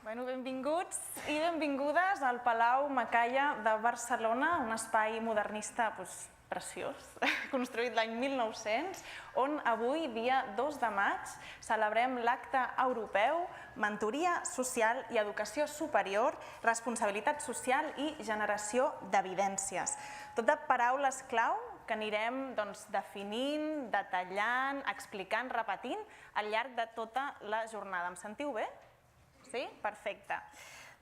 Benvinguts i benvingudes al Palau Macaya de Barcelona, un espai modernista preciós, construït l'any 1900, on avui, dia 2 de maig, celebrem l'acte europeu Mentoria Social i Educació Superior, responsabilitat social i generació d'evidències. Tot de paraules clau que anirem definint, detallant, explicant, repetint al llarg de tota la jornada. Em sentiu bé? Sí? Perfecte.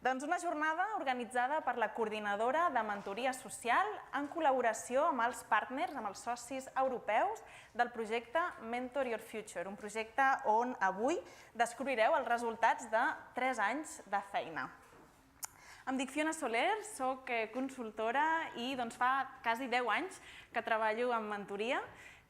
Doncs una jornada organitzada per la coordinadora de Mentoria Social en col·laboració amb els partners, amb els socis europeus del projecte Mentoria Social, un projecte on avui descobrireu els resultats de 3 anys de feina. Em dic Fiona Soler, soc consultora i fa quasi 10 anys que treballo en mentoria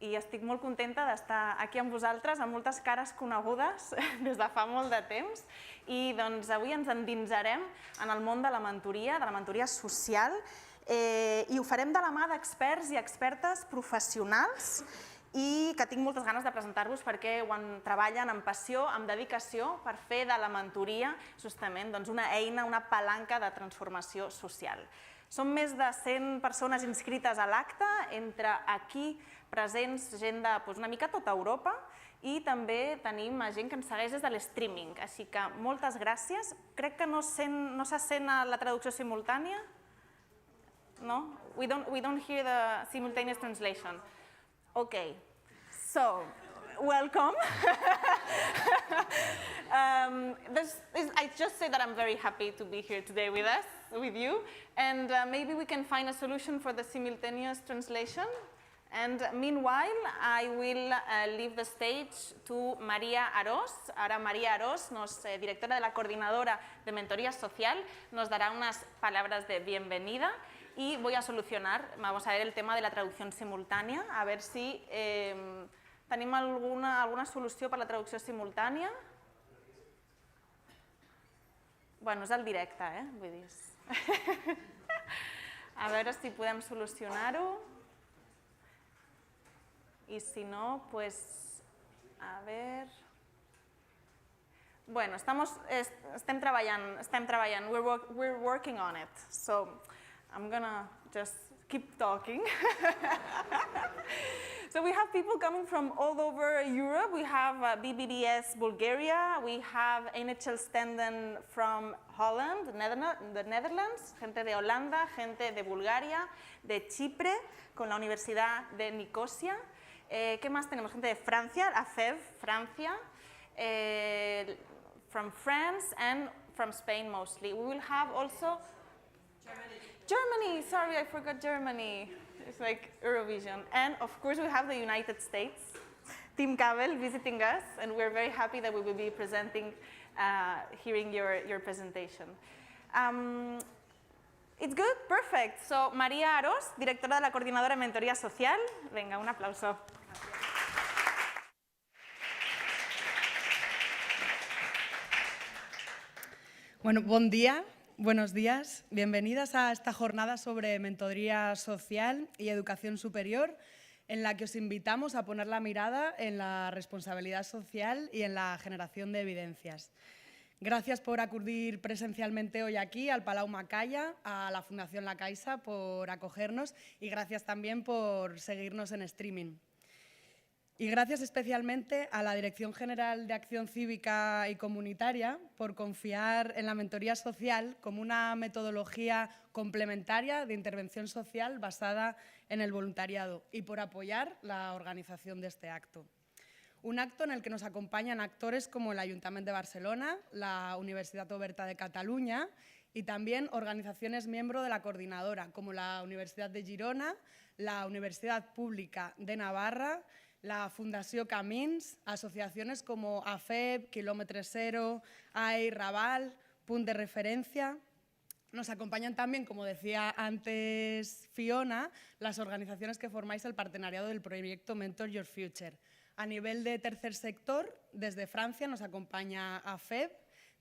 i estic molt contenta d'estar aquí amb vosaltres, amb moltes cares conegudes des de fa molt de temps. I avui ens endinsarem en el món de la mentoria social, i ho farem de la mà d'experts i expertes professionals i que tinc moltes ganes de presentar-vos perquè treballen amb passió, amb dedicació per fer de la mentoria justament una eina, una palanca de transformació social. Som més de 100 persones inscrites a l'acte, entre aquí presents gent d'una mica tota Europa i també tenim gent que ens segueix des de l'streaming, així que moltes gràcies. Crec que no se sent la traducció simultània? No? We don't hear the simultaneous translation. Okay, so welcome. I just say that I'm very happy to be here today with you, and maybe we can find a solution for the simultaneous translation. And meanwhile, I will leave the stage to María Arós. Ahora María Arós, directora de la coordinadora de Mentoria Social, nos dará unas palabras de bienvenida y voy a vamos a ver el tema de la traducción simultánea, a ver si tenim alguna solució per la traducció simultània. Bueno, és el directe, vull dir. A veure si podem solucionar-ho. I si no, pues, a ver... Bueno, estem treballant, we're working on it, so I'm gonna just keep talking. So we have people coming from all over Europe. We have BBBS Bulgaria, we have NHL Stenden from Holland, the Netherlands, gente de Holanda, gente de Bulgaria, de Chipre, con la Universidad de Nicosia. ¿Qué más tenemos? Gente de Francia, AFEV, Francia, from France and from Spain mostly. We will have also Germany, sorry, I forgot Germany. It's like Eurovision. And of course we have the United States, Team Cavell visiting us, and we're very happy that we will be presenting, hearing your presentation. It's good? Perfect. So, María Arós, directora de la coordinadora de Mentoria Social. Venga, un aplauso. Bueno, buen día. Buenos días, bienvenidas a esta jornada sobre Mentoría Social y Educación Superior, en la que os invitamos a poner la mirada en la responsabilidad social y en la generación de evidencias. Gracias por acudir presencialmente hoy aquí al Palau Macaya, a la Fundación La Caixa por acogernos y gracias también por seguirnos en streaming. Y gracias especialmente a la Dirección General de Acción Cívica y Comunitaria por confiar en la mentoría social como una metodología complementaria de intervención social basada en el voluntariado y por apoyar la organización de este acto. Un acto en el que nos acompañan actores como el Ayuntamiento de Barcelona, la Universitat Oberta de Cataluña y también organizaciones miembro de la coordinadora como la Universidad de Girona, la Universidad Pública de Navarra, la Fundació Camins, asociaciones como AFEB, Kilómetro Cero, AI, Raval, Punt de Referencia. Nos acompañan también, como decía antes Fiona, las organizaciones que formáis el partenariado del proyecto Mentoria Social. A nivel de tercer sector, desde Francia nos acompaña AFEB,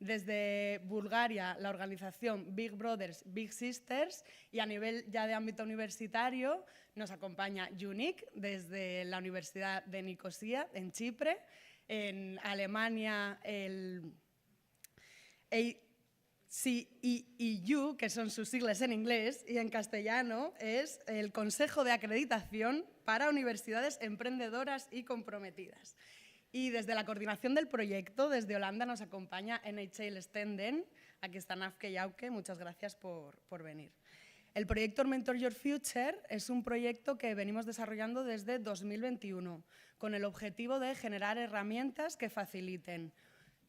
desde Bulgaria la organización Big Brothers, Big Sisters y a nivel ya de ámbito universitario nos acompaña UNIC desde la Universidad de Nicosia en Chipre, en Alemania el CEEU, que son sus siglas en inglés, y en castellano es el Consejo de Acreditación para Universidades Emprendedoras y Comprometidas. Y desde la coordinación del proyecto, desde Holanda, nos acompaña NHL Stenden. Aquí está Nafke y Auke, muchas gracias por venir. El proyecto Mentor Your Future es un proyecto que venimos desarrollando desde 2021, con el objetivo de generar herramientas que faciliten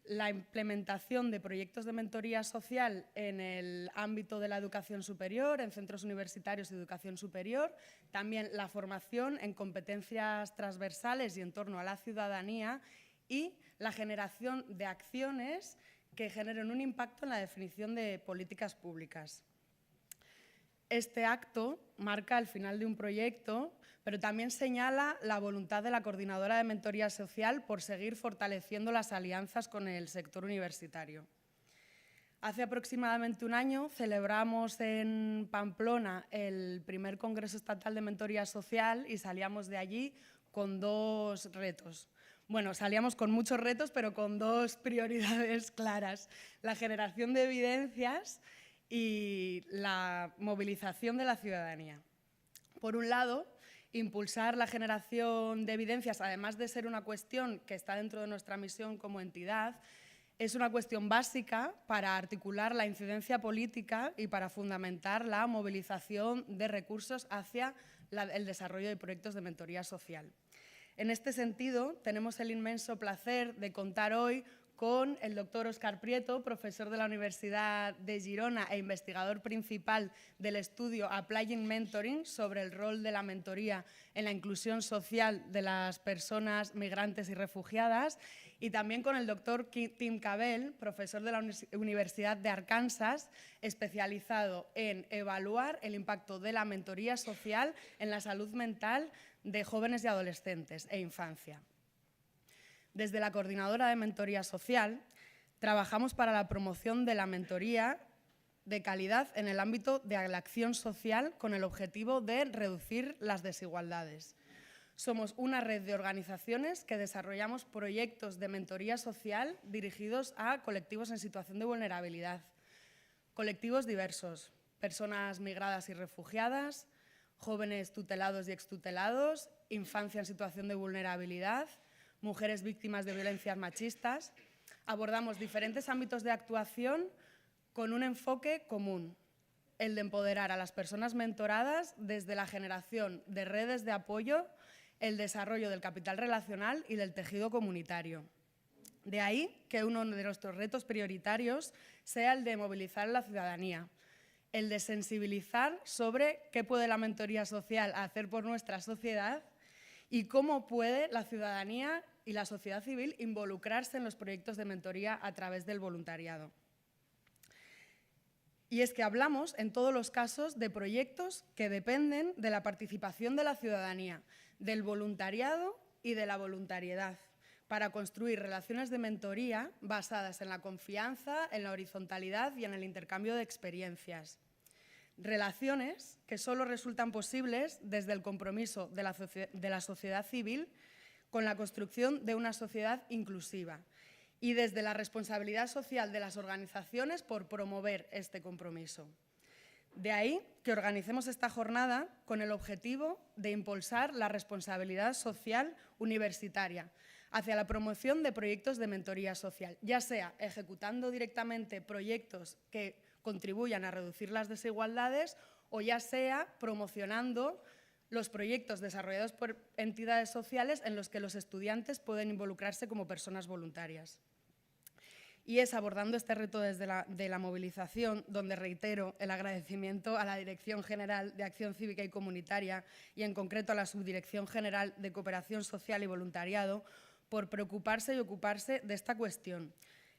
la implementación de proyectos de mentoría social en el ámbito de la educación superior, en centros universitarios de educación superior, también la formación en competencias transversales y en torno a la ciudadanía y la generación de acciones que generen un impacto en la definición de políticas públicas. Este acto marca el final de un proyecto, pero también señala la voluntad de la Coordinadora de Mentoría Social por seguir fortaleciendo las alianzas con el sector universitario. Hace aproximadamente un año celebramos en Pamplona el primer Congreso Estatal de Mentoría Social y salíamos de allí con dos retos. Bueno, salíamos con muchos retos, pero con dos prioridades claras: la generación de evidencias y la movilización de la ciudadanía. Por un lado, impulsar la generación de evidencias, además de ser una cuestión que está dentro de nuestra misión como entidad, es una cuestión básica para articular la incidencia política y para fundamentar la movilización de recursos hacia el desarrollo de proyectos de mentoría social. En este sentido, tenemos el inmenso placer de contar hoy con el doctor Òscar Prieto, profesor de la Universidad de Girona e investigador principal del estudio Applying Mentoring sobre el rol de la mentoría en la inclusión social de las personas migrantes y refugiadas, y también con el doctor Tim Cavell, profesor de la Universidad de Arkansas, especializado en evaluar el impacto de la mentoría social en la salud mental de jóvenes y adolescentes e infancia. Desde la Coordinadora de Mentoría Social, trabajamos para la promoción de la mentoría de calidad en el ámbito de la acción social con el objetivo de reducir las desigualdades. Somos una red de organizaciones que desarrollamos proyectos de mentoría social dirigidos a colectivos en situación de vulnerabilidad, colectivos diversos, personas migradas y refugiadas, jóvenes tutelados y extutelados, infancia en situación de vulnerabilidad, mujeres víctimas de violencias machistas. Abordamos diferentes ámbitos de actuación con un enfoque común, el de empoderar a las personas mentoradas desde la generación de redes de apoyo, el desarrollo del capital relacional y del tejido comunitario. De ahí que uno de nuestros retos prioritarios sea el de movilizar a la ciudadanía, el de sensibilizar sobre qué puede la mentoría social hacer por nuestra sociedad y cómo puede la ciudadanía y la sociedad civil involucrarse en los proyectos de mentoría a través del voluntariado. Y es que hablamos en todos los casos de proyectos que dependen de la participación de la ciudadanía, del voluntariado y de la voluntariedad, para construir relaciones de mentoría basadas en la confianza, en la horizontalidad y en el intercambio de experiencias. Relaciones que solo resultan posibles desde el compromiso de la sociedad civil con la construcción de una sociedad inclusiva y desde la responsabilidad social de las organizaciones por promover este compromiso. De ahí que organicemos esta jornada con el objetivo de impulsar la responsabilidad social universitaria hacia la promoción de proyectos de mentoría social, ya sea ejecutando directamente proyectos que contribuyan a reducir las desigualdades o ya sea promocionando los proyectos desarrollados por entidades sociales en los que los estudiantes pueden involucrarse como personas voluntarias. Y es abordando este reto desde la movilización donde reitero el agradecimiento a la Dirección General de Acción Cívica y Comunitaria y en concreto a la Subdirección General de Cooperación Social y Voluntariado por preocuparse y ocuparse de esta cuestión,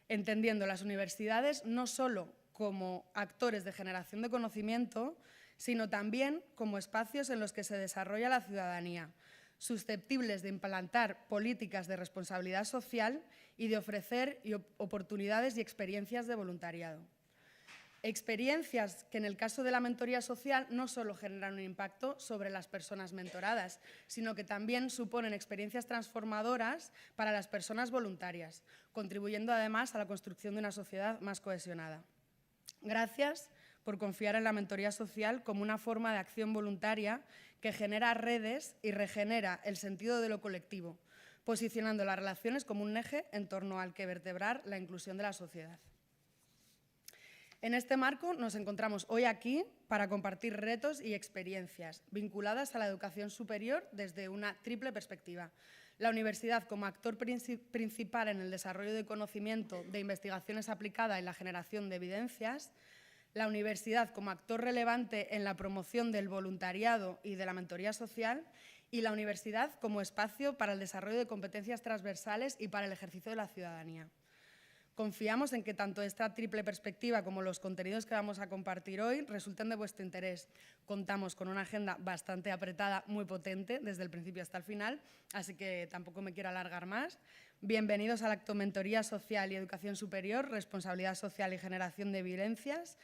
entendiendo las universidades no solo como actores de generación de conocimiento, sino también como espacios en los que se desarrolla la ciudadanía, susceptibles de implantar políticas de responsabilidad social y de ofrecer oportunidades y experiencias de voluntariado. Experiencias que en el caso de la mentoría social no solo generan un impacto sobre las personas mentoradas, sino que también suponen experiencias transformadoras para las personas voluntarias, contribuyendo además a la construcción de una sociedad más cohesionada. Gracias por confiar en la mentoría social como una forma de acción voluntaria que genera redes y regenera el sentido de lo colectivo, posicionando las relaciones como un eje en torno al que vertebrar la inclusión de la sociedad. En este marco nos encontramos hoy aquí para compartir retos y experiencias vinculadas a la educación superior desde una triple perspectiva. La universidad como actor principal en el desarrollo de conocimiento, de investigaciones aplicadas y la generación de evidencias, la universidad como actor relevante en la promoción del voluntariado y de la mentoría social y la universidad como espacio para el desarrollo de competencias transversales y para el ejercicio de la ciudadanía. Confiamos en que tanto esta triple perspectiva como los contenidos que vamos a compartir hoy resulten de vuestro interés. Contamos con una agenda bastante apretada, muy potente, desde el principio hasta el final, así que tampoco me quiero alargar más. Bienvenidos al acto Mentoria Social y Educación Superior, Responsabilitat Social y Generación de Evidencias.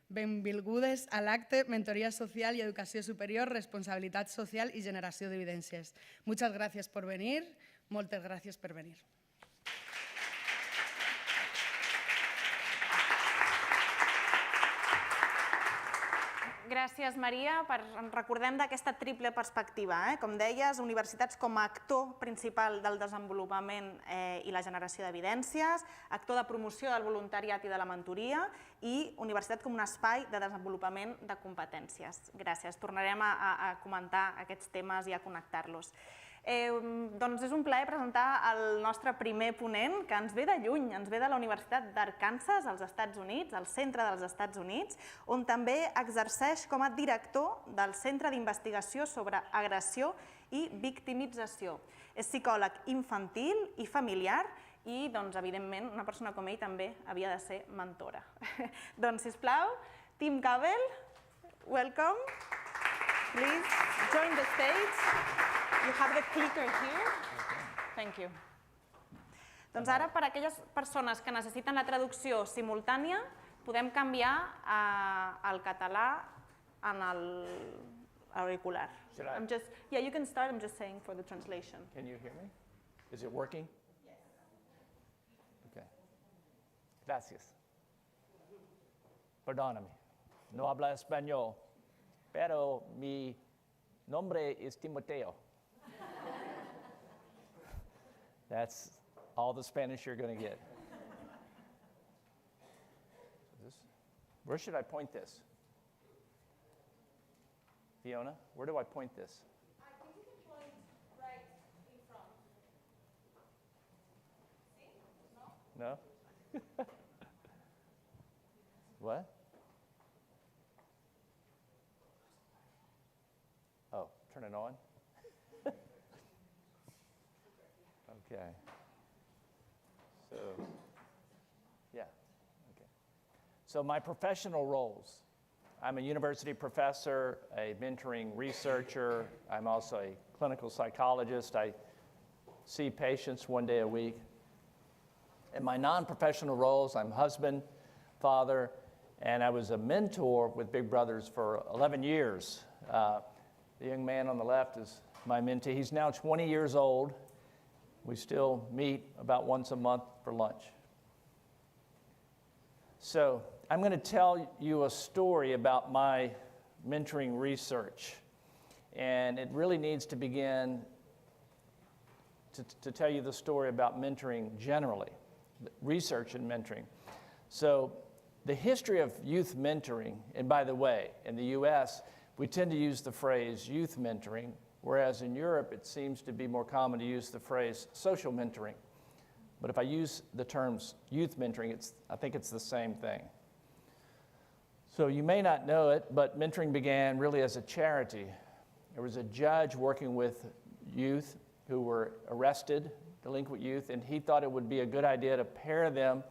Benvingudes a l'acte Mentoria Social y Educació Superior, Responsabilitat Social y Generació d'Evidències. Muchas gracias por venir, moltes gràcies per venir. Gràcies, Maria. Recordem d'aquesta triple perspectiva. Com deies, universitats com a actor principal del desenvolupament i la generació d'evidències, actor de promoció del voluntariat i de la mentoria i universitat com un espai de desenvolupament de competències. Gràcies. Tornarem a comentar aquests temes i a connectar-los. Doncs és un plaer presentar el nostre primer ponent, que ens ve de lluny, ens ve de la Universitat d'Arkansas, als Estats Units, al centre dels Estats Units, on també exerceix com a director del Centre d'Investigació sobre Agressió i Victimització. És psicòleg infantil i familiar i, evidentment, una persona com ell també havia de ser mentora. Doncs, sisplau, Tim Cavell, welcome. Please join the stage. You have the clicker here. Thank you. Doncs ara, per a aquelles persones que necessiten la traducció simultània, podem canviar al català en l'auricular. Yeah, you can start. I'm just saying for the translation. Can you hear me? Is it working? Yes. Okay. Gracias. Perdóname. No habla español, pero mi nombre es Timoteo. That's all the Spanish you're going to get. Where should I point this? Fiona, where do I point this? I think you can point right in front. See? No? No? What? Oh, turn it on? Okay. So, yeah, okay. So my professional roles. I'm a university professor, a mentoring researcher. I'm also a clinical psychologist. I see patients 1 day a week. In my non-professional roles, I'm husband, father, and I was a mentor with Big Brothers for 11 years. The young man on the left is my mentee. He's now 20 years old. We still meet about once a month for lunch. So I'm going to tell you a story about my mentoring research. And it really needs to begin to tell you the story about mentoring generally, research and mentoring. So the history of youth mentoring, and by the way, in the US, we tend to use the phrase youth mentoring, whereas in Europe, it seems to be more common to use the phrase social mentoring. But if I use the terms youth mentoring, I think it's the same thing. So you may not know it, but mentoring began really as a charity. There was a judge working with youth who were arrested, delinquent youth, and he thought it would be a good idea to pair them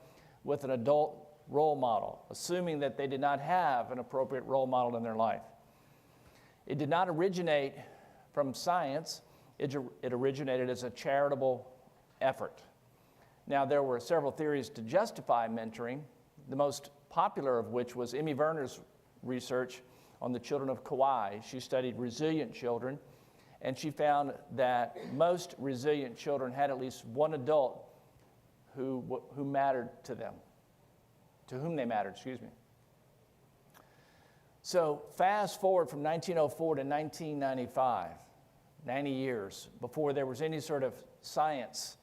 with an adult role model, assuming that they did not have an appropriate role model in their life. It did not originate from science. It originated as a charitable effort. Now, there were several theories to justify mentoring, the most popular of which was Emmy Werner's research on the children of Kauai. She studied resilient children, and she found that most resilient children had at least one adult who mattered to them, to whom they mattered, excuse me. So fast forward from 1904 to 1995, 90 years before there was any sort of science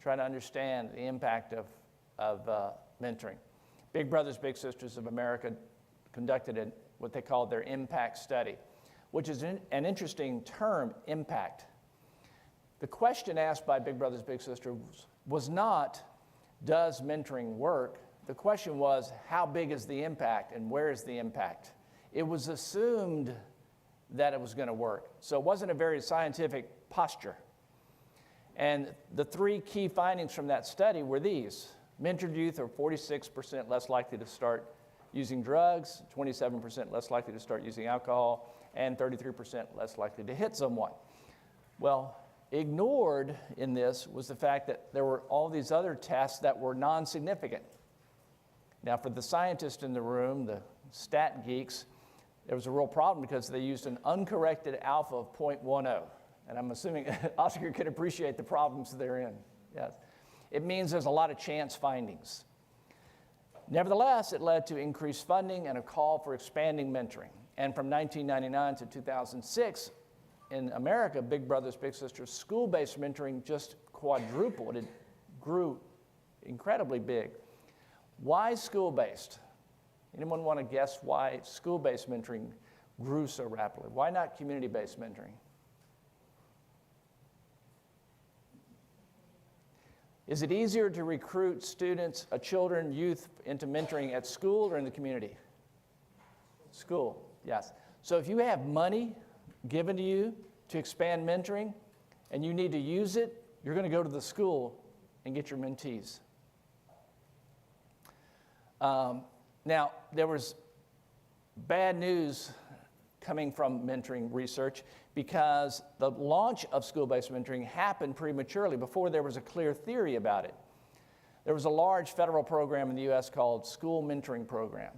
trying to understand the impact of mentoring. Big Brothers Big Sisters of America conducted what they called their impact study, which is an interesting term, impact. The question asked by Big Brothers Big Sisters was not, does mentoring work? The question was, how big is the impact and where is the impact? It was assumed that it was going to work. So it wasn't a very scientific posture. And the three key findings from that study were these. Mentored youth are 46% less likely to start using drugs, 27% less likely to start using alcohol, and 33% less likely to hit someone. Well, ignored in this was the fact that there were all these other tests that were non-significant. Now, for the scientists in the room, the stat geeks, there was a real problem because they used an uncorrected alpha of 0.10. And I'm assuming Òscar can appreciate the problems therein. Yes. It means there's a lot of chance findings. Nevertheless, it led to increased funding and a call for expanding mentoring. And from 1999 to 2006, in America, Big Brothers Big Sisters school-based mentoring just quadrupled. It grew incredibly big. Why school-based? Anyone want to guess why school-based mentoring grew so rapidly? Why not community-based mentoring? Is it easier to recruit students, children, youth into mentoring at school or in the community? School, yes. So if you have money given to you to expand mentoring and you need to use it, you're going to go to the school and get your mentees. Now, there was bad news coming from mentoring research because the launch of school-based mentoring happened prematurely before there was a clear theory about it. There was a large federal program in the U.S. called School Mentoring Program.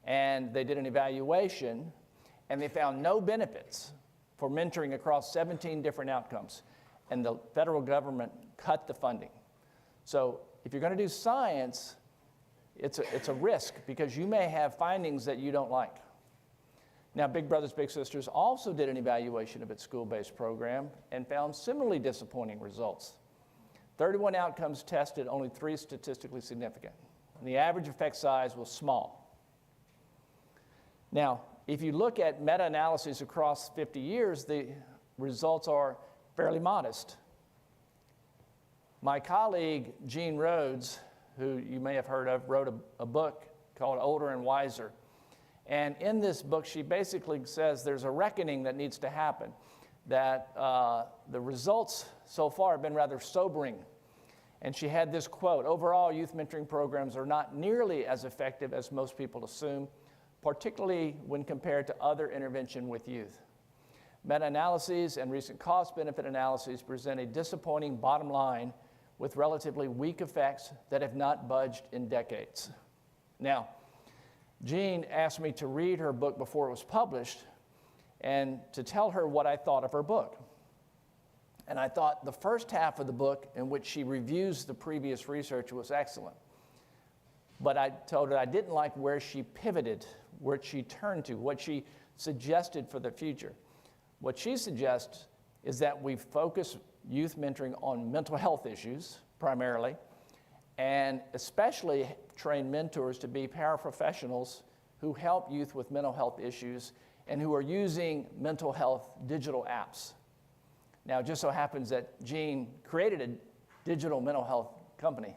And they did an evaluation, and they found no benefits for mentoring across 17 different outcomes. And the federal government cut the funding. So if you're going to do science, it's a risk because you may have findings that you don't like. Now, Big Brothers Big Sisters also did an evaluation of its school-based program and found similarly disappointing results. 31 outcomes tested, only 3 statistically significant. And the average effect size was small. Now, if you look at meta-analyses across 50 years, the results are fairly modest. My colleague, Jean Rhodes, who you may have heard of, wrote a book called Older and Wiser. And in this book, she basically says there's a reckoning that needs to happen, that the results so far have been rather sobering. And she had this quote, overall, youth mentoring programs are not nearly as effective as most people assume, particularly when compared to other intervention with youth. Meta-analyses and recent cost-benefit analyses present a disappointing bottom line with relatively weak effects that have not budged in decades. Now, Jean asked me to read her book before it was published and to tell her what I thought of her book. And I thought the first half of the book, in which she reviews the previous research, was excellent. But I told her I didn't like where she pivoted, where she turned to, what she suggested for the future. What she suggests is that we focus youth mentoring on mental health issues primarily, and especially train mentors to be paraprofessionals who help youth with mental health issues and who are using mental health digital apps. Now, it just so happens that Jean created a digital mental health company,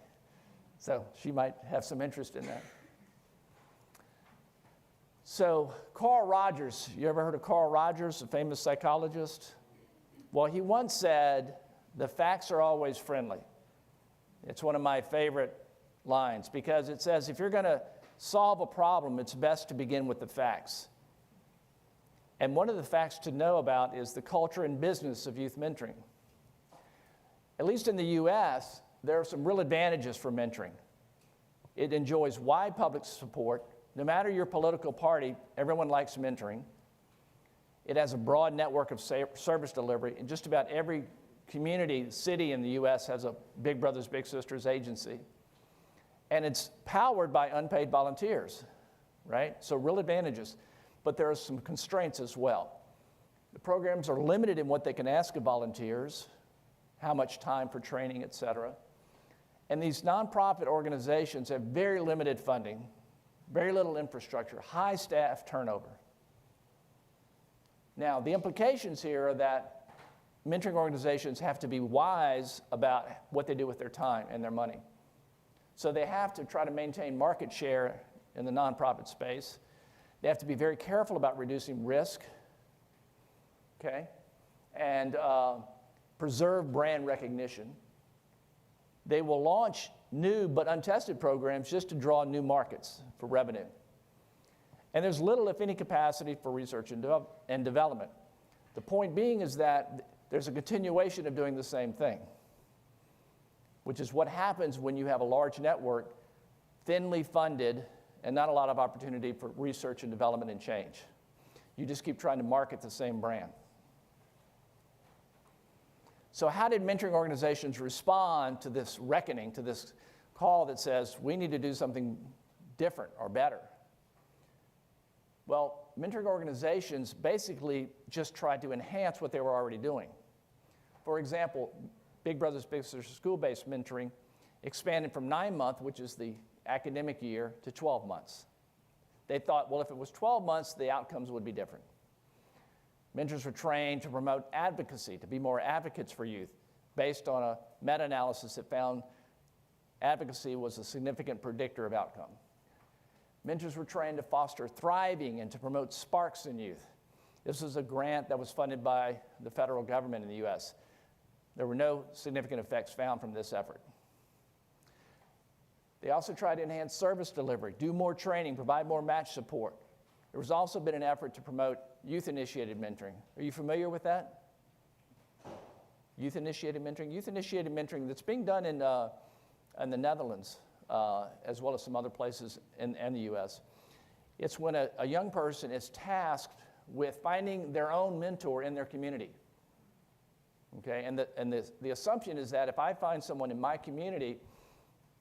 so she might have some interest in that. So, Carl Rogers, you ever heard of Carl Rogers, a famous psychologist? Well, he once said, the facts are always friendly. It's one of my favorite lines because it says if you're going to solve a problem, it's best to begin with the facts. And one of the facts to know about is the culture and business of youth mentoring. At least in the U.S., there are some real advantages for mentoring. It enjoys wide public support. No matter your political party, everyone likes mentoring. It has a broad network of service delivery, and just about every community, city in the U.S. has a Big Brothers Big Sisters agency. And it's powered by unpaid volunteers. right? So real advantages, but there are some constraints as well. The programs are limited in what they can ask of volunteers, how much time for training, et cetera. And these nonprofit organizations have very limited funding, very little infrastructure, high staff turnover. Now, the implications here are that mentoring organizations have to be wise about what they do with their time and their money. So they have to try to maintain market share in the nonprofit space. They have to be very careful about reducing risk, okay, and preserve brand recognition. They will launch new but untested programs just to draw new markets for revenue. And there's little, if any, capacity for research and development. The point being is that there's a continuation of doing the same thing, which is what happens when you have a large network, thinly funded, and not a lot of opportunity for research and development and change. You just keep trying to market the same brand. So how did mentoring organizations respond to this reckoning, to this call that says we need to do something different or better? Well, mentoring organizations basically just tried to enhance what they were already doing. For example, Big Brothers Big Sisters school-based mentoring expanded from 9 months, which is the academic year, to 12 months. They thought, well, if it was 12 months, the outcomes would be different. Mentors were trained to promote advocacy, to be more advocates for youth, based on a meta-analysis that found advocacy was a significant predictor of outcome. Mentors were trained to foster thriving and to promote sparks in youth. This was a grant that was funded by the federal government in the US. There were no significant effects found from this effort. They also tried to enhance service delivery, do more training, provide more match support. There was also been an effort to promote youth-initiated mentoring. Are you familiar with that? Youth-initiated mentoring? Youth-initiated mentoring that's being done in the Netherlands, as well as some other places in the US. It's when a young person is tasked with finding their own mentor in their community. Okay, and the assumption is that if I find someone in my community,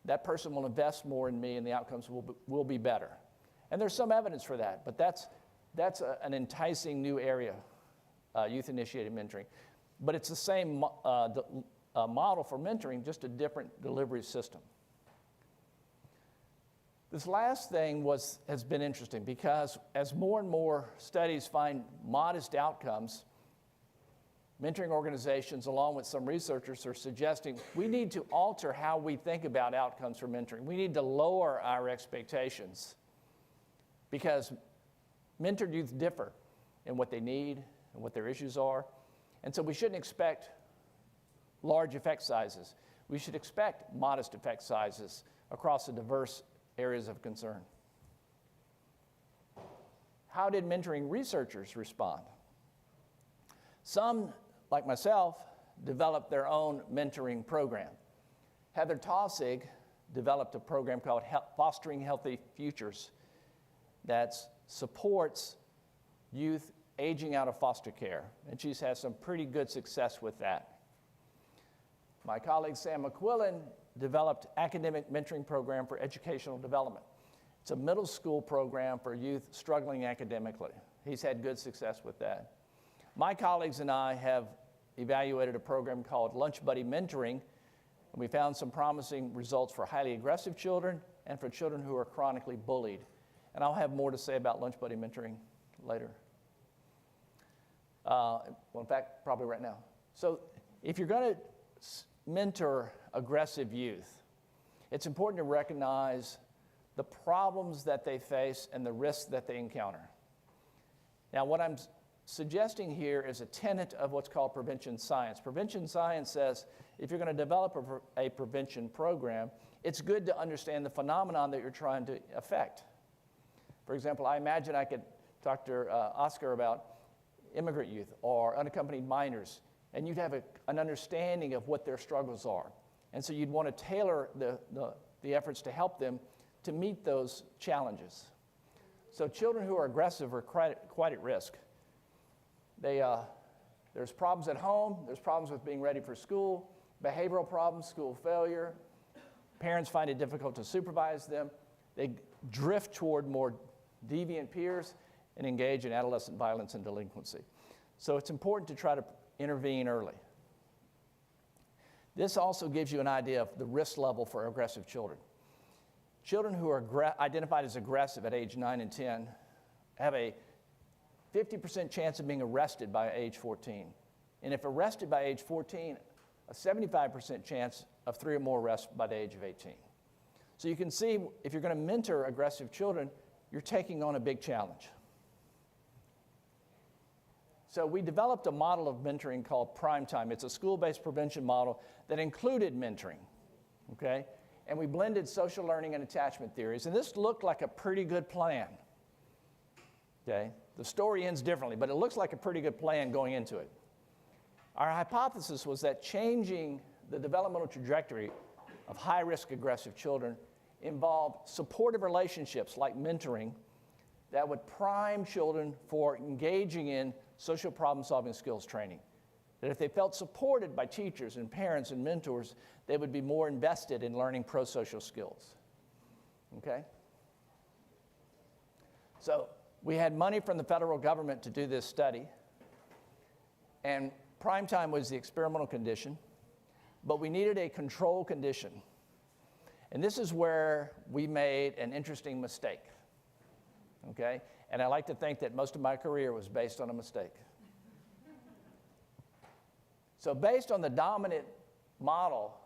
that person will invest more in me and the outcomes will be better. And there's some evidence for that, but that's an enticing new area, youth-initiated mentoring. But it's the same model for mentoring, just a different delivery system. This last thing has been interesting because as more and more studies find modest outcomes, mentoring organizations, along with some researchers, are suggesting we need to alter how we think about outcomes for mentoring. We need to lower our expectations because mentored youth differ in what they need and what their issues are. And so we shouldn't expect large effect sizes. We should expect modest effect sizes across the diverse areas of concern. How did mentoring researchers respond? Some, like myself, developed their own mentoring program. Heather Taussig developed a program called Fostering Healthy Futures that supports youth aging out of foster care, and she's had some pretty good success with that. My colleague Sam McQuillan developed academic mentoring program for educational development. It's a middle school program for youth struggling academically. He's had good success with that. My colleagues and I have evaluated a program called Lunch Buddy Mentoring, and we found some promising results for highly aggressive children and for children who are chronically bullied. And I'll have more to say about Lunch Buddy Mentoring later. Well, in fact, probably right now. So if you're going to mentor aggressive youth, it's important to recognize the problems that they face and the risks that they encounter. Now, what I'm suggesting here is a tenet of what's called prevention science. Prevention science says if you're going to develop a prevention program, it's good to understand the phenomenon that you're trying to affect. For example, I imagine I could talk to Òscar about immigrant youth or unaccompanied minors, and you'd have an understanding of what their struggles are. And so you'd want to tailor the efforts to help them to meet those challenges. So children who are aggressive are quite at risk. There's problems at home, there's problems with being ready for school, behavioral problems, school failure. Parents find it difficult to supervise them. They drift toward more deviant peers, and engage in adolescent violence and delinquency. So it's important to try to intervene early. This also gives you an idea of the risk level for aggressive children. Children who are identified as aggressive at age 9 and 10 have a 50% chance of being arrested by age 14. And if arrested by age 14, a 75% chance of 3 or more arrests by the age of 18. So you can see, if you're going to mentor aggressive children, you're taking on a big challenge. So we developed a model of mentoring called Prime Time. It's a school-based prevention model that included mentoring, okay? And we blended social learning and attachment theories, and this looked like a pretty good plan, okay? The story ends differently, but it looks like a pretty good plan going into it. Our hypothesis was that changing the developmental trajectory of high-risk aggressive children involved supportive relationships like mentoring that would prime children for engaging in social problem-solving skills training. That if they felt supported by teachers and parents and mentors, they would be more invested in learning pro-social skills, okay? So we had money from the federal government to do this study, and prime time was the experimental condition, but we needed a control condition. And this is where we made an interesting mistake, okay? And I like to think that most of my career was based on a mistake. So based on the dominant model,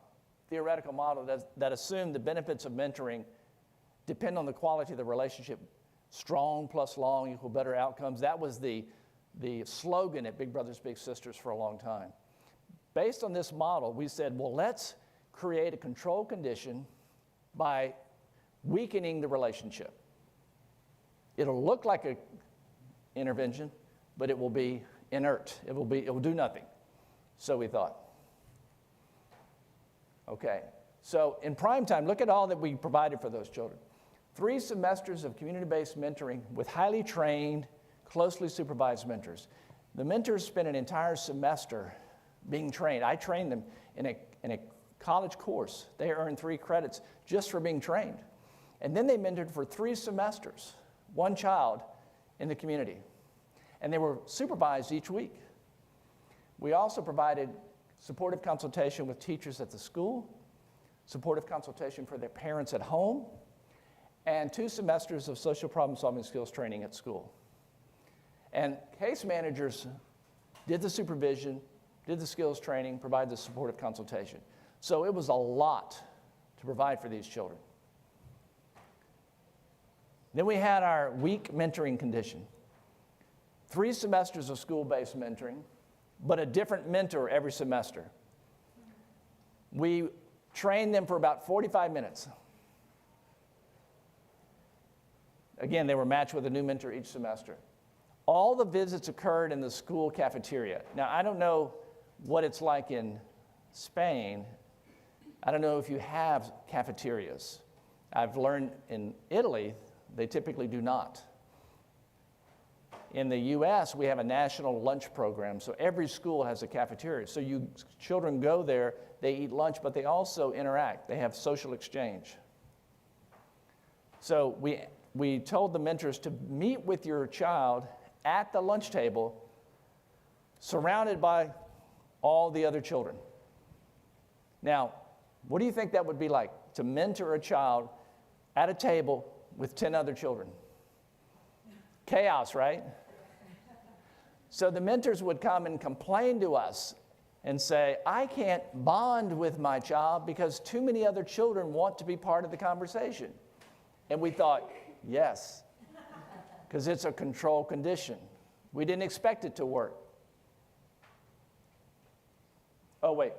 theoretical model that assumed the benefits of mentoring depend on the quality of the relationship, strong plus long equal better outcomes, that was the slogan at Big Brothers Big Sisters for a long time. Based on this model, we said, well, let's create a control condition by weakening the relationship. It'll look like an intervention, but it will be inert. It will do nothing. So we thought. Okay, so in prime time, look at all that we provided for those children. 3 semesters of community-based mentoring with highly trained, closely supervised mentors. The mentors spent an entire semester being trained. I trained them in a college course. They earned 3 credits just for being trained. And then they mentored for 3 semesters, 1 child in the community. And they were supervised each week. We also provided supportive consultation with teachers at the school, supportive consultation for their parents at home, and 2 semesters of social problem-solving skills training at school. And case managers did the supervision, did the skills training, provided the supportive consultation. So it was a lot to provide for these children. Then we had our week mentoring condition. 3 semesters of school-based mentoring, but a different mentor every semester. We trained them for about 45 minutes. Again, they were matched with a new mentor each semester. All the visits occurred in the school cafeteria. Now, I don't know what it's like in Spain. I don't know if you have cafeterias. I've learned in Italy, they typically do not. In the US, we have a national lunch program, so every school has a cafeteria. So children go there, they eat lunch, but they also interact. They have social exchange. So we told the mentors to meet with your child at the lunch table, surrounded by all the other children. Now, what do you think that would be like, to mentor a child at a table with 10 other children? Chaos, right? So the mentors would come and complain to us and say, I can't bond with my child because too many other children want to be part of the conversation. And we thought, yes, because it's a control condition. We didn't expect it to work. Oh, wait.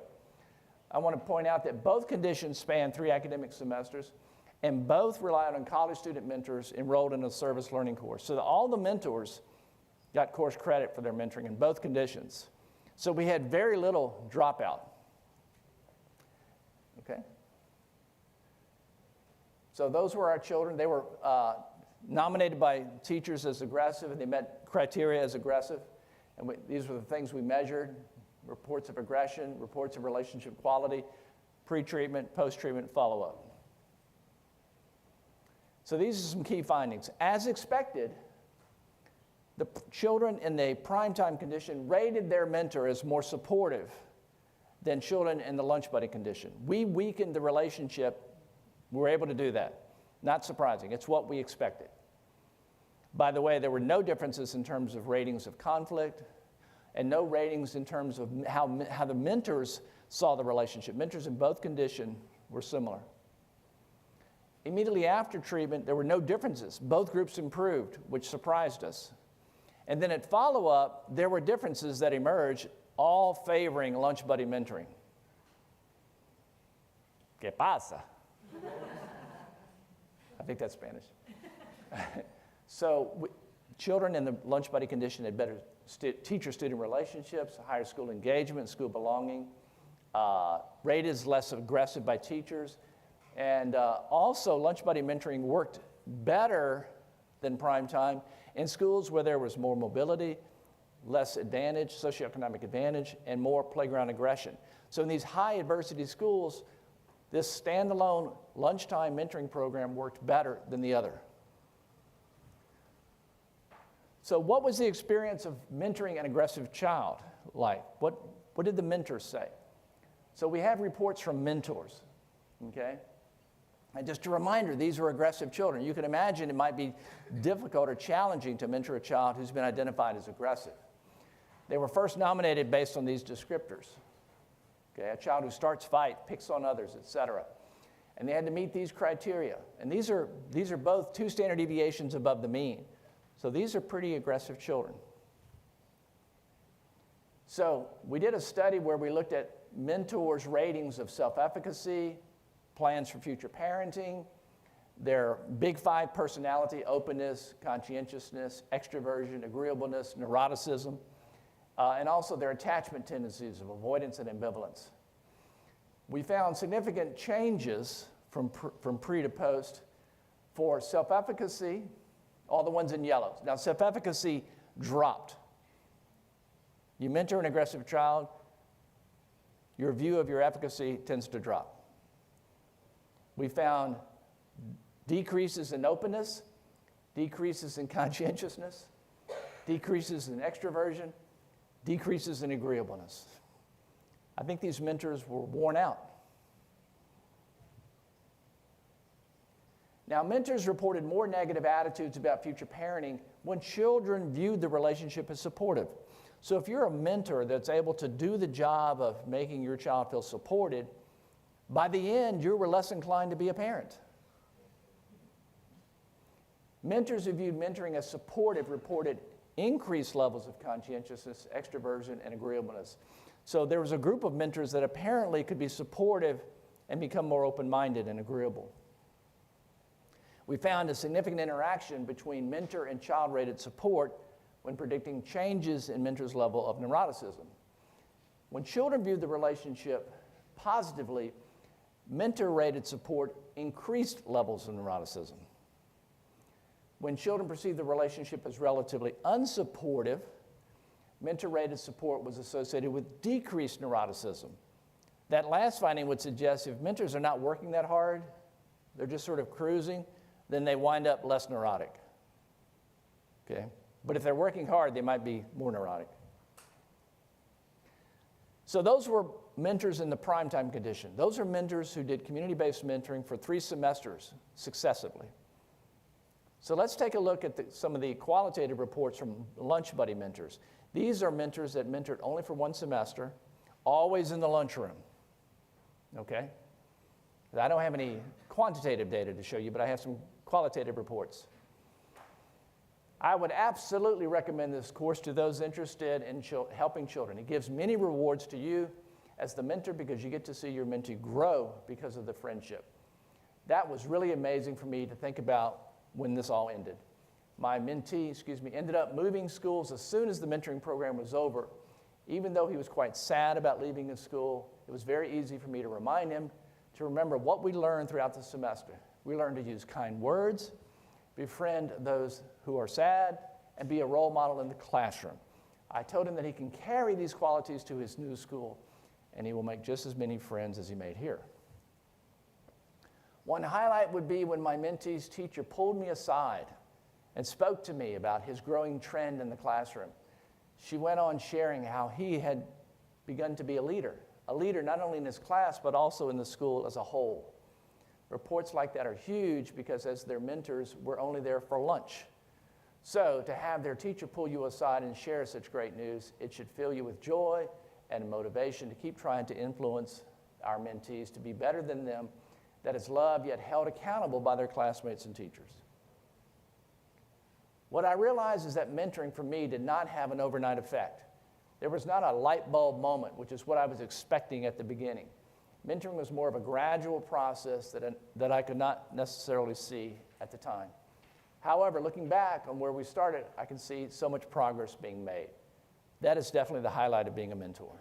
I want to point out that both conditions span 3 academic semesters, and both relied on college student mentors enrolled in a service learning course. So all the mentors got course credit for their mentoring in both conditions. So we had very little dropout. Okay? So those were our children. They were nominated by teachers as aggressive, and they met criteria as aggressive. And these were the things we measured: reports of aggression, reports of relationship quality, pre-treatment, post-treatment, follow-up. So these are some key findings. As expected, the children in the primetime condition rated their mentor as more supportive than children in the lunch buddy condition. We weakened the relationship. We were able to do that. Not surprising. It's what we expected. By the way, there were no differences in terms of ratings of conflict and no ratings in terms of how the mentors saw the relationship. Mentors in both conditions were similar. Immediately after treatment, there were no differences. Both groups improved, which surprised us. And then at follow-up, there were differences that emerged, all favoring lunch buddy mentoring. ¿Qué pasa? I think that's Spanish. So children in the lunch buddy condition had better teacher-student relationships, higher school engagement, school belonging, rated as less aggressive by teachers, and also lunch buddy mentoring worked better than prime time in schools where there was more mobility, less advantage, socioeconomic advantage, and more playground aggression. So in these high adversity schools, this standalone lunchtime mentoring program worked better than the other. So what was the experience of mentoring an aggressive child like? What did the mentors say? So we have reports from mentors, okay? And just a reminder, these are aggressive children. You can imagine it might be difficult or challenging to mentor a child who's been identified as aggressive. They were first nominated based on these descriptors. Okay, a child who starts fight, picks on others, etc. And they had to meet these criteria. And these are both 2 standard deviations above the mean. So these are pretty aggressive children. So we did a study where we looked at mentors' ratings of self-efficacy, plans for future parenting, their big 5 personality: openness, conscientiousness, extroversion, agreeableness, neuroticism, and also their attachment tendencies of avoidance and ambivalence. We found significant changes from pre to post for self-efficacy, all the ones in yellow. Now, self-efficacy dropped. You mentor an aggressive child, your view of your efficacy tends to drop. We found decreases in openness, decreases in conscientiousness, decreases in extroversion, decreases in agreeableness. I think these mentors were worn out. Now, mentors reported more negative attitudes about future parenting when children viewed the relationship as supportive. So if you're a mentor that's able to do the job of making your child feel supported, by the end, you were less inclined to be a parent. Mentors who viewed mentoring as supportive reported increased levels of conscientiousness, extroversion, and agreeableness. So there was a group of mentors that apparently could be supportive and become more open-minded and agreeable. We found a significant interaction between mentor and child-rated support when predicting changes in mentor's level of neuroticism. When children viewed the relationship positively, mentor-rated support increased levels of neuroticism. When children perceived the relationship as relatively unsupportive, mentor-rated support was associated with decreased neuroticism. That last finding would suggest if mentors are not working that hard, they're just sort of cruising, then they wind up less neurotic. Okay? But if they're working hard, they might be more neurotic. So those were mentors in the primetime condition. Those are mentors who did community-based mentoring for 3 semesters successively. So let's take a look at some of the qualitative reports from lunch buddy mentors. These are mentors that mentored only for 1 semester, always in the lunchroom. Okay? I don't have any quantitative data to show you, but I have some qualitative reports. I would absolutely recommend this course to those interested in helping children. It gives many rewards to you as the mentor because you get to see your mentee grow because of the friendship. That was really amazing for me to think about when this all ended. My mentee, ended up moving schools as soon as the mentoring program was over. Even though he was quite sad about leaving the school, it was very easy for me to remind him to remember what we learned throughout the semester. We learned to use kind words, befriend those who are sad, and be a role model in the classroom. I told him that he can carry these qualities to his new school, and he will make just as many friends as he made here. One highlight would be when my mentee's teacher pulled me aside and spoke to me about his growing trend in the classroom. She went on sharing how he had begun to be a leader not only in his class, but also in the school as a whole. Reports like that are huge because as their mentors, we're only there for lunch. So to have their teacher pull you aside and share such great news, it should fill you with joy and motivation to keep trying to influence our mentees to be better than them, that is loved yet held accountable by their classmates and teachers. What I realized is that mentoring for me did not have an overnight effect. There was not a light bulb moment, which is what I was expecting at the beginning. Mentoring was more of a gradual process that I could not necessarily see at the time. However, looking back on where we started, I can see so much progress being made. That is definitely the highlight of being a mentor.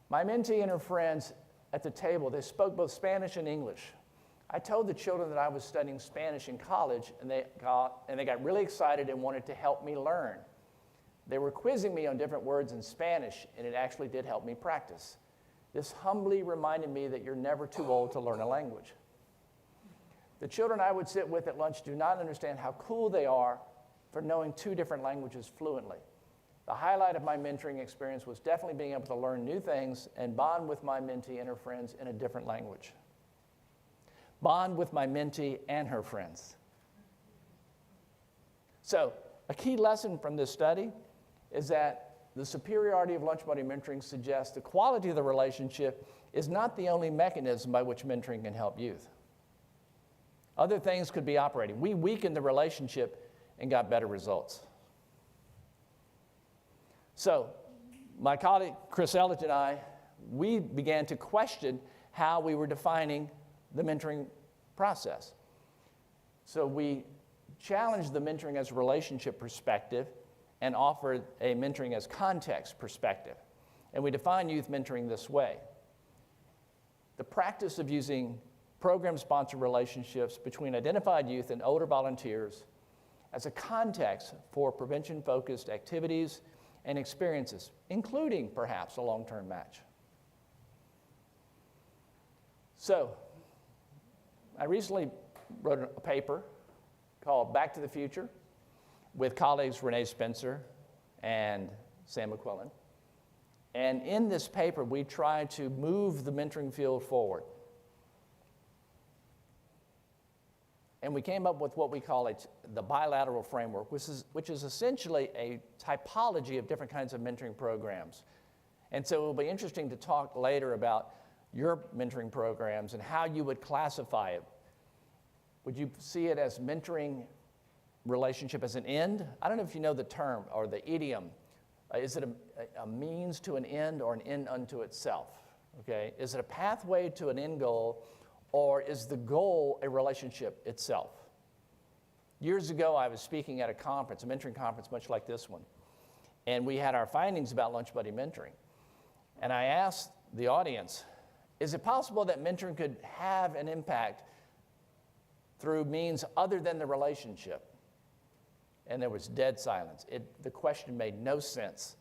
My mentee and her friends at the table, they spoke both Spanish and English. I told the children that I was studying Spanish in college, and they got really excited and wanted to help me learn. They were quizzing me on different words in Spanish, and it actually did help me practice. This humbly reminded me that you're never too old to learn a language. The children I would sit with at lunch do not understand how cool they are for knowing 2 different languages fluently. The highlight of my mentoring experience was definitely being able to learn new things and bond with my mentee and her friends in a different language. Bond with my mentee and her friends. So, a key lesson from this study is that the superiority of lunch buddy mentoring suggests the quality of the relationship is not the only mechanism by which mentoring can help youth. Other things could be operating. We weakened the relationship and got better results. So, my colleague Chris Elledge and I, we began to question how we were defining the mentoring process. So we challenged the mentoring as a relationship perspective and offered a mentoring as context perspective. And we define youth mentoring this way: the practice of using program-sponsored relationships between identified youth and older volunteers as a context for prevention-focused activities and experiences, including perhaps a long-term match. So, I recently wrote a paper called Back to the Future with colleagues Renee Spencer and Sam McQuillan. And in this paper, we try to move the mentoring field forward. And we came up with what we call the bilateral framework, which is essentially a typology of different kinds of mentoring programs. And so it will be interesting to talk later about your mentoring programs and how you would classify it. Would you see it as mentoring relationship as an end? I don't know if you know the term or the idiom. Is it a means to an end or an end unto itself? Okay? Is it a pathway to an end goal, or is the goal a relationship itself? Years ago, I was speaking at a conference, a mentoring conference much like this one, and we had our findings about lunch buddy mentoring. And I asked the audience, is it possible that mentoring could have an impact through means other than the relationship? And there was dead silence. The question made no sense,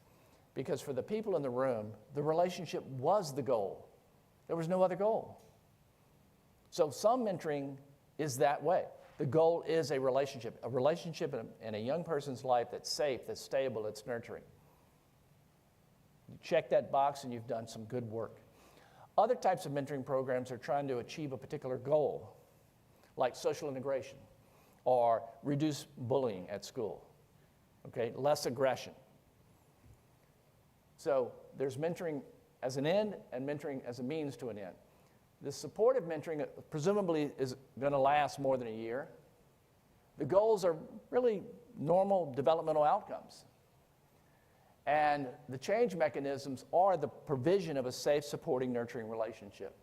because for the people in the room, the relationship was the goal. There was no other goal. So some mentoring is that way. The goal is a relationship in a young person's life that's safe, that's stable, that's nurturing. You check that box and you've done some good work. Other types of mentoring programs are trying to achieve a particular goal, like social integration or reduce bullying at school, okay, less aggression. So there's mentoring as an end and mentoring as a means to an end. This supportive mentoring presumably is going to last more than a year. The goals are really normal developmental outcomes. And the change mechanisms are the provision of a safe, supporting, nurturing relationship.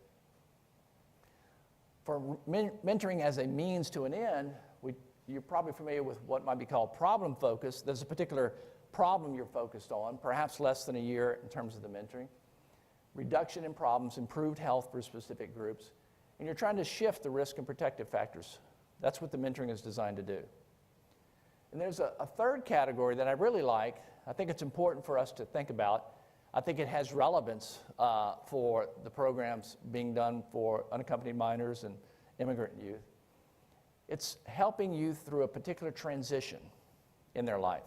For mentoring as a means to an end, you're probably familiar with what might be called problem focus. There's a particular problem you're focused on, perhaps less than a year in terms of the mentoring. Reduction in problems, improved health for specific groups, and you're trying to shift the risk and protective factors. That's what the mentoring is designed to do. And there's a third category that I really like. I think it's important for us to think about. I think it has relevance for the programs being done for unaccompanied minors and immigrant youth. It's helping youth through a particular transition in their life.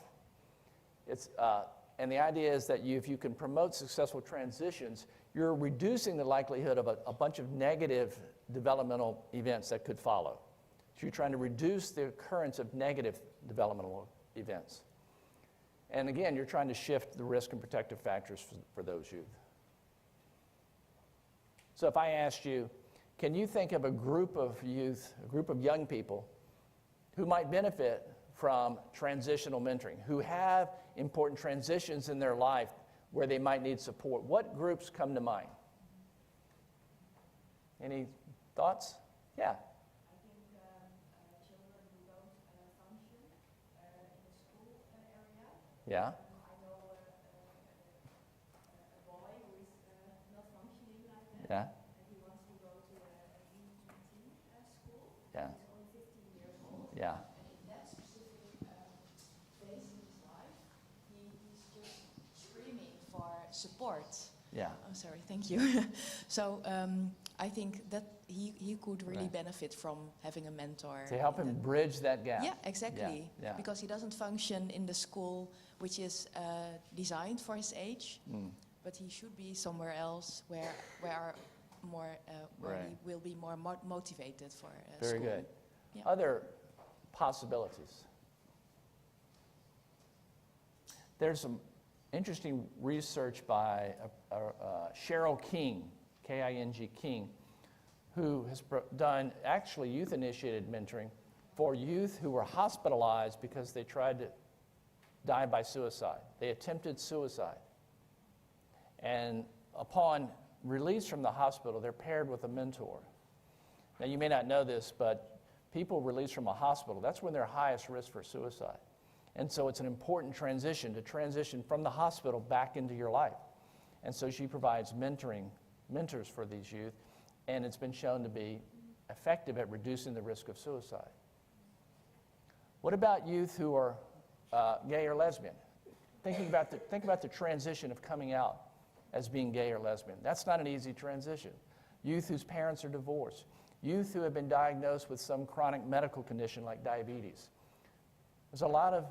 And the idea is that if you can promote successful transitions, you're reducing the likelihood of a bunch of negative developmental events that could follow. So you're trying to reduce the occurrence of negative developmental events. And again, you're trying to shift the risk and protective factors for those youth. So if I asked you, can you think of a group of youth, a group of young people who might benefit from transitional mentoring, who have important transitions in their life where they might need support? What groups come to mind? Any thoughts? Yeah. I think children who don't function in the school area. Yeah. I know a boy who is not functioning like that. Yeah. And he wants to go to a VTT school. Yeah. He's only 15 years old. Yeah. And in that specific phase in his life, he's just screaming for support. Yeah. Oh, sorry, thank you. So I think that he could really benefit from having a mentor. To help him bridge that gap. Yeah, exactly. Yeah. Because he doesn't function in the school which is designed for his age, but he should be somewhere else where Right. he will be more motivated for Very school. good. Yeah. Other possibilities. There's some interesting research by Cheryl King, K-I-N-G King, who has done actually youth-initiated mentoring for youth who were hospitalized because they tried to die by suicide. They attempted suicide. And upon release from the hospital, they're paired with a mentor. Now, you may not know this, but people released from a hospital, that's when they're highest risk for suicide. And so it's an important transition to transition from the hospital back into your life. And so she provides mentors for these youth, and it's been shown to be effective at reducing the risk of suicide. What about youth who are gay or lesbian? Think about the transition of coming out as being gay or lesbian. That's not an easy transition. Youth whose parents are divorced. Youth who have been diagnosed with some chronic medical condition like diabetes. There's a lot of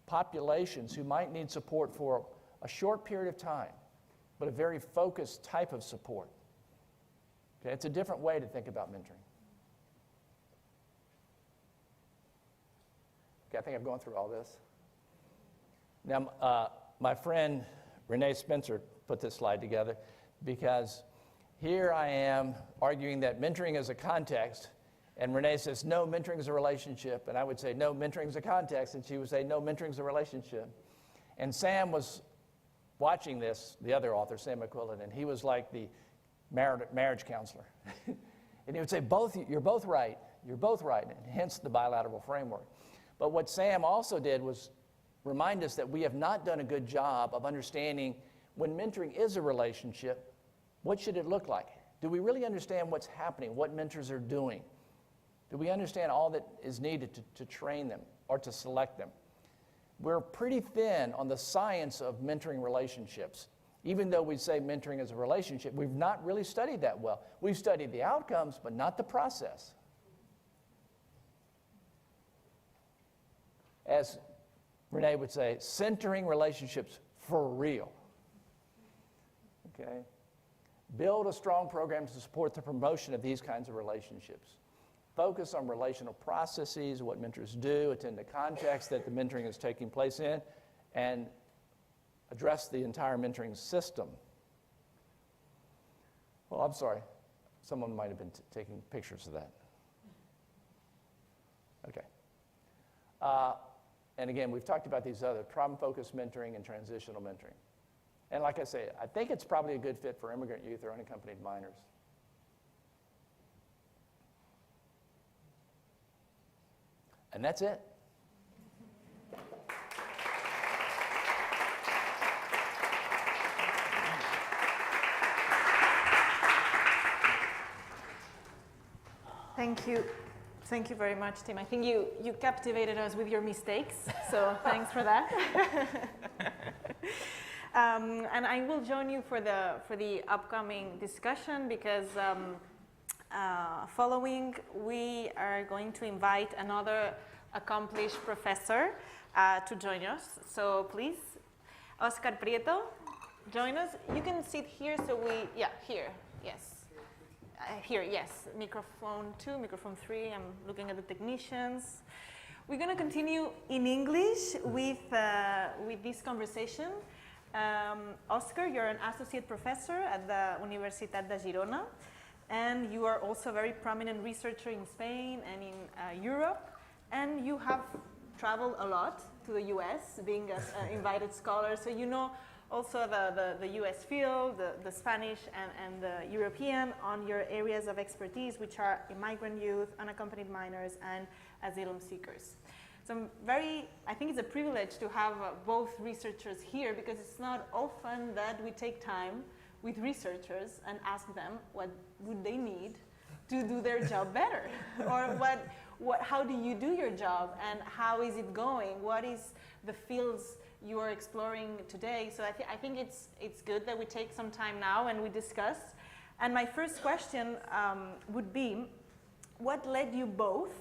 populations who might need support for a short period of time, but a very focused type of support. Okay, it's a different way to think about mentoring. Okay, I think I've gone through all this. Now, my friend Renee Spencer put this slide together because here I am arguing that mentoring is a context, and Renee says, no, mentoring is a relationship. And I would say, no, mentoring is a context. And she would say, no, mentoring is a relationship. And Sam was watching this, the other author, Sam McQuillan, and he was like the marriage counselor. And he would say, you're both right, and hence the bilateral framework. But what Sam also did was remind us that we have not done a good job of understanding when mentoring is a relationship, what should it look like? Do we really understand what's happening, what mentors are doing? Do we understand all that is needed to train them or to select them? We're pretty thin on the science of mentoring relationships. Even though we say mentoring is a relationship, we've not really studied that well. We've studied the outcomes, but not the process. As Renee would say, centering relationships for real. Okay? Build a strong program to support the promotion of these kinds of relationships. Focus on relational processes, what mentors do, attend the context that the mentoring is taking place in, and address the entire mentoring system. Well, I'm sorry. Someone might have been taking pictures of that. Okay. And again, we've talked about these other problem-focused mentoring and transitional mentoring. And like I say, I think it's probably a good fit for immigrant youth or unaccompanied minors. And that's it. Thank you. Thank you very much, Tim. I think you captivated us with your mistakes, so thanks for that. And I will join you for the upcoming discussion because following we are going to invite another accomplished professor to join us. So please, Òscar Prieto, join us. You can sit here, so here, yes. Here, yes, microphone 2, microphone 3, I'm looking at the technicians. We're going to continue in English with this conversation. Òscar, you're an associate professor at the Universitat de Girona, and you are also a very prominent researcher in Spain and in Europe, and you have traveled a lot to the US, being an invited scholar, so you know also the US field, the Spanish and the European on your areas of expertise, which are immigrant youth, unaccompanied minors, and asylum seekers. So I think it's a privilege to have both researchers here because it's not often that we take time with researchers and ask them what would they need to do their job better, or how do you do your job and how is it going? What is the fields you are exploring today? So I think it's good that we take some time now and we discuss. And my first question would be, what led you both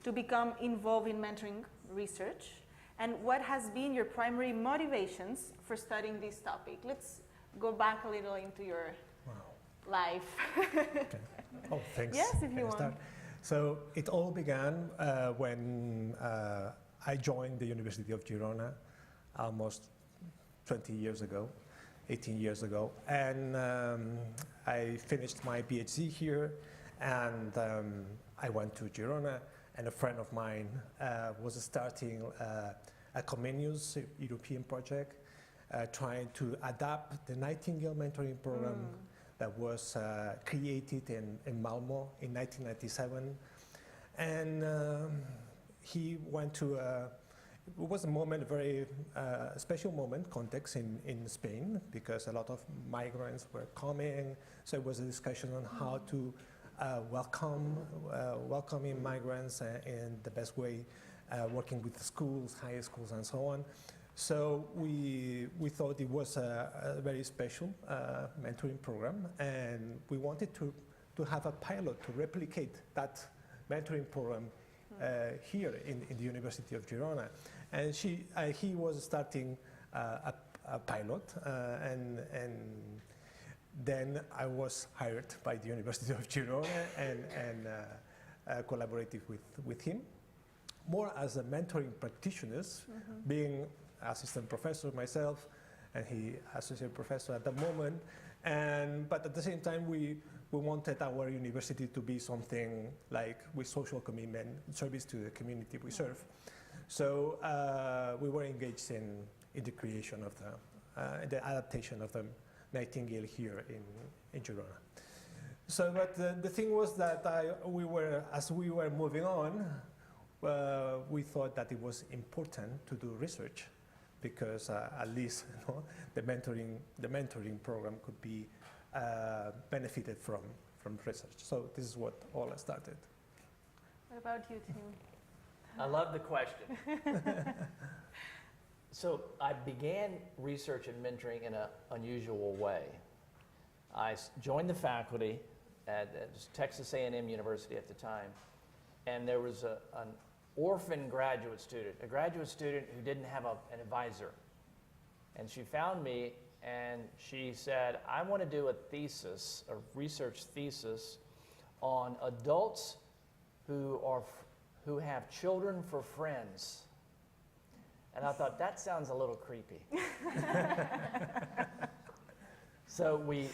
to become involved in mentoring research, and what has been your primary motivations for studying this topic? Let's go back a little into your life. Okay. Oh, thanks. Yes, if you want. So it all began when I joined the University of Girona almost 20 years ago, 18 years ago, and I finished my PhD here, and I went to Girona, and a friend of mine was starting a Comenius European project, trying to adapt the Nightingale mentoring program that was created in Malmo in 1997. And he went to it was a moment, a very special moment, context in Spain, because a lot of migrants were coming. So it was a discussion on how to welcoming migrants in the best way, working with schools, high schools, and so on. So we thought it was a very special mentoring program, and we wanted to have a pilot to replicate that mentoring program here in the University of Girona. And he was starting a pilot, and then I was hired by the University of Girona and collaborated with him, more as a mentoring practitioner, being assistant professor myself, and he associate professor at the moment. But at the same time, we wanted our university to be something like with social commitment, service to the community we serve. So we were engaged in the creation of the adaptation of the Nightingale here in Girona. So, but the thing was that as we were moving on, we thought that it was important to do research, because at least the mentoring program could be benefited from research. So this is what all started. What about you, Tim? I love the question. So I began research and mentoring in an unusual way. I joined the faculty at Texas A&M University at the time, and there was an orphan graduate student, a graduate student who didn't have an advisor. And she found me and she said, I want to do a thesis, a research thesis on adults who have children for friends. And I thought, that sounds a little creepy. So we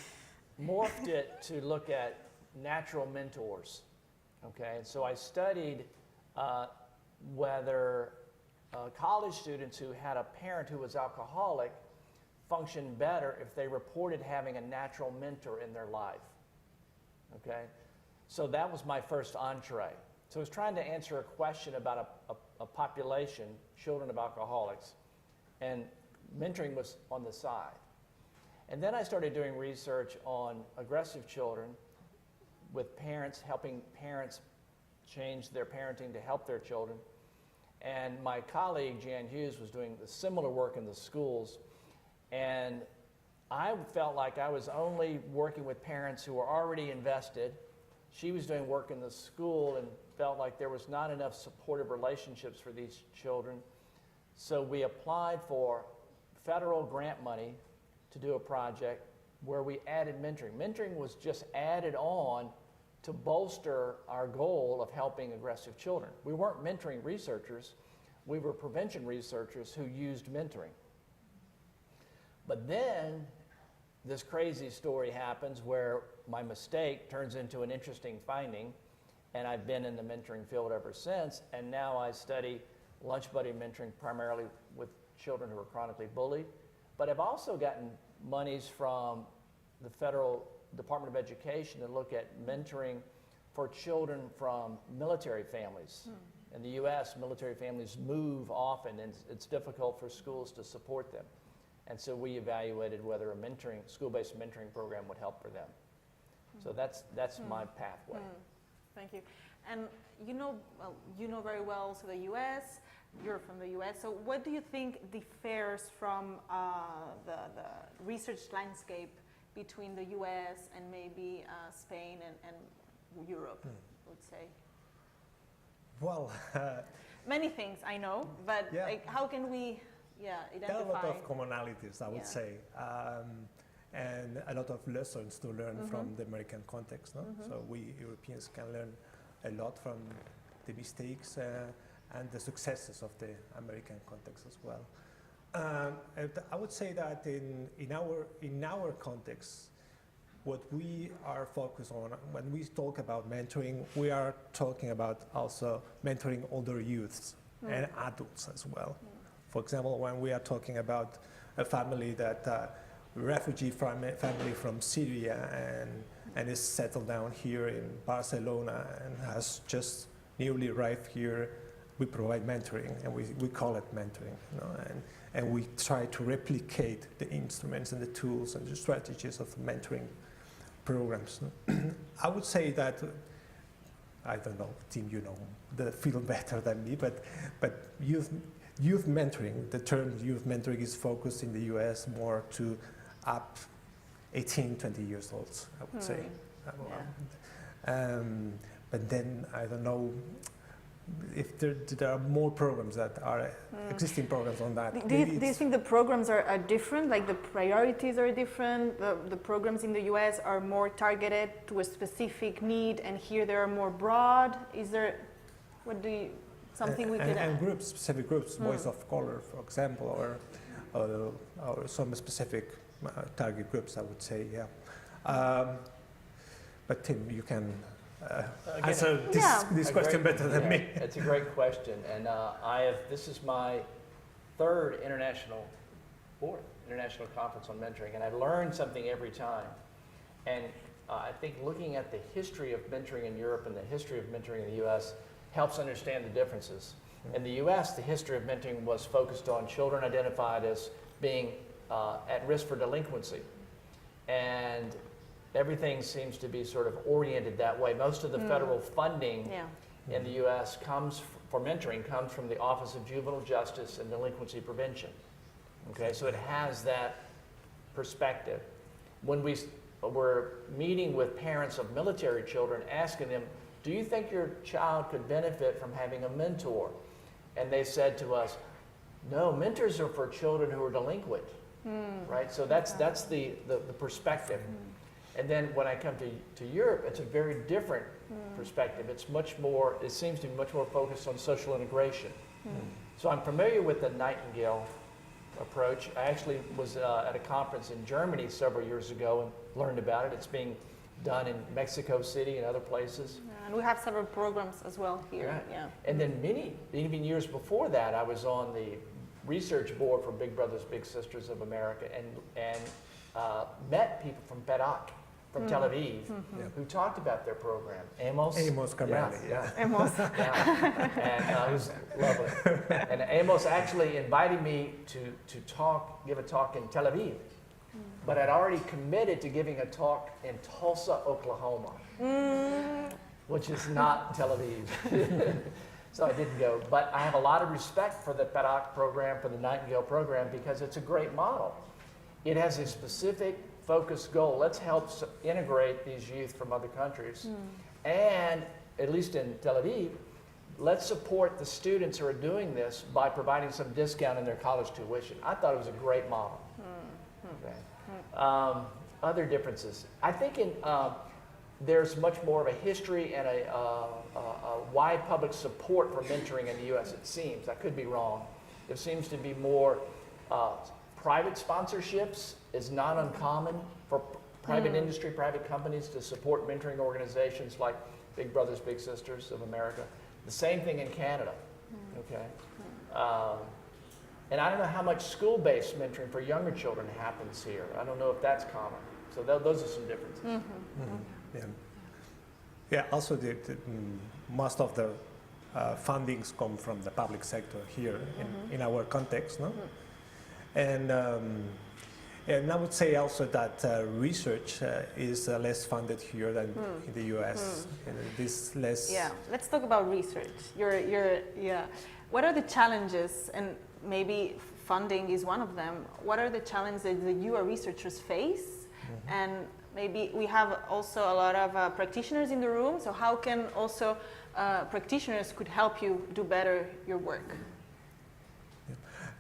morphed it to look at natural mentors, okay? And so I studied whether college students who had a parent who was alcoholic functioned better if they reported having a natural mentor in their life, okay? So that was my first entree. So I was trying to answer a question about a population, children of alcoholics, and mentoring was on the side. And then I started doing research on aggressive children with parents, helping parents change their parenting to help their children. And my colleague, Jan Hughes, was doing the similar work in the schools. And I felt like I was only working with parents who were already invested. She was doing work in the school and felt like there was not enough supportive relationships for these children. So we applied for federal grant money to do a project where we added mentoring. Mentoring was just added on to bolster our goal of helping aggressive children. We weren't mentoring researchers, we were prevention researchers who used mentoring. But then this crazy story happens where my mistake turns into an interesting finding, and I've been in the mentoring field ever since, and now I study lunch buddy mentoring primarily with children who are chronically bullied. But I've also gotten monies from the federal Department of Education to look at mentoring for children from military families. In the US, military families move often, and it's difficult for schools to support them. And so we evaluated whether a school-based mentoring program would help for them. So that's my pathway. Thank you. And you know very well so the US, you're from the US, so what do you think differs from the research landscape between the US and maybe Spain and Europe, I would say? Well, many things I know, but Yeah. like, how can we identify? there are a lot of commonalities, I would say, and a lot of lessons to learn from the American context. No? So we Europeans can learn a lot from the mistakes and the successes of the American context as well. And I would say that in our context, what we are focused on when we talk about mentoring, we are talking about also mentoring older youths and adults as well. For example, when we are talking about a family that refugee family from Syria and is settled down here in Barcelona and has just newly arrived here, we provide mentoring, and we call it mentoring, you know, and we try to replicate the instruments and the tools and the strategies of mentoring programs. I would say that, I don't know, Tim, you know the field better than me, but youth mentoring, the term youth mentoring is focused in the US more to up 18, 20 years old, I would say. But then, I don't know if there are more programs that are existing programs on that. Do you think the programs are different, like the priorities are different? The programs in the US are more targeted to a specific need, and here they are more broad? Is there, something we could... And groups, specific groups, voice of color, for example, or some specific target groups, I would say, yeah. But Tim, you can answer this question better than me. It's a great question, and this is my fourth international conference on mentoring, and I learned something every time. And I think looking at the history of mentoring in Europe and the history of mentoring in the US helps understand the differences. In the US, the history of mentoring was focused on children identified as being at risk for delinquency. And everything seems to be sort of oriented that way. Most of the federal funding in the US for mentoring comes from the Office of Juvenile Justice and Delinquency Prevention. Okay, so it has that perspective. When we were meeting with parents of military children, asking them, do you think your child could benefit from having a mentor? And they said to us, no, mentors are for children who are delinquent, right? So that's the perspective. And then when I come to Europe, it's a very different perspective. It's much more, it seems to be much more focused on social integration. So I'm familiar with the Nightingale approach. I actually was at a conference in Germany several years ago and learned about it. It's being done in Mexico City and other places. And we have several programs as well here. Right. Yeah. And then even years before that, I was on the research board for Big Brothers Big Sisters of America and met people from Perak, from Tel Aviv, who talked about their program. Amos Cavell, Amos. And it was lovely. And Amos actually invited me to give a talk in Tel Aviv. But I'd already committed to giving a talk in Tulsa, Oklahoma, which is not Tel Aviv. So I didn't go. But I have a lot of respect for the Perak program, for the Nightingale program, because it's a great model. it has a specific focused goal. Let's help integrate these youth from other countries. And, at least in Tel Aviv, let's support the students who are doing this by providing some discount in their college tuition. I thought it was a great model. Okay. Other differences. I think there's much more of a history and a wide public support for mentoring in the U.S., it seems. I could be wrong. There seems to be more private sponsorships is not uncommon for private industry, private companies to support mentoring organizations like Big Brothers Big Sisters of America. The same thing in Canada, okay? And I don't know how much school-based mentoring for younger children happens here. I don't know if that's common. So those are some differences. Yeah, also most of the fundings come from the public sector here in our context, no? And I would say also that research is less funded here than in the US. And this less. Yeah, let's talk about research. What are the challenges, and maybe funding is one of them, what are the challenges that you as researchers face? And maybe we have also a lot of practitioners in the room, so how can also practitioners could help you do better your work?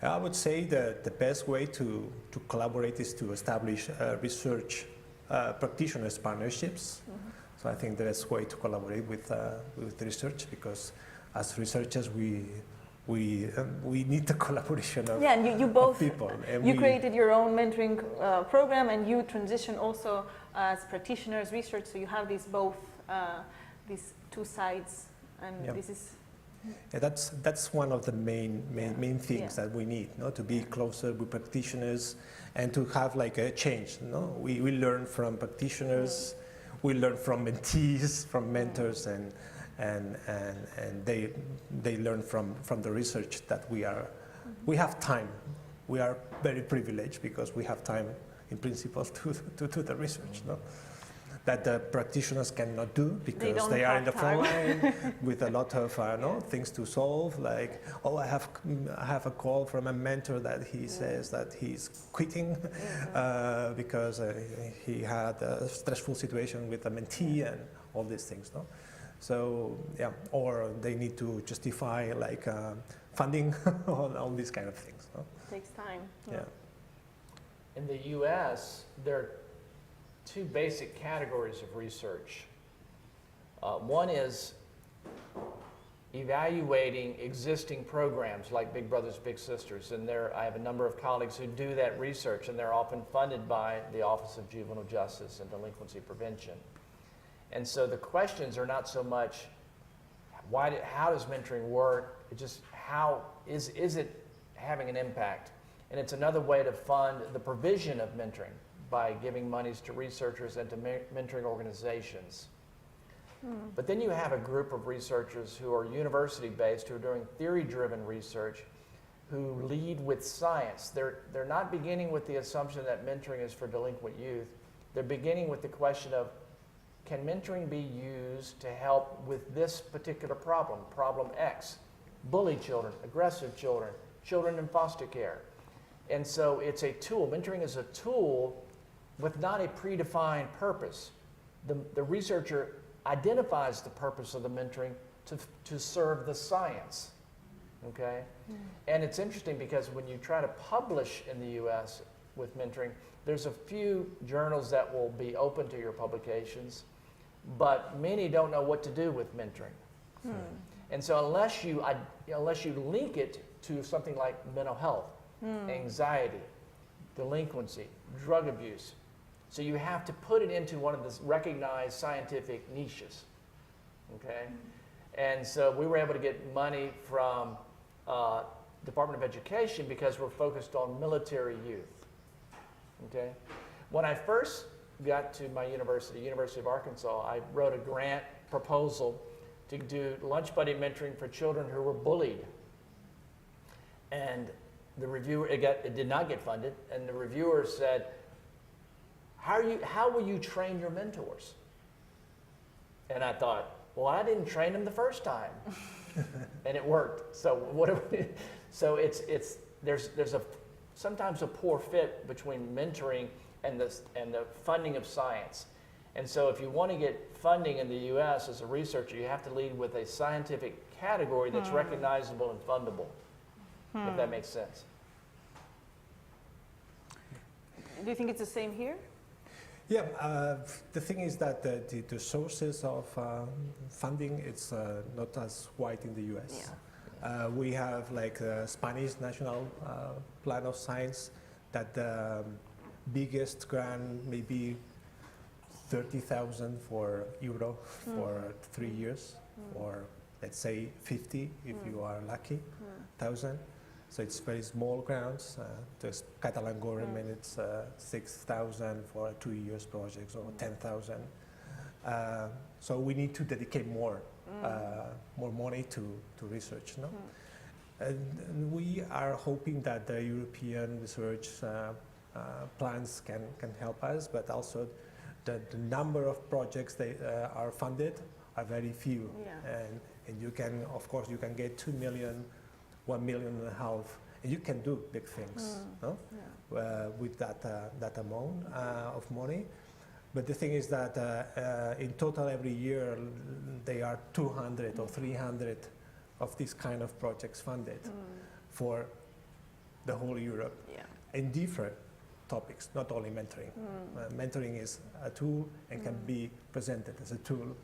I would say that the best way to collaborate is to establish research practitioners partnerships. So I think the best way to collaborate with research, because as researchers we need the collaboration of, and you both people. And you created your own mentoring program, and you transition also as practitioners, research. So you have these both these two sides, and this is. Yeah, that's one of the main things that we need, no? To be closer with practitioners and to have like a change. No? We learn from practitioners, we learn from mentees, from mentors, and they learn from the research that we have time. We are very privileged because we have time in principle to do the research. No? That the practitioners cannot do because they are in the front line with a lot of things to solve. Like, oh, I have a call from a mentor that he says that he's quitting because he had a stressful situation with a mentee and all these things. No? So yeah, or they need to justify like funding, all these kind of things. No? It takes time. Yeah. In the U.S., there are two basic categories of research. One is evaluating existing programs like Big Brothers Big Sisters, and I have a number of colleagues who do that research, and they're often funded by the Office of Juvenile Justice and Delinquency Prevention. And so the questions are not so much how does mentoring work, it's just how is it having an impact? And it's another way to fund the provision of mentoring by giving monies to researchers and to mentoring organizations. But then you have a group of researchers who are university-based, who are doing theory-driven research, who lead with science. They're not beginning with the assumption that mentoring is for delinquent youth. They're beginning with the question of, can mentoring be used to help with this particular problem, problem X? Bullied children, aggressive children, children in foster care. And so it's a tool. Mentoring is a tool with not a predefined purpose. The researcher identifies the purpose of the mentoring to serve the science, okay? And it's interesting because when you try to publish in the US with mentoring, there's a few journals that will be open to your publications, but many don't know what to do with mentoring. And so unless you link it to something like mental health, anxiety, delinquency, drug abuse, so you have to put it into one of the recognized scientific niches, okay? And so we were able to get money from Department of Education because we're focused on military youth, okay? When I first got to my university, University of Arkansas, I wrote a grant proposal to do lunch buddy mentoring for children who were bullied. And the reviewer, it did not get funded, and the reviewer said, how will you train your mentors? And I thought, well, I didn't train them the first time. And it worked. So there's a sometimes a poor fit between mentoring and the funding of science. And so if you want to get funding in the US as a researcher, you have to lead with a scientific category that's recognizable and fundable, if that makes sense. Do you think it's the same here? Yeah, the thing is that the sources of funding, it's not as wide in the US. Yeah. We have like the Spanish National Plan of Science, that the biggest grant may be 30,000 euro for 3 years, or let's say 50 if you are lucky, 1,000. So it's very small grants. The Catalan government, it's 6,000 for 2 years projects, or 10,000. So we need to dedicate more money to research. No? And we are hoping that the European research plans can help us, but also the number of projects that are funded are very few. Yeah. And you can, of course, you can get 2 million, 1.5 million, and you can do big things, no? Yeah. With that amount of money. But the thing is that in total every year there are 200 or 300 of these kind of projects funded for the whole Europe, in different topics, not only mentoring. Mentoring is a tool and can be presented as a tool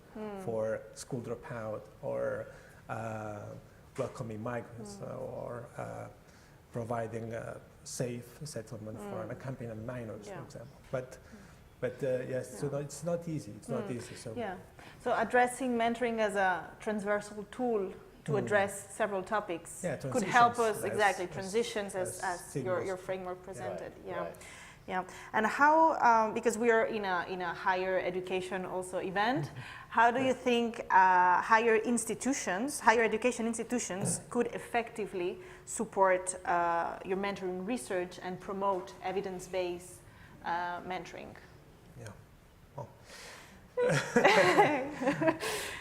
for school dropout, or welcoming migrants, or providing a safe settlement for unaccompanied minors, for example. But yes, so no, it's not easy. It's not easy. So so addressing mentoring as a transversal tool to address several topics could help us transitions as your framework presented. Right. Yeah, and how, because we are in a higher education also event, how do you think higher education institutions could effectively support your mentoring research and promote evidence-based mentoring?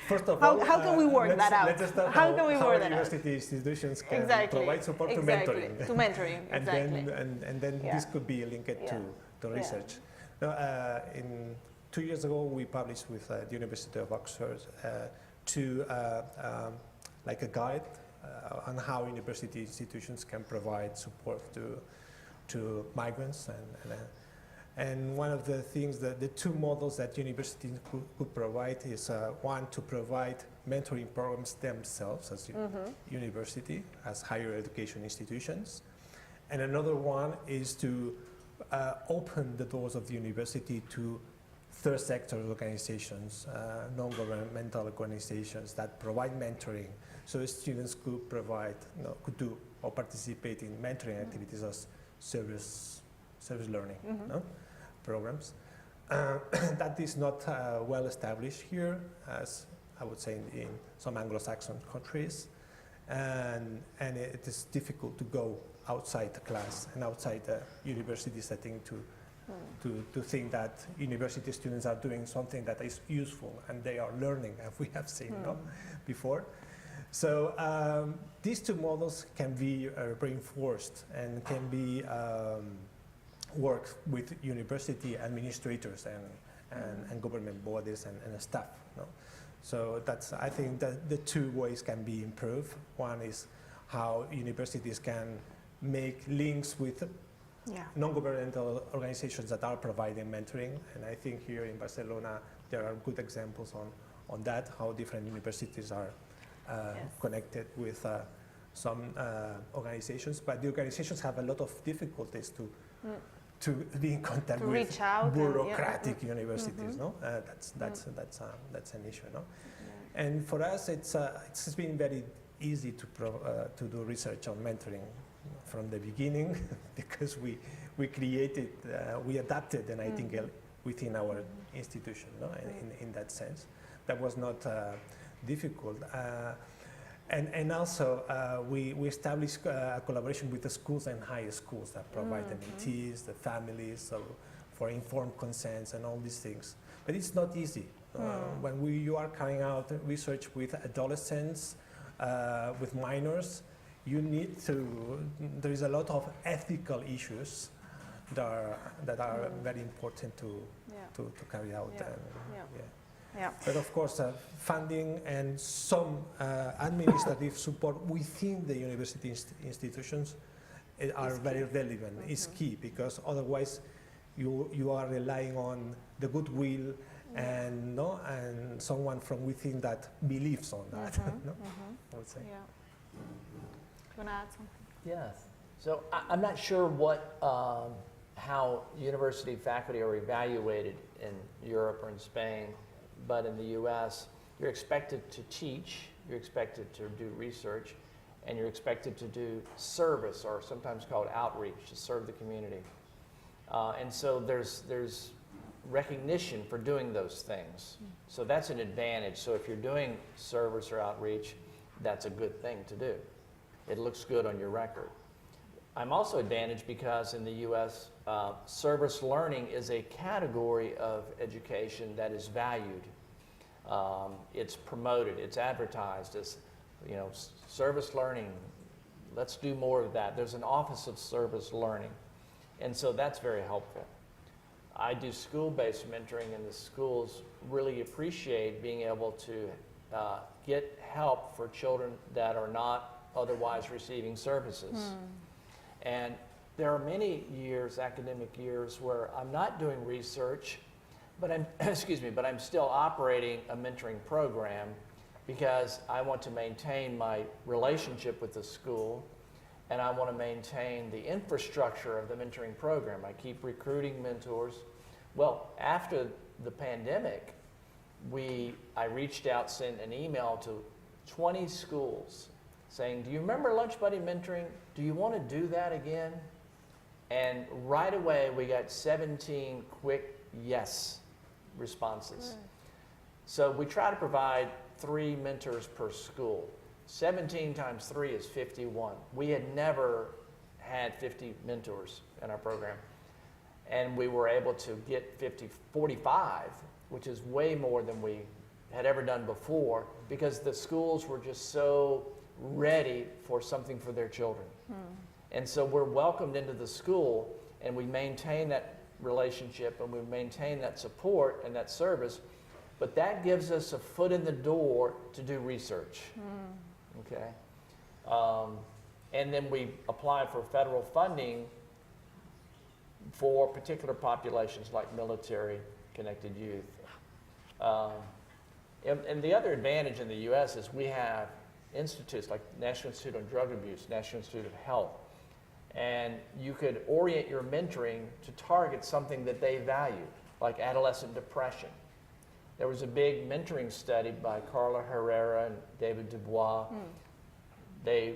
First of all, how can we work that out? Let's start how can we work that out? University institutions can provide support to mentoring. To mentoring, exactly. And then this could be linked to research. Now, 2 years ago, we published with the University of Oxford like a guide on how university institutions can provide support to migrants, and one of the things that the two models that universities could provide is one, to provide mentoring programs themselves as university, as higher education institutions, and another one is to open the doors of the university to third sector organizations, non-governmental organizations that provide mentoring, so students could provide, could do or participate in mentoring activities as service learning programs. That is not well established here, as I would say in some Anglo-Saxon countries, and it is difficult to go outside the class and outside the university setting to think that university students are doing something that is useful and they are learning, as we have seen before. So these two models can be reinforced and can be work with university administrators and government bodies and staff. So that's, I think that the two ways can be improved. One is how universities can make links with non-governmental organizations that are providing mentoring, and I think here in Barcelona there are good examples on that, how different universities are connected with some organizations, but the organizations have a lot of difficulties to be in contact with bureaucratic universities. That's an issue. And for us, it's been very easy to do research on mentoring from the beginning because we created, we adapted the Nightingale within our institution. In that sense, that was not difficult. And also, we established a collaboration with the schools and higher schools that provide the mentees, the families, so for informed consents and all these things. But it's not easy. When you are carrying out research with adolescents, with minors, you need to, there is a lot of ethical issues that are very important to carry out. But of course, funding and some administrative support within the university institutions are very relevant. It's key, because otherwise you are relying on the goodwill and someone from within that believes on that. I would say. Yeah. Do you want to add something? Yes. So I'm not sure how university faculty are evaluated in Europe or in Spain, but in the US, you're expected to teach, you're expected to do research, and you're expected to do service, or sometimes called outreach, to serve the community. And so there's recognition for doing those things. So that's an advantage. So if you're doing service or outreach, that's a good thing to do. It looks good on your record. I'm also advantaged because in the US, service learning is a category of education that is valued. It's promoted, it's advertised as, service learning. Let's do more of that. There's an office of service learning. And so that's very helpful. I do school-based mentoring, and the schools really appreciate being able to get help for children that are not otherwise receiving services. And there are many years, academic years, where I'm not doing research, but I'm, but I'm still operating a mentoring program because I want to maintain my relationship with the school, and I want to maintain the infrastructure of the mentoring program. I keep recruiting mentors. Well, after the pandemic, I reached out, sent an email to 20 schools saying, do you remember Lunch Buddy mentoring? Do you want to do that again? And right away, we got 17 quick yes responses. So we try to provide 3 mentors per school. 17 times 3 is 51. We had never had 50 mentors in our program. And we were able to get 45, which is way more than we had ever done before, because the schools were just so ready for something for their children. And so we're welcomed into the school, and we maintain that relationship, and we maintain that support and that service, but that gives us a foot in the door to do research. Okay? And then we apply for federal funding for particular populations like military-connected youth. And the other advantage in the U.S. is we have institutes like National Institute on Drug Abuse, National Institute of Health, and you could orient your mentoring to target something that they value, like adolescent depression. There was a big mentoring study by Carla Herrera and David Dubois. They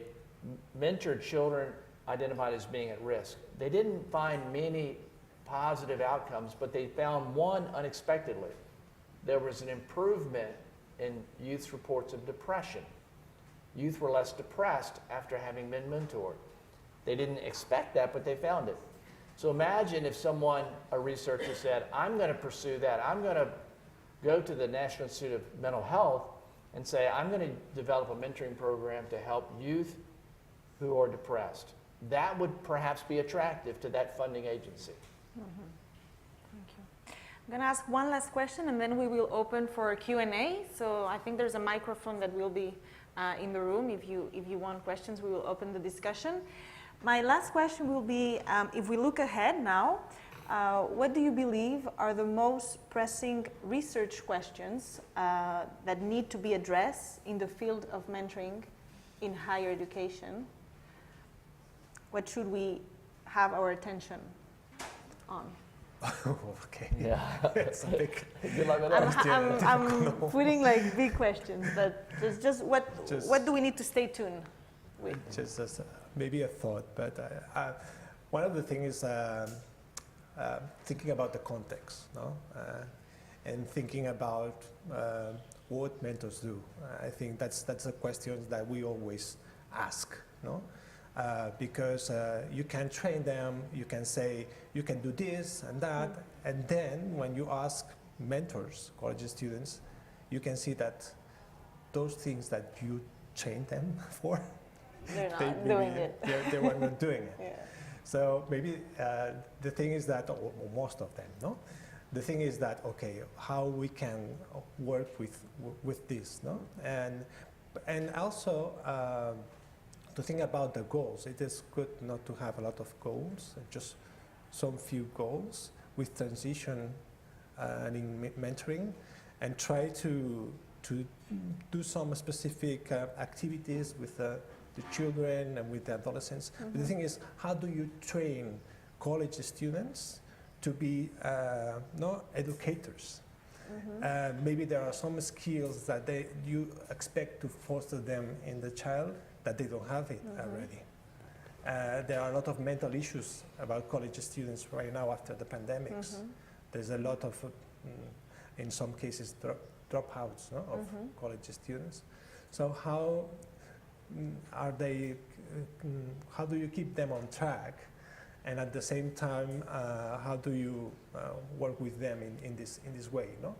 mentored children identified as being at risk. They didn't find many positive outcomes, but they found one unexpectedly. There was an improvement in youth's reports of depression. Youth were less depressed after having been mentored. They didn't expect that, but they found it. So imagine if someone, a researcher, said, I'm going to pursue that. I'm going to go to the National Institute of Mental Health and say, I'm going to develop a mentoring program to help youth who are depressed. That would perhaps be attractive to that funding agency. Thank you. I'm going to ask one last question, and then we will open for Q&A. So I think there's a microphone that will be in the room. If you want questions, we will open the discussion. My last question will be, if we look ahead now, what do you believe are the most pressing research questions that need to be addressed in the field of mentoring in higher education? What should we have our attention on? Okay. Yeah. It's a big I'm putting like big questions, but just what do we need to stay tuned with? Just as maybe a thought, but one of the things is thinking about the context, no? And thinking about what mentors do. I think that's a question that we always ask, no? Because you can train them, you can say, you can do this and that, and then when you ask mentors, college students, you can see that those things that you train them for, They're not maybe doing it. They were not doing it. Yeah. So maybe the thing is that, or most of them, no? The thing is that, okay, how we can work with this, no? And also to think about the goals. It is good not to have a lot of goals, just some few goals with transition and in mentoring, and try to do some specific activities with the children and with the adolescents. But the thing is, how do you train college students to be educators? Maybe there are some skills that you expect to foster them in the child that they don't have it already. There are a lot of mental issues about college students right now after the pandemics. There's a lot of, in some cases, dropouts of college students. So how are they? How do you keep them on track? And at the same time, how do you work with them in this way? No,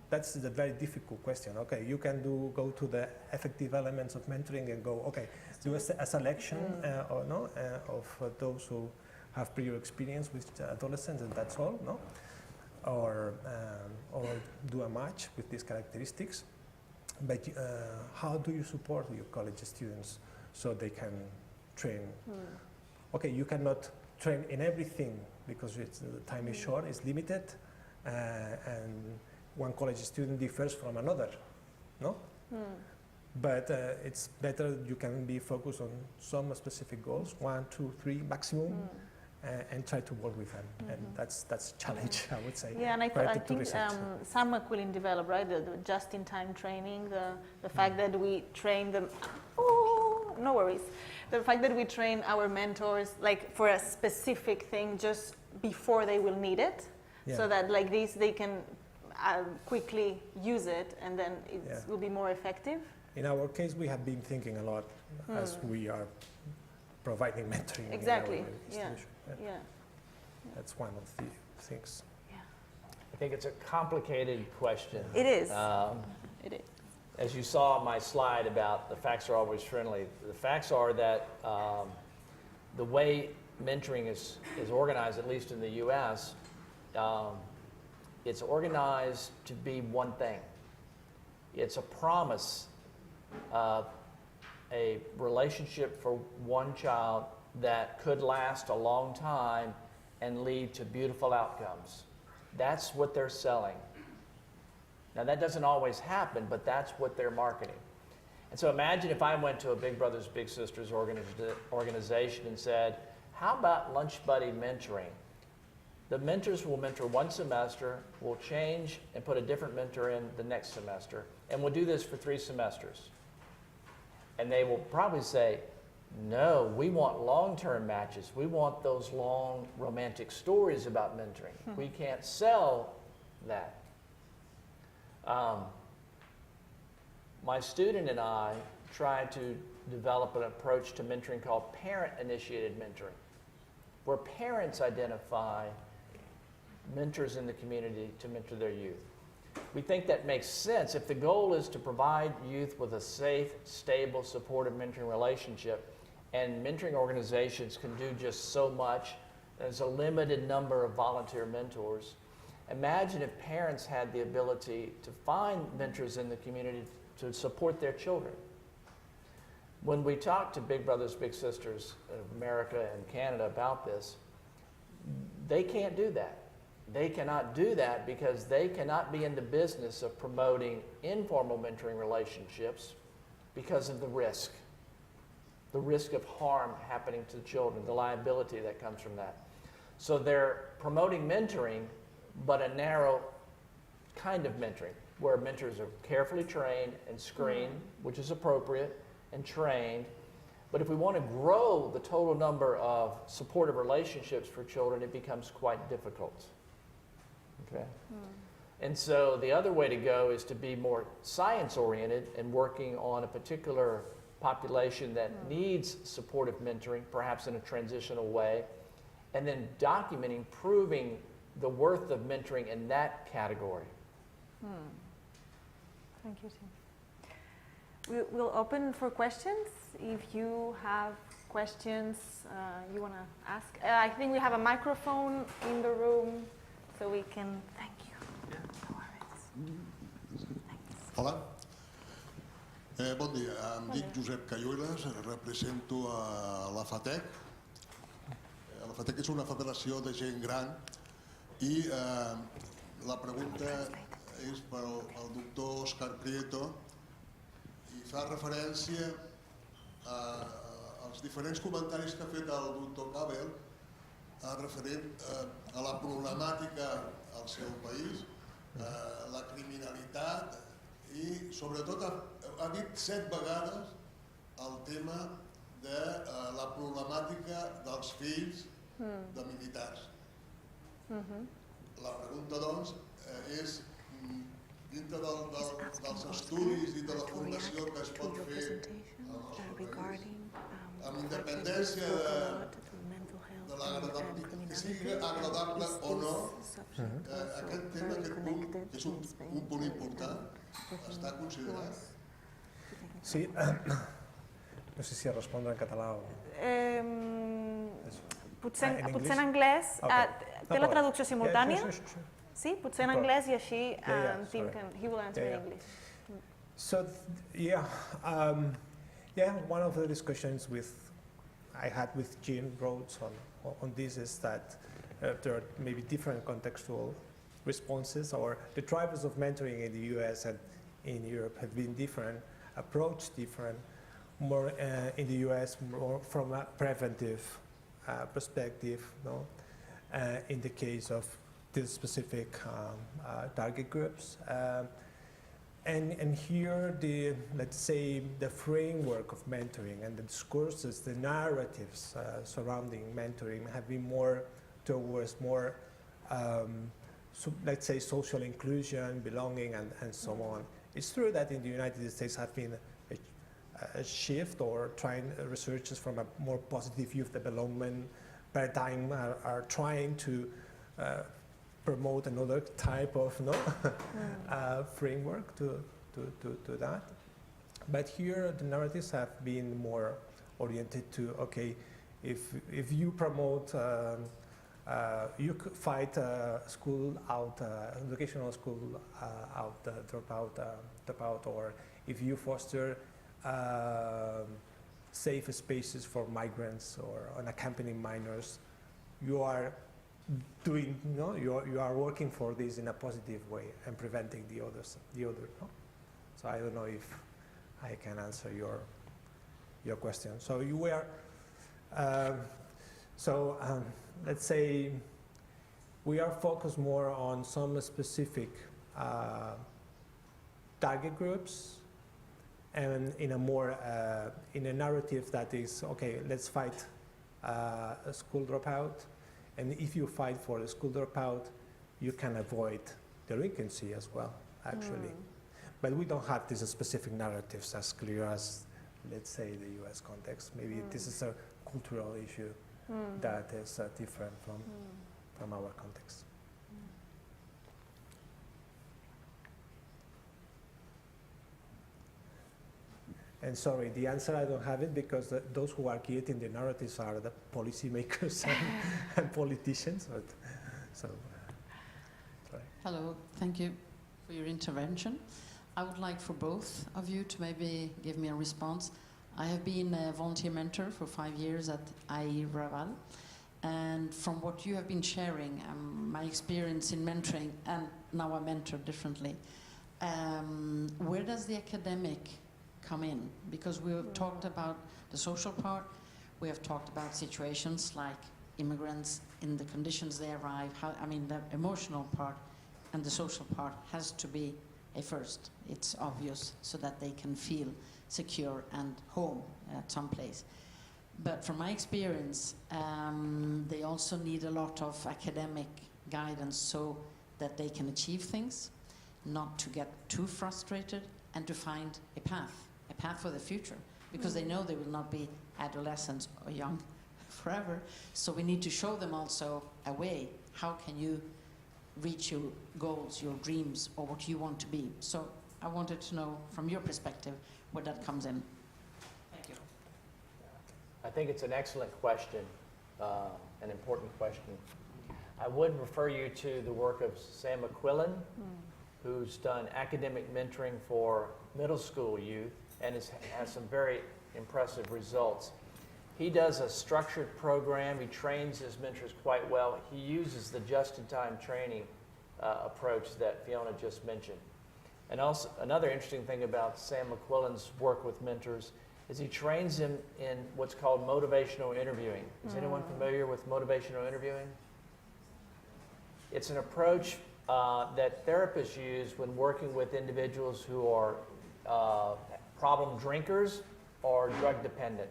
that's the very difficult question. Okay, you can go to the effective elements of mentoring and go, okay, do a selection of those who have prior experience with adolescents, and that's all. No, or do a match with these characteristics. But how do you support your college students so they can train? Okay, you cannot train in everything because the time is short, it's limited, and one college student differs from another, no? But it's better you can be focused on some specific goals, 1, 2, 3 maximum, and try to work with them. And that's a challenge, I would say. Yeah, and I think Sam McQuillan developed, right, the just-in-time training, the fact that we train them, no worries, the fact that we train our mentors like for a specific thing just before they will need it, so that like this they can quickly use it and then it will be more effective. In our case, we have been thinking a lot as we are providing mentoring. Exactly. In our institution. Yeah. That's one of the things. Yeah. I think it's a complicated question. It is. It is. As you saw on my slide about the facts are always friendly, the facts are that the way mentoring is organized, at least in the U.S., it's organized to be one thing. It's a promise of a relationship for one child that could last a long time and lead to beautiful outcomes. That's what they're selling. Now that doesn't always happen, but that's what they're marketing. And so imagine if I went to a Big Brothers Big Sisters organization and said, how about lunch buddy mentoring? The mentors will mentor one semester, we'll change and put a different mentor in the next semester, and we'll do this for 3 semesters. And they will probably say, no, we want long-term matches. We want those long romantic stories about mentoring. We can't sell that. My student and I tried to develop an approach to mentoring called parent-initiated mentoring, where parents identify mentors in the community to mentor their youth. We think that makes sense. If the goal is to provide youth with a safe, stable, supportive mentoring relationship, and mentoring organizations can do just so much, there's a limited number of volunteer mentors. Imagine if parents had the ability to find mentors in the community to support their children. When we talk to Big Brothers Big Sisters of America and Canada about this, they can't do that. They cannot do that because they cannot be in the business of promoting informal mentoring relationships because of the risk of harm happening to children, the liability that comes from that. So they're promoting mentoring, but a narrow kind of mentoring, where mentors are carefully trained and screened, which is appropriate, and trained. But if we want to grow the total number of supportive relationships for children, it becomes quite difficult. Okay? And so the other way to go is to be more science-oriented and working on a particular population that needs supportive mentoring, perhaps in a transitional way, and then documenting, proving the worth of mentoring in that category. Thank you, Tim. We'll open for questions. If you have questions you want to ask. I think we have a microphone in the room, so we can... Thank you. No worries. Thanks. Hola. Bon dia, em dic Josep Cayuelas, represento a la FATEC. La FATEC és una federació de gent gran i la pregunta és per al doctor Òscar Prieto i fa referència als diferents comentaris que ha fet el doctor Cavell referent a la problemàtica al seu país, la criminalitat i sobretot ha dit 7 vegades el tema de la problemàtica dels fills de militars. La pregunta, doncs, és dintre dels estudis i de la formació que es pot fer al nostre país, amb independència que sigui agradable o no, aquest tema, aquest punt, que és un punt important, està considerat? Sí, no sé si respondre en català o... Potser en anglès. Té la traducció simultània? Sí, potser en anglès i així he will answer in English. So, one of the discussions I had with Jean Rhodes on this is that there are maybe different contextual responses, or the drivers of mentoring in the US and in Europe have been different, approached different, more in the US more from a preventive perspective, no? In the case of these specific target groups. And here, let's say, the framework of mentoring and the discourses, the narratives surrounding mentoring have been more towards more, let's say, social inclusion, belonging, and so on. It's true that in the United States have been a shift, or researchers from a more positive youth development paradigm are trying to promote another type of framework to that. But here the narratives have been more oriented to, okay, if you promote, you fight school out, educational school out, dropout, or if you foster safe spaces for migrants or unaccompanied minors, you are doing, you are working for this in a positive way and preventing the other. No? So I don't know if I can answer your question. So you were, let's say we are focused more on some specific target groups, and in a more in a narrative that is, okay, let's fight a school dropout, and if you fight for a school dropout, you can avoid delinquency as well, actually. But we don't have these specific narratives as clear as, let's say, the US context. Maybe this is a cultural issue that is different from our context. And sorry, the answer I don't have it, because those who are creating the narratives are the policymakers and politicians. But, sorry. Hello, thank you for your intervention. I would like for both of you to maybe give me a response. I have been a volunteer mentor for 5 years at IE Raval, and from what you have been sharing, my experience in mentoring, and now I mentor differently, where does the academic come in? Because we have talked about the social part, we have talked about situations like immigrants in the conditions they arrive, the emotional part and the social part has to be a first. It's obvious, so that they can feel secure and home at some place. But from my experience, they also need a lot of academic guidance so that they can achieve things, not to get too frustrated, and to find a path for the future, because they know they will not be adolescents or young forever. So we need to show them also a way. How can you reach your goals, your dreams, or what you want to be? So I wanted to know from your perspective where that comes in. Thank you. I think it's an excellent question, an important question. I would refer you to the work of Sam McQuillan, who's done academic mentoring for middle school youth and has some very impressive results. He does a structured program. He trains his mentors quite well. He uses the just-in-time training approach that Fiona just mentioned. And also, another interesting thing about Sam McQuillan's work with mentors is he trains them in what's called motivational interviewing. Is anyone familiar with motivational interviewing? It's an approach that therapists use when working with individuals who are problem drinkers or drug dependent.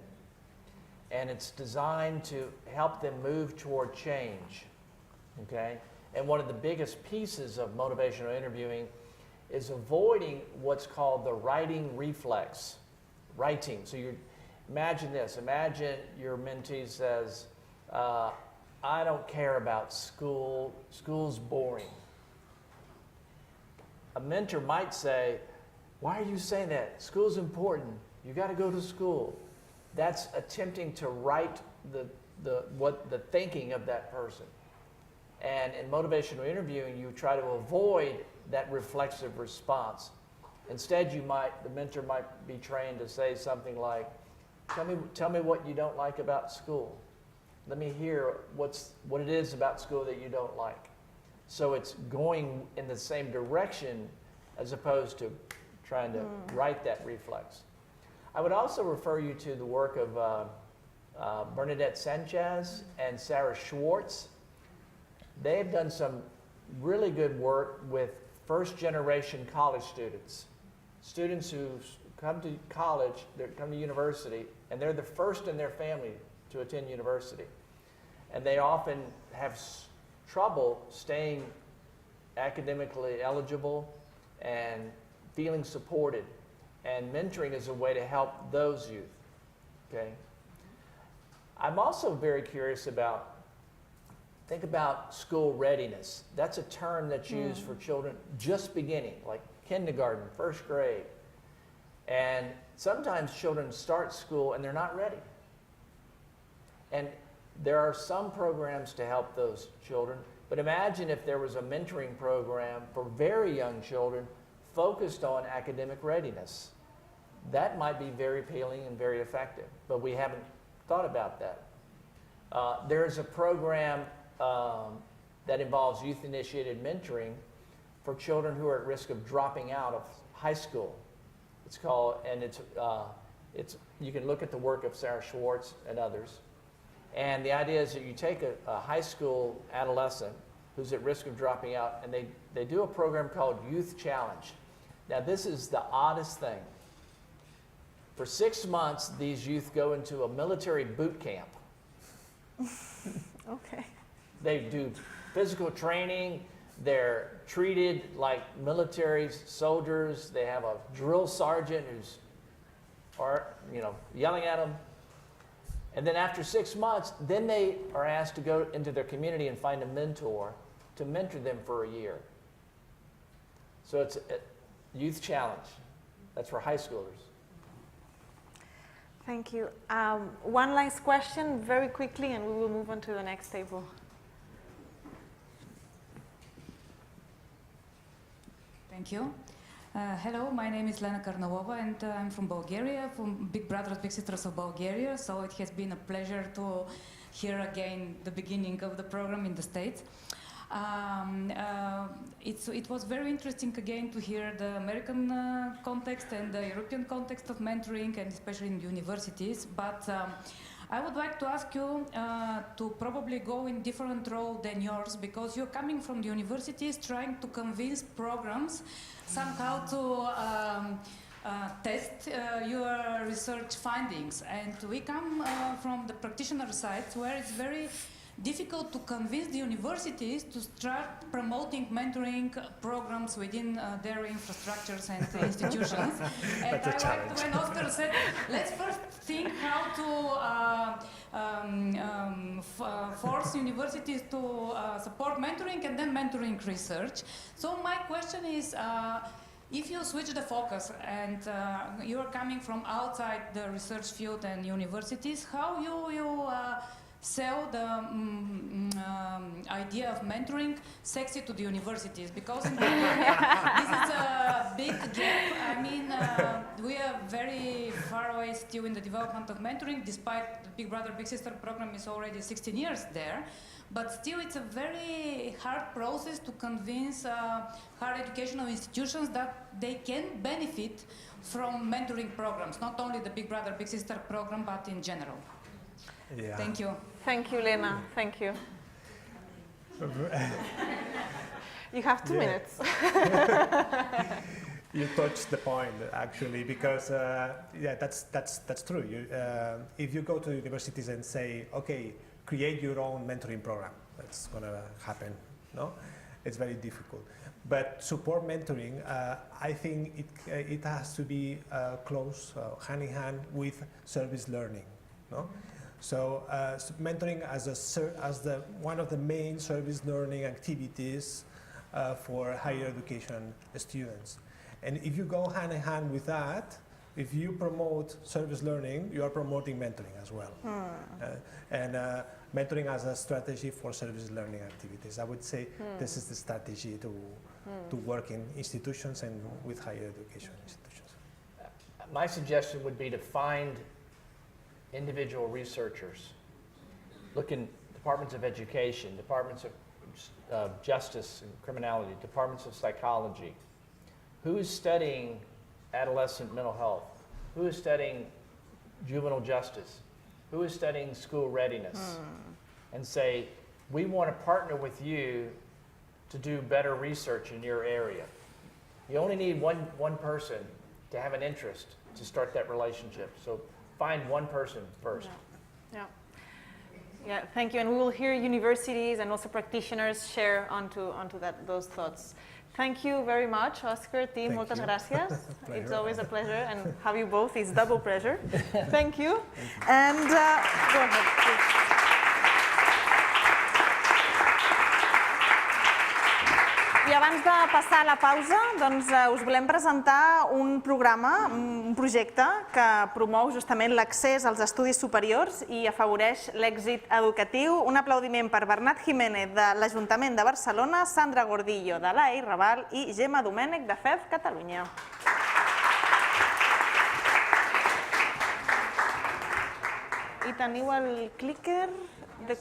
And it's designed to help them move toward change, okay? And one of the biggest pieces of motivational interviewing is avoiding what's called the writing reflex. Writing. So you imagine this. Imagine your mentee says, I don't care about school. School's boring. A mentor might say, why are you saying that? School's important. You got to go to school. That's attempting to write the thinking of that person. And in motivational interviewing, you try to avoid that reflexive response. Instead, the mentor might be trained to say something like, tell me what you don't like about school. Let me hear what it is about school that you don't like. So it's going in the same direction as opposed to trying to write that reflex. I would also refer you to the work of Bernadette Sanchez and Sarah Schwartz. They've done some really good work with first-generation college students. Students who come to college, they come to university, and they're the first in their family to attend university. And they often have trouble staying academically eligible and feeling supported. And mentoring is a way to help those youth, okay? I'm also very curious about, think about school readiness. That's a term that's used for children just beginning, like kindergarten, first grade. And sometimes children start school and they're not ready. And there are some programs to help those children, but imagine if there was a mentoring program for very young children focused on academic readiness. That might be very appealing and very effective, but we haven't thought about that. There's a program that involves youth-initiated mentoring for children who are at risk of dropping out of high school. It's called, and you can look at the work of Sarah Schwartz and others. And the idea is that you take a high school adolescent who's at risk of dropping out, and they do a program called Youth Challenge. Now, this is the oddest thing. For 6 months, these youth go into a military boot camp. Okay. They do physical training. They're treated like military soldiers. They have a drill sergeant who's yelling at them. And then after 6 months, then they are asked to go into their community and find a mentor to mentor them for a year. So it's a youth challenge. That's for high schoolers. Thank you. One last question, very quickly, and we will move on to the next table. Thank you. Hello, my name is Lena Karnalova, and I'm from Bulgaria, from Big Brothers, Big Sisters of Bulgaria. So it has been a pleasure to hear again the beginning of the program in the States. It was very interesting again to hear the American context and the European context of mentoring, and especially in universities. But I would like to ask you to probably go in different role than yours, because you're coming from the universities trying to convince programs somehow to test your research findings. And we come from the practitioner side, where it's very difficult to convince the universities to start promoting mentoring programs within their infrastructures and institutions. And I liked when Òscar said, let's first think how to force universities to support mentoring and then mentoring research. So my question is, if you switch the focus and you are coming from outside the research field and universities, how you sell the idea of mentoring sexy to the universities? Because in this is a big gap. I mean, we are very far away still in the development of mentoring, despite the Big Brother Big Sister program is already 16 years there. But still, it's a very hard process to convince higher educational institutions that they can benefit from mentoring programs, not only the Big Brother Big Sister program, but in general. Yeah. Thank you. Thank you, Lena. Thank you. You have 2 minutes. You touched the point, actually, because yeah, that's true. If you go to universities and say, okay, create your own mentoring program, that's going to happen. No, it's very difficult. But support mentoring, I think it has to be close, hand in hand with service learning. No. So mentoring as one of the main service learning activities for higher education students. And if you go hand in hand with that, if you promote service learning, you are promoting mentoring as well. And mentoring as a strategy for service learning activities. I would say this is the strategy to work in institutions and with higher education institutions. My suggestion would be to find individual researchers. Look in departments of education, departments of justice and criminality, departments of psychology. Who is studying adolescent mental health? Who is studying juvenile justice? Who is studying school readiness? And say, we want to partner with you to do better research in your area. You only need one person to have an interest to start that relationship. So find one person first. Yeah, thank you. And we will hear universities and also practitioners share onto those thoughts. Thank you very much, Òscar, team. Moltes gràcies. It's always a pleasure, and have you both is double pleasure. Thank you. And go ahead, please. I abans de passar a la pausa, doncs, us volem presentar un programa, un projecte que promou justament l'accés als estudis superiors i afavoreix l'èxit educatiu. Un aplaudiment per Bernat Jiménez de l'Ajuntament de Barcelona, Sandra Gordillo de l'AE Raval i Gemma Domènech de FEF Catalunya. I teniu el clicker de...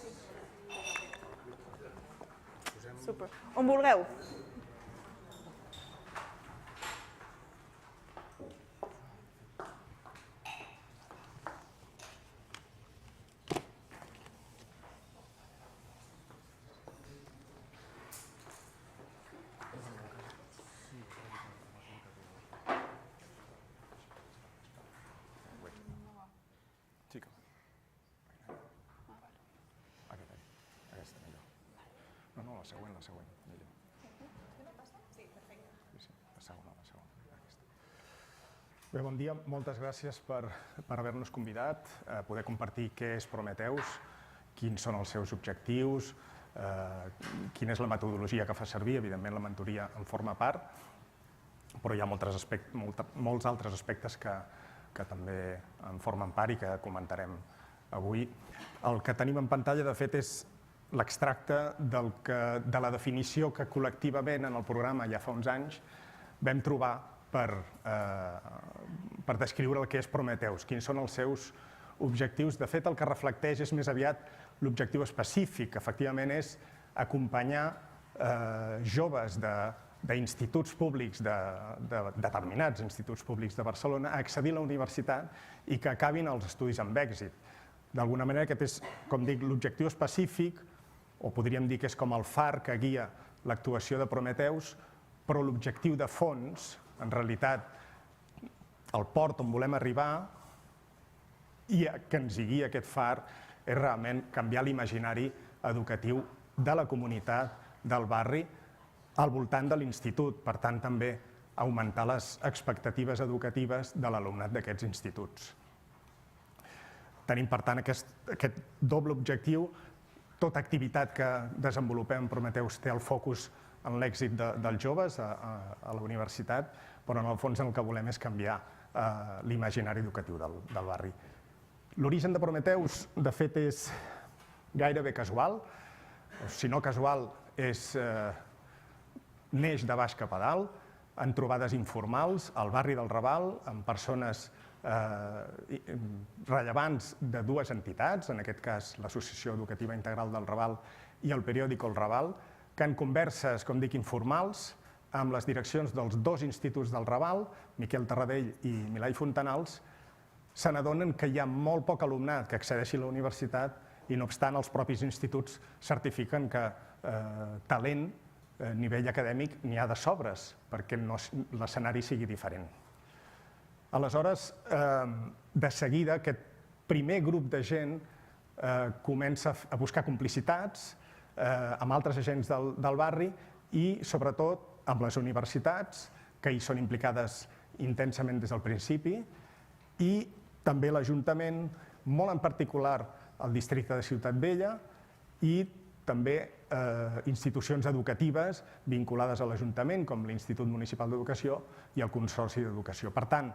Super. On vulgueu. La següent. Sí, la segona. Bé, bon dia. Moltes gràcies per haver-nos convidat a poder compartir què és Prometheus, quins són els seus objectius, quina és la metodologia que fa servir. Evidentment, la mentoria en forma part, però hi ha molts altres aspectes que també en formen part i que comentarem avui. El que tenim en pantalla, de fet, és l'extracte de la definició que col·lectivament en el programa ja fa uns anys vam trobar per descriure el que és Prometheus, quins són els seus objectius. De fet, el que reflecteix és més aviat l'objectiu específic, que efectivament és acompanyar joves d'instituts públics, de determinats instituts públics de Barcelona, a accedir a la universitat i que acabin els estudis amb èxit. D'alguna manera, aquest és, com dic, l'objectiu específic, o podríem dir que és com el far que guia l'actuació de Prometheus, però l'objectiu de fons, en realitat, el port on volem arribar i que ens hi guia aquest far, és realment canviar l'imaginari educatiu de la comunitat, del barri, al voltant de l'institut. Per tant, també augmentar les expectatives educatives de l'alumnat d'aquests instituts. Tenim, per tant, aquest doble objectiu. Tota activitat que desenvolupem en Prometheus té el focus en l'èxit dels joves a la universitat, però en el fons el que volem és canviar l'imaginari educatiu del barri. L'origen de Prometeus, de fet, és gairebé casual, si no casual, neix de baix cap a dalt, en trobades informals al barri del Raval, amb persones rellevants de dues entitats, en aquest cas l'Associació Educativa Integral del Raval i el periòdico El Raval, que en converses, com dic, informals, amb les direccions dels dos instituts del Raval, Miquel Tarradell i Milà i Fontanals, se n'adonen que hi ha molt poc alumnat que accedeixi a la universitat i, no obstant, els propis instituts certifiquen que talent a nivell acadèmic n'hi ha de sobres, perquè l'escenari sigui diferent. Aleshores, de seguida, aquest primer grup de gent comença a buscar complicitats amb altres agents del barri i, sobretot, amb les universitats, que hi són implicades intensament des del principi, i també l'Ajuntament, molt en particular el districte de Ciutat Vella, i també institucions educatives vinculades a l'Ajuntament, com l'Institut Municipal d'Educació i el Consorci d'Educació. Per tant,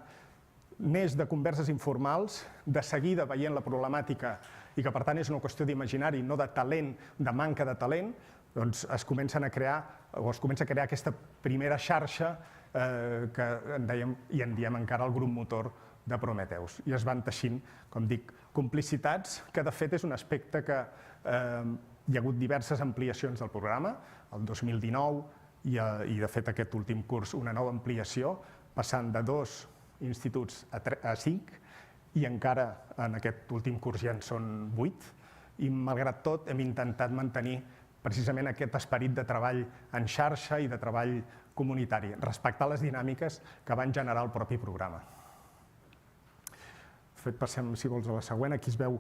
neix de converses informals, de seguida veient la problemàtica i que, per tant, és una qüestió d'imaginari, no de talent, de manca de talent, doncs es comença a crear aquesta primera xarxa que en diem encara el grup motor de Prometeus. I es van teixint, com dic, complicitats, que de fet és un aspecte que hi ha hagut diverses ampliacions del programa, el 2019 i de fet aquest últim curs una nova ampliació, passant de 2 instituts a 5, i encara en aquest últim curs ja en són 8, i malgrat tot hem intentat mantenir precisament aquest esperit de treball en xarxa i de treball comunitari, respectar les dinàmiques que van generar el propi programa. De fet, passem, si vols, a la següent. Aquí es veu,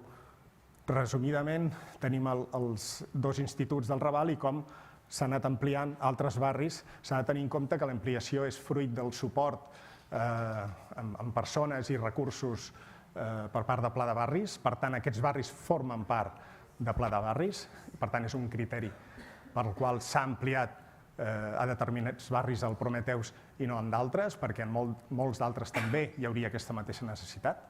resumidament, tenim els 2 instituts del Raval i com s'ha anat ampliant altres barris. S'ha de tenir en compte que l'ampliació és fruit del suport amb persones i recursos per part de Pla de Barris. Per tant, aquests barris formen part de Pla de Barris. Per tant, és un criteri pel qual s'ha ampliat a determinats barris el Prometeus i no en d'altres, perquè en molts d'altres també hi hauria aquesta mateixa necessitat.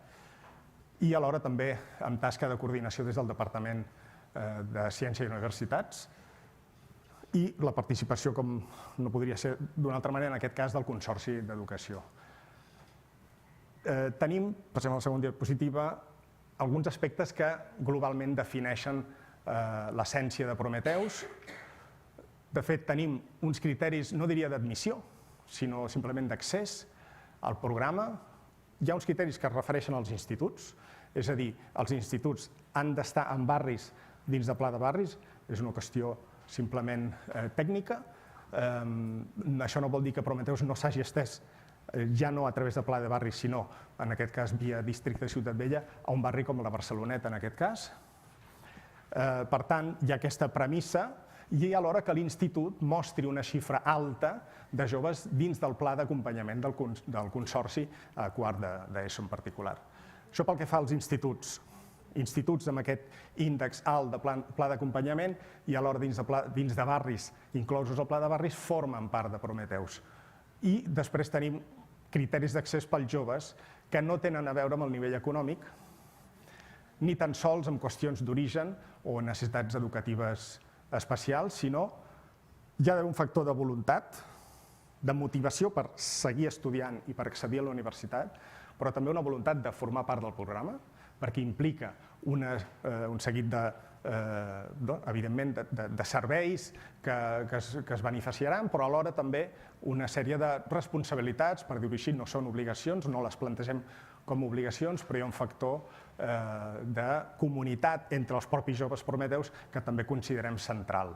I alhora també amb tasca de coordinació des del Departament de Ciència i Universitats i la participació, com no podria ser d'una altra manera, en aquest cas del Consorci d'Educació. Tenim, passem a la segona diapositiva, alguns aspectes que globalment defineixen l'essència de Prometeus. De fet, tenim uns criteris, no diria d'admissió, sinó simplement d'accés al programa. Hi ha uns criteris que es refereixen als instituts, és a dir, els instituts han d'estar en barris dins de Pla de Barris, és una qüestió simplement tècnica. Això no vol dir que Prometeus no s'hagi estès, ja no a través de Pla de Barris, sinó, en aquest cas, via districte de Ciutat Vella, a un barri com la Barceloneta, en aquest cas. Per tant, hi ha aquesta premissa i alhora que l'institut mostri una xifra alta de joves dins del pla d'acompanyament del Consorci a quart d'ESO en particular. Això pel que fa als instituts. Instituts amb aquest índex alt de pla d'acompanyament i alhora dins de barris, inclosos al pla de barris, formen part de Prometeus. I després tenim criteris d'accés pels joves que no tenen a veure amb el nivell econòmic, ni tan sols amb qüestions d'origen o necessitats educatives especials, sinó hi ha d'haver un factor de voluntat, de motivació per seguir estudiant i per accedir a la universitat, però també una voluntat de formar part del programa, perquè implica un seguit evidentment, de serveis que es beneficiaran, però alhora també una sèrie de responsabilitats, per dir-ho així, no són obligacions, no les plantegem com obligacions, però hi ha un factor de comunitat entre els propis joves Prometeus que també considerem central.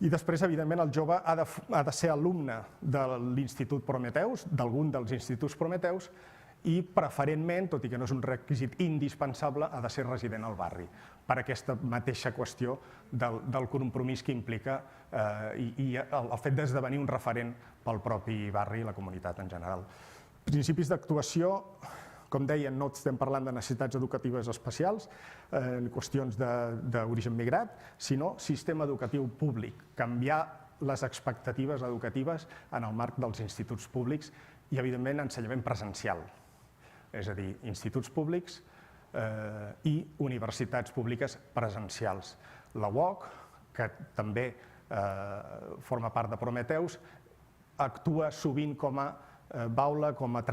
I després, evidentment, el jove ha de ser alumne de l'Institut Prometeus, d'algun dels instituts Prometeus, i preferentment, tot i que no és un requisit indispensable, ha de ser resident al barri, per aquesta mateixa qüestió del compromís que implica i el fet d'esdevenir un referent pel propi barri i la comunitat en general. Principis d'actuació, com deia, no estem parlant de necessitats educatives especials, qüestions d'origen migrat, sinó sistema educatiu públic, canviar les expectatives educatives en el marc dels instituts públics i, evidentment, ensenyament presencial. És a dir, instituts públics i universitats públiques presencials. La UOC, que també forma part de Prometeus, actua sovint com a baula, com a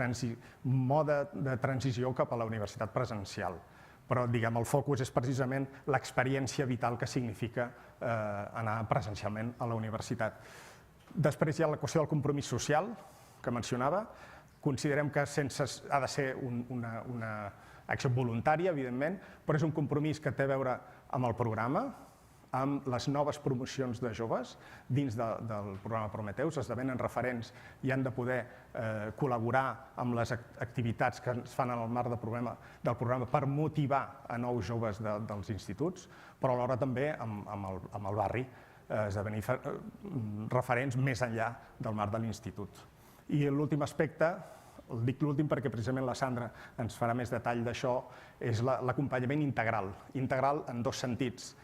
mode de transició cap a la universitat presencial. Però, diguem, el focus és precisament l'experiència vital que significa anar presencialment a la universitat. Després hi ha la qüestió del compromís social, que mencionava. Considerem que ha de ser una acció voluntària, evidentment, però és un compromís que té a veure amb el programa, amb les noves promocions de joves dins del programa Prometeus, esdevenen referents i han de poder col·laborar amb les activitats que es fan en el marc del programa per motivar a nous joves dels instituts, però alhora també amb el barri, esdevenir referents més enllà del marc de l'institut. I l'últim aspecte, dic l'últim perquè precisament la Sandra ens farà més detall d'això, és l'acompanyament integral. Integral en dos sentits.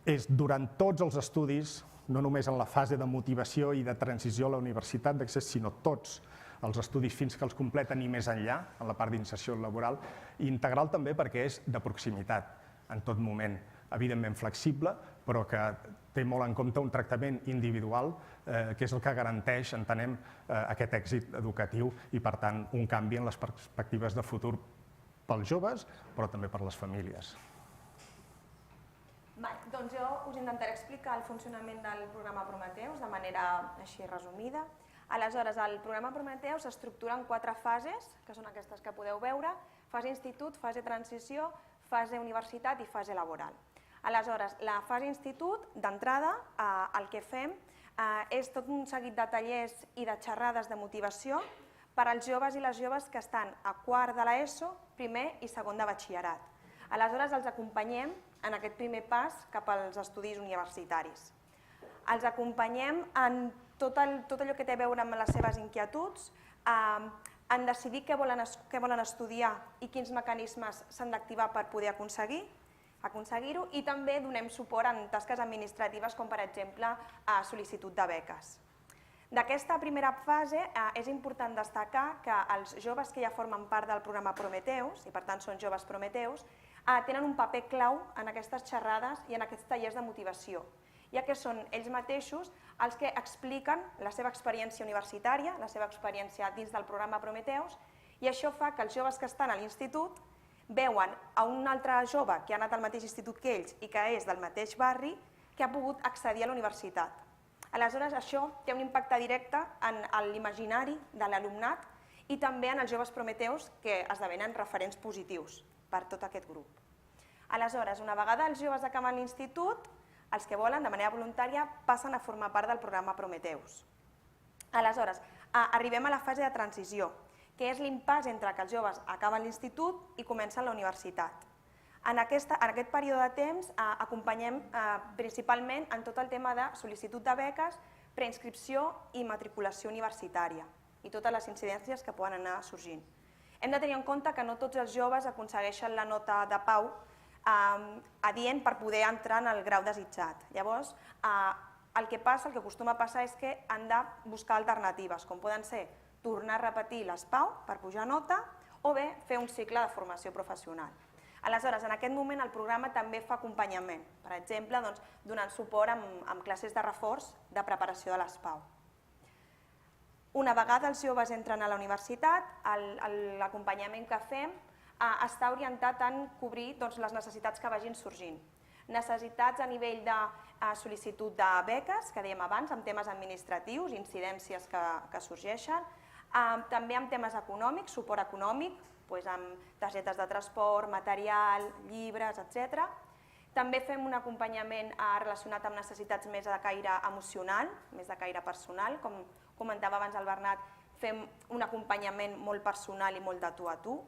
És durant tots els estudis, no només en la fase de motivació i de transició a la universitat d'accés, sinó tots els estudis fins que els completen i més enllà, en la part d'inserció laboral, i integral també perquè és de proximitat, en tot moment, evidentment flexible, però que té molt en compte un tractament individual, que és el que garanteix, entenem, aquest èxit educatiu i, per tant, un canvi en les perspectives de futur pels joves, però també per les famílies. Doncs jo us intentaré explicar el funcionament del programa Prometeus de manera així resumida. Aleshores, el programa Prometeus s'estructura en 4 fases, que són aquestes que podeu veure: fase institut, fase transició, fase universitat i fase laboral. Aleshores, la fase institut, d'entrada, el que fem és tot un seguit de tallers i de xerrades de motivació per als joves i les joves que estan a quart de l'ESO, primer i segon de batxillerat. Aleshores, els acompanyem en aquest primer pas cap als estudis universitaris. Els acompanyem en tot allò que té a veure amb les seves inquietuds, en decidir què volen estudiar i quins mecanismes s'han d'activar per poder aconseguir-ho, i també donem suport en tasques administratives com, per exemple, sol·licitud de beques. D'aquesta primera fase és important destacar que els joves que ja formen part del programa Prometeus, i per tant són joves Prometeus, tenen un paper clau en aquestes xerrades i en aquests tallers de motivació, ja que són ells mateixos els que expliquen la seva experiència universitària, la seva experiència dins del programa Prometeus, i això fa que els joves que estan a l'institut veuen a un altre jove que ha anat al mateix institut que ells i que és del mateix barri, que ha pogut accedir a la universitat. Aleshores, això té un impacte directe en l'imaginari de l'alumnat i també en els joves Prometeus, que esdevenen referents positius per tot aquest grup. Aleshores, una vegada els joves acaben l'institut, els que volen, de manera voluntària, passen a formar part del programa Prometeus. Aleshores, arribem a la fase de transició, que és l'impàs entre que els joves acaben l'institut i comencen la universitat. En aquest període de temps acompanyem principalment en tot el tema de sol·licitud de beques, preinscripció i matriculació universitària i totes les incidències que poden anar sorgint. Hem de tenir en compte que no tots els joves aconsegueixen la nota de pau adient per poder entrar en el grau desitjat. Llavors, el que acostuma a passar és que han de buscar alternatives, com poden ser tornar a repetir les PAU per pujar nota o bé fer un cicle de formació professional. Aleshores, en aquest moment el programa també fa acompanyament, per exemple, donant suport amb classes de reforç de preparació de les PAU. Una vegada els joves entren a la universitat, l'acompanyament que fem està orientat a cobrir les necessitats que vagin sorgint. Necessitats a nivell de sol·licitud de beques, que dèiem abans, amb temes administratius, incidències que sorgeixen, també amb temes econòmics, suport econòmic, amb targetes de transport, material, llibres, etc. També fem un acompanyament relacionat amb necessitats més de caire emocional, més de caire personal, com comentava abans el Bernat, fem un acompanyament molt personal i molt de tu a tu.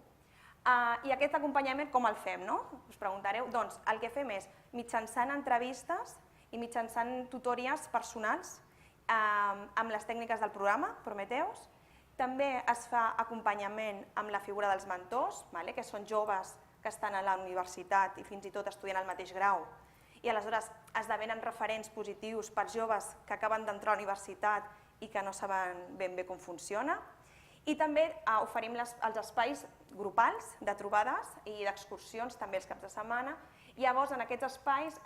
I aquest acompanyament com el fem? Us preguntareu. Doncs el que fem és mitjançant entrevistes i mitjançant tutories personals amb les tècniques del programa Prometeus. També es fa acompanyament amb la figura dels mentors, que són joves que estan a la universitat i fins i tot estudiant al mateix grau i aleshores esdevenen referents positius per joves que acaben d'entrar a la universitat i que no saben ben bé com funciona. I també oferim els espais grupals de trobades i d'excursions també els caps de setmana. Llavors, en aquests espais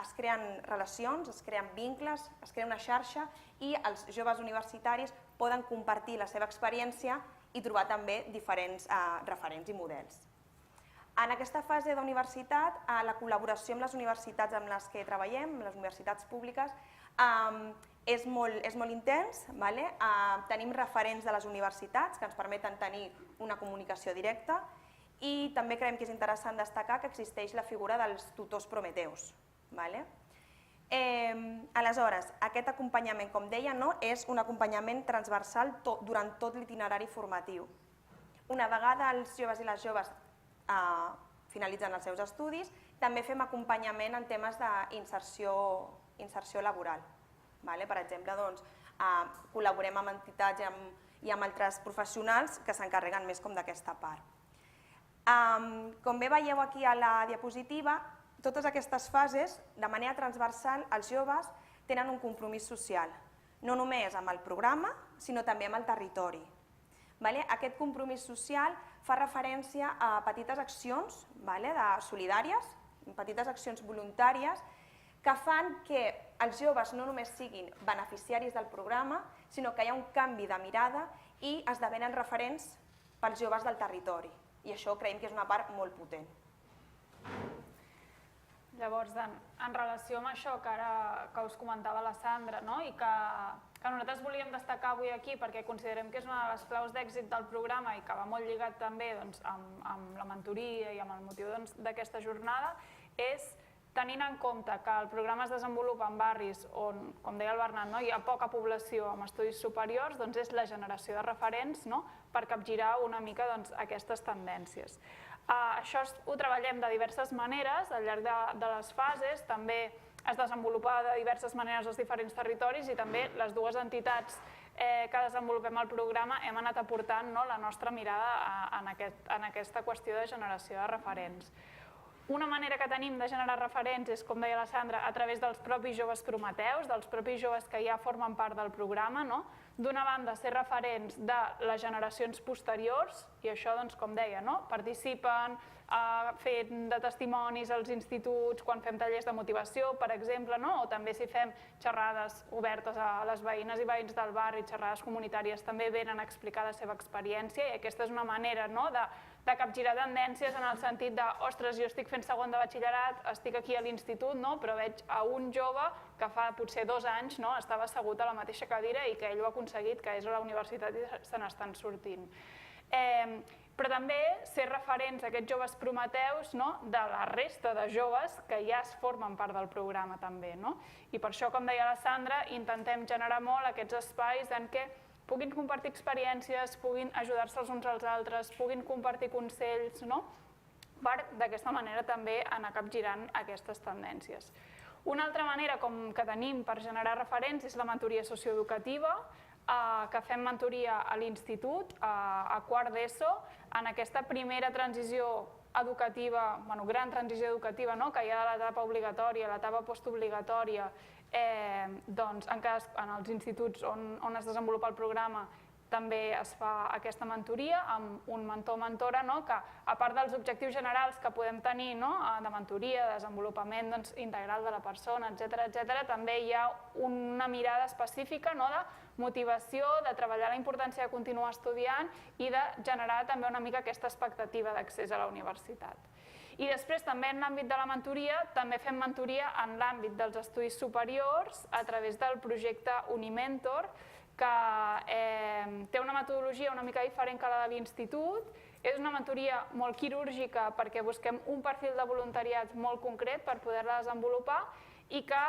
es creen relacions, es creen vincles, es crea una xarxa i els joves universitaris poden compartir la seva experiència i trobar també diferents referents i models. En aquesta fase d'universitat, la col·laboració amb les universitats amb les que treballem, les universitats públiques, és molt intens. Tenim referents de les universitats que ens permeten tenir una comunicació directa i també creiem que és interessant destacar que existeix la figura dels tutors prometeus. Aleshores, aquest acompanyament, com deia, és un acompanyament transversal durant tot l'itinerari formatiu. Una vegada els joves i les joves finalitzen els seus estudis, també fem acompanyament en temes d'inserció laboral. Per exemple, col·laborem amb entitats i amb altres professionals que s'encarreguen més d'aquesta part. Com bé veieu aquí a la diapositiva, totes aquestes fases, de manera transversal, els joves tenen un compromís social, no només amb el programa, sinó també amb el territori. Aquest compromís social fa referència a petites accions solidàries, petites accions voluntàries, que fan que els joves no només siguin beneficiaris del programa, sinó que hi ha un canvi de mirada i esdevenen referents pels joves del territori. I això creiem que és una part molt potent. Llavors, en relació amb això que us comentava la Sandra, i que nosaltres volíem destacar avui aquí perquè considerem que és una de les claus d'èxit del programa i que va molt lligat també amb la mentoria i amb el motiu d'aquesta jornada, és tenint en compte que el programa es desenvolupa en barris on, com deia el Bernat, hi ha poca població amb estudis superiors, doncs és la generació de referents per capgirar una mica aquestes tendències. Això ho treballem de diverses maneres al llarg de les fases, també es desenvolupa de diverses maneres als diferents territoris i també les dues entitats que desenvolupem el programa hem anat aportant la nostra mirada en aquesta qüestió de generació de referents. Una manera que tenim de generar referents és, com deia la Sandra, a través dels propis joves prometeus, dels propis joves que ja formen part del programa. D'una banda, ser referents de les generacions posteriors, i això, com deia, participen fent de testimonis als instituts, quan fem tallers de motivació, per exemple, o també si fem xerrades obertes a les veïnes i veïns del barri, xerrades comunitàries, també venen a explicar la seva experiència i aquesta és una manera de capgirar tendències en el sentit de, ostres, jo estic fent segon de batxillerat, estic aquí a l'institut, però veig a un jove que fa potser 2 anys estava assegut a la mateixa cadira i que ell ho ha aconseguit, que és a la universitat i se n'estan sortint. Però també ser referents a aquests joves prometeus de la resta de joves que ja es formen part del programa també. I per això, com deia la Sandra, intentem generar molt aquests espais en què puguin compartir experiències, puguin ajudar-se els uns als altres, puguin compartir consells, per d'aquesta manera també anar capgirant aquestes tendències. Una altra manera que tenim per generar referents és la mentoria socioeducativa, que fem mentoria a l'institut, a quart d'ESO, en aquesta primera transició educativa, gran transició educativa, que hi ha de l'etapa obligatòria, l'etapa postobligatòria, en els instituts on es desenvolupa el programa també es fa aquesta mentoria amb un mentor o mentora que, a part dels objectius generals que podem tenir de mentoria, de desenvolupament integral de la persona, etc., també hi ha una mirada específica de motivació, de treballar la importància de continuar estudiant i de generar també una mica aquesta expectativa d'accés a la universitat. I després també en l'àmbit de la mentoria, també fem mentoria en l'àmbit dels estudis superiors a través del projecte Unimentor, que té una metodologia una mica diferent que la de l'institut. És una mentoria molt quirúrgica perquè busquem un perfil de voluntariat molt concret per poder-la desenvolupar i que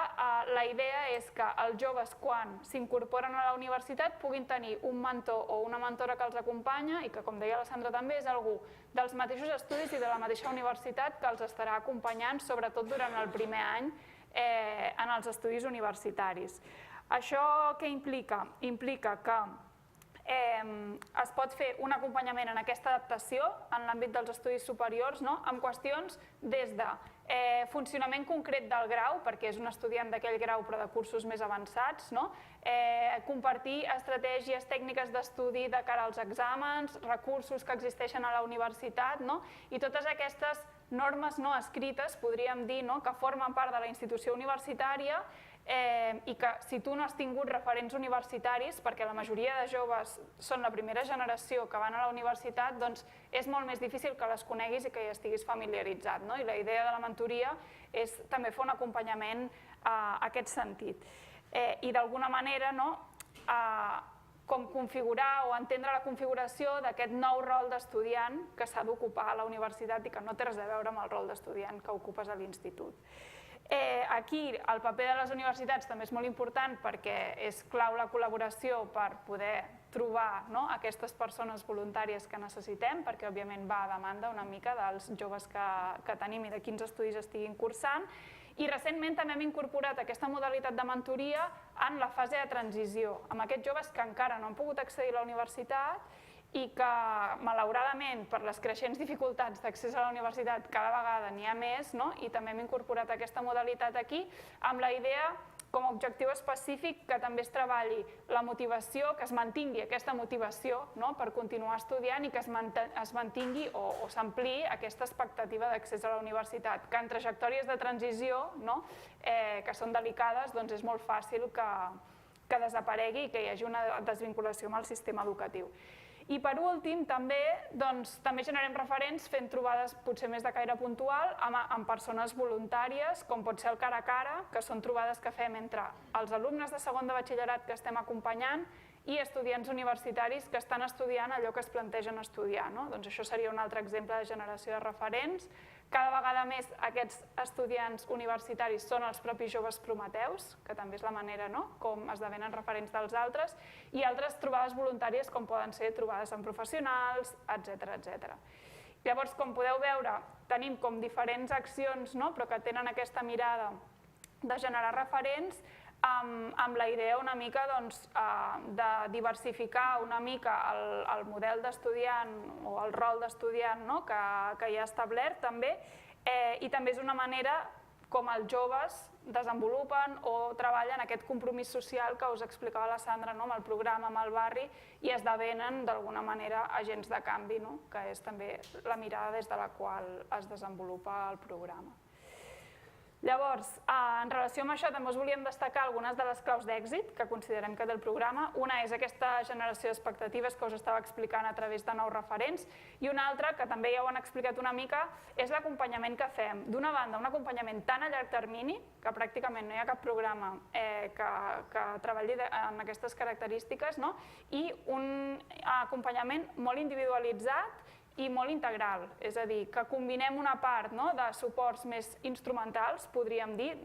la idea és que els joves, quan s'incorporen a la universitat, puguin tenir un mentor o una mentora que els acompanya i que, com deia la Sandra també, és algú dels mateixos estudis i de la mateixa universitat que els estarà acompanyant, sobretot durant el primer any en els estudis universitaris. Això què implica? Implica que es pot fer un acompanyament en aquesta adaptació en l'àmbit dels estudis superiors amb qüestions des de funcionament concret del grau, perquè és un estudiant d'aquell grau però de cursos més avançats, compartir estratègies tècniques d'estudi de cara als exàmens, recursos que existeixen a la universitat i totes aquestes normes no escrites, podríem dir, que formen part de la institució universitària i que si tu no has tingut referents universitaris, perquè la majoria de joves són la primera generació que van a la universitat, doncs és molt més difícil que les coneguis i que hi estiguis familiaritzat. I la idea de la mentoria és també fer un acompanyament en aquest sentit. I d'alguna manera, com configurar o entendre la configuració d'aquest nou rol d'estudiant que s'ha d'ocupar a la universitat i que no té res a veure amb el rol d'estudiant que ocupes a l'institut. Aquí el paper de les universitats també és molt important perquè és clau la col·laboració per poder trobar aquestes persones voluntàries que necessitem, perquè òbviament va a demanda una mica dels joves que tenim i de quins estudis estiguin cursant. I recentment també hem incorporat aquesta modalitat de mentoria en la fase de transició, amb aquests joves que encara no han pogut accedir a la universitat i que, malauradament, per les creixents dificultats d'accés a la universitat, cada vegada n'hi ha més, i també hem incorporat aquesta modalitat aquí, amb la idea, com a objectiu específic, que també es treballi la motivació, que es mantingui aquesta motivació per continuar estudiant i que es mantingui o s'ampliï aquesta expectativa d'accés a la universitat, que en trajectòries de transició, que són delicades, és molt fàcil que desaparegui i que hi hagi una desvinculació amb el sistema educatiu. I per últim, també generem referents fent trobades potser més de caire puntual amb persones voluntàries, com pot ser el cara a cara, que són trobades que fem entre els alumnes de segon de batxillerat que estem acompanyant i estudiants universitaris que estan estudiant allò que es plantegen estudiar. Doncs això seria un altre exemple de generació de referents. Cada vegada més aquests estudiants universitaris són els propis joves prometeus, que també és la manera com esdevenen referents dels altres, i altres trobades voluntàries com poden ser trobades amb professionals, etc. Llavors, com podeu veure, tenim com diferents accions, però que tenen aquesta mirada de generar referents, amb la idea una mica de diversificar una mica el model d'estudiant o el rol d'estudiant que hi ha establert també, i també és una manera com els joves desenvolupen o treballen aquest compromís social que us explicava la Sandra amb el programa, amb el barri, i esdevenen d'alguna manera agents de canvi, que és també la mirada des de la qual es desenvolupa el programa. Llavors, en relació amb això, també us volíem destacar algunes de les claus d'èxit que considerem que té el programa. Una és aquesta generació d'expectatives que us estava explicant a través de nous referents, i una altra, que també ja ho han explicat una mica, és l'acompanyament que fem. D'una banda, un acompanyament tan a llarg termini, que pràcticament no hi ha cap programa que treballi en aquestes característiques, i un acompanyament molt individualitzat i molt integral, és a dir, que combinem una part de suports més instrumentals, podríem dir,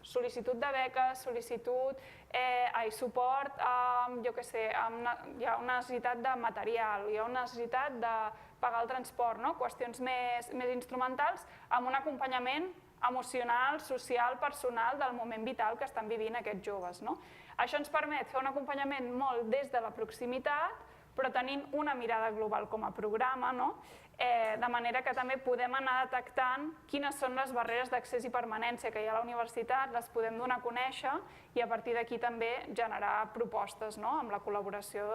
sol·licitud de beques, suport, jo què sé, hi ha una necessitat de material, hi ha una necessitat de pagar el transport, qüestions més instrumentals, amb un acompanyament emocional, social, personal del moment vital que estan vivint aquests joves. Això ens permet fer un acompanyament molt des de la proximitat, però tenint una mirada global com a programa, de manera que també podem anar detectant quines són les barreres d'accés i permanència que hi ha a la universitat, les podem donar a conèixer i a partir d'aquí també generar propostes amb la col·laboració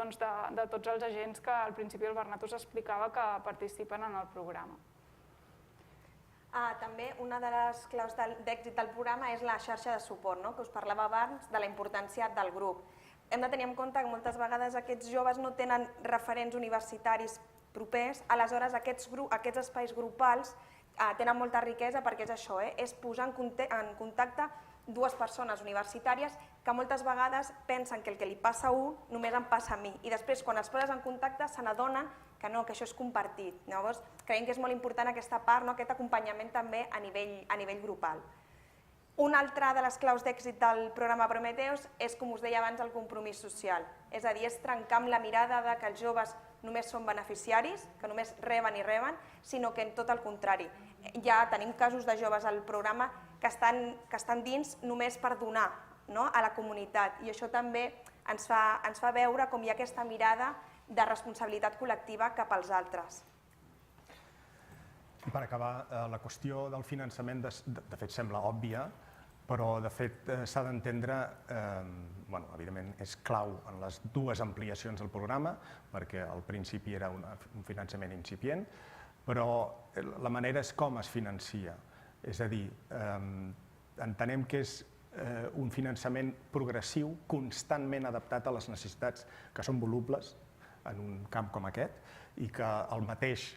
de tots els agents que al principi el Bernat us explicava que participen en el programa. També una de les claus d'èxit del programa és la xarxa de suport, que us parlava abans de la importància del grup. Hem de tenir en compte que moltes vegades aquests joves no tenen referents universitaris propers, aleshores aquests espais grupals tenen molta riquesa perquè és això, és posar en contacte dues persones universitàries que moltes vegades pensen que el que li passa a un només em passa a mi i després quan es poses en contacte se n'adonen que no, que això és compartit. Llavors creiem que és molt important aquesta part, aquest acompanyament també a nivell grupal. Una altra de les claus d'èxit del programa Prometeus és, com us deia abans, el compromís social. És a dir, és trencar amb la mirada que els joves només són beneficiaris, que només reben i reben, sinó que en tot el contrari. Ja tenim casos de joves al programa que estan dins només per donar a la comunitat i això també ens fa veure com hi ha aquesta mirada de responsabilitat col·lectiva cap als altres. I per acabar, la qüestió del finançament, de fet, sembla òbvia, però de fet s'ha d'entendre, evidentment és clau en les dues ampliacions del programa, perquè al principi era un finançament incipient, però la manera és com es financia. És a dir, entenem que és un finançament progressiu, constantment adaptat a les necessitats que són volubles en un camp com aquest, i que el mateix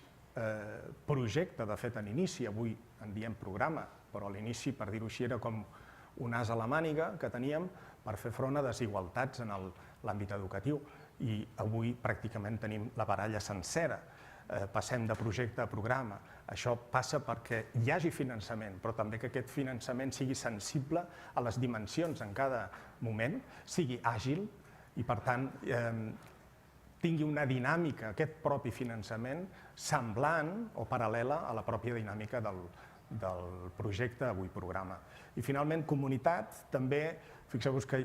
projecte, de fet, en inici, avui en diem programa, però a l'inici, per dir-ho així, era com un as a la màniga que teníem per fer front a desigualtats en l'àmbit educatiu, i avui pràcticament tenim la baralla sencera. Passem de projecte a programa. Això passa perquè hi hagi finançament, però també que aquest finançament sigui sensible a les dimensions en cada moment, sigui àgil i, per tant, tingui una dinàmica, aquest propi finançament, semblant o paral·lela a la pròpia dinàmica del projecte avui programa. I finalment, comunitat, també, fixeu-vos que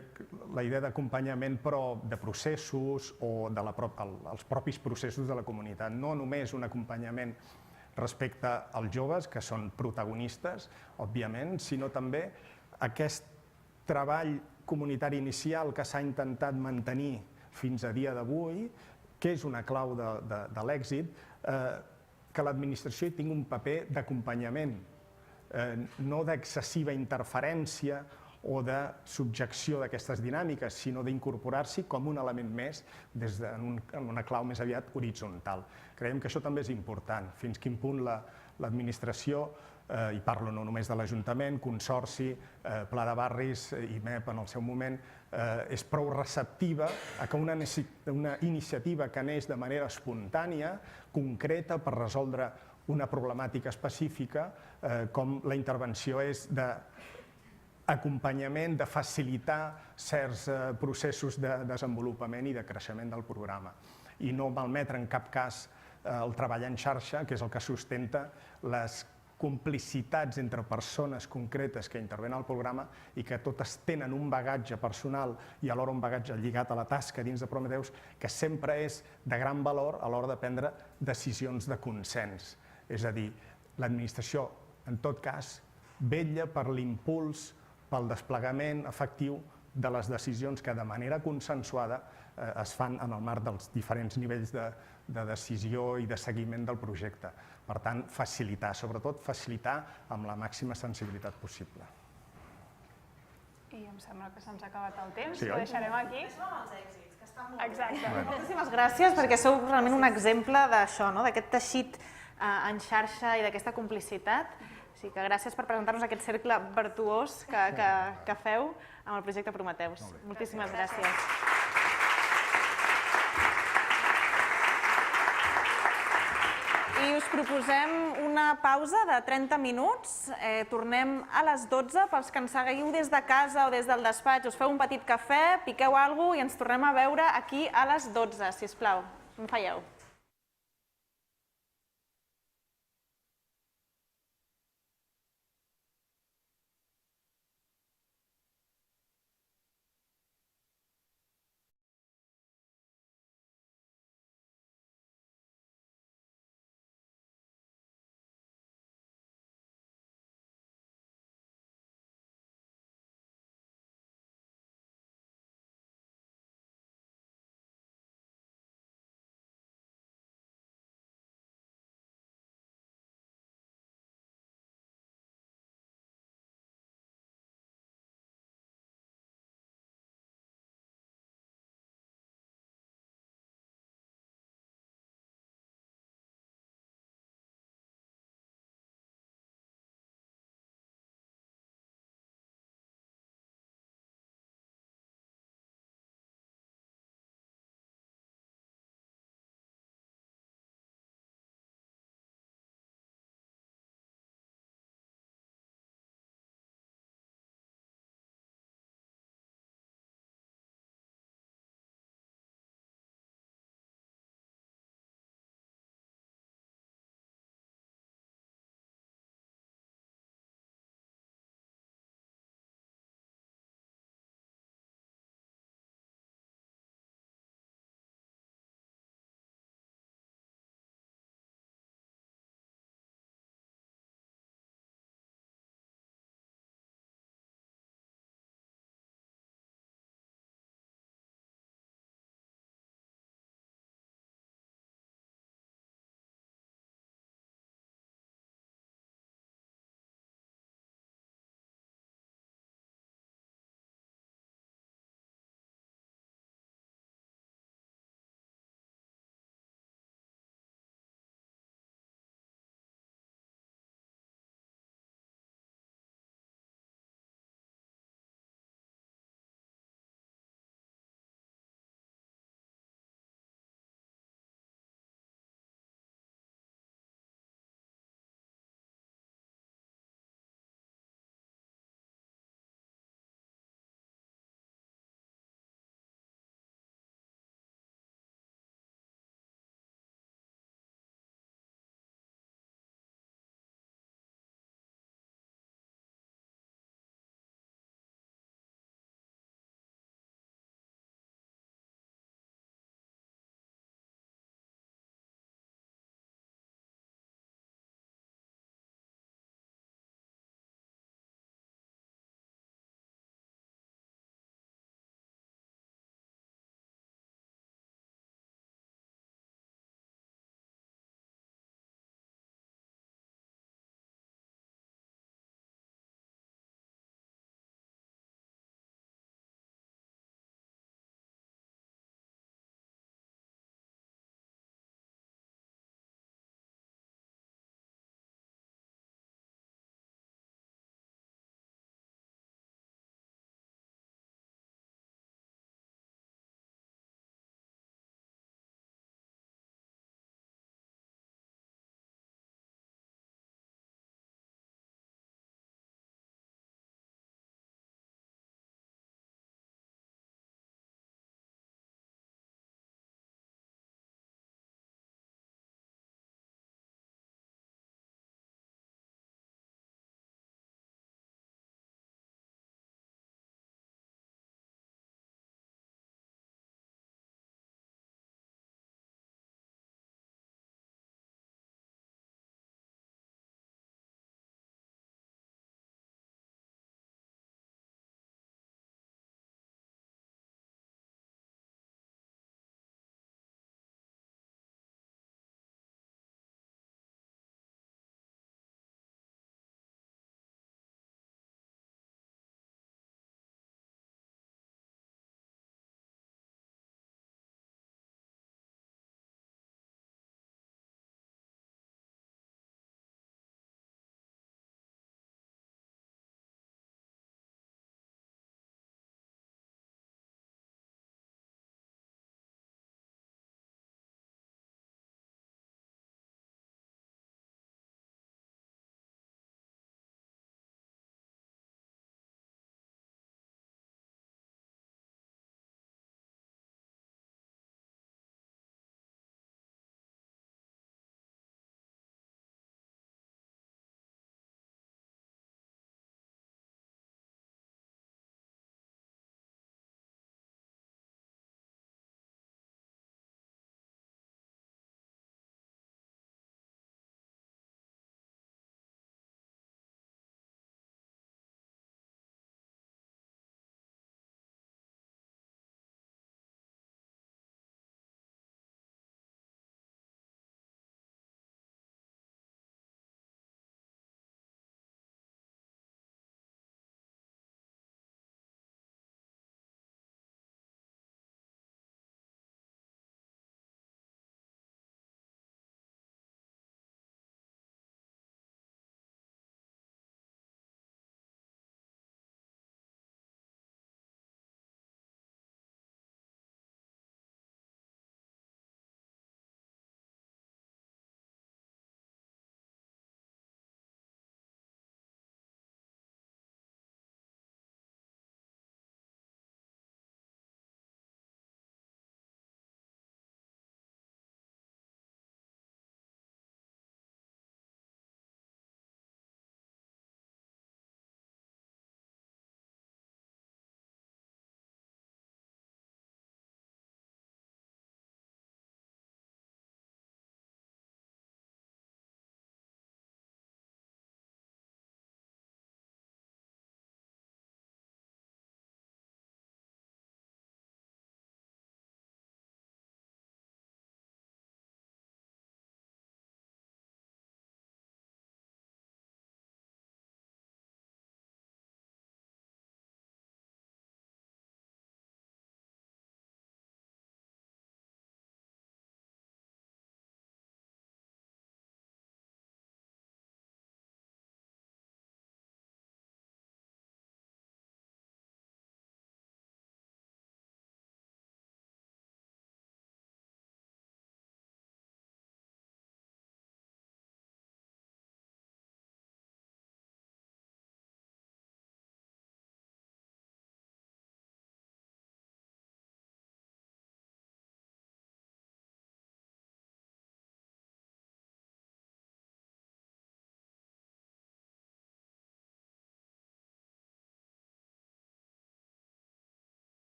la idea d'acompanyament però de processos o dels propis processos de la comunitat, no només un acompanyament respecte als joves, que són protagonistes, òbviament, sinó també aquest treball comunitari inicial que s'ha intentat mantenir fins a dia d'avui, que és una clau de l'èxit, que l'administració hi tingui un paper d'acompanyament, no d'excessiva interferència o de subjecció d'aquestes dinàmiques, sinó d'incorporar-s'hi com un element més en una clau més aviat horitzontal. Creiem que això també és important, fins quin punt l'administració, i parlo no només de l'Ajuntament, Consorci, Pla de Barris i MEP en el seu moment, és prou receptiva a que una iniciativa que neix de manera espontània, concreta, per resoldre una problemàtica específica, com la intervenció és d'acompanyament, de facilitar certs processos de desenvolupament i de creixement del programa. I no malmetre en cap cas el treball en xarxa, que és el que sustenta les complicitats entre persones concretes que intervenen al programa i que totes tenen un bagatge personal i alhora un bagatge lligat a la tasca dins de Prometeus que sempre és de gran valor a l'hora de prendre decisions de consens. És a dir, l'administració, en tot cas, vetlla per l'impuls, pel desplegament efectiu de les decisions que de manera consensuada es fan en el marc dels diferents nivells de decisió i de seguiment del projecte. Per tant, facilitar, sobretot facilitar amb la màxima sensibilitat possible. I em sembla que se'ns ha acabat el temps, Sí, ho oi? deixarem aquí. Això amb els èxits, que estan molt bé. Exacte. Moltíssimes gràcies, perquè sou realment un exemple d'això, d'aquest teixit en xarxa i d'aquesta complicitat. Així que gràcies per presentar-nos aquest cercle virtuós que feu amb el projecte Prometeus. Moltíssimes gràcies. I us proposem una pausa de 30 minuts. Tornem a les 12. Pels que ens seguiu des de casa o des del despatx, us feu un petit cafè, piqueu alguna cosa i ens tornem a veure aquí a les 12, sisplau. No em falleu.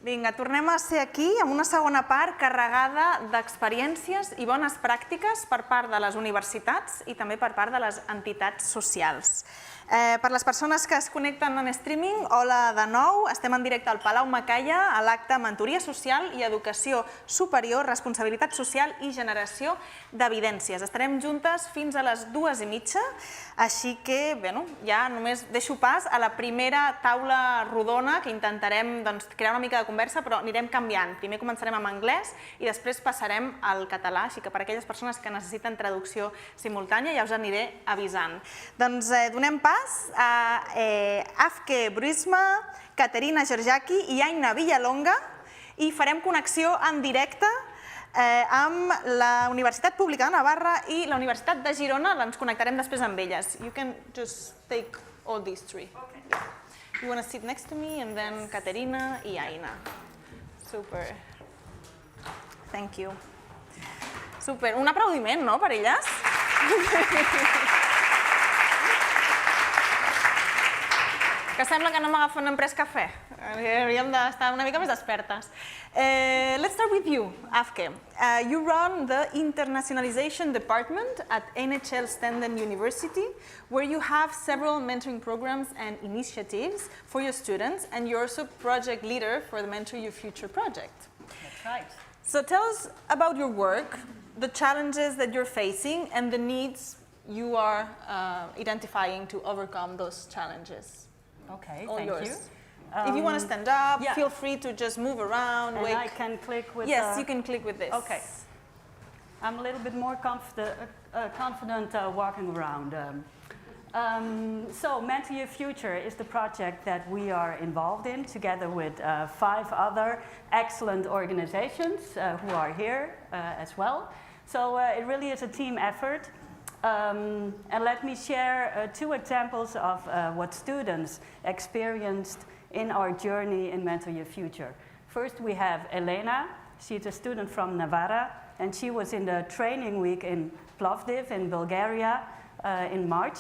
Vinga, tornem a ser aquí amb una segona part carregada d'experiències i bones pràctiques per part de les universitats i també per part de les entitats socials. Per les persones que es connecten en streaming, hola de nou, estem en directe al Palau Macaya a l'acte Mentoria Social i Educació Superior, responsabilitat social i generació d'evidències. Estarem juntes fins a les 2:30, així que ja només deixo pas a la primera taula rodona que intentarem crear una mica de conversa, però anirem canviant. Primer començarem amb anglès i després passarem al català, així que per aquelles persones que necessiten traducció simultània ja us aniré avisant. Doncs donem pas a Afke Bruisma, Caterina Georgiaki i Aina Villalonga i farem connexió en directe amb la Universitat Pública de Navarra i la Universitat de Girona. Ens connectarem després amb elles. You can just take all these three. You want to sit next to me and then Caterina y Aina. Super. Thank you. Super. Un aplaudiment, no, per elles? Que sembla que no m'agafen en pres cafè. Hauríem d'estar una mica més despertes. Let's start with you, Afke. You run the Internationalization Department at NHL Standen University, where you have several mentoring programs and initiatives for your students, and you're also project leader for the Mentor Your Future project. That's right. So tell us about your work, the challenges that you're facing, and the needs you are identifying to overcome those challenges. Okay, All thank yours. you. If you want to stand up, yeah. feel free to just move around. And I can click with Yes, you can click with this. Okay. I'm a little bit more confident walking around. So Mentor Your Future is the project that we are involved in together with 5 other excellent organizations who are here as well. So it really is a team effort. And let me share 2 examples of what students experienced in our journey in Mentor Your Future. First, we have Elena. She's a student from Navarra, and she was in the training week in Plovdiv in Bulgaria in March.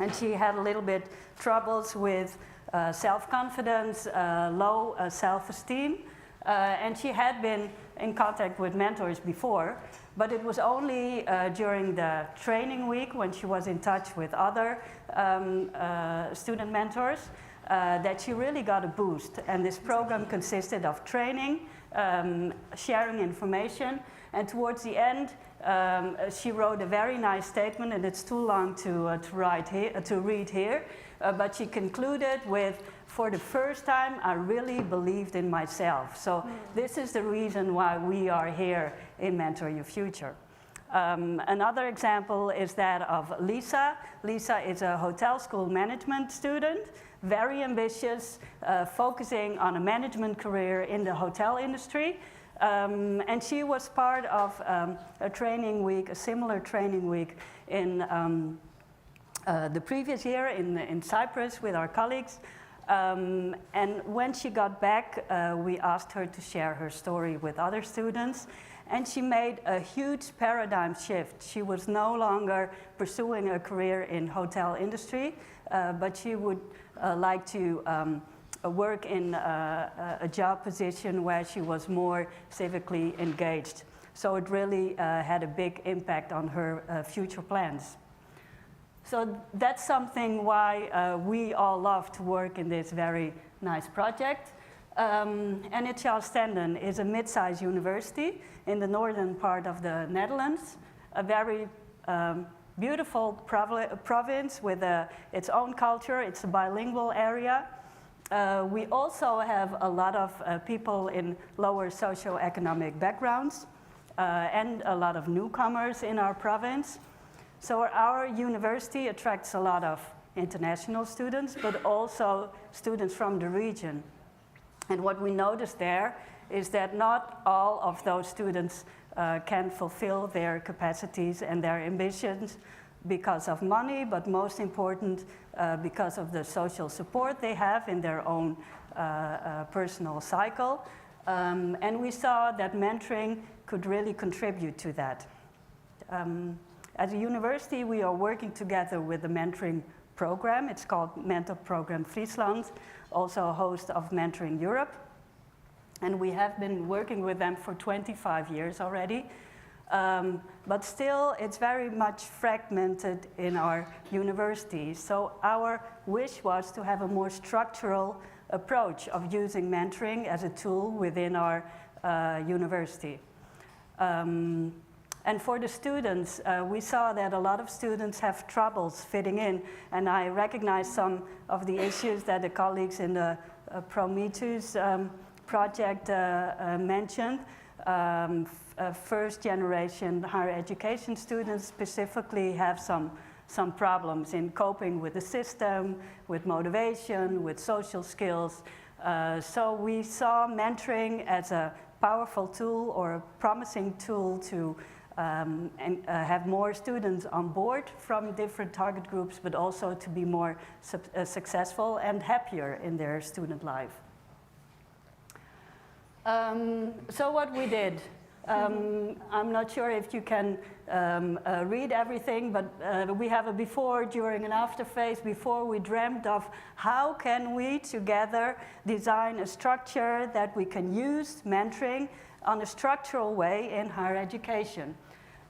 And she had a little bit troubles with self-confidence, low self-esteem, and she had been in contact with mentors before, but it was only during the training week when she was in touch with other student mentors that she really got a boost. And this program consisted of training, sharing information, and towards the end, she wrote a very nice statement, and it's too long to read here, but she concluded with, for the first time, I really believed in myself. So this is the reason why we are here in Mentor Your Future. Another example is that of Lisa. Lisa is a hotel school management student, very ambitious, focusing on a management career in the hotel industry. And she was part of a training week, a similar training week in the previous year in Cyprus with our colleagues. And when she got back, we asked her to share her story with other students. And she made a huge paradigm shift. She was no longer pursuing a career in hotel industry, but she would like to work in a job position where she was more civically engaged. So it really had a big impact on her future plans. So that's something why we all love to work in this very nice project. NHL Standen is a mid-sized university in the northern part of the Netherlands, a very beautiful province with its own culture. It's a bilingual area. We also have a lot of people in lower socioeconomic backgrounds and a lot of newcomers in our province. So our university attracts a lot of international students, but also students from the region. And what we noticed there is that not all of those students can fulfill their capacities and their ambitions because of money, but most important, because of the social support they have in their own personal cycle. And we saw that mentoring could really contribute to that. As a university, we are working together with the mentoring program. It's called Mentor Program Friesland, also a host of Mentoring Europe. And we have been working with them for 25 years already. But still, it's very much fragmented in our universities. So our wish was to have a more structural approach of using mentoring as a tool within our university. And for the students, we saw that a lot of students have troubles fitting in, and I recognize some of the issues that the colleagues in the Prometheus project mentioned. First generation higher education students specifically have some problems in coping with the system, with motivation, with social skills. So we saw mentoring as a powerful tool or a promising tool to have more students on board from different target groups, but also to be more successful and happier in their student life. So what we did, I'm not sure if you can read everything, but we have a before, during, and after phase. Before, we dreamt of how can we together design a structure that we can use mentoring on a structural way in higher education.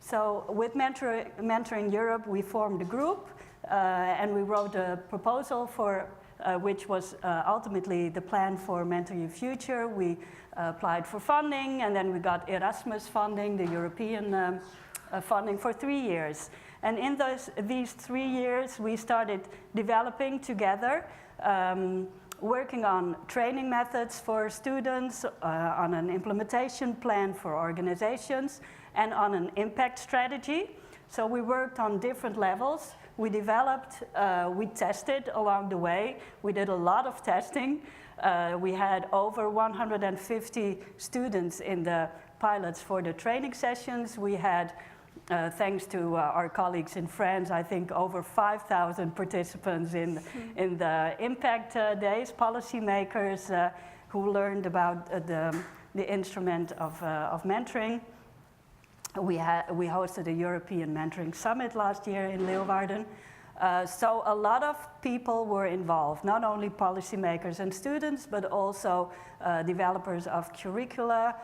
So with Mentoring Europe, we formed a group and we wrote a proposal for which was ultimately the plan for Mentoria Future. We applied for funding, and then we got Erasmus funding, the European funding, for 3 years. And in these 3 years, we started developing together, working on training methods for students, on an implementation plan for organizations, and on an impact strategy. So we worked on different levels. We developed, we tested along the way. We did a lot of testing. We had over 150 students in the pilots for the training sessions. We had, thanks to our colleagues in France, I think over 5,000 participants in the impact days, policymakers who learned about the instrument of mentoring. We hosted a European Mentoring Summit last year in Leeuwarden. So a lot of people were involved, not only policymakers and students, but also developers of curricula,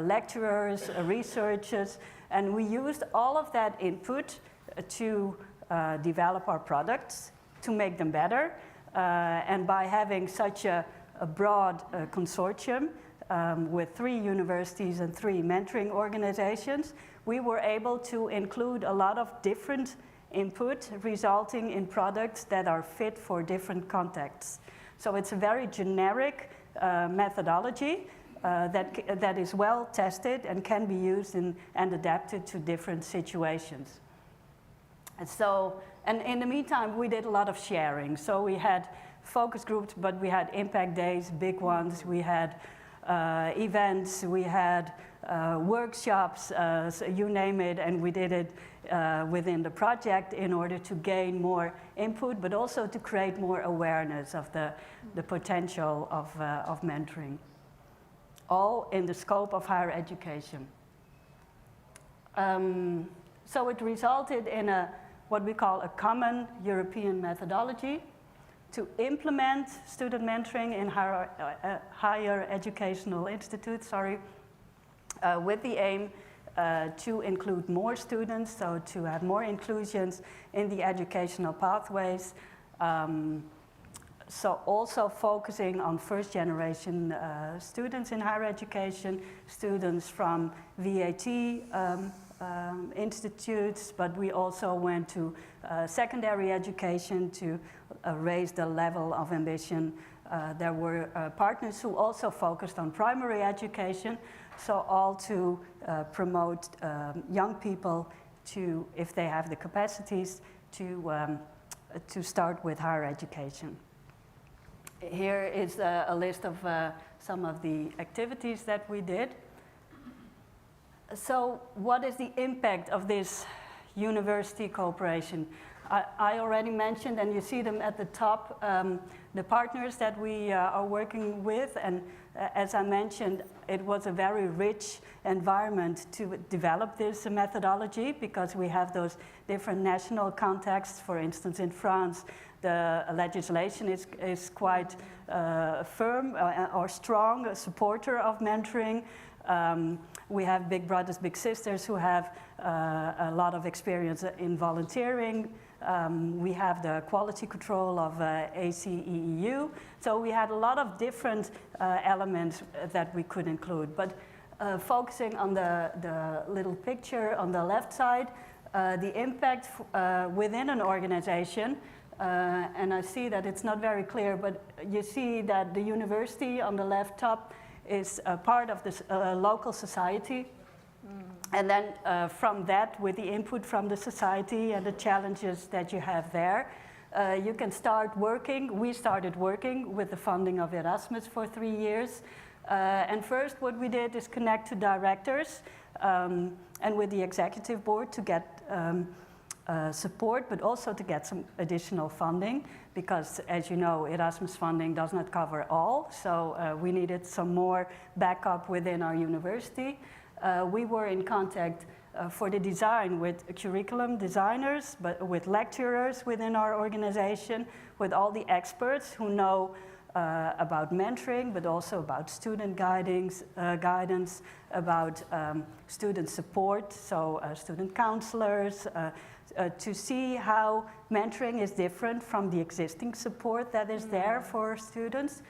lecturers, researchers, and we used all of that input to develop our products, to make them better, and by having such a broad consortium with 3 universities and 3 mentoring organizations, we were able to include a lot of different input, resulting in products that are fit for different contexts. So it's a very generic methodology that is well tested and can be used and adapted to different situations. And in the meantime, we did a lot of sharing. So we had focus groups, but we had impact days, big ones. We had events, we had workshops, so you name it, and we did it within the project in order to gain more input, but also to create more awareness of the potential of mentoring, all in the scope of higher education. So it resulted in what we call a common European methodology to implement student mentoring in higher educational institutes, with the aim to include more students, so to have more inclusions in the educational pathways. So also focusing on first generation students in higher education, students from VAT institutes, but we also went to secondary education to raise the level of ambition. There were partners who also focused on primary education, so all to promote young people to, if they have the capacities, to start with higher education. Here is a list of some of the activities that we did. So what is the impact of this university cooperation? I already mentioned, and you see them at the top, the partners that we are working with, and as I mentioned, it was a very rich environment to develop this methodology because we have those different national contexts. For instance, in France, the legislation is quite firm or strong supporter of mentoring. We have big brothers, big sisters who have a lot of experience in volunteering. We have the quality control of ACEEU. So we had a lot of different elements that we could include. But focusing on the little picture on the left side, the impact within an organization, and I see that it's not very clear, but you see that the university on the left top is a part of this local society. And then from that, with the input from the society and the challenges that you have there, you can start working. We started working with the funding of Erasmus for 3 years. And first what we did is connect to directors and with the executive board to get support, but also to get some additional funding, because as you know, Erasmus funding does not cover all, so we needed some more backup within our university. We were in contact for the design with curriculum designers, but with lecturers within our organization, with all the experts who know about mentoring, but also about student guidance, about student support, so student counselors, to see how mentoring is different from the existing support that is there for students.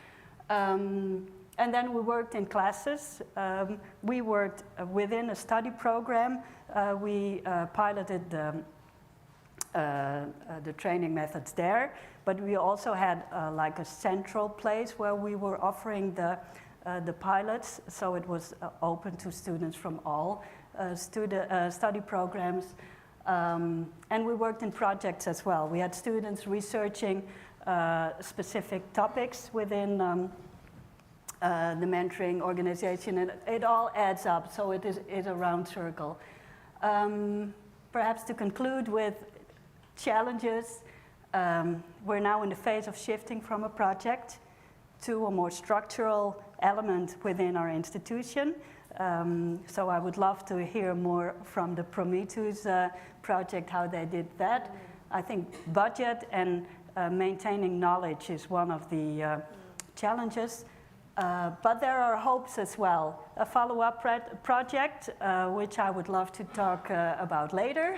And then we worked in classes. We worked within a study program. We piloted the training methods there, but we also had like a central place where we were offering the pilots, so it was open to students from all study programs. And we worked in projects as well. We had students researching specific topics within the mentoring organization, and it all adds up, so it is a round circle. Perhaps to conclude with challenges, we're now in the phase of shifting from a project to a more structural element within our institution. So I would love to hear more from the Prometheus project, how they did that. I think budget and maintaining knowledge is one of the challenges. But there are hopes as well. A follow-up project, which I would love to talk about later,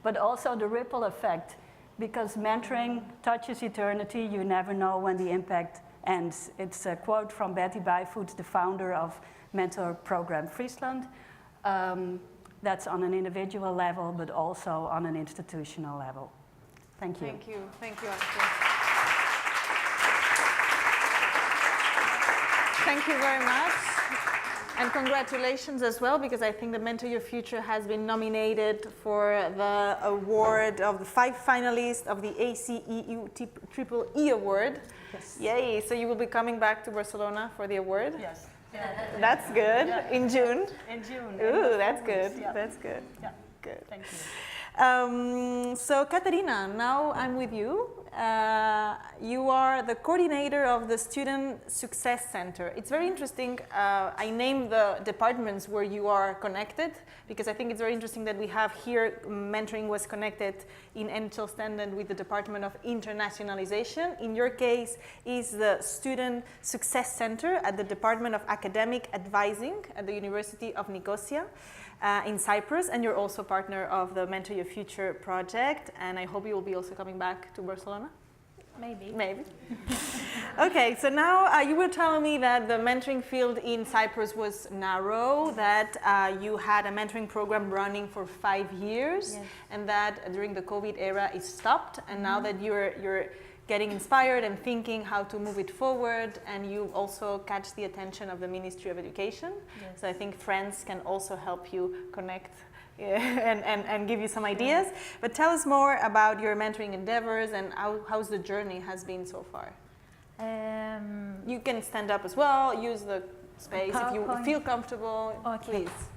but also the ripple effect, because mentoring touches eternity. You never know when the impact ends. It's a quote from Betty Bijvoet, the founder of Mentor Program Friesland. That's on an individual level, but also on an institutional level. Thank you. Thank you. Thank you, Astrid. Thank you very much. And congratulations as well, because I think the Mentor Future has been nominated for the award of the 5 finalists of the ACEEU Triple E Award. Yes. Yay, so you will be coming back to Barcelona for the award? Yes. Yeah, that's good. Yeah. In June? In June. Ooh, that's good. Yeah. That's good. Yeah. Good. Thank you. So Katarina, now I'm with you. You are the coordinator of the Student Success Center. It's very interesting. I named the departments where you are connected, because I think it's very interesting that we have here mentoring was connected in NHL Standard with the Department of Internationalization. In your case is the Student Success Center at the Department of Academic Advising at the University of Nicosia. In Cyprus, and you're also partner of the Mentor Future project, and I hope you will be also coming back to Barcelona. Maybe. Maybe. Okay, so now you were telling me that the mentoring field in Cyprus was narrow, that you had a mentoring program running for 5 years, yes, and that during the COVID era it stopped, and now that you're getting inspired and thinking how to move it forward, and you also catch the attention of the Ministry of Education. Yes. So I think friends can also help you connect and give you some ideas. Yeah. But tell us more about your mentoring endeavors and how's the journey has been so far. You can stand up as well, use the space if you feel comfortable, okay, please.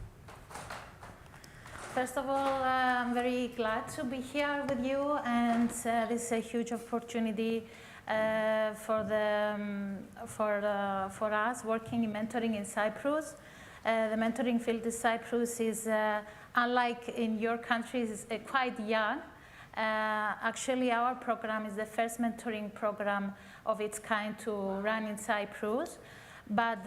First of all, I'm very glad to be here with you, and this is a huge opportunity for us working in mentoring in Cyprus. The mentoring field in Cyprus is, unlike in your countries, quite young. Actually, our program is the first mentoring program of its kind to run in Cyprus. But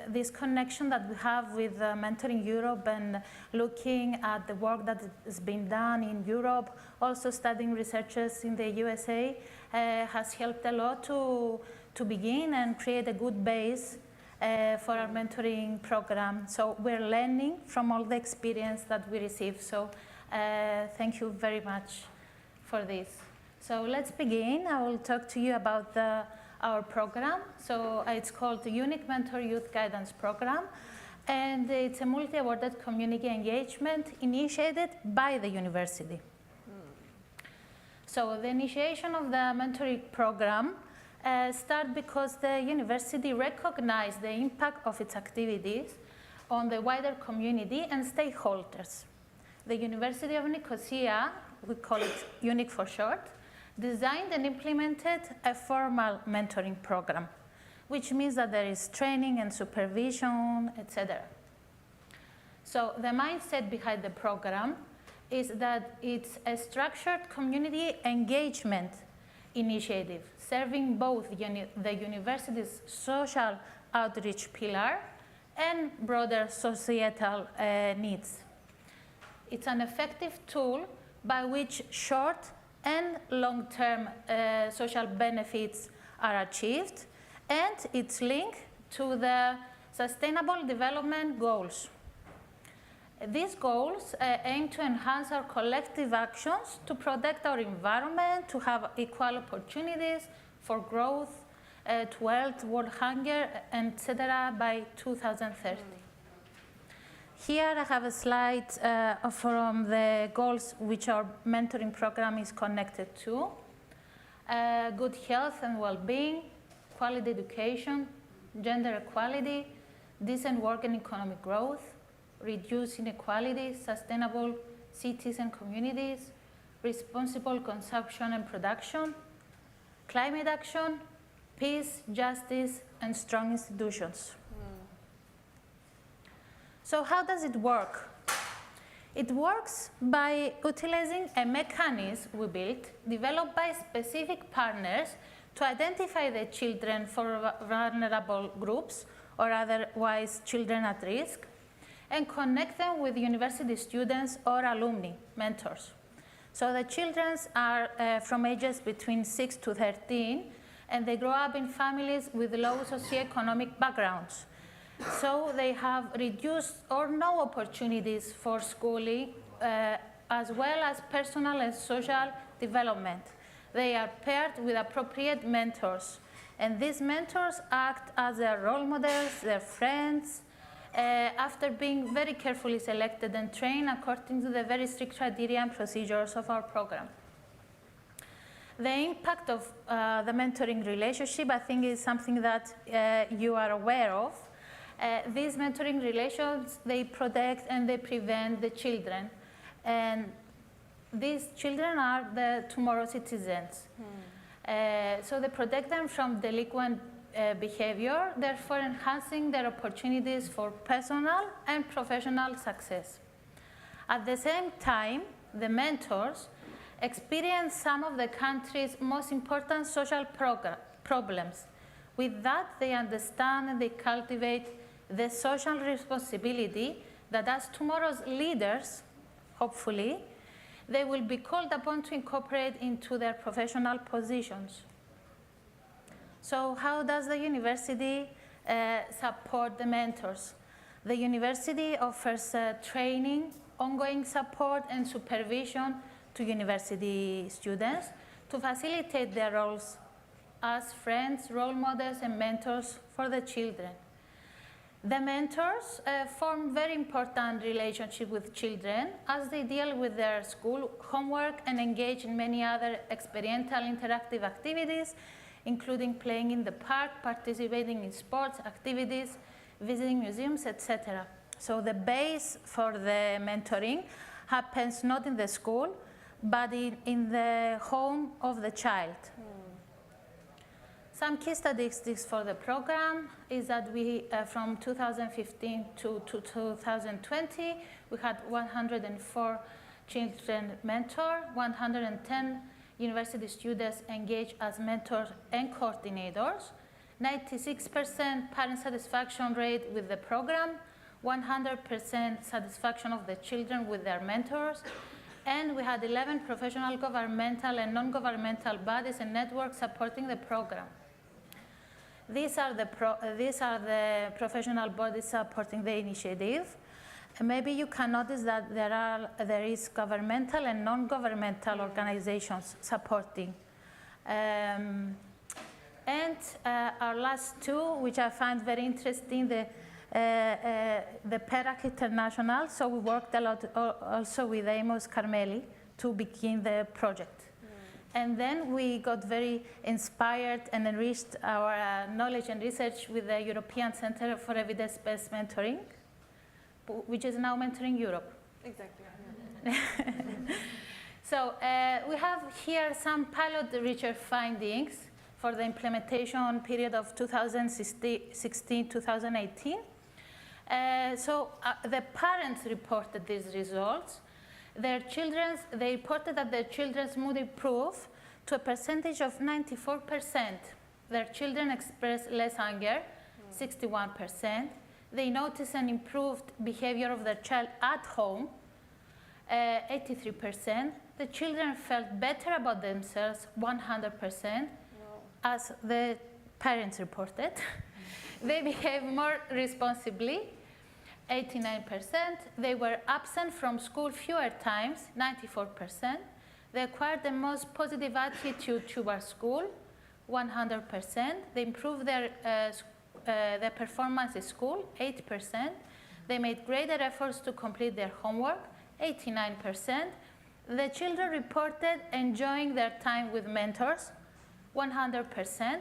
this connection that we have with Mentoring Europe and looking at the work that has been done in Europe, also studying researchers in the USA, has helped a lot to begin and create a good base for our mentoring program. So we're learning from all the experience that we receive. So thank you very much for this. So let's begin. I will talk to you about our program. So it's called the Unique Mentor Youth Guidance Program, and it's a multi-awarded community engagement initiated by the university. So the initiation of the mentoring program started because the university recognized the impact of its activities on the wider community and stakeholders. The University of Nicosia, we call it UNIC for short, designed and implemented a formal mentoring program, which means that there is training and supervision, etc. So the mindset behind the program is that it's a structured community engagement initiative, serving both the university's social outreach pillar and broader societal needs. It's an effective tool by which short and long-term social benefits are achieved, and it's linked to the Sustainable Development Goals. These goals aim to enhance our collective actions to protect our environment, to have equal opportunities for growth, to end world hunger, etc. by 2030. Here I have a slide from the goals which our mentoring program is connected to. Good health and well-being, quality education, gender equality, decent work and economic growth, reduce inequality, sustainable cities and communities, responsible consumption and production, climate action, peace, justice, and strong institutions. So how does it work? It works by utilizing a mechanism we built, developed by specific partners to identify the children for vulnerable groups or otherwise children at risk, and connect them with university students or alumni, mentors. So the children are from ages between 6 to 13, and they grow up in families with low socioeconomic backgrounds. So they have reduced or no opportunities for schooling, as well as personal and social development. They are paired with appropriate mentors, and these mentors act as their role models, their friends, after being very carefully selected and trained according to the very strict criteria and procedures of our program. The impact of the mentoring relationship, I think, is something that you are aware of. These mentoring relations, they protect and they prevent the children. And these children are the tomorrow citizens. So they protect them from delinquent behavior, therefore enhancing their opportunities for personal and professional success. At the same time, the mentors experience some of the country's most important social problems. With that, they understand and they cultivate the social responsibility that as tomorrow's leaders, hopefully, they will be called upon to incorporate into their professional positions. So how does the university support the mentors? The university offers training, ongoing support, and supervision to university students to facilitate their roles as friends, role models, and mentors for the children. The mentors form very important relationship with children as they deal with their school homework and engage in many other experiential interactive activities, including playing in the park, participating in sports activities, visiting museums, etc. So the base for the mentoring happens not in the school, but in the home of the child. Some key statistics for the program is that we, from 2015 to 2020, we had 104 children mentor, 110 university students engaged as mentors and coordinators, 96% parent satisfaction rate with the program, 100% satisfaction of the children with their mentors, and we had 11 professional governmental and non-governmental bodies and networks supporting the program. These are the professional bodies supporting the initiative. And maybe you can notice that there is governmental and non-governmental organizations supporting. And our last two, which I find very interesting, the PERAC International. So we worked a lot also with Amos Carmeli to begin the project. And then we got very inspired and enriched our knowledge and research with the European Center for Evidence-Based Mentoring, which is now mentoring Europe. Exactly. So we have here some pilot research findings for the implementation period of 2016-2018. The parents reported these results. They reported that their children's mood improved to a percentage of 94%. Their children expressed less anger, 61%. They noticed an improved behavior of their child at home, 83%. The children felt better about themselves, 100%, as the parents reported. They behaved more responsibly, 89%. They were absent from school fewer times, 94%. They acquired the most positive attitude towards school, 100%. They improved their performance in school, 8%. They made greater efforts to complete their homework, 89%. The children reported enjoying their time with mentors, 100%.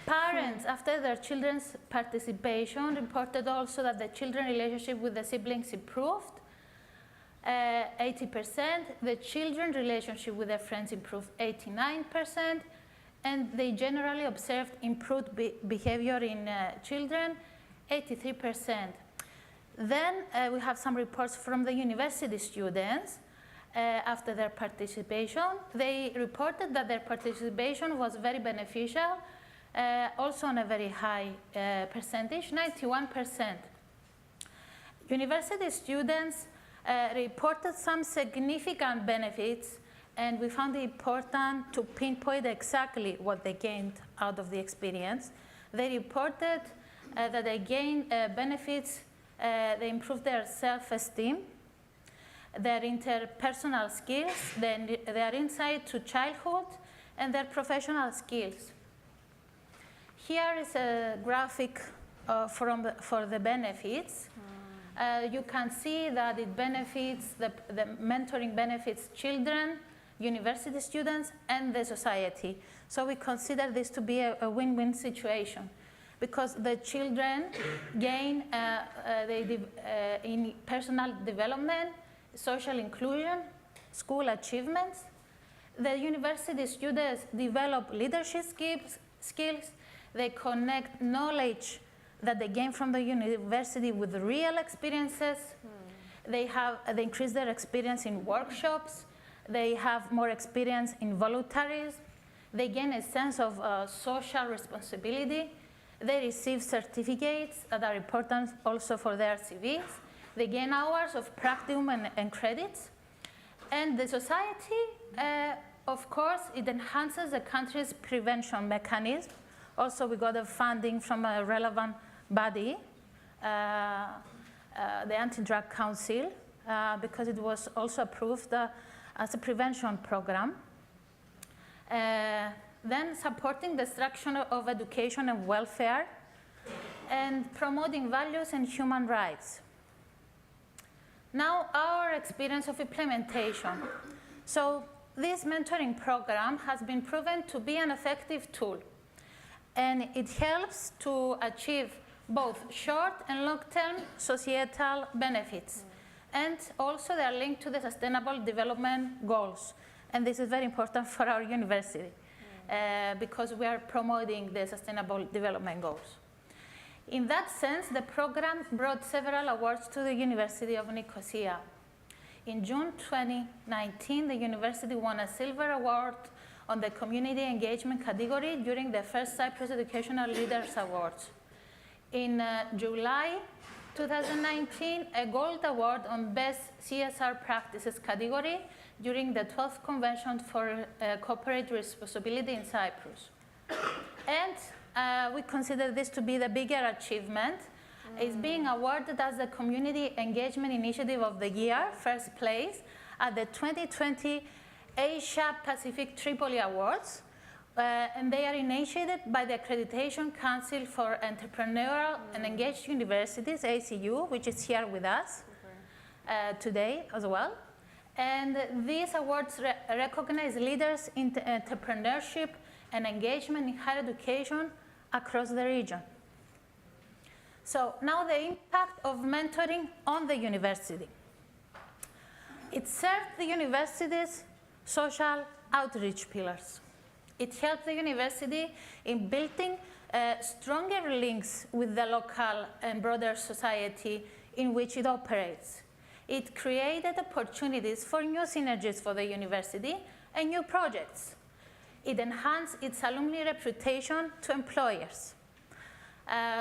Parents, after their children's participation, reported also that the children's relationship with the siblings improved, 80%. The children's relationship with their friends improved, 89%. And they generally observed improved behavior in children, 83%. Then we have some reports from the university students after their participation. They reported that their participation was very beneficial, also on a very high percentage, 91%. University students reported some significant benefits, and we found it important to pinpoint exactly what they gained out of the experience. They reported that they gained benefits, they improved their self-esteem, their interpersonal skills, their insight to childhood, and their professional skills. Here is a graphic for the benefits. You can see that it benefits, the mentoring benefits children, university students, and the society. So we consider this to be a win-win situation, because the children gain in personal development, social inclusion, school achievements. The university students develop leadership skills. They connect knowledge that they gain from the university with real experiences. They increase their experience in workshops. They have more experience in voluntarism. They gain a sense of social responsibility. They receive certificates that are important also for their CVs. They gain hours of practicum and credits. And the society, of course, it enhances the country's prevention mechanism. Also, we got funding from a relevant body, the Anti-Drug Council, because it was also approved as a prevention program. Then supporting the structure of education and welfare, and promoting values and human rights. Now, our experience of implementation. So this mentoring program has been proven to be an effective tool, and it helps to achieve both short and long-term societal benefits. And also they are linked to the Sustainable Development Goals. And this is very important for our university because we are promoting the Sustainable Development Goals. In that sense, the program brought several awards to the University of Nicosia. In June 2019, the university won a silver award on the community engagement category during the first Cyprus Educational Leaders Awards. In July 2019, a gold award on best CSR practices category during the 12th Convention for Corporate Responsibility in Cyprus. And we consider this to be the bigger achievement. It's being awarded as the Community Engagement Initiative of the Year, first place, at the 2020 Asia Pacific Tripoli Awards. And they are initiated by the Accreditation Council for Entrepreneurial and Engaged Universities, ACU, which is here with us today as well. And these awards recognize leaders in entrepreneurship and engagement in higher education across the region. So now the impact of mentoring on the university. It served the university's social outreach pillars. It helped the university in building stronger links with the local and broader society in which it operates. It created opportunities for new synergies for the university and new projects. It enhanced its alumni reputation to employers.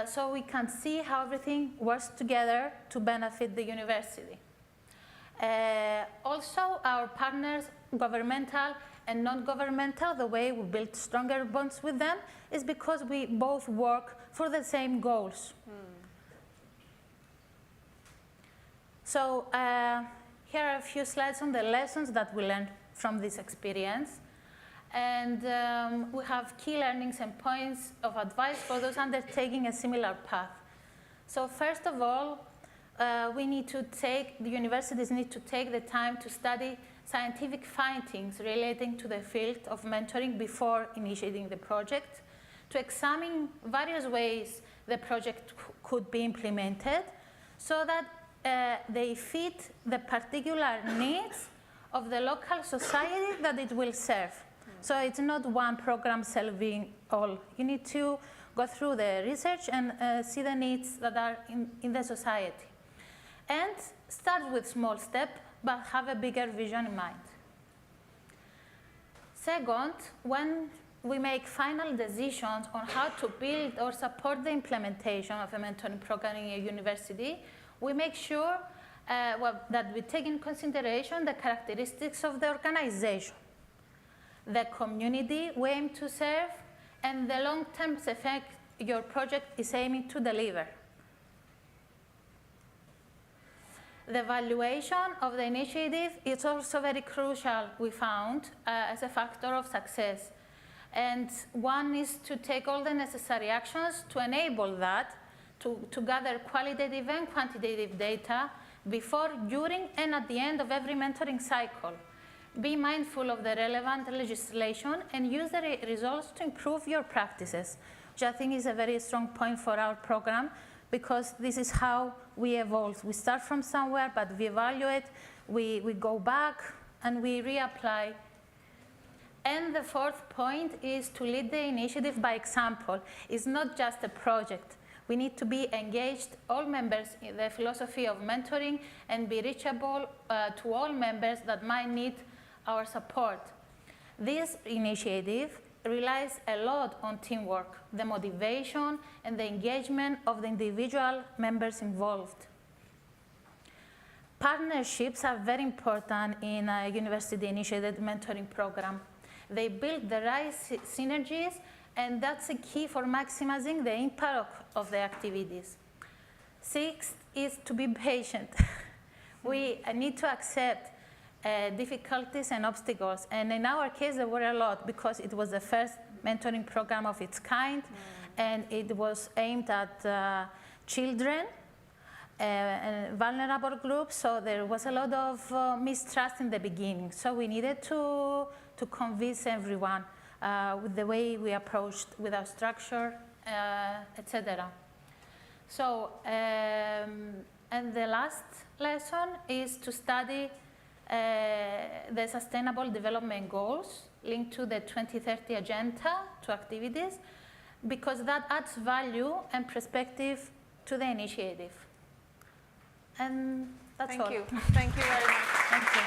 So we can see how everything works together to benefit the university. Also, our partners, governmental and non-governmental, the way we build stronger bonds with them is because we both work for the same goals. So here are a few slides on the lessons that we learned from this experience. And we have key learnings and points of advice for those undertaking a similar path. So first of all, the universities need to take the time to study scientific findings relating to the field of mentoring before initiating the project, to examine various ways the project could be implemented so that they fit the particular needs of the local society that it will serve. So it's not one program solving all. You need to go through the research and see the needs that are in the society. And start with small steps, but have a bigger vision in mind. Second, when we make final decisions on how to build or support the implementation of a mentoring program in a university, we make sure that we take in consideration the characteristics of the organization, the community we aim to serve, and the long-term effect your project is aiming to deliver. The valuation of the initiative is also very crucial, we found, as a factor of success. And one is to take all the necessary actions to enable that, to gather qualitative and quantitative data before, during, and at the end of every mentoring cycle. Be mindful of the relevant legislation and use the results to improve your practices, which I think is a very strong point for our program, because this is how we evolve. We start from somewhere, but we evaluate, we go back, and we reapply. And the fourth point is to lead the initiative by example. It's not just a project. We need to be engaged, all members, in the philosophy of mentoring, and be reachable to all members that might need our support. This initiative relies a lot on teamwork, the motivation and the engagement of the individual members involved. Partnerships are very important in a university-initiated mentoring program. They build the right synergies, and that's a key for maximizing the impact of the activities. Sixth is to be patient. We need to accept difficulties and obstacles. And in our case, there were a lot, because it was the first mentoring program of its kind, and it was aimed at children and vulnerable groups, so there was a lot of mistrust in the beginning. So we needed to convince everyone with the way we approached with our structure, etc. So, and the last lesson is to study the Sustainable Development Goals linked to the 2030 Agenda, to activities, because that adds value and perspective to the initiative. And that's all. Thank you. Thank you very much. Thank you.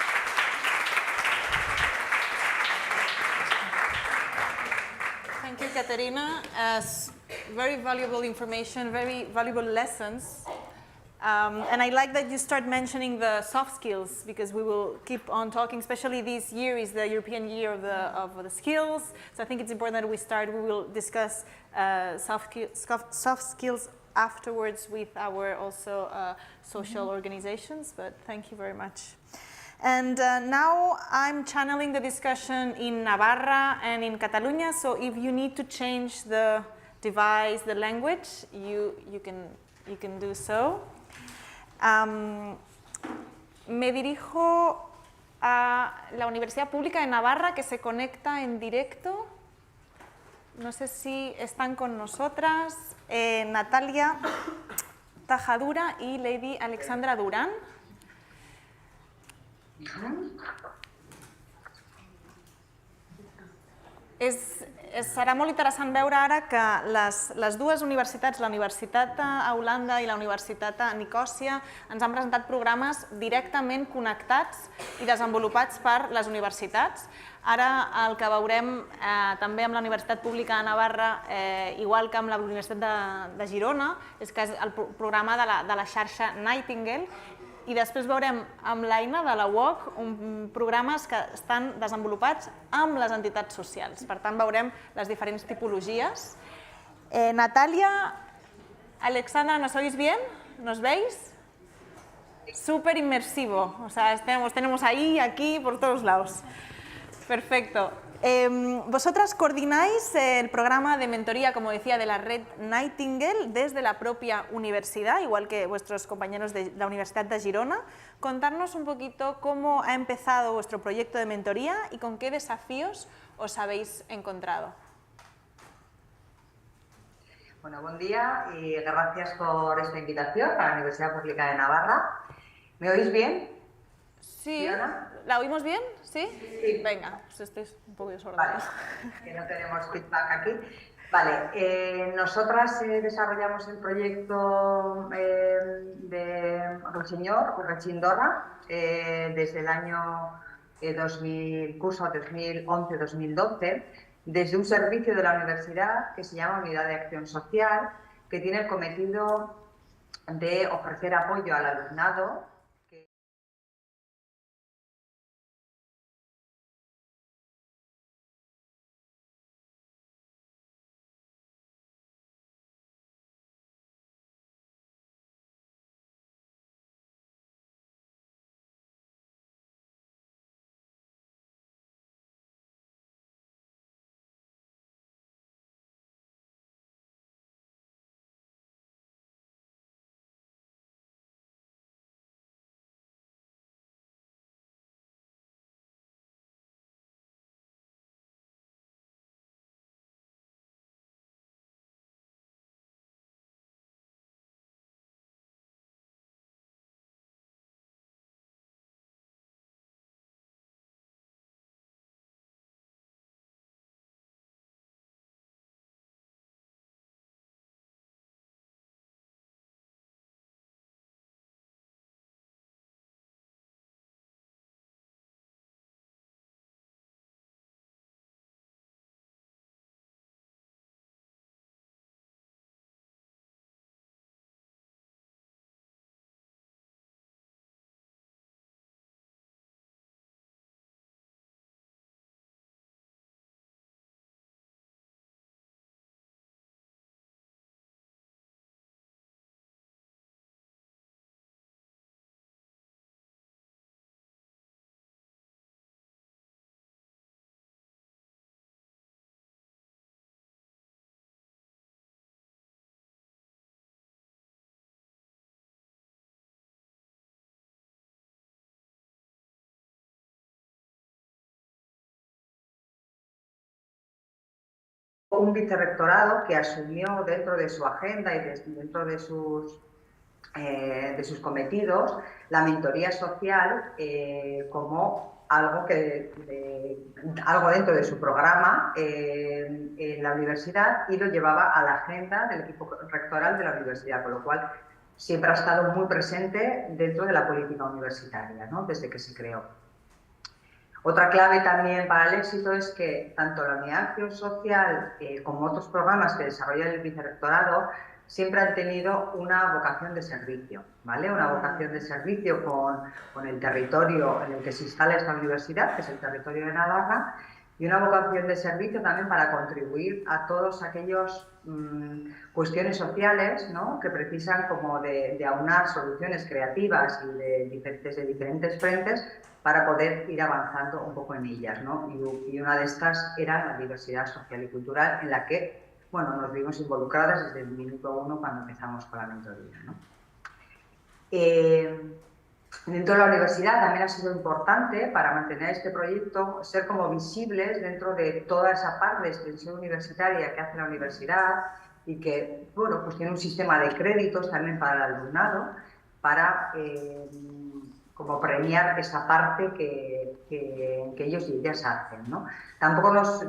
Thank you, Katerina. Very valuable information, very valuable lessons. And I like that you start mentioning the soft skills, because we will keep on talking, especially this year is the European Year of the Skills. So I think it's important that we start. We will discuss soft skills afterwards with our also social organizations, but thank you very much. And now I'm channeling the discussion in Navarra and in Catalunya, so if you need to change the device, the language, you can do so. Me dirijo a la Universidad Pública de Navarra, que se conecta en directo. No sé si están con nosotras Natalia Tajadura y Lady Alexandra Durán. Serà molt interessant veure ara que les dues universitats, la Universitat a Holanda i la Universitat a Nicòsia, ens han presentat programes directament connectats i desenvolupats per les universitats. Ara el que veurem també amb la Universitat Pública de Navarra, igual que amb la Universitat de Girona, és que és el programa de la xarxa Nightingale, i després veurem amb l'eina de la UOC programes que estan desenvolupats amb les entitats socials. Per tant, veurem les diferents tipologies. Natalia, Alexandra, ¿nos oís bien? ¿Nos veis? Súper inmersivo. O sea, tenemos ahí, aquí, por todos lados. Perfecto. Vosotras coordináis el programa de mentoría, como decía, de la red Nightingale desde la propia universidad, igual que vuestros compañeros de la Universidad de Girona. Contarnos un poquito cómo ha empezado vuestro proyecto de mentoría y con qué desafíos os habéis encontrado. Bueno, buen día y gracias por esta invitación a la Universidad Pública de Navarra. ¿Me oís bien? Sí. ¿Fiona? ¿La oímos bien? ¿Sí? Sí. Venga, pues estoy un poco desordenada. Vale, que no tenemos feedback aquí. Vale, nosotras desarrollamos el proyecto de Urrechindorra desde el año curso 2011-2012, desde un servicio de la universidad que se llama Unidad de Acción Social, que tiene el cometido de ofrecer apoyo al alumnado un vicerrectorado que asumió dentro de su agenda y dentro de sus cometidos la mentoría social como algo dentro de su programa en la universidad, y lo llevaba a la agenda del equipo rectoral de la universidad, con lo cual siempre ha estado muy presente dentro de la política universitaria, ¿no? Desde que se creó. Otra clave también para el éxito es que tanto la Unidad de Acción Social como otros programas que desarrolla el vicerrectorado siempre han tenido una vocación de servicio, ¿vale? Una vocación de servicio con el territorio en el que se instala esta universidad, que es el territorio de Navarra, y una vocación de servicio también para contribuir a todos aquellos cuestiones sociales, ¿no? Que precisan como de aunar soluciones creativas y desde diferentes frentes para poder ir avanzando un poco en ellas, ¿no? Y una de estas era la diversidad social y cultural, en la que, bueno, nos vimos involucradas desde el minuto 1 cuando empezamos con la mentoría, ¿no? Dentro de la universidad también ha sido importante para mantener este proyecto ser como visibles dentro de toda esa parte de extensión universitaria que hace la universidad y que, bueno, pues tiene un sistema de créditos también para el alumnado para como premiar esa parte que ellos y ellas hacen, ¿no? Tampoco nos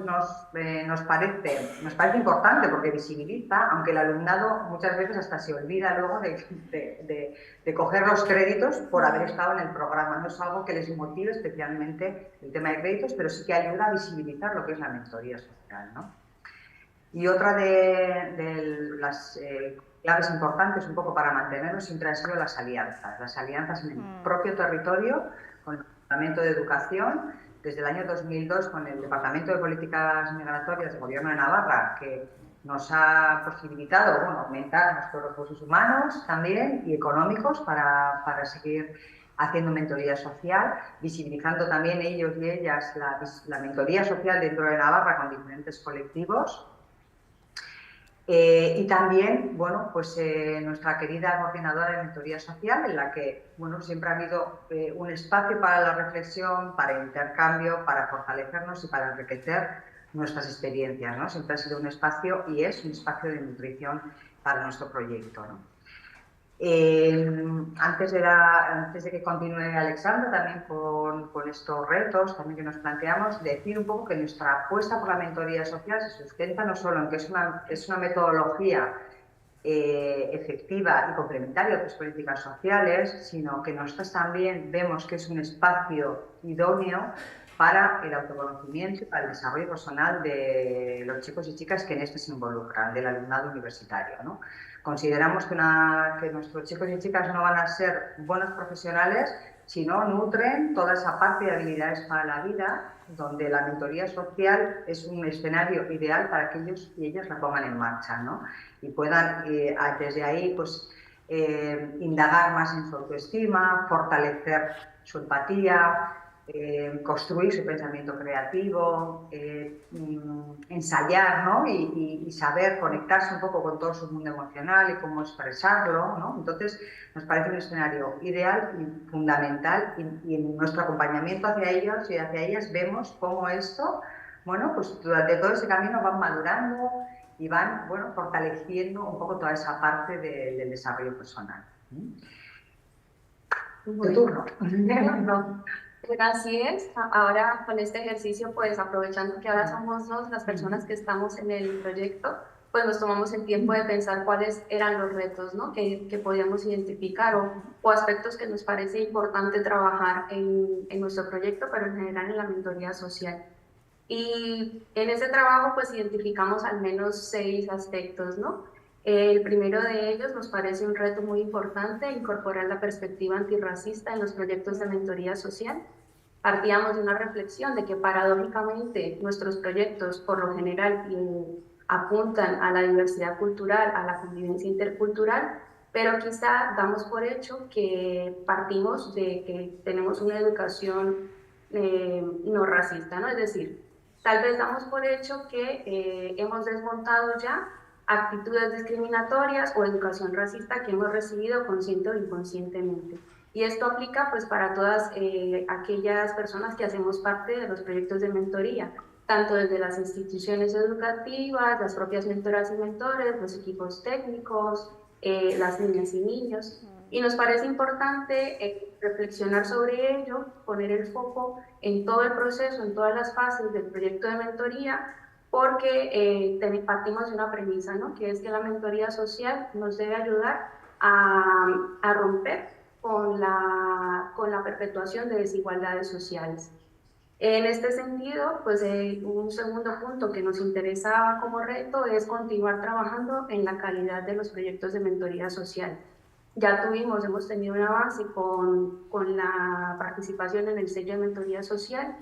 parece importante porque visibiliza, aunque el alumnado muchas veces hasta se olvida luego de coger los créditos por haber estado en el programa. No es algo que les motive especialmente el tema de créditos, pero sí que ayuda a visibilizar lo que es la mentoría social, ¿no? Y otra de las claves importantes un poco para mantenernos siempre han sido las alianzas en el propio territorio, con el Departamento de Educación, desde el año 2002 con el Departamento de Políticas Migratorias del Gobierno de Navarra, que nos ha posibilitado, bueno, aumentar nuestros recursos humanos también y económicos para seguir haciendo mentoría social, visibilizando también ellos y ellas la mentoría social dentro de Navarra con diferentes colectivos. Y también, bueno, pues nuestra querida coordinadora de mentoría social, en la que, bueno, siempre ha habido un espacio para la reflexión, para el intercambio, para fortalecernos y para enriquecer nuestras experiencias, ¿no? Siempre ha sido un espacio y es un espacio de nutrición para nuestro proyecto, ¿no? Antes de que continúe Alexandra, también con estos retos también que nos planteamos, decir un poco que nuestra apuesta por la mentoría social se sustenta no solo en que es una metodología efectiva y complementaria a otras políticas sociales, sino que nosotros también vemos que es un espacio idóneo para el autoconocimiento y para el desarrollo personal de los chicos y chicas que en esto se involucran, del alumnado universitario, ¿no? Consideramos que nuestros chicos y chicas no van a ser buenos profesionales si no nutren toda esa parte de habilidades para la vida, donde la mentoría social es un escenario ideal para que ellos y ellas la pongan en marcha, ¿no? Y puedan desde ahí pues, indagar más en su autoestima, fortalecer su empatía, construir su pensamiento creativo, ensayar, ¿no? y saber conectarse un poco con todo su mundo emocional y cómo expresarlo, ¿no? Entonces nos parece un escenario ideal y fundamental y en nuestro acompañamiento hacia ellos y hacia ellas vemos cómo esto, bueno, pues durante todo ese camino van madurando y van, bueno, fortaleciendo un poco toda esa parte del desarrollo personal. Tu turno. Bueno, así es. Ahora con este ejercicio, pues aprovechando que ahora somos dos las personas que estamos en el proyecto, pues nos tomamos el tiempo de pensar cuáles eran los retos, ¿no? que podíamos identificar o aspectos que nos parece importante trabajar en nuestro proyecto, pero en general en la mentoría social. Y en ese trabajo pues identificamos al menos 6 aspectos, ¿no? El primero de ellos nos parece un reto muy importante, incorporar la perspectiva antirracista en los proyectos de mentoría social. Partíamos de una reflexión de que paradójicamente nuestros proyectos por lo general apuntan a la diversidad cultural, a la convivencia intercultural, pero quizá damos por hecho que partimos de que tenemos una educación no racista, ¿no? Es decir, tal vez damos por hecho que hemos desmontado ya actitudes discriminatorias o educación racista que hemos recibido consciente o inconscientemente. Y esto aplica pues para todas aquellas personas que hacemos parte de los proyectos de mentoría, tanto desde las instituciones educativas, las propias mentoras y mentores, los equipos técnicos, las niñas y niños. Y nos parece importante reflexionar sobre ello, poner el foco en todo el proceso, en todas las fases del proyecto de mentoría, porque partimos de una premisa, ¿no? Que es que la mentoría social nos debe ayudar a romper con la perpetuación de desigualdades sociales. En este sentido, pues un segundo punto que nos interesaba como reto es continuar trabajando en la calidad de los proyectos de mentoría social. Ya hemos tenido un avance con la participación en el sello de mentoría social,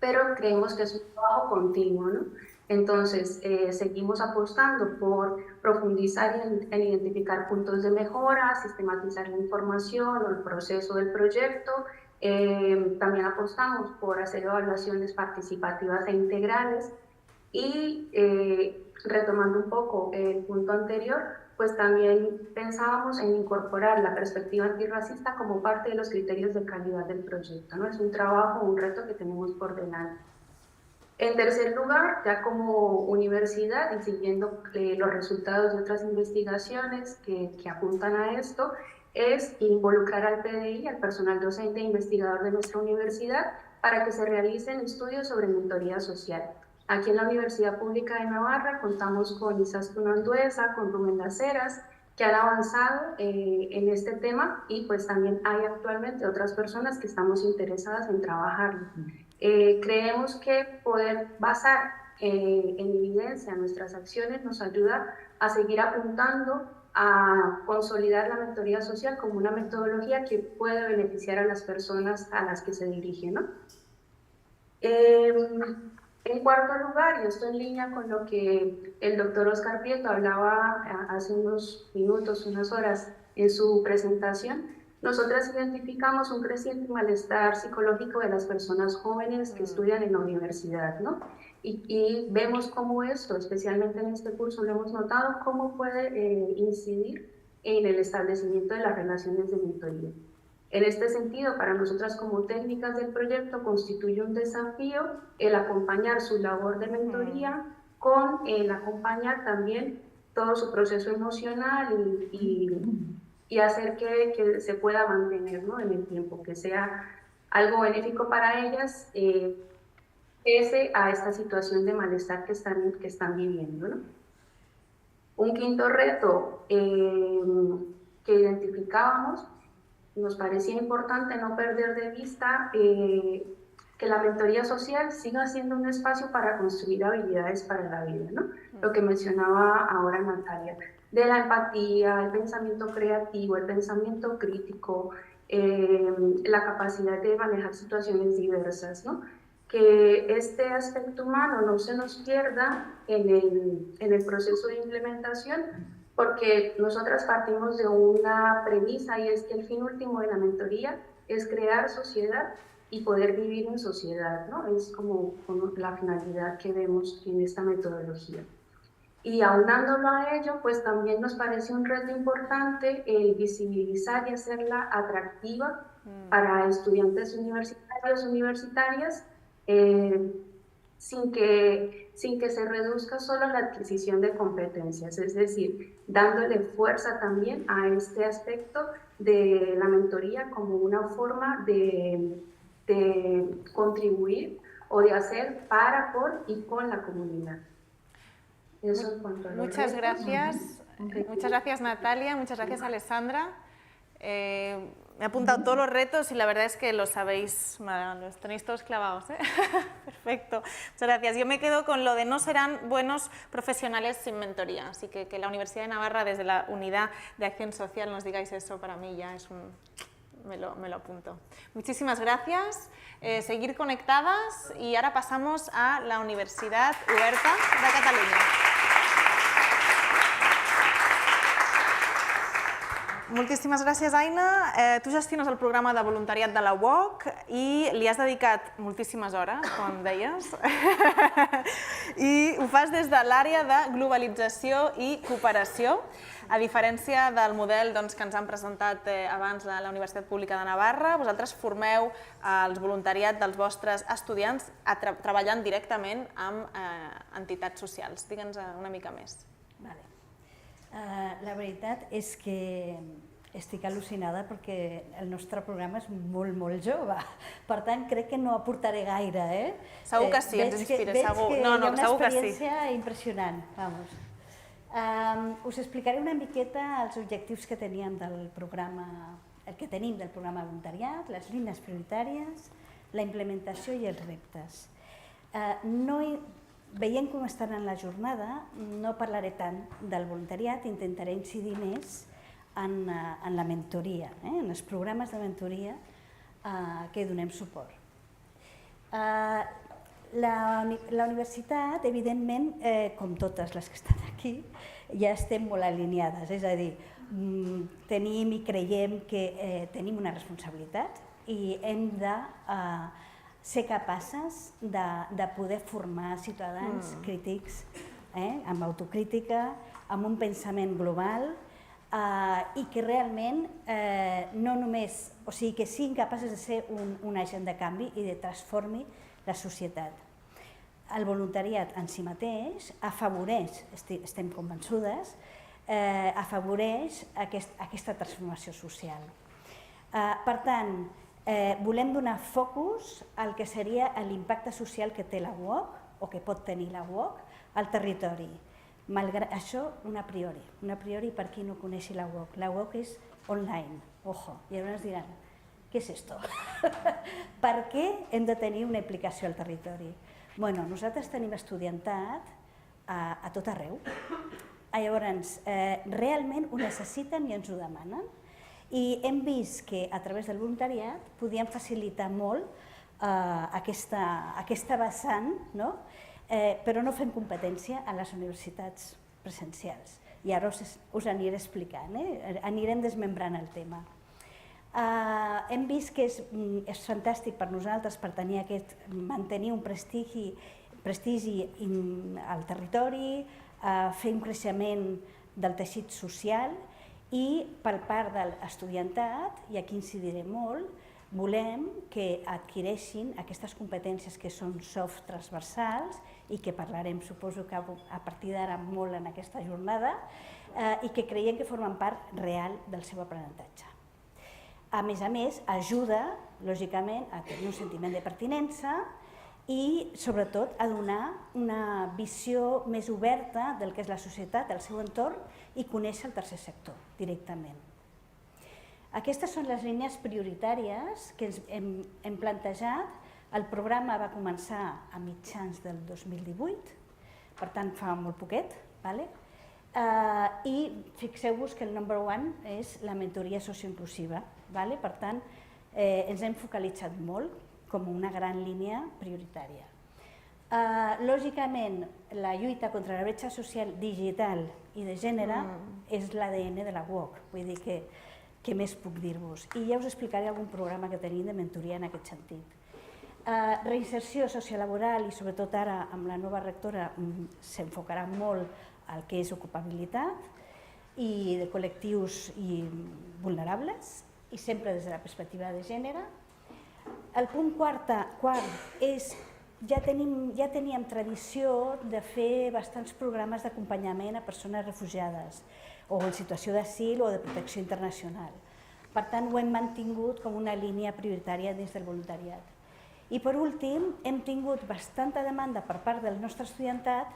pero creemos que es un trabajo continuo, ¿no? Entonces, seguimos apostando por profundizar en identificar puntos de mejora, sistematizar la información o el proceso del proyecto. También apostamos por hacer evaluaciones participativas e integrales y, retomando un poco el punto anterior, pues también pensábamos en incorporar la perspectiva antirracista como parte de los criterios de calidad del proyecto, ¿no? Es un trabajo, un reto que tenemos por delante. En tercer lugar, ya como universidad y siguiendo los resultados de otras investigaciones que apuntan a esto, es involucrar al PDI, al personal docente e investigador de nuestra universidad, para que se realicen estudios sobre mentoría social. Aquí en la Universidad Pública de Navarra contamos con Izaskun Andueza, con Rubén Laceras, que han avanzado en este tema, y pues también hay actualmente otras personas que estamos interesadas en trabajarlo. Creemos que poder basar en evidencia nuestras acciones nos ayuda a seguir apuntando a consolidar la mentoría social como una metodología que puede beneficiar a las personas a las que se dirige, ¿no? En cuarto lugar, y esto en línea con lo que el doctor Òscar Prieto hablaba hace unos minutos, unas horas en su presentación, nosotras identificamos un creciente malestar psicológico de las personas jóvenes que estudian en la universidad, ¿no? Y vemos cómo esto, especialmente en este curso, lo hemos notado, cómo puede incidir en el establecimiento de las relaciones de mentoría. En este sentido, para nosotras como técnicas del proyecto constituye un desafío el acompañar su labor de mentoría con el acompañar también todo su proceso emocional y hacer que se pueda mantener, ¿no?, en el tiempo, que sea algo benéfico para ellas, pese a esta situación de malestar que están viviendo, ¿no? Un quinto reto que identificábamos, nos parecía importante no perder de vista que la mentoría social siga siendo un espacio para construir habilidades para la vida, ¿no? Lo que mencionaba ahora Natalia, de la empatía, el pensamiento creativo, el pensamiento crítico, la capacidad de manejar situaciones diversas, ¿no? Que este aspecto humano no se nos pierda en el proceso de implementación, porque nosotras partimos de una premisa, y es que el fin último de la mentoría es crear sociedad y poder vivir en sociedad, ¿no? Es como la finalidad que vemos en esta metodología. Y aunándolo a ello, pues también nos parece un reto importante el visibilizar y hacerla atractiva para estudiantes universitarios, universitarias, sin que se reduzca solo la adquisición de competencias, es decir, dándole fuerza también a este aspecto de la mentoría como una forma de contribuir o de hacer para, por y con la comunidad. Eso en cuanto a los Muchas retos. gracias. Muchas gracias, Natalia. Muchas gracias, Alessandra. Me he apuntado todos los retos y la verdad es que los sabéis, los tenéis todos clavados, ¿eh? Perfecto. Muchas gracias. Yo me quedo con lo de no serán buenos profesionales sin mentoría. Así que la Universidad de Navarra, desde la Unidad de Acción Social, nos digáis eso, para mí ya es un... Me lo apunto. Muchísimas gracias. Seguir conectadas y ahora pasamos a la Universitat Oberta de Catalunya. Moltíssimes gràcies, Aina. Tu gestiones el programa de voluntariat de la UOC i li has dedicat moltíssimes hores, com deies, i ho fas des de l'àrea de globalització i cooperació, a diferència del model que ens han presentat abans de la Universitat Pública de Navarra. Vosaltres formeu el voluntariat dels vostres estudiants treballant directament amb entitats socials. Digue'ns una mica més. La veritat és que estic al·lucinada perquè el nostre programa és molt, molt jove. Per tant, crec que no aportaré gaire. Segur que sí, ens inspira, segur. Veig que hi ha una experiència impressionant. Us explicaré una miqueta els objectius que teníem del programa, el que tenim del programa de voluntariat, les línies prioritàries, la implementació i els reptes. Veient com estan en la jornada, no parlaré tant del voluntariat, intentaré incidir més en la mentoria, en els programes de mentoria que donem suport. La universitat, evidentment, com totes les que estan aquí, ja estem molt alineades, és a dir, tenim i creiem que tenim una responsabilitat i hem de ser capaces de poder formar ciutadans crítics, amb autocrítica, amb un pensament global i que realment no només, o sigui, que siguin capaces de ser un agent de canvi i de transformi la societat. El voluntariat en si mateix afavoreix, estem convençudes, afavoreix aquesta transformació social. Per tant, volem donar focus al que seria l'impacte social que té la UOC o que pot tenir la UOC al territori. Malgrat això, un a priori per qui no coneixi la UOC. La UOC és online, ojo, i llavors diran, què és esto? Per què hem de tenir una implicació al territori? Bueno, nosaltres tenim estudiantat a tot arreu. Llavors, realment ho necessiten i ens ho demanen. I hem vist que a través del voluntariat podíem facilitar molt aquesta vessant, però no fem competència a les universitats presencials. I ara us aniré explicant, anirem desmembrant el tema. Hem vist que és fantàstic per nosaltres per mantenir un prestigi al territori, fer un creixement del teixit social i per part de l'estudiantat, i aquí incidiré molt, volem que adquireixin aquestes competències que són soft transversals i que parlarem, suposo que a partir d'ara molt en aquesta jornada, i que creiem que formen part real del seu aprenentatge. A més, ajuda, lògicament, a tenir un sentiment de pertinença i, sobretot, a donar una visió més oberta del que és la societat, el seu entorn, i conèixer el tercer sector directament. Aquestes són les línies prioritàries que hem plantejat. El programa va començar a mitjans del 2018, per tant fa molt poquet, i fixeu-vos que el number one és la mentoria socioinclusiva. Per tant, ens hem focalitzat molt com una gran línia prioritària. Lògicament, la lluita contra la bretxa social digital i de gènere és l'ADN de la UOC, vull dir que què més puc dir-vos? I ja us explicaré algun programa que tenim de mentoria en aquest sentit. Reinserció sociolaboral i sobretot ara amb la nova rectora s'enfocarà molt al que és ocupabilitat i de col·lectius vulnerables i sempre des de la perspectiva de gènere. El punt quart és ja teníem tradició de fer bastants programes d'acompanyament a persones refugiades o en situació d'asil o de protecció internacional. Per tant, ho hem mantingut com una línia prioritària dins del voluntariat. I per últim, hem tingut bastanta demanda per part del nostre estudiantat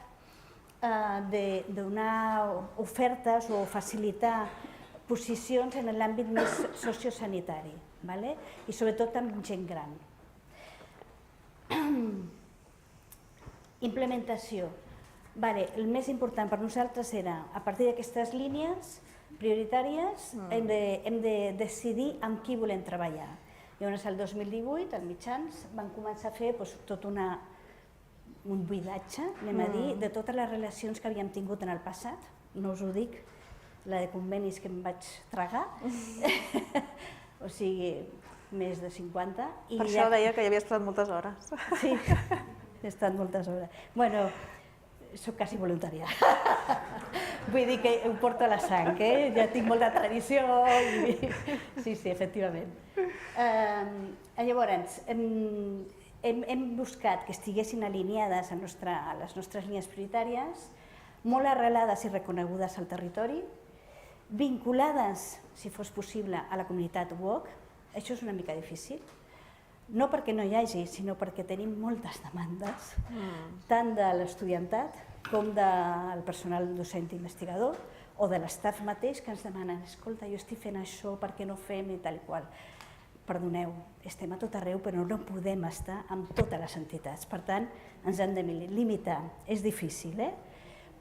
de donar ofertes o facilitar posicions en l'àmbit més sociosanitari i sobretot amb gent gran. Implementació. El més important per nosaltres era, a partir d'aquestes línies prioritàries, hem de decidir amb qui volem treballar. Llavors, el 2018, als mitjans, vam començar a fer tot un buidatge, anem a dir, de totes les relacions que havíem tingut en el passat. No us ho dic, la de convenis que em vaig tragar, o sigui, més de 50. Per això deia que hi havia estat moltes hores. Sí, he estat moltes hores. Bueno, soc quasi voluntària. Vull dir que ho porto a la sang, ja tinc molta tradició. Sí, efectivament. Llavors, hem buscat que estiguessin alineades a les nostres línies prioritàries, molt arrelades i reconegudes al territori, vinculades, si fos possible, a la comunitat UOC. Això és una mica difícil, no perquè no hi hagi, sinó perquè tenim moltes demandes, tant de l'estudiantat com del personal docent investigador o de l'estaf mateix que ens demanen escolta, jo estic fent això, per què no fem i tal i qual. Perdoneu, estem a tot arreu però no podem estar amb totes les entitats, per tant ens hem de limitar, és difícil,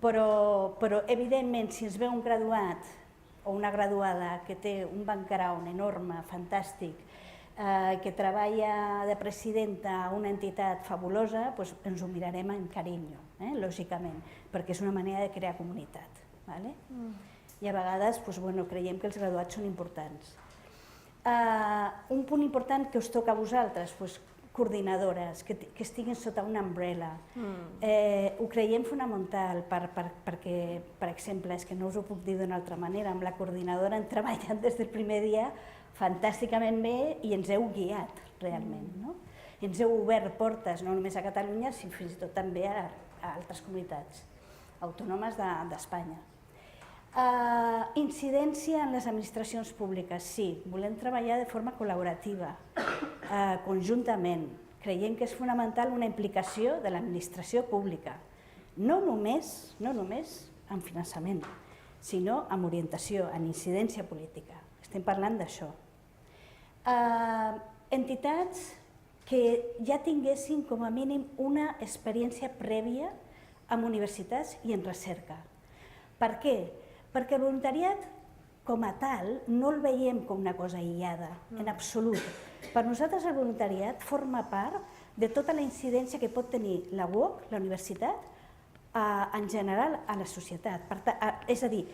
però evidentment si ens ve un graduat o una graduada que té un background enorme, fantàstic, que treballa de presidenta a una entitat fabulosa, ens ho mirarem amb carinyo, lògicament, perquè és una manera de crear comunitat. I a vegades creiem que els graduats són importants. Un punt important que us toca a vosaltres, coordinadores, que estiguin sota una umbrella. Ho creiem fonamental perquè, per exemple, és que no us ho puc dir d'una altra manera, amb la coordinadora hem treballat des del primer dia fantàsticament bé i ens heu guiat realment. Ens heu obert portes no només a Catalunya, sinó fins i tot també a altres comunitats autònomes d'Espanya. Incidència en les administracions públiques, sí, volem treballar de forma col·laborativa, conjuntament. Creiem que és fonamental una implicació de l'administració pública, no només en finançament, sinó en orientació, en incidència política. Estem parlant d'això. Entitats que ja tinguessin com a mínim una experiència prèvia en universitats i en recerca. Per què? Perquè el voluntariat com a tal no el veiem com una cosa aïllada, en absolut. Per nosaltres el voluntariat forma part de tota la incidència que pot tenir la UOC, la universitat, en general a la societat. És a dir,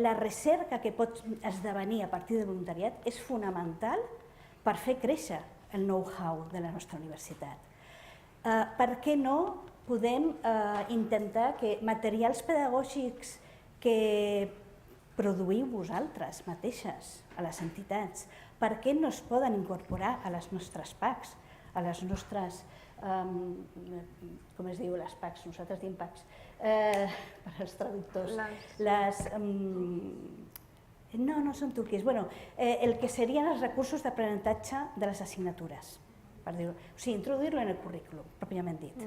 la recerca que pot esdevenir a partir del voluntariat és fonamental per fer créixer el know-how de la nostra universitat. Per què no podem intentar que materials pedagògics que produïu vosaltres mateixes a les entitats, per què no es poden incorporar a les nostres PACs, a les nostres, com es diu les PACs, nosaltres diem PACs, per als traductors, no són turquís, el que serien els recursos d'aprenentatge de les assignatures, per dir-ho, o sigui, introduir-lo en el currículum, pròpiament dit.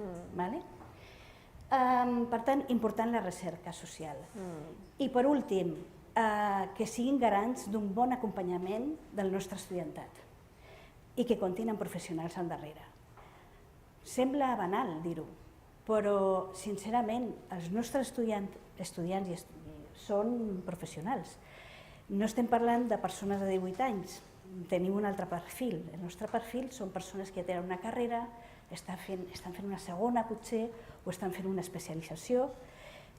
Per tant, important la recerca social. I per últim, que siguin garants d'un bon acompanyament del nostre estudiantat i que comptin amb professionals al darrere. Sembla banal dir-ho, però sincerament els nostres estudiants són professionals. No estem parlant de persones de 18 anys, tenim un altre perfil. El nostre perfil són persones que ja tenen una carrera, estan fent una segona potser, o estan fent una especialització,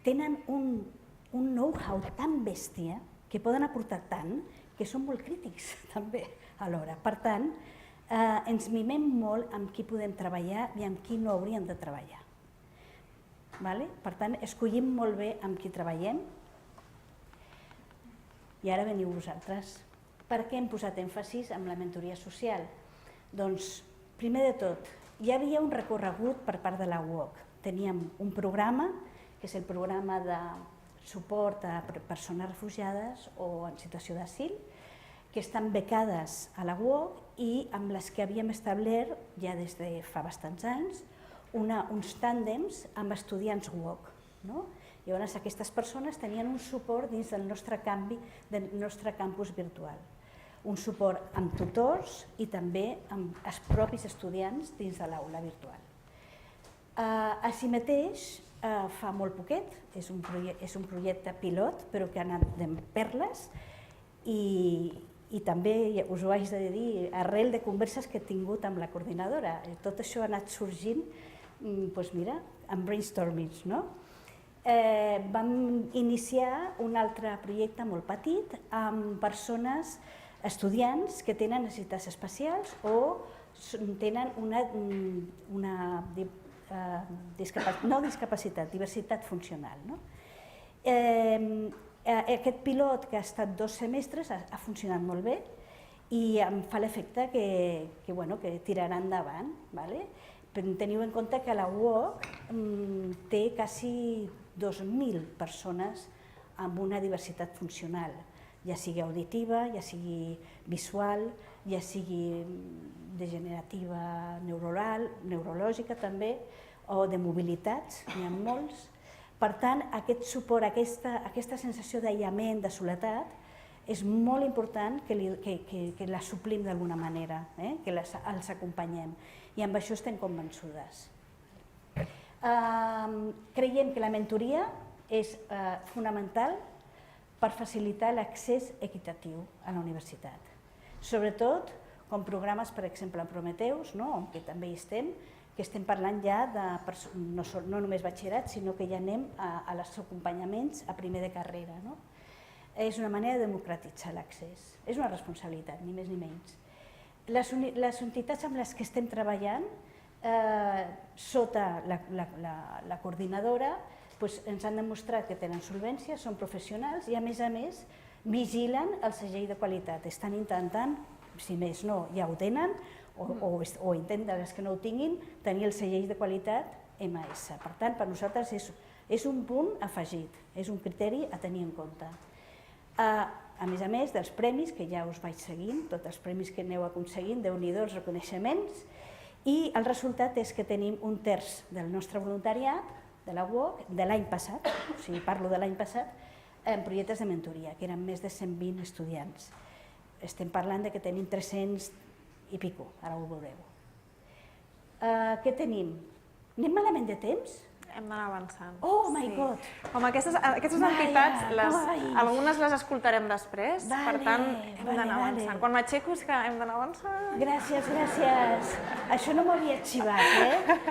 tenen un know-how tan bèstia que poden aportar tant que són molt crítics també alhora. Per tant, ens mimem molt amb qui podem treballar i amb qui no hauríem de treballar. Per tant, escollim molt bé amb qui treballem. I ara veniu vosaltres. Per què hem posat èmfasis en la mentoria social? Doncs, primer de tot, hi havia un recorregut per part de la UOC. Teníem un programa, que és el programa de suport a persones refugiades o en situació d'asil, que estan becades a la UOC i amb les que havíem establert, ja des de fa bastants anys, uns tàndems amb estudiants UOC. Llavors, aquestes persones tenien un suport dins del nostre campus virtual. Un suport amb tutors i també amb els propis estudiants dins de l'aula virtual. Així mateix, fa molt poquet, és un projecte pilot, però que ha anat de perles i també, us ho haig de dir, arrel de converses que he tingut amb la coordinadora. Tot això ha anat sorgint, amb brainstormings. Vam iniciar un altre projecte molt petit amb persones, estudiants que tenen necessitats especials o tenen diversitat funcional. Aquest pilot, que ha estat 2 semestres, ha funcionat molt bé i em fa l'efecte que tirarà endavant. Teniu en compte que la UOC té quasi 2.000 persones amb una diversitat funcional, ja sigui auditiva, ja sigui visual, ja sigui degenerativa neurològica també, o de mobilitats, n'hi ha molts. Per tant, aquest suport, aquesta sensació d'aïllament, de soledat, és molt important que la suplim d'alguna manera, que els acompanyem. I amb això estem convençudes. Creiem que la mentoria és fonamental per facilitar l'accés equitatiu a la universitat. Sobretot com programes, per exemple, Prometeus, on també hi estem, que estem parlant ja de no només batxillerat, sinó que ja anem a els acompanyaments a primer de carrera. És una manera de democratitzar l'accés. És una responsabilitat, ni més ni menys. Les entitats amb les que estem treballant, sota la coordinadora, ens han demostrat que tenen solvència, són professionals i, a més, vigilen el segell de qualitat. Estan intentant, si més no, ja ho tenen, o intenten, les que no ho tinguin, tenir el segell de qualitat MS. Per tant, per nosaltres és un punt afegit, és un criteri a tenir en compte. A més, dels premis, que ja us vaig seguint, tots els premis que aneu aconseguint, Déu-n'hi-do, els reconeixements, i el resultat és que tenim 1/3 del nostre voluntariat, de la UOC, de l'any passat, o sigui, parlo de l'any passat, en projectes de mentoria, que eren més de 120 estudiants. Estem parlant que tenim 300 i pico, ara ho veureu. Què tenim? Anem malament de temps? Hem d'anar avançant. Oh my God! Home, aquestes entitats, algunes les escoltarem després, per tant, hem d'anar avançant. Quan m'aixeco és que hem d'anar avançant. Gràcies. Això no m'havia xivat,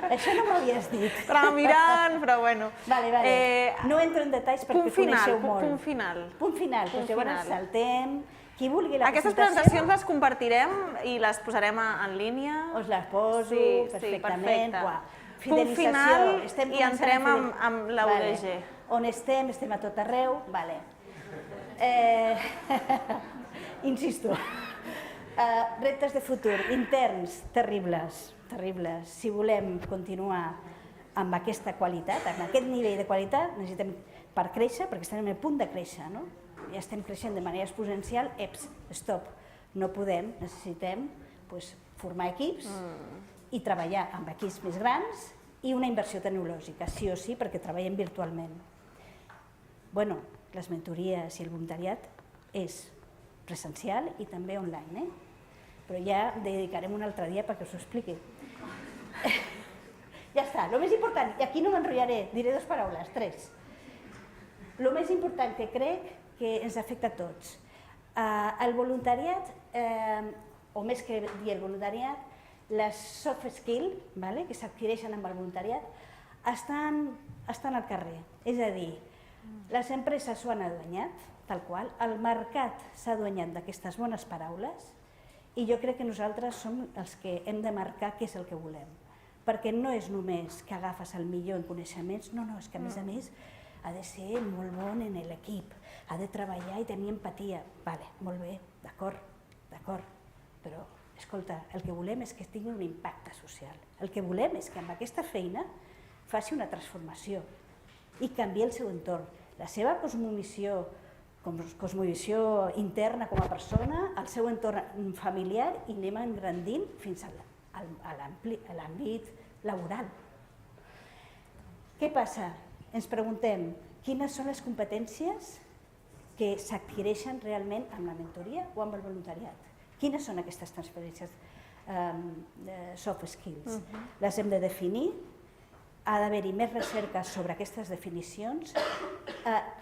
Això no m'havies dit. Estava mirant, però bueno. Vale. No entro en detalls perquè coneixeu molt. Punt final. Punt final, doncs llavors saltem. Qui vulgui la presentació... Aquestes presentacions les compartirem i les posarem en línia. Us les poso perfectament. Punt final i entrem amb la UDG. On estem a tot arreu. Insisto, reptes de futur, interns, terribles. Si volem continuar amb aquesta qualitat, amb aquest nivell de qualitat, necessitem per créixer, perquè estem en el punt de créixer, ja estem creixent de manera exponencial, stop, no podem, necessitem formar equips i treballar amb equips més grans i una inversió tecnològica, sí o sí, perquè treballem virtualment. Bueno, les mentories i el voluntariat és presencial i també online, però ja dedicarem un altre dia perquè us ho expliqui. Ja està, el més important, i aquí no m'enrotllaré, diré 2 paraules, 3. El més important que crec que ens afecta a tots. El voluntariat, o més que dir el voluntariat, les soft skills que s'adquireixen amb el voluntariat estan al carrer. És a dir, les empreses s'ho han aduanyat, tal qual, el mercat s'ha aduanyat d'aquestes bones paraules i jo crec que nosaltres som els que hem de marcar què és el que volem. Perquè no és només que agafes el millor en coneixements, no, és que a més ha de ser molt bon en l'equip, ha de treballar i tenir empatia. Vale, molt bé, d'acord, però escolta, el que volem és que tingui un impacte social. El que volem és que amb aquesta feina faci una transformació i canviï el seu entorn, la seva cosmovisió interna com a persona, el seu entorn familiar i anem engrandint fins a l'àmbit laboral. Què passa? Ens preguntem quines són les competències que s'adquireixen realment amb la mentoria o amb el voluntariat. Quines són aquestes transferències soft skills? Les hem de definir, ha d'haver-hi més recerca sobre aquestes definicions.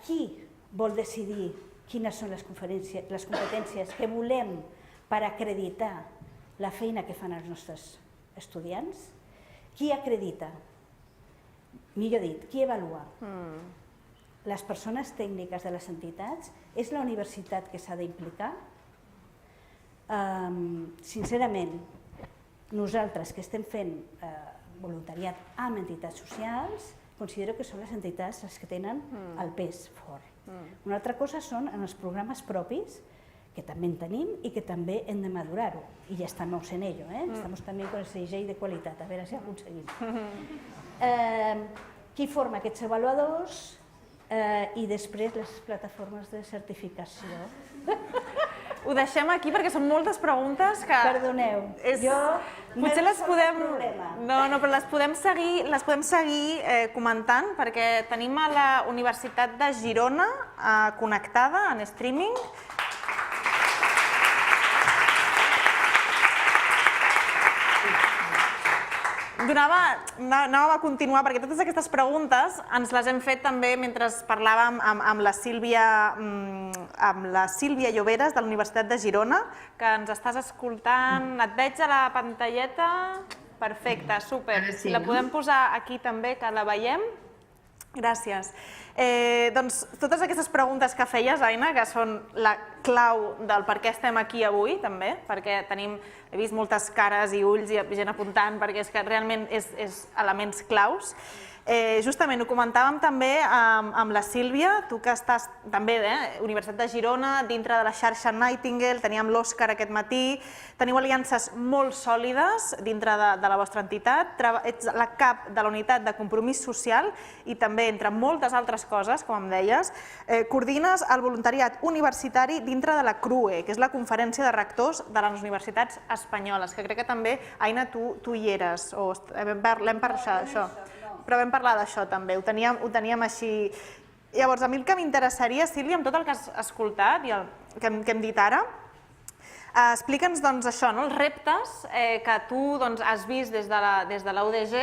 Qui vol decidir quines són les competències que volem per acreditar la feina que fan els nostres estudiants? Qui acredita? Millor dit, qui avalua? Les persones tècniques de les entitats? És la universitat que s'ha d'implicar? Sincerament, nosaltres que estem fent voluntariat amb entitats socials, considero que són les entitats les que tenen el pes fort. Una altra cosa són en els programes propis, que també en tenim i que també hem de madurar-ho. I ja estamos en ello, estamos també con el segell de qualitat, a veure si aconseguim. Qui forma aquests avaluadors i després les plataformes de certificació. ho deixem aquí perquè són moltes preguntes que... Perdoneu, jo... Potser les podem... No, però les podem seguir comentant perquè tenim a la Universitat de Girona connectada en streaming. Anàvem a continuar, perquè totes aquestes preguntes ens les hem fet també mentre parlàvem amb la Sílvia Lloberes de la Universitat de Girona, que ens estàs escoltant. Et veig a la pantalleta. Perfecte, súper. Si la podem posar aquí també, que la veiem. Gràcies. Doncs totes aquestes preguntes que feies, Aina, que són la clau del per què estem aquí avui, també, perquè he vist moltes cares i ulls i gent apuntant, perquè és que realment és elements claus. Justament ho comentàvem també amb la Sílvia, tu que estàs també a Universitat de Girona, dintre de la xarxa Nightingale, teníem l'Òscar aquest matí, teniu aliances molt sòlides dintre de la vostra entitat, ets la cap de la unitat de compromís social i també, entre moltes altres coses, com em deies, coordines el voluntariat universitari dintre de la CRUE, que és la Conferència de Rectors de les Universitats Espanyoles, que crec que també, Aina, tu hi eres, o l'hem parlat d'això. Però vam parlar d'això també, ho teníem així. Llavors, a mi el que m'interessaria, Sílvia, amb tot el que has escoltat i el que hem dit ara, explica'ns això, els reptes que tu has vist des de la UDG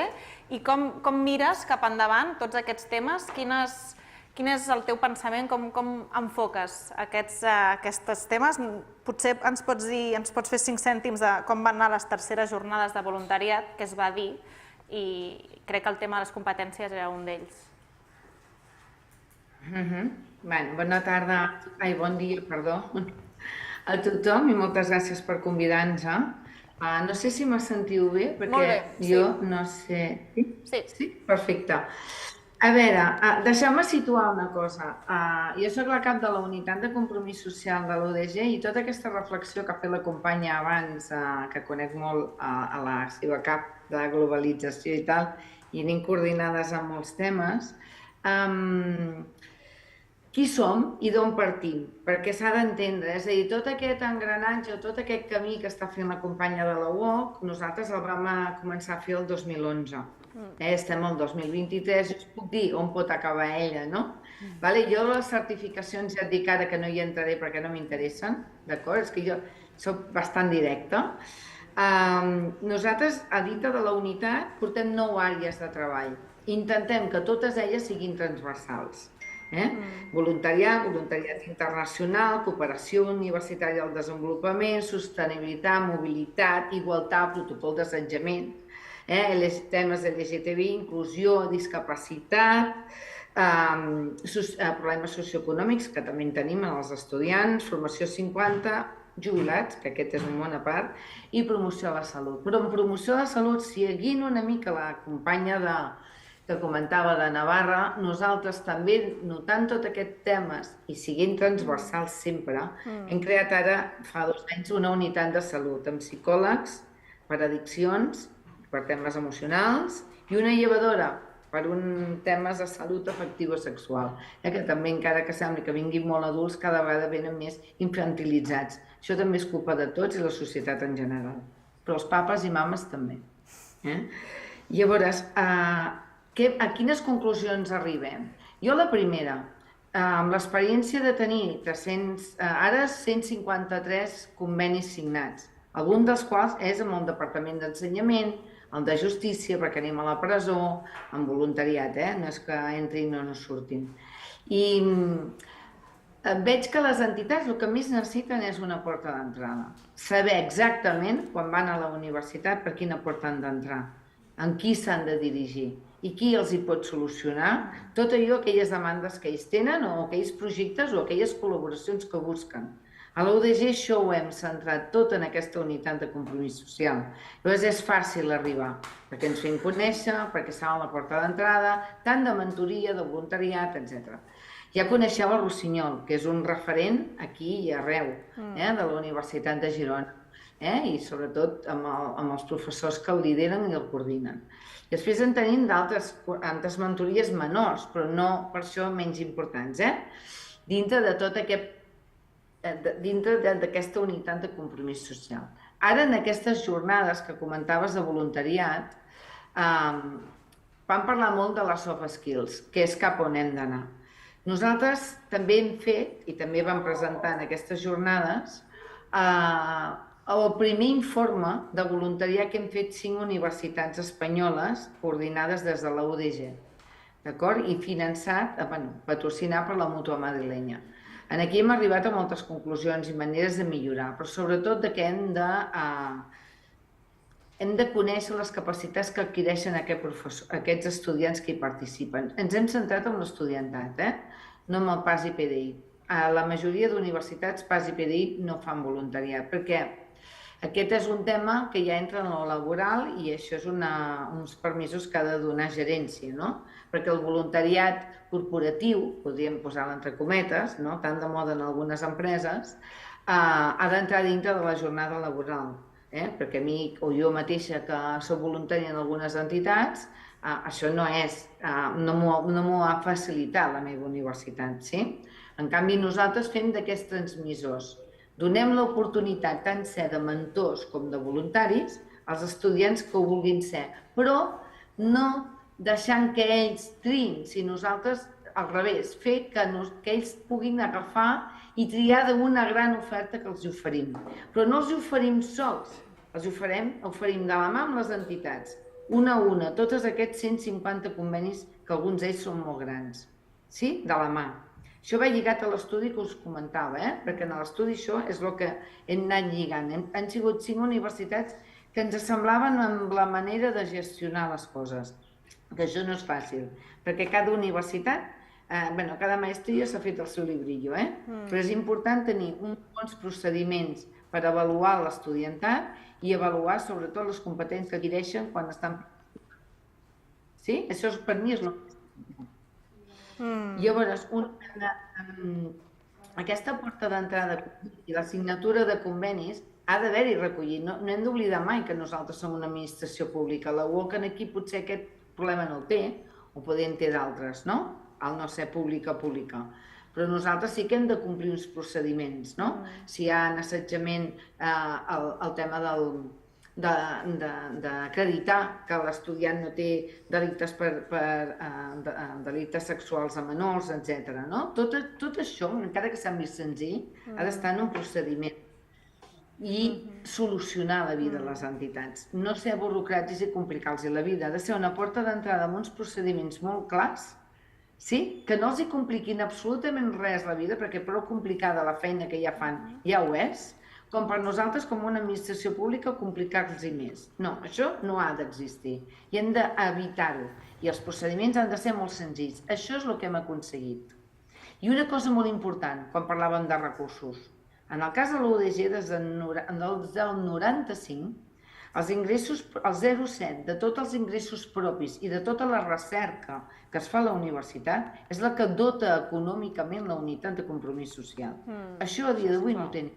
i com mires cap endavant tots aquests temes, quin és el teu pensament, com enfoques aquests temes. Potser ens pots fer 5 cèntims de com van anar les terceres jornades de voluntariat que es va dir, i crec que el tema de les competències era un d'ells. Bona tarda, bon dia, perdó, a tothom i moltes gràcies per convidar-nos. No sé si me sentiu bé, perquè jo no sé... Sí? Perfecte. A veure, deixeu-me situar una cosa. Jo soc la cap de la unitat de compromís social de l'UDG i tota aquesta reflexió que ha fet la companya abans, que conec molt a la seva cap de globalització i tal, i anem coordinades en molts temes. Qui som i d'on partim? Perquè s'ha d'entendre, és a dir, tot aquest engranatge o tot aquest camí que està fent la companya de la UOC, nosaltres el vam començar a fer el 2011. Estem al 2023, us puc dir on pot acabar ella, no? Jo les certificacions ja et dic ara que no hi entraré perquè no m'interessen, d'acord? És que jo soc bastant directa. Nosaltres, a dintre de la unitat, portem 9 àrees de treball. Intentem que totes elles siguin transversals. Voluntariat, voluntariat internacional, cooperació universitària al desenvolupament, sostenibilitat, mobilitat, igualtat, protocol d'assetjament, temes LGTBI, inclusió, discapacitat, problemes socioeconòmics, que també en tenim en els estudiants, formació 50, jubilats, que aquest és un món a part, i promoció de la salut. Però en promoció de la salut, seguint una mica la companya que comentava de Navarra, nosaltres també, notant tots aquests temes i siguent transversals sempre, hem creat ara, fa 2 anys, una unitat de salut amb psicòlegs per addiccions, per temes emocionals, i una llevadora per temes de salut afectiva sexual, que també, encara que sembli que vinguin molt adults, cada vegada venen més infantilitzats. Això també és culpa de tots i la societat en general, però els papes i mames també. Llavors, a quines conclusions arribem? Jo la primera, amb l'experiència de tenir ara 153 convenis signats, algun dels quals és amb el Departament d'Ensenyament, el de Justícia, perquè anem a la presó, amb voluntariat, no és que entrin o no surtin. I veig que les entitats el que més necessiten és una porta d'entrada. Saber exactament, quan van a la universitat, per quina porta han d'entrar, en qui s'han de dirigir i qui els hi pot solucionar tot allò, aquelles demandes que ells tenen o aquells projectes o aquelles col·laboracions que busquen. A la UDG això ho hem centrat tot en aquesta unitat de compromís social. Llavors és fàcil arribar, perquè ens fem conèixer, perquè saben la porta d'entrada, tant de mentoria, de voluntariat, etc. Ja coneixeu el Rossinyol, que és un referent aquí i arreu, de la Universitat de Girona, i sobretot amb els professors que el lideren i el coordinen. Després en tenim d'altres mentories menors, però no per això menys importants. Dintre de tot aquest dintre d'aquesta unitat de compromís social. Ara, en aquestes jornades que comentaves de voluntariat, vam parlar molt de les soft skills, que és cap on hem d'anar. Nosaltres també hem fet, i també vam presentar en aquestes jornades, el primer informe de voluntariat que hem fet 5 universitats espanyoles coordinades des de la UDG, d'acord? I finançat, patrocinat per la Mútua Madrilenya. Aquí hem arribat a moltes conclusions i maneres de millorar, però sobretot que hem de conèixer les capacitats que adquireixen aquests estudiants que hi participen. Ens hem centrat en l'estudiantat, no en el PAS i PDI. La majoria d'universitats PAS i PDI no fan voluntariat, perquè aquest és un tema que ja entra en el laboral i això és uns permisos que ha de donar gerència, no? Perquè el voluntariat corporatiu, podríem posar-lo entre cometes, tant de moda en algunes empreses, ha d'entrar dintre de la jornada laboral. Perquè a mi, o jo mateixa, que soc voluntària en algunes entitats, això no m'ho ha facilitat la meva universitat. En canvi, nosaltres fem d'aquests transmissors. Donem l'oportunitat tant ser de mentors com de voluntaris als estudiants que ho vulguin ser, però no deixant que ells triïn, si nosaltres, al revés, fer que ells puguin agafar i triar d'una gran oferta que els oferim. Però no els oferim sols, els oferim de la mà amb les entitats, una a una, tots aquests 150 convenis, que alguns d'ells són molt grans, de la mà. Això va lligat a l'estudi que us comentava, perquè en l'estudi això és el que hem anat lligant. Han sigut 5 universitats que ens semblaven amb la manera de gestionar les coses, que això no és fàcil, perquè cada universitat, cada maestria s'ha fet el seu librillo, però és important tenir uns bons procediments per avaluar l'estudiantat i avaluar sobretot les competències que adquireixen quan estan... Sí? Això per mi és el més important. Llavors, aquesta porta d'entrada i la signatura de convenis ha d'haver-hi recollit. No hem d'oblidar mai que nosaltres som una administració pública. La UOC aquí potser aquest problema no el té, o poder en té d'altres, no? Al no ser pública. Però nosaltres sí que hem de complir uns procediments, no? Si hi ha assetjament, el tema d'acreditar que l'estudiant no té delictes sexuals a menors, etc. Tot això, encara que sembli senzill, ha d'estar en un procediment i solucionar la vida de les entitats. No ser burocràtics i complicar-los la vida. Ha de ser una porta d'entrada amb uns procediments molt clars, que no els hi compliquin absolutament res la vida, perquè prou complicada la feina que ja fan ja ho és, com per nosaltres, com una administració pública, complicar-los-hi més. No, això no ha d'existir i hem d'evitar-ho. I els procediments han de ser molt senzills. Això és el que hem aconseguit. I una cosa molt important, quan parlàvem de recursos. En el cas de l'UDG, des del 95, els ingressos, el 0,7 de tots els ingressos propis i de tota la recerca que es fa a la universitat és la que dota econòmicament la unitat de compromís social. Això a dia d'avui no ho tenim,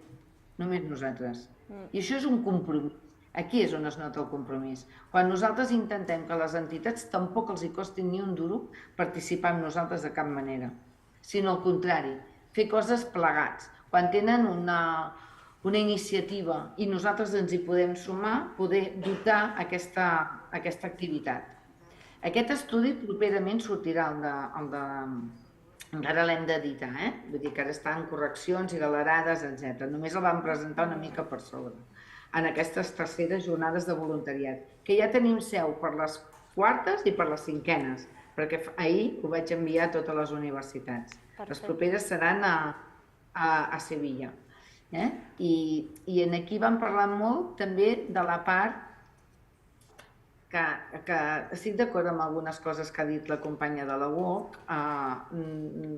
només nosaltres. I això és un compromís. Aquí és on es nota el compromís. Quan nosaltres intentem que les entitats tampoc els hi costin ni un duro participar amb nosaltres de cap manera, sinó al contrari, fer coses plegats. Quan tenen una iniciativa i nosaltres ens hi podem sumar, poder dotar aquesta activitat. Aquest estudi properament sortirà, encara l'hem d'editar, vull dir que ara està en correccions i galerades, etc. Només el vam presentar una mica per sobre, en aquestes terceres jornades de voluntariat, que ja tenim seu per les quartes i per les cinquenes, perquè ahir ho vaig enviar a totes les universitats. Les properes seran a Sevilla. I aquí vam parlar molt també de la part que estic d'acord amb algunes coses que ha dit la companya de la UOC,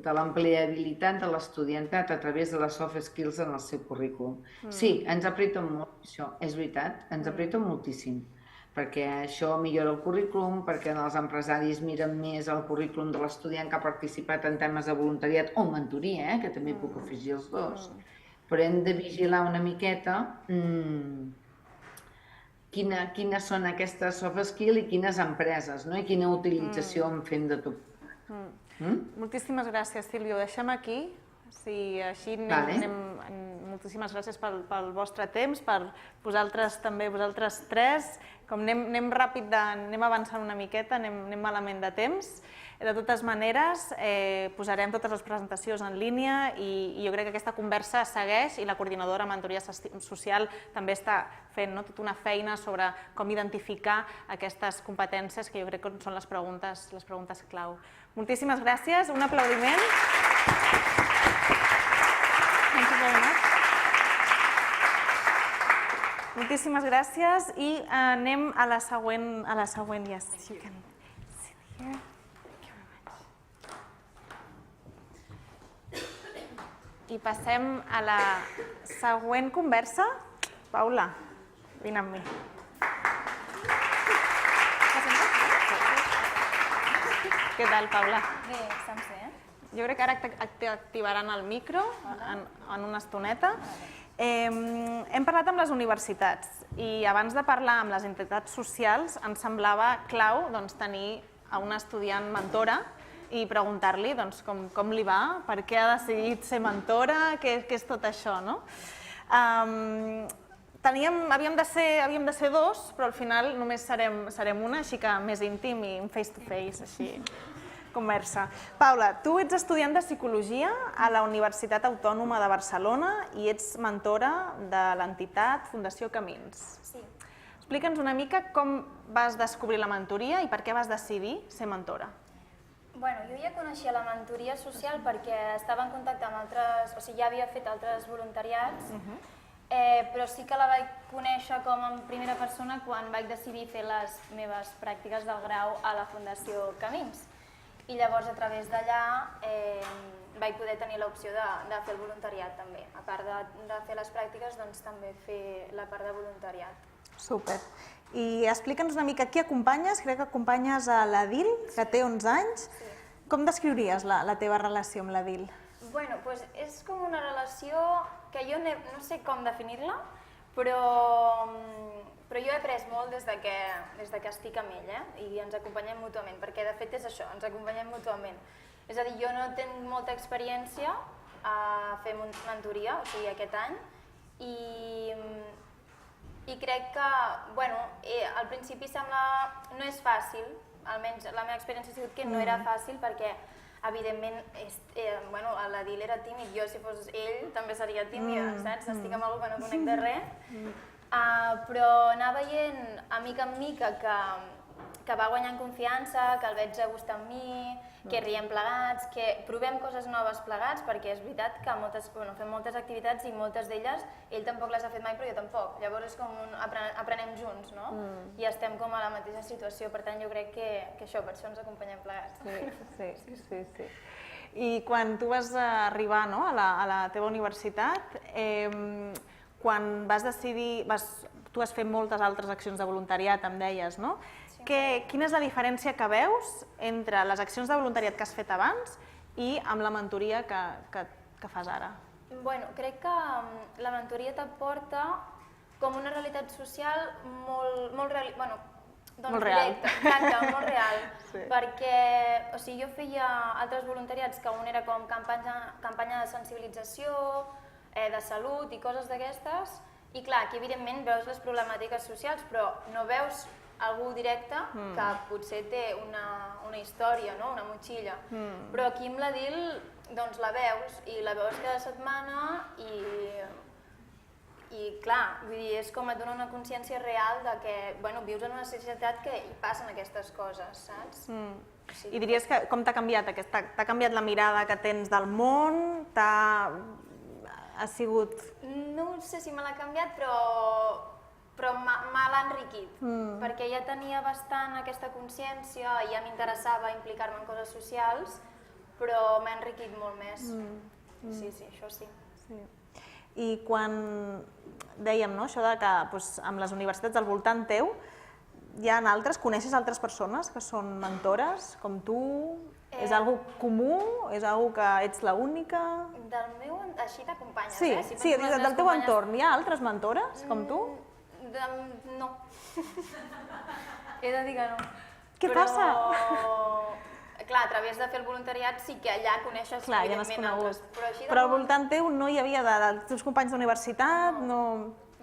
de l'empleabilitat de l'estudiantat a través de les soft skills en el seu currículum. Sí, ens apreten molt, això és veritat, ens apreten moltíssim, perquè això millora el currículum, perquè els empresaris miren més el currículum de l'estudiant que ha participat en temes de voluntariat o mentoria, que també puc afegir els dos, però hem de vigilar una miqueta quines són aquestes soft skills i quines empreses, i quina utilització en fem de tot. Moltíssimes gràcies, Sílvia. Ho deixem aquí. Sí, així Vale. moltíssimes gràcies pel vostre temps, per vosaltres també, vosaltres tres. Com anem ràpid, anem avançant una miqueta, anem malament de temps. De totes maneres, posarem totes les presentacions en línia i jo crec que aquesta conversa segueix i la coordinadora Mentoria Social també està fent tota una feina sobre com identificar aquestes competències que jo crec que són les preguntes clau. Moltíssimes gràcies, un aplaudiment. Thank you very much. Moltíssimes gràcies i anem a la següent. Yes, you can sit here. I passem a la següent conversa. Paula, vine amb mi. Què tal, Paula? Bé, estem bé. Jo crec que ara t'activaran el micro en una estoneta. Hem parlat amb les universitats i abans de parlar amb les entitats socials ens semblava clau tenir a una estudiant mentora i preguntar-li com li va, per què ha decidit ser mentora, què és tot això. Havíem de ser dos, però al final només serem una, així que més íntim i un face-to-face, així, conversa. Paula, tu ets estudiant de Psicologia a la Universitat Autònoma de Barcelona i ets mentora de l'entitat Fundació Camins. Sí. Explica'ns una mica com vas descobrir la mentoria i per què vas decidir ser mentora. Bueno, jo ja coneixia la Mentoria Social perquè estava en contacte amb altres, o sigui, ja havia fet altres voluntariats, però sí que la vaig conèixer com en primera persona quan vaig decidir fer les meves pràctiques del grau a la Fundació Camins. I llavors, a través d'allà, vaig poder tenir l'opció de fer el voluntariat també. A part de fer les pràctiques, doncs també fer la part de voluntariat. Súper. I explica'ns una mica qui acompanyes. Crec que acompanyes a l'Adil, que té 11 anys. Com descriuries la teva relació amb l'Adil? Bueno, doncs és com una relació que jo no sé com definir-la, però jo he après molt des que estic amb ell, i ens acompanyem mútuament, perquè de fet és això, ens acompanyem mútuament. És a dir, jo no tinc molta experiència a fer mentoria, o sigui, aquest any, i crec que, bueno, al principi no és fàcil, almenys la meva experiència ha sigut que no era fàcil perquè, evidentment, l'Adil era tímid, jo si fos ell també seria tímida, saps? Estic amb algú que no conec de res, però anar veient a mica en mica que va guanyant confiança, que el veig a gust amb mi, que riem plegats, que provem coses noves plegats, perquè és veritat que fem moltes activitats i moltes d'elles ell tampoc les ha fet mai, però jo tampoc. Llavors és com aprenem junts, no? I estem com a la mateixa situació, per tant jo crec que això, per això ens acompanyem plegats. Sí. I quan tu vas arribar a la teva universitat, quan vas decidir, tu has fet moltes altres accions de voluntariat, em deies, no? Quina és la diferència que veus entre les accions de voluntariat que has fet abans i amb la mentoria que fas ara? Bueno, crec que la mentoria t'aporta com una realitat social molt real. Molt real. Exacte, molt real. Perquè jo feia altres voluntariats que un era com campanya de sensibilització, de salut i coses d'aquestes, i clar, aquí evidentment veus les problemàtiques socials, però no veus algú directe que potser té una història, una motxilla. Però aquí amb l'Adil la veus, i la veus cada setmana i clar, és com et dona una consciència real de que vius en una societat que hi passen aquestes coses, saps? I diries que com t'ha canviat? T'ha canviat la mirada que tens del món? Ha sigut... No sé si me l'ha canviat, però me l'ha enriquit, perquè ja tenia bastant aquesta consciència i ja m'interessava implicar-me en coses socials, però m'ha enriquit molt més. Sí, això sí. I quan dèiem això que amb les universitats al voltant teu, coneixes altres persones que són mentores, com tu? És algo comú? És algo que ets l'única? Del meu, així t'acompanyes, Sí, del teu entorn. Hi ha altres mentores com tu? No. He de dir que no. Què passa? clar, a través de fer el voluntariat sí que allà coneixes evidentment altres. Però al voltant teu no hi havia dels teus companys d'universitat, no...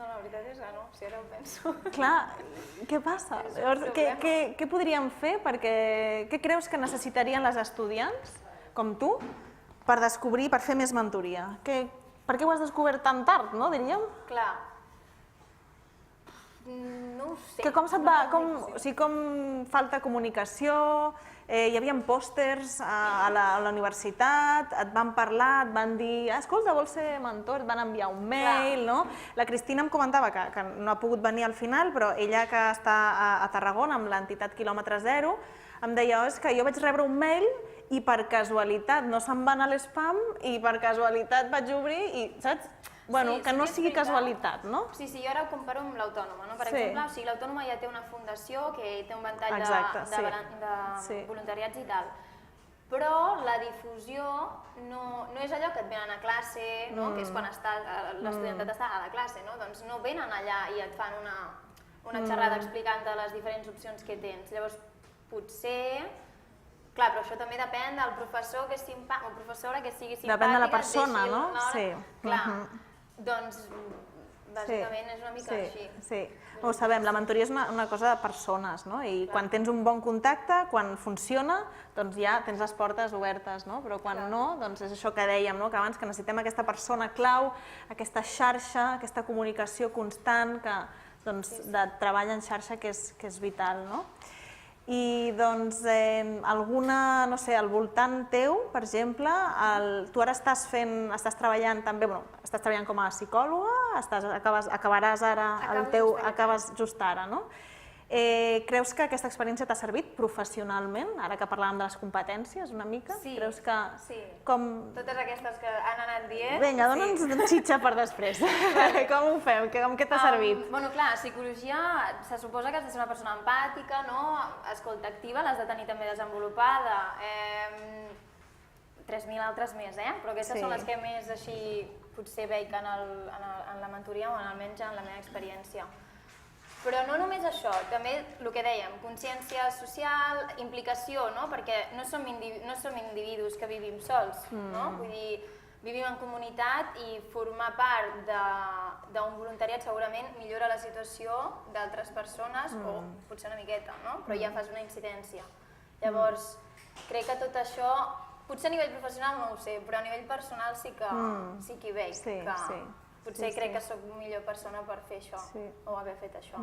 No, la veritat és que no, si ara ho penso. Clar, què passa? Llavors, què podríem fer? Què creus que necessitarien les estudiants, com tu, per descobrir, per fer més mentoria? Per què ho has descobert tan tard, no, diríem? Clar. No ho sé. Com se't va? Com falta comunicació? Hi havia pòsters a la universitat, et van parlar, et van dir escolta, vols ser mentor? Et van enviar un mail, no? La Cristina em comentava que no ha pogut venir al final, però ella que està a Tarragona amb l'entitat Quilòmetre Zero, em deia, és que jo vaig rebre un mail i per casualitat no se'm va anar a l'espam i per casualitat vaig obrir i, saps? Bueno, que no sigui casualitat, no? Sí, jo ara ho comparo amb l'autònoma, no? Per exemple, l'autònoma ja té una fundació que té un ventall de voluntariats i tal, però la difusió no és allò que et venen a classe, que és quan l'estudiantat està a la classe, doncs no venen allà i et fan una xerrada explicant les diferents opcions que tens. Llavors, potser... Clar, però això també depèn del professor que és simpàtic, o professora que sigui simpàtica. Depèn de la persona, no? Sí. Clar, doncs bàsicament és una mica així. Sí, ho sabem, la mentoria és una cosa de persones, no? I quan tens un bon contacte, quan funciona, doncs ja tens les portes obertes, no? Però quan no, doncs és això que dèiem, que abans que necessitem aquesta persona clau, aquesta xarxa, aquesta comunicació constant de treball en xarxa que és vital, no? I doncs alguna, no sé, al voltant teu, per exemple, tu ara estàs treballant també, estàs treballant com a psicòloga, acabaràs ara el teu, acabes just ara, no? Creus que aquesta experiència t'ha servit professionalment, ara que parlàvem de les competències una mica? Sí, creus que... sí. Totes aquestes que han anat dient... Vinga, dona'ns un xitxa per després. Com ho fem? Amb què t'ha servit? Bueno, clar, a psicologia se suposa que has de ser una persona empàtica, escolta activa, l'has de tenir també desenvolupada. 3.000 altres més, però aquestes són les que més així potser veig en la mentoria o almenys en la meva experiència. Però no només això, també el que dèiem, consciència social, implicació, perquè no som individus que vivim sols, vull dir, vivim en comunitat i formar part d'un voluntariat segurament millora la situació d'altres persones, o potser una miqueta, però ja fas una incidència. Llavors, crec que tot això, potser a nivell professional no ho sé, però a nivell personal sí que hi veig que... Potser crec que soc millor persona per fer això, o haver fet això.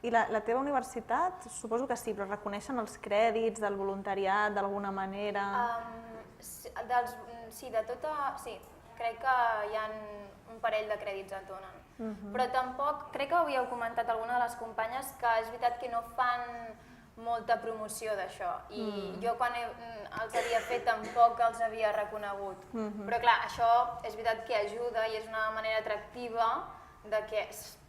I la teva universitat, suposo que sí, però reconeixen els crèdits del voluntariat d'alguna manera? Sí, crec que hi ha un parell de crèdits et donen. Però tampoc, crec que ho havíeu comentat alguna de les companyes, que és veritat que no fan molta promoció d'això, i jo quan els havia fet tampoc els havia reconegut. Però clar, això és veritat que ajuda i és una manera atractiva de que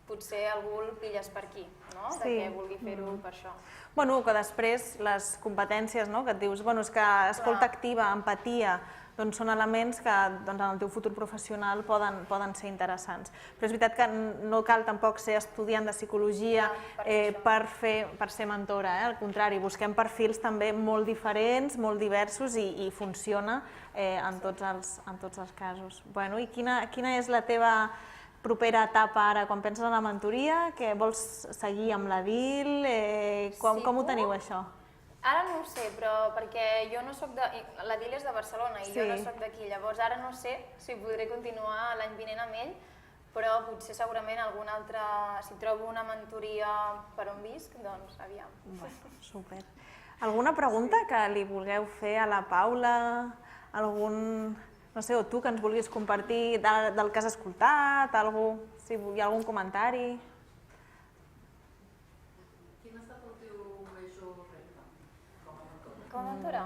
potser algú el pilles per aquí, de que vulgui fer-ho per això. Bueno, que després les competències que et dius, és que escolta activa, empatia, doncs són elements que en el teu futur professional poden ser interessants. Però és veritat que no cal tampoc ser estudiant de psicologia per ser mentora, al contrari, busquem perfils també molt diferents, molt diversos i funciona en tots els casos. I quina és la teva propera etapa ara, quan penses en la mentoria? Vols seguir amb la DIL? Com ho teniu, això? Ara no ho sé, però perquè jo no soc de... La DIL és de Barcelona i jo no soc d'aquí, llavors ara no sé si podré continuar l'any vinent amb ell, però potser segurament alguna altra... Si trobo una mentoria per on visc, doncs aviam. Super. Alguna pregunta que li vulgueu fer a la Paula? Algun... No sé, o tu que ens vulguis compartir del que has escoltat, si hi ha algun comentari? Com a mentora?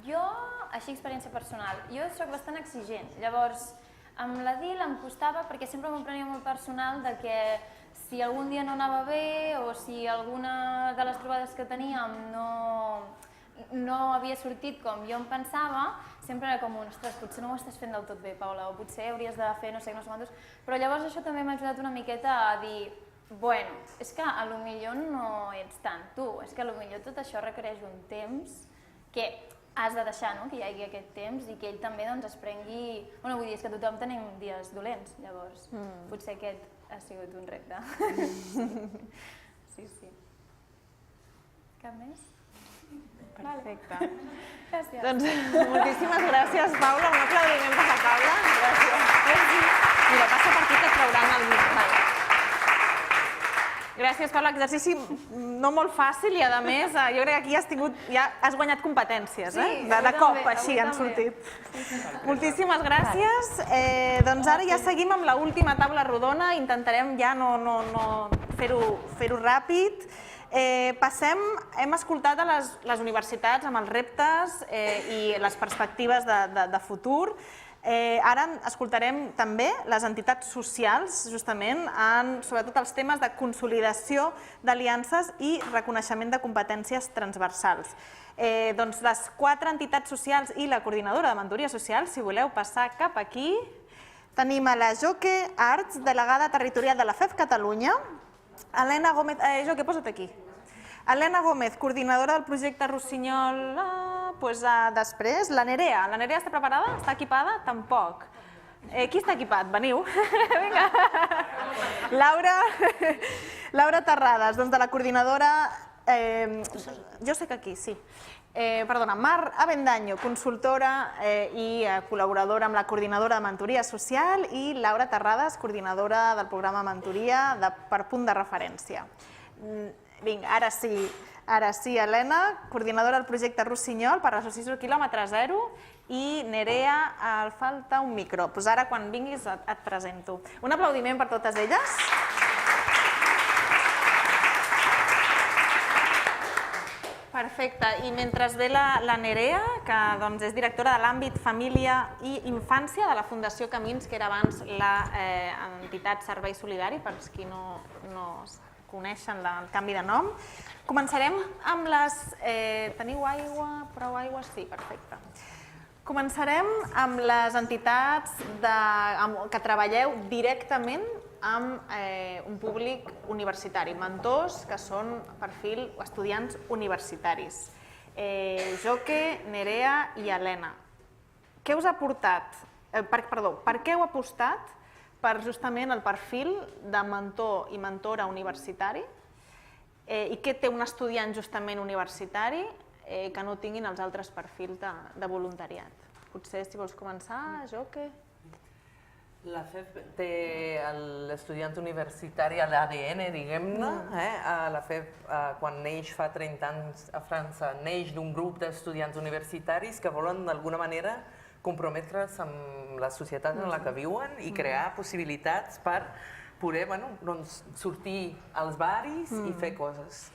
Jo, així experiència personal, jo soc bastant exigent, llavors amb la DIL em costava perquè sempre m'ho prenia molt personal de que si algun dia no anava bé o si alguna de les trobades que teníem no havia sortit com jo em pensava, sempre era com ostres, potser no ho estàs fent del tot bé, Paula, o potser hauries de fer no sé quantos, però llavors això també m'ha ajudat una miqueta a dir Bueno, és que a lo millor no ets tant tu, és que a lo millor tot això requereix un temps que has de deixar, que hi hagi aquest temps i que ell també es prengui... Bueno, vull dir, és que tothom tenim dies dolents, llavors potser aquest ha sigut un repte. Sí. Cap més? Perfecte. Gràcies. Doncs moltíssimes gràcies, Paula. Un aplaudiment per la Paula. Gràcies. Mira, passa per aquí que et trauran el micro. Gràcies per l'exercici no molt fàcil i, a més, jo crec que aquí ja has guanyat competències, de cop, així han sortit. Moltíssimes gràcies. Doncs ara ja seguim amb l'última taula rodona, intentarem ja no fer-ho ràpid. Hem escoltat a les universitats amb els reptes i les perspectives de futur. Ara escoltarem també les entitats socials, justament, sobretot els temes de consolidació d'aliances i reconeixement de competències transversals. Doncs les 4 entitats socials i la coordinadora de Mentoria Social, si voleu passar cap aquí, tenim a la Joque Arts, delegada territorial de la FEF Catalunya, Helena Gómez, Joque, posa't aquí. Helena Gómez, coordinadora del projecte Rossinyol, després, la Nerea. La Nerea està preparada? Està equipada? Tampoc. Qui està equipat? Veniu. Vinga. Laura Terrades, de la coordinadora... Jo sé que aquí, sí. Perdona, Mar Avendaño, consultora i col·laboradora amb la coordinadora de Mentoria Social, i Laura Terrades, coordinadora del programa Mentoria per punt de referència. Vinga, ara sí, Helena, coordinadora del projecte Rossinyol per l'associació quilòmetre zero, i Nerea, falta un micro. Doncs ara, quan vinguis, et presento. Un aplaudiment per totes elles. Perfecte, i mentre ve la Nerea, que és directora de l'àmbit Família i Infància de la Fundació Camins, que era abans l'entitat Servei Solidari, per als qui no coneixen el canvi de nom. Començarem amb les... Teniu aigua? Prou aigua? Sí, perfecte. Començarem amb les entitats que treballeu directament amb un públic universitari, mentors que són perfil estudiants universitaris. Joque, Nerea i Helena. Què us ha portat? Perdó, per què heu apostat per justament el perfil de mentor i mentora universitari i què té un estudiant justament universitari que no tinguin els altres perfils de voluntariat. Potser, si vols començar, Joque? La FEF té l'estudiant universitari a l'ADN, diguem-ne. La FEF, quan neix fa 30 anys a França, neix d'un grup d'estudiants universitaris que volen d'alguna manera comprometre's amb la societat en la que viuen i crear possibilitats per poder sortir als barris i fer coses.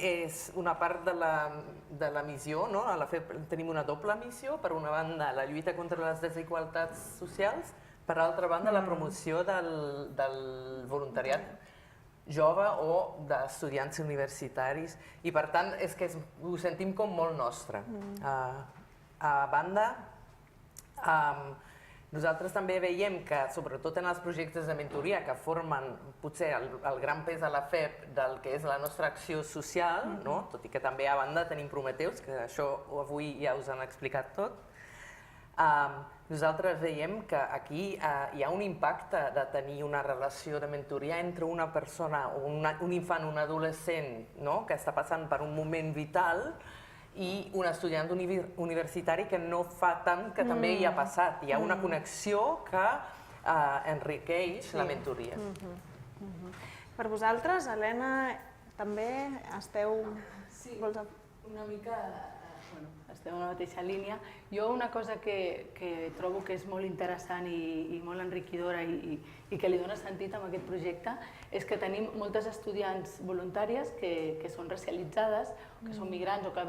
És una part de la missió, a la FEP tenim una doble missió, per una banda la lluita contra les desigualtats socials, per altra banda la promoció del voluntariat jove o d'estudiants universitaris i per tant és que ho sentim com molt nostre. A banda, nosaltres també veiem que, sobretot en els projectes de mentoria que formen potser el gran pes a la FEP del que és la nostra acció social, tot i que també a banda tenim Prometeus, que això avui ja us han explicat tot, nosaltres veiem que aquí hi ha un impacte de tenir una relació de mentoria entre una persona, un infant, un adolescent que està passant per un moment vital i un estudiant universitari que no fa tant que també hi ha passat. Hi ha una connexió que enriqueix la mentoria. Per vosaltres, Helena, també esteu... Sí, una mica estem en la mateixa línia. Jo una cosa que trobo que és molt interessant i molt enriquidora i que li dona sentit a aquest projecte és que tenim moltes estudiants voluntàries que són racialitzades, que són migrants o que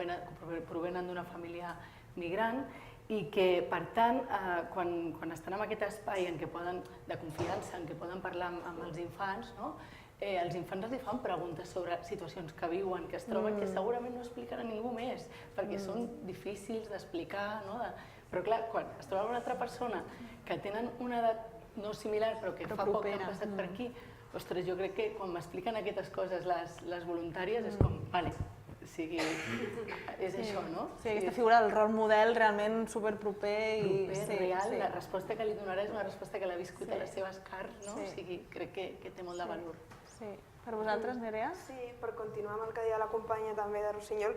provenen d'una família migrant i que, per tant, quan estan en aquest espai de confiança en què poden parlar amb els infants, els infants els fan preguntes sobre situacions que viuen, que es troben, que segurament no expliquen a ningú més, perquè són difícils d'explicar, però clar, quan es troben una altra persona que tenen una edat no similar, però que fa poc que han passat per aquí, ostres, jo crec que quan m'expliquen aquestes coses les voluntàries és com, vale, o sigui, és això, no? Sí, aquesta figura del rol model realment superproper i... Proper, real, la resposta que li donarà és una resposta que l'ha viscut a les seves carns, no? O sigui, crec que té molt de valor. Sí. Per vosaltres, Nerea? Sí, per continuar amb el que deia la companya també de Rossinyol,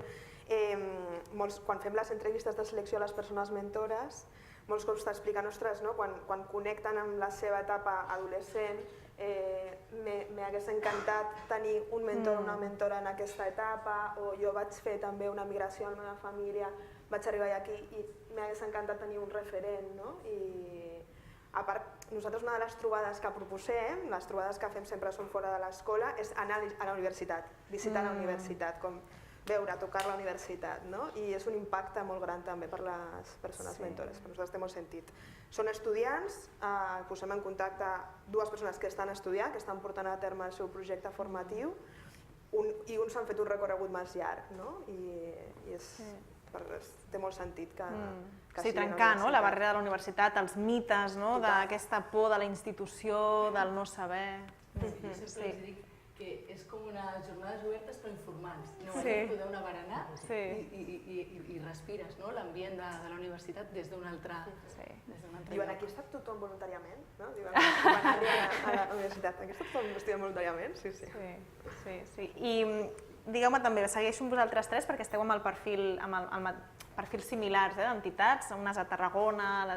quan fem les entrevistes de selecció a les persones mentores, molts cops t'expliquen, ostres, quan connecten amb la seva etapa adolescent, m'hagués encantat tenir un mentor o una mentora en aquesta etapa, o jo vaig fer també una migració a la meva família, vaig arribar aquí i m'hagués encantat tenir un referent, no? I a part, nosaltres una de les trobades que proposem, les trobades que fem sempre són fora de l'escola, és anar a la universitat, visitar la universitat, com veure, tocar la universitat, no? I és un impacte molt gran també per les persones mentores, per nosaltres té molt sentit. Són estudiants, posem en contacte dues persones que estan estudiant, que estan portant a terme el seu projecte formatiu, i uns han fet un recorregut més llarg, no? I té molt sentit que sí, trencar la barrera de la universitat, els mites d'aquesta por de la institució, del no saber. Jo sempre els dic que és com unes jornades obertes però informals. Podeu anar a berenar i respires l'ambient de la universitat des d'un altre lloc. Diuen, aquí ha estat tothom voluntàriament? Diuen, quan arriben a la universitat, aquí ha estat tothom estudiant voluntàriament? Sí. I digueu-me també, segueixo amb vosaltres tres perquè esteu amb el perfil similars d'entitats, unes a Tarragona,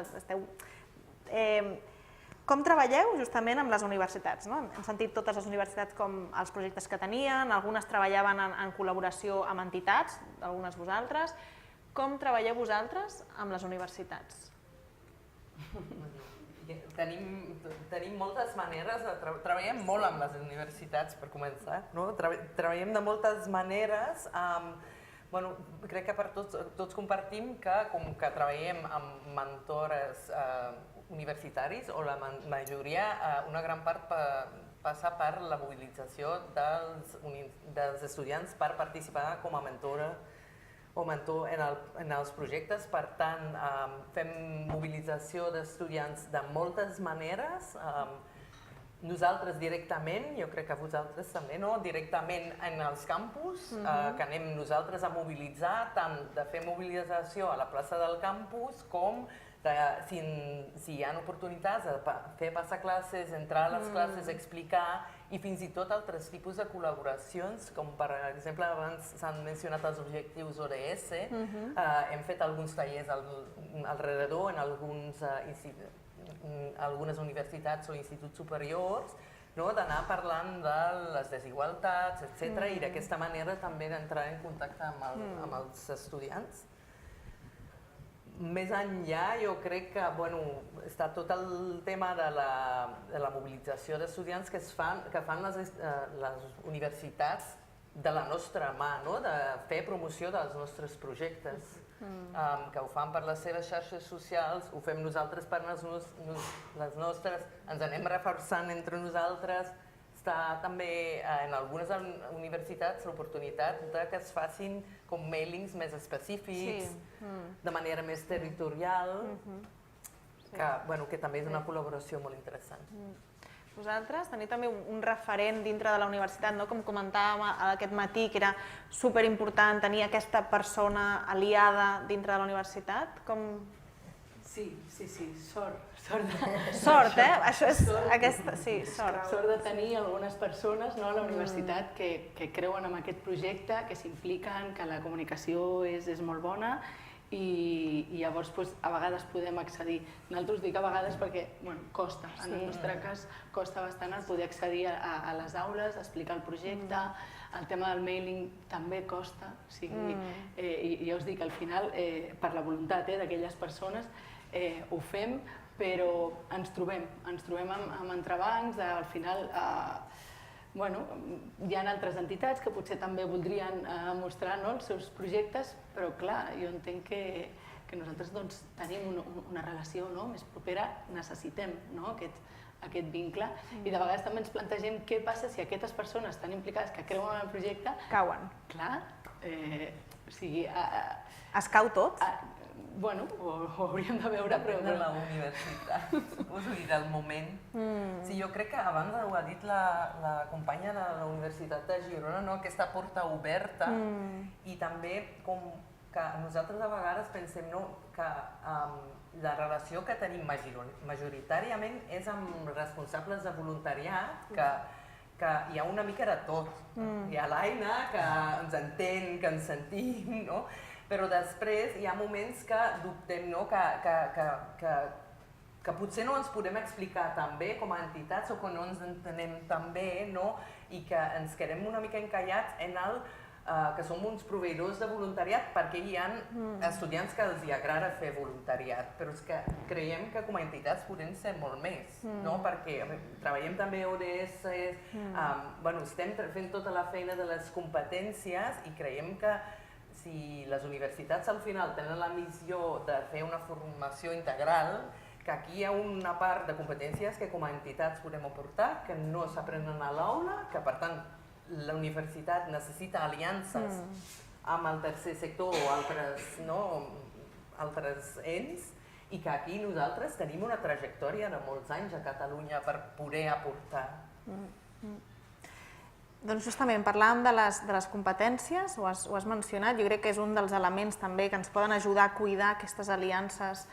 com treballeu justament amb les universitats? Hem sentit totes les universitats com els projectes que tenien, algunes treballaven en col·laboració amb entitats, algunes vosaltres. Com treballeu vosaltres amb les universitats? Tenim moltes maneres, treballem molt amb les universitats per començar, treballem de moltes maneres. Crec que tots compartim que com que treballem amb mentores universitaris, o la majoria, una gran part passa per la mobilització dels estudiants per participar com a mentora o mentor en els projectes. Per tant, fem mobilització d'estudiants de moltes maneres. Nosaltres directament, jo crec que vosaltres també, directament en els campus, que anem nosaltres a mobilitzar, tant de fer mobilització a la plaça del campus com si hi ha oportunitats de fer passar classes, entrar a les classes, explicar, i fins i tot altres tipus de col·laboracions, com per exemple abans s'han mencionat els objectius ODS, hem fet alguns tallers alrededor en algunes universitats o instituts superiors, d'anar parlant de les desigualtats, etc. I d'aquesta manera també d'entrar en contacte amb els estudiants. Més enllà, jo crec que està tot el tema de la mobilització d'estudiants que fan les universitats de la nostra mà, de fer promoció dels nostres projectes, que ho fan per les seves xarxes socials, ho fem nosaltres per les nostres, ens anem reforçant entre nosaltres. Està també en algunes universitats l'oportunitat que es facin com mailings més específics, de manera més territorial, que també és una col·laboració molt interessant. Vosaltres teniu també un referent dintre de la universitat, com comentàvem aquest matí, que era superimportant tenir aquesta persona aliada dintre de la universitat? Sí, sort. Sort, això és aquesta, sí, sort. Sort de tenir algunes persones a la universitat que creuen en aquest projecte, que s'impliquen, que la comunicació és molt bona i llavors a vegades podem accedir. Nosaltres dic a vegades perquè costa, en el nostre cas costa bastant poder accedir a les aules, explicar el projecte, el tema del mailing també costa, i ja us dic, al final, per la voluntat d'aquelles persones, ho fem, però ens trobem amb entrebancs, al final hi ha altres entitats que potser també voldrien mostrar els seus projectes, però clar, jo entenc que nosaltres tenim una relació més propera, necessitem aquest vincle, i de vegades també ens plantegem què passa si aquestes persones tan implicades que creuen en el projecte cauen. Clar, es cau tot? Bueno, ho hauríem de veure, però... Depèn de la universitat, us ho diré al moment. Sí, jo crec que abans ho ha dit la companya de la Universitat de Girona, aquesta porta oberta, i també com que nosaltres a vegades pensem que la relació que tenim majoritàriament és amb responsables de voluntariat, que hi ha una mica de tot. Hi ha l'Aina, que ens entén, que ens sentim, no? Però després hi ha moments que dubtem, que potser no ens podem explicar tan bé com a entitats o que no ens entenem tan bé, i que ens quedem una mica encallats en el que som uns proveïdors de voluntariat perquè hi ha estudiants que els agrada fer voluntariat, però és que creiem que com a entitats podem ser molt més, perquè treballem també ODS, estem fent tota la feina de les competències i creiem que si les universitats al final tenen la missió de fer una formació integral, que aquí hi ha una part de competències que com a entitats podem aportar, que no s'aprenen a l'aula, que per tant la universitat necessita aliances amb el tercer sector o altres ens, i que aquí nosaltres tenim una trajectòria de molts anys a Catalunya per poder aportar. Doncs justament parlàvem de les competències, ho has mencionat, jo crec que és un dels elements també que ens poden ajudar a cuidar aquestes aliances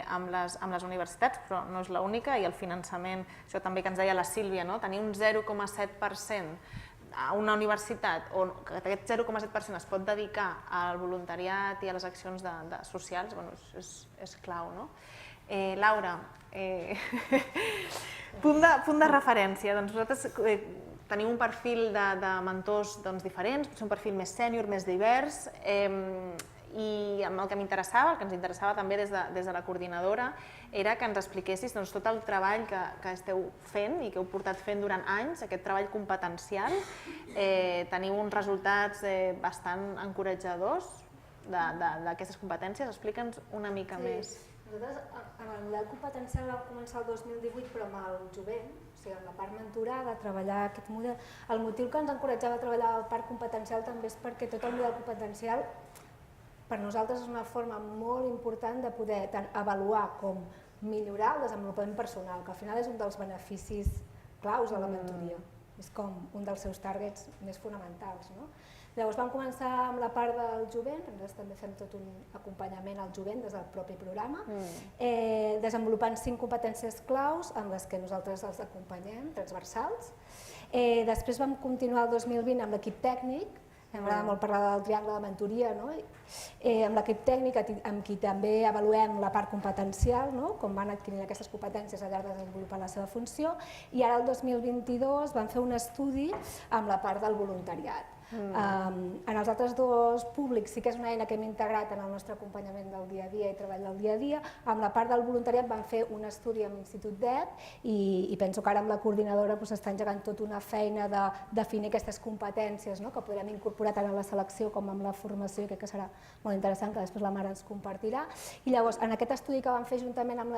amb les universitats, però no és l'única, i el finançament, això també que ens deia la Sílvia, tenir un 0,7% a una universitat on aquest 0,7% es pot dedicar al voluntariat i a les accions socials, és clau, no? Laura, punt de referència, doncs nosaltres tenim un perfil de mentors diferents, potser un perfil més sènior, més divers, i el que m'interessava, el que ens interessava també des de la coordinadora, era que ens expliquessis tot el treball que esteu fent i que heu portat fent durant anys, aquest treball competencial. Teniu uns resultats bastant encoratjadors d'aquestes competències. Explica'ns una mica més. Nosaltres, amb el model competencial vam començar el 2018, però amb el jovent, o sigui, amb la part mentorada, treballar aquest model. El motiu que ens encoratjava a treballar el part competencial també és perquè tot el model competencial per nosaltres és una forma molt important de poder tant avaluar com millorar el desenvolupament personal, que al final és un dels beneficis claus de la mentoria. És com un dels seus targets més fonamentals. Llavors vam començar amb la part del jovent, nosaltres també fem tot un acompanyament al jovent des del propi programa, desenvolupant 5 competències claus amb les que nosaltres els acompanyem, transversals. Després vam continuar el 2020 amb l'equip tècnic, m'agrada molt parlar del triangle de mentoria, amb l'equip tècnic amb qui també avaluem la part competencial, com van adquirint aquestes competències al llarg de desenvolupar la seva funció, i ara el 2022 vam fer un estudi amb la part del voluntariat. En els altres dos públics sí que és una eina que hem integrat en el nostre acompanyament del dia a dia i treball del dia a dia. Amb la part del voluntariat vam fer un estudi amb l'Institut d'ED i penso que ara amb la coordinadora està engegant tota una feina de definir aquestes competències que podrem incorporar tant en la selecció com en la formació, i crec que serà molt interessant, que després la Mara ens compartirà. I llavors, en aquest estudi que vam fer juntament amb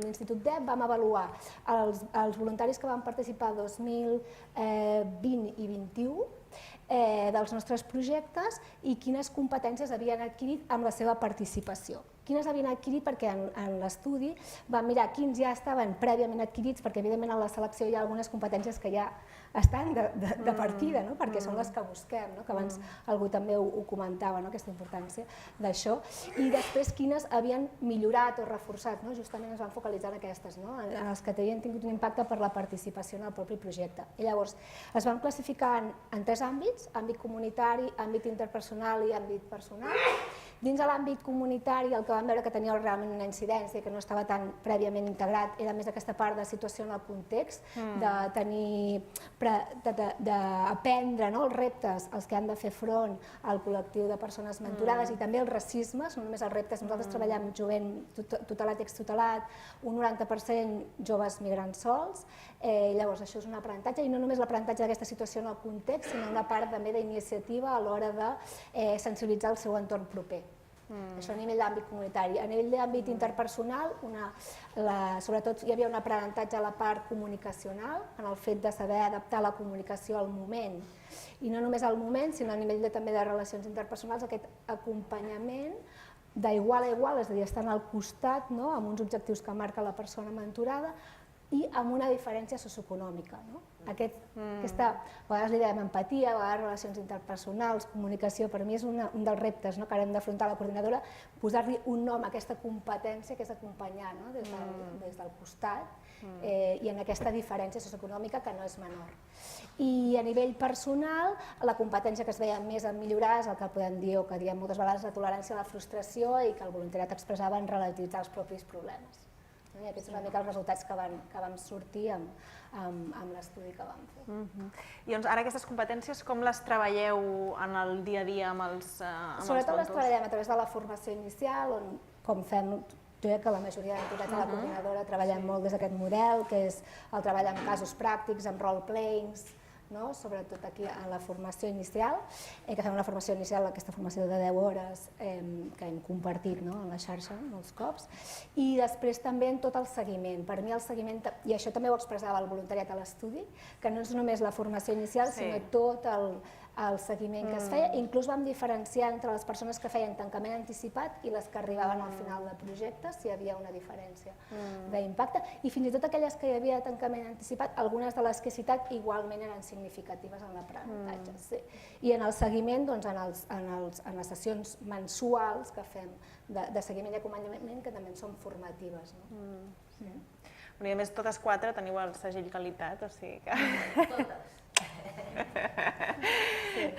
l'Institut d'ED vam avaluar els voluntaris que van participar el 2020 i 2021 dels nostres projectes i quines competències havien adquirit amb la seva participació. Quines havien adquirit perquè en l'estudi vam mirar quins ja estaven prèviament adquirits, perquè evidentment en la selecció hi ha algunes competències que ja estan de partida, perquè són les que busquem, que abans algú també ho comentava, aquesta importància d'això, i després quines havien millorat o reforçat, justament ens vam focalitzar en aquestes, en els que havien tingut un impacte per la participació en el propi projecte. I llavors es van classificar en 3 àmbits, àmbit comunitari, àmbit interpersonal i àmbit personal. Dins de l'àmbit comunitari el que vam veure que tenia realment una incidència, que no estava tan prèviament integrat, era més aquesta part de situació en el context, d'aprendre els reptes als que han de fer front al col·lectiu de persones mentorades i també els racismes, no només els reptes, nosaltres treballem jovent tutelat i extutelat, un 90% joves migrants sols, llavors això és un aprenentatge i no només l'aprenentatge d'aquesta situació en el context, sinó una part també d'iniciativa a l'hora de sensibilitzar el seu entorn proper. Això a nivell d'àmbit comunitari. A nivell d'àmbit interpersonal, sobretot hi havia un aprenentatge a la part comunicacional, en el fet de saber adaptar la comunicació al moment, i no només al moment, sinó a nivell també de relacions interpersonals, aquest acompanyament d'igual a igual, és a dir, estan al costat, amb uns objectius que marca la persona mentorada i amb una diferència socioeconòmica. A vegades li dèiem empatia, a vegades relacions interpersonals, comunicació, per mi és un dels reptes que ara hem d'afrontar la coordinadora, posar-li un nom a aquesta competència que és acompanyar des del costat i en aquesta diferència socioeconòmica que no és menor. I a nivell personal, la competència que es veia més en millorar és el que podem dir o que diem moltes vegades la tolerància a la frustració i que el voluntariat expressava en relativitzar els propis problemes. I aquests són una mica els resultats que van sortir amb l'estudi que vam fer. I ara aquestes competències com les treballeu en el dia a dia amb els mentors? Sobretot les treballem a través de la formació inicial, on com fem, jo crec que la majoria d'entitats de la coordinadora treballem molt des d'aquest model, que és el treball amb casos pràctics, amb role-playings, sobretot aquí a la formació inicial, que fem una formació inicial, aquesta formació de 10 hores que hem compartit en la xarxa molts cops, i després també en tot el seguiment. Per mi el seguiment, i això també ho expressava el voluntariat a l'estudi, que no és només la formació inicial, sinó tot el seguiment que es feia. Inclús vam diferenciar entre les persones que feien tancament anticipat i les que arribaven al final del projecte, si hi havia una diferència d'impacte. I fins i tot aquelles que hi havia tancament anticipat, algunes de les que he citat igualment eren significatives en l'aprenentatge. I en el seguiment, en les sessions mensuals que fem de seguiment i acompanyament, que també són formatives. I a més, totes 4 teniu el segell qualitat, o sigui que... Totes.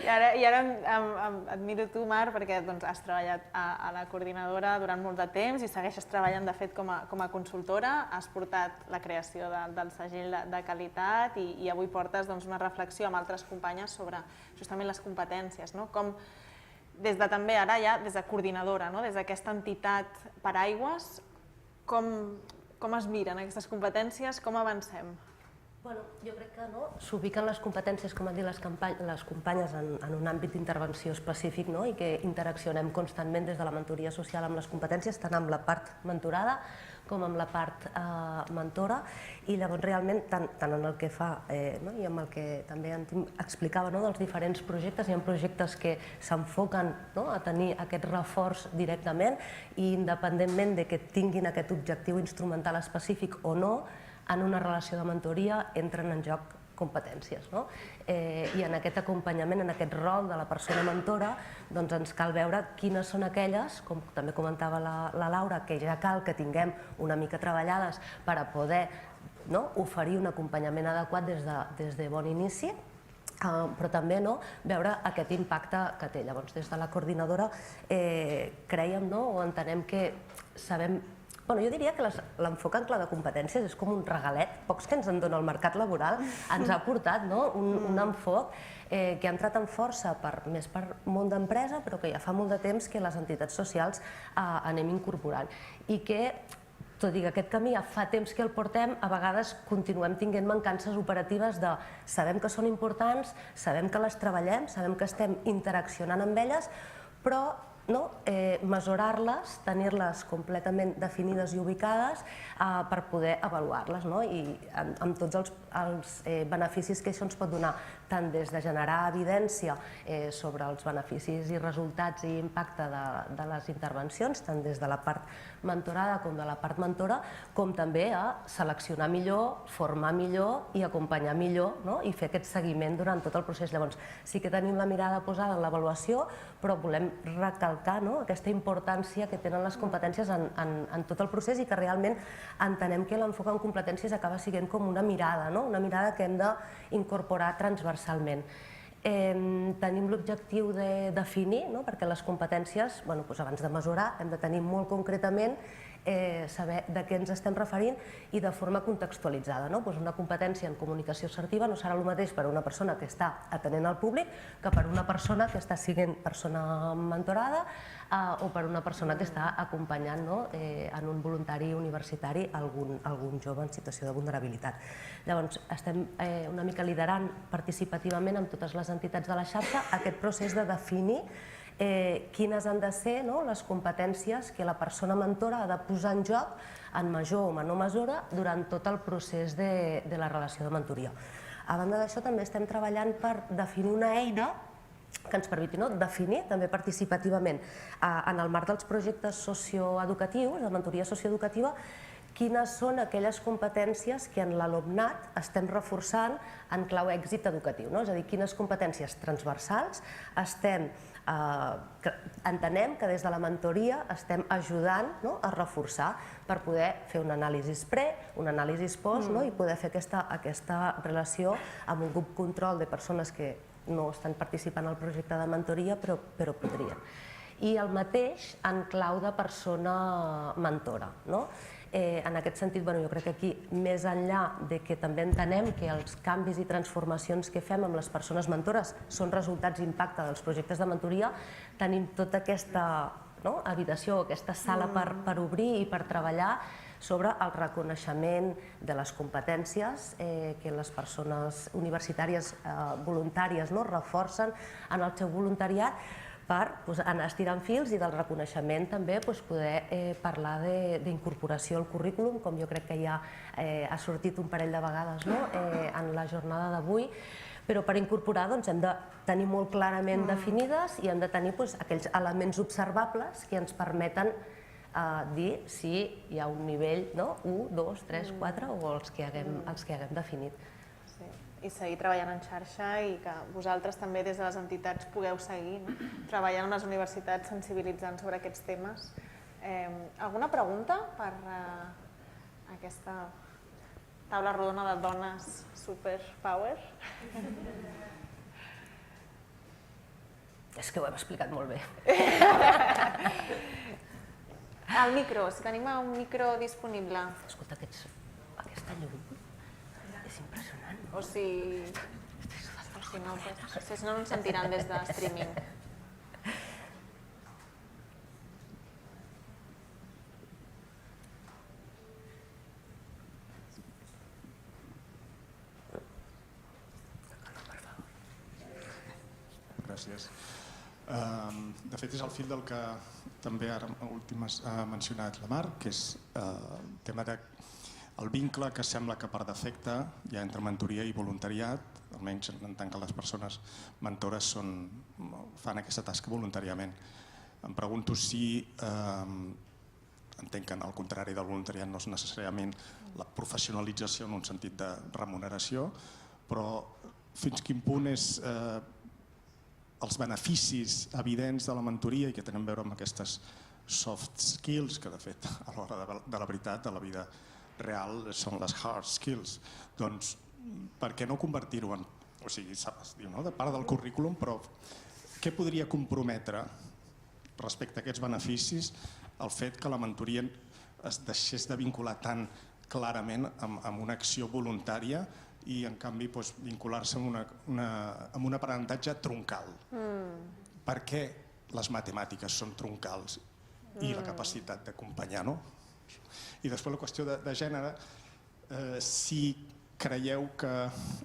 I ara em admiro tu, Mar, perquè has treballat a la coordinadora durant molt de temps i segueixes treballant, de fet, com a consultora. Has portat la creació del segell de qualitat i avui portes una reflexió amb altres companyes sobre justament les competències. Com des de també ara ja, des de coordinadora, des d'aquesta entitat paraigües, com es miren aquestes competències, com avancem? Jo crec que s'ubiquen les competències, com han dit les companyes, en un àmbit d'intervenció específic i que interaccionem constantment des de la mentoria social amb les competències, tant amb la part mentorada com amb la part mentora, i llavors realment, tant en el que fa i amb el que també explicava dels diferents projectes, hi ha projectes que s'enfoquen a tenir aquest reforç directament i independentment de que tinguin aquest objectiu instrumental específic o no, en una relació de mentoria entren en joc competències. I en aquest acompanyament, en aquest rol de la persona mentora, ens cal veure quines són aquelles, com també comentava la Laura, que ja cal que tinguem una mica treballades per a poder oferir un acompanyament adequat des de bon inici, però també veure aquest impacte que té. Llavors, des de la coordinadora creiem o entenem que sabem. Jo diria que l'enfoc en clau de competències és com un regalet, pocs que ens en dona el mercat laboral, ens ha portat un enfoc que ha entrat en força més per món d'empresa, però que ja fa molt de temps que les entitats socials anem incorporant. I que, tot i que aquest camí ja fa temps que el portem, a vegades continuem tenint mancances operatives de sabem que són importants, sabem que les treballem, sabem que estem interaccionant amb elles, però mesurar-les, tenir-les completament definides i ubicades per poder avaluar-les i amb tots els beneficis que això ens pot donar, tant des de generar evidència sobre els beneficis i resultats i impacte de les intervencions, tant des de la part mentorada com de la part mentora, com també a seleccionar millor, formar millor i acompanyar millor i fer aquest seguiment durant tot el procés. Llavors, sí que tenim la mirada posada en l'avaluació, però volem recalcar aquesta importància que tenen les competències en tot el procés i que realment entenem que l'enfoc en competències acaba sent com una mirada que hem d'incorporar transversalment. Tenim l'objectiu de definir, perquè les competències, abans de mesurar, hem de tenir molt concretament saber de què ens estem referint i de forma contextualitzada. Una competència en comunicació assertiva no serà el mateix per a una persona que està atenent al públic que per a una persona que està sent persona mentorada o per a una persona que està acompanyant en un voluntari universitari algun jove en situació de vulnerabilitat. Llavors, estem una mica liderant participativament amb totes les entitats de la xarxa aquest procés de definir quines han de ser les competències que la persona mentora ha de posar en joc en major o menor mesura durant tot el procés de la relació de mentoria. A banda d'això, també estem treballant per definir una eina que ens permeti definir també participativament en el marc dels projectes socioeducatius, de mentoria socioeducativa, quines són aquelles competències que en l'alumnat estem reforçant en clau èxit educatiu. És a dir, quines competències transversals entenem que des de la mentoria estem ajudant a reforçar per poder fer un anàlisi pre, un anàlisi post i poder fer aquesta relació amb un grup control de persones que no estan participant al projecte de mentoria però podrien. I el mateix en clau de persona mentora. En aquest sentit, jo crec que aquí, més enllà de que també entenem que els canvis i transformacions que fem amb les persones mentores són resultats i impacte dels projectes de mentoria, tenim tota aquesta habitació, aquesta sala per obrir i per treballar sobre el reconeixement de les competències que les persones universitàries voluntàries reforcen en el seu voluntariat per anar estirant fils i del reconeixement també poder parlar d'incorporació al currículum, com jo crec que ja ha sortit un parell de vegades en la jornada d'avui, però per incorporar hem de tenir molt clarament definides i hem de tenir aquells elements observables que ens permeten dir si hi ha un nivell 1, 2, 3, 4 o els que haguem definit. I seguir treballant en xarxa i que vosaltres també des de les entitats pugueu seguir treballant amb les universitats sensibilitzant sobre aquests temes. Alguna pregunta per aquesta taula rodona de dones superpower? És que ho hem explicat molt bé. El micro, si tenim un micro disponible. Escolta, aquesta llum és impressionant. O si no, no ens sentiran des de streaming. Gràcies. De fet, és el fil del que també ara últim ha mencionat la Mar, que és el tema del vincle que sembla que per defecte hi ha entre mentoria i voluntariat, almenys en tant que les persones mentores fan aquesta tasca voluntàriament. Em pregunto si, entenc que al contrari del voluntariat no és necessàriament la professionalització en un sentit de remuneració, però fins quin punt és els beneficis evidents de la mentoria i que tenen a veure amb aquestes soft skills, que de fet a l'hora de la veritat, de la vida real, són les hard skills. Doncs per què no convertir-ho en... O sigui, es diu, de part del currículum, però què podria comprometre respecte a aquests beneficis el fet que la mentoria es deixés de vincular tan clarament amb una acció voluntària i en canvi vincular-se amb un aprenentatge troncal? Per què les matemàtiques són troncals i la capacitat d'acompanyar, no? I després la qüestió de gènere, si creieu que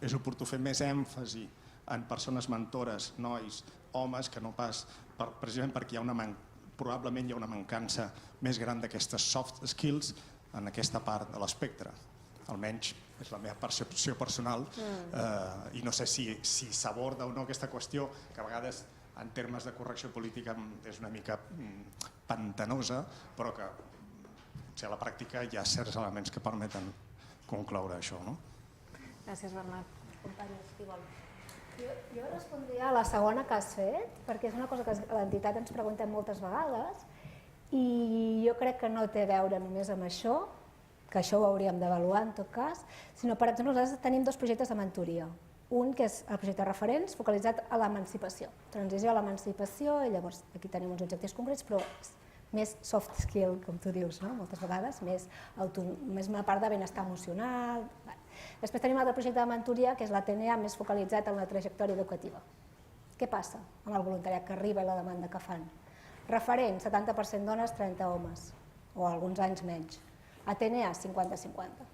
és oportú fer més èmfasi en persones mentores, nois, homes, que no pas, precisament perquè probablement hi ha una mancança més gran d'aquestes soft skills en aquesta part de l'espectre. Almenys és la meva percepció personal i no sé si s'aborda o no aquesta qüestió, que a vegades en termes de correcció política és una mica pantanosa, però que a la pràctica hi ha certs elements que permeten concloure això. Gràcies, Bernat. Companyes, qui vol? Jo respondria a la segona que has fet, perquè és una cosa que a l'entitat ens preguntem moltes vegades i jo crec que no té a veure només amb això, que això ho hauríem d'avaluar en tot cas, sinó, per exemple, nosaltres tenim dos projectes de mentoria. Un que és el projecte Referents, focalitzat a l'emancipació, transició a l'emancipació, i llavors aquí tenim uns objectius concrets, però més soft skill, com tu dius, moltes vegades, més una part de benestar emocional. Després tenim un altre projecte de mentoria, que és l'Atenea, més focalitzat en la trajectòria educativa. Què passa amb el voluntariat que arriba i la demanda que fan? Referents, 70% dones, 30 homes, o alguns anys menys. Atenea, 50-50.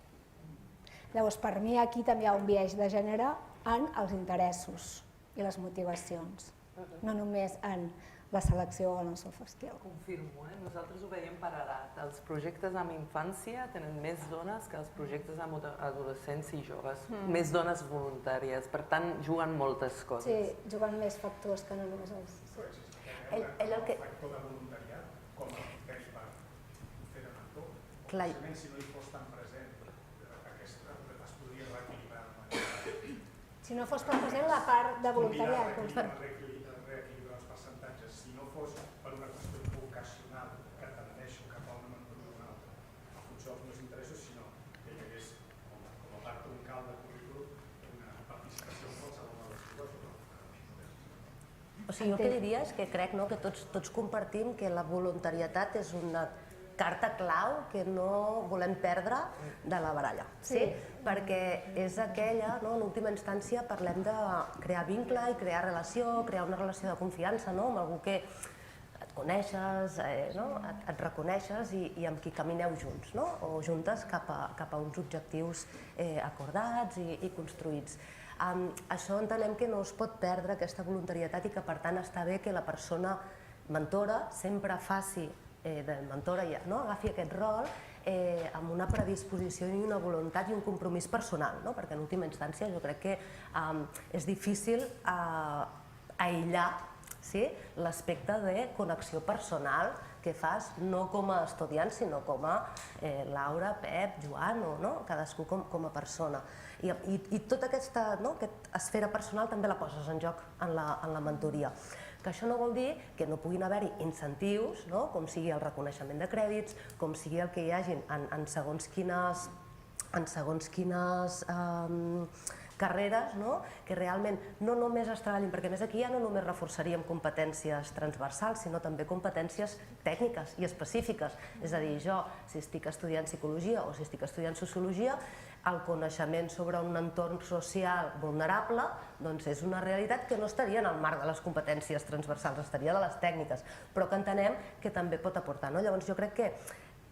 Llavors, per mi aquí també hi ha un biaix de gènere en els interessos i les motivacions, no només en la selecció en el soft skill. Confirmo, nosaltres ho veiem per edat. Els projectes amb infància tenen més dones que els projectes amb adolescents i joves. Més dones voluntàries, per tant, juguen moltes coses. Sí, juguen més factors que no només els... El factor de voluntariat, com a temps per fer de mentor, precisament si no hi fos tan present, es podria reequilibrar. Si no fos tan present la part de voluntariat. Reequilibrar els percentatges. Si no fos per una qüestió vocacional que tendeixo cap a una mentoria o una altra, en funció dels meus interessos, sinó que hi hagués, com a part troncal del currículum, una participació en qualsevol de les coses. O sigui, jo el que diria és que crec que tots compartim que la voluntarietat és una carta clau que no volem perdre de la baralla, perquè és aquella, en última instància parlem de crear vincle i crear relació, crear una relació de confiança amb algú que et coneixes, et reconeixes i amb qui camineu junts o juntes cap a uns objectius acordats i construïts. Això entenem que no es pot perdre, aquesta voluntarietat, i que per tant està bé que la persona mentora sempre faci de mentora, agafi aquest rol amb una predisposició i una voluntat i un compromís personal, perquè en última instància jo crec que és difícil aïllar l'aspecte de connexió personal que fas no com a estudiant sinó com a Laura, Pep, Joan o cadascú com a persona. I tota aquesta esfera personal també la poses en joc en la mentoria. Que això no vol dir que no puguin haver-hi incentius, com sigui el reconeixement de crèdits, com sigui el que hi hagin en segons quines carreres, que realment no només es treballin, perquè més aquí ja no només reforçaríem competències transversals, sinó també competències tècniques i específiques. És a dir, jo, si estic estudiant psicologia o si estic estudiant sociologia, el coneixement sobre un entorn social vulnerable és una realitat que no estaria en el marc de les competències transversals, estaria de les tècniques, però que entenem que també pot aportar. Llavors jo crec que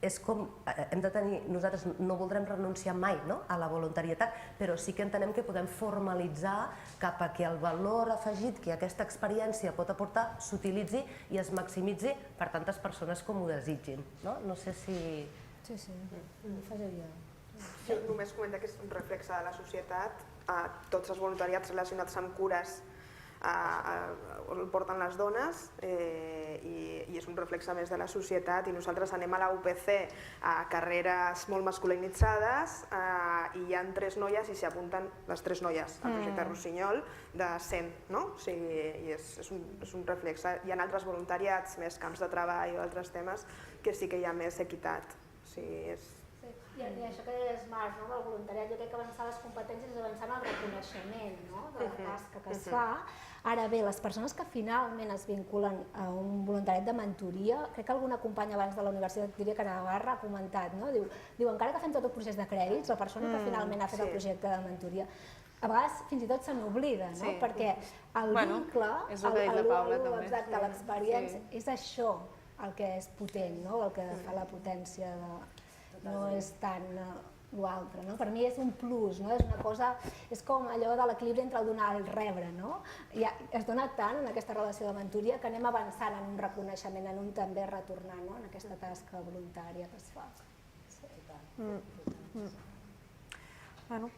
és com hem de tenir, nosaltres no voldrem renunciar mai a la voluntarietat, però sí que entenem que podem formalitzar cap a que el valor afegit que aquesta experiència pot aportar s'utilitzi i es maximitzi per tantes persones com ho desitgin. No sé si... Sí, ho faria. Només comenta que és un reflexe de la societat. Tots els voluntariats relacionats amb cures el porten les dones i és un reflexe més de la societat, i nosaltres anem a la UPC a carreres molt masculinitzades i hi ha 3 noies i s'hi apunten les 3 noies al projecte Rossinyol de 100, no? O sigui, és un reflexe. Hi ha altres voluntariats, més camps de treball o altres temes, que sí que hi ha més equitat. I això que deies, Marc, del voluntariat, jo crec que avançar les competències és avançar en el reconeixement de la tasca que es fa. Ara bé, les persones que finalment es vinculen a un voluntariat de mentoria, crec que alguna companya abans de la Universitat diria que Navarra ha comentat, diu, encara que fem tot el procés de crèdits, la persona que finalment ha fet el projecte de mentoria, a vegades fins i tot se n'oblida, perquè el vincle, l'experiència, és això el que és potent, el que fa la potència no és tant l'altre. Per mi és un plus, és una cosa, és com allò de l'equilibri entre el donar i el rebre. Es dona tant en aquesta relació de mentoria que anem avançant en un reconeixement, en un també retornar en aquesta tasca voluntària que es fa.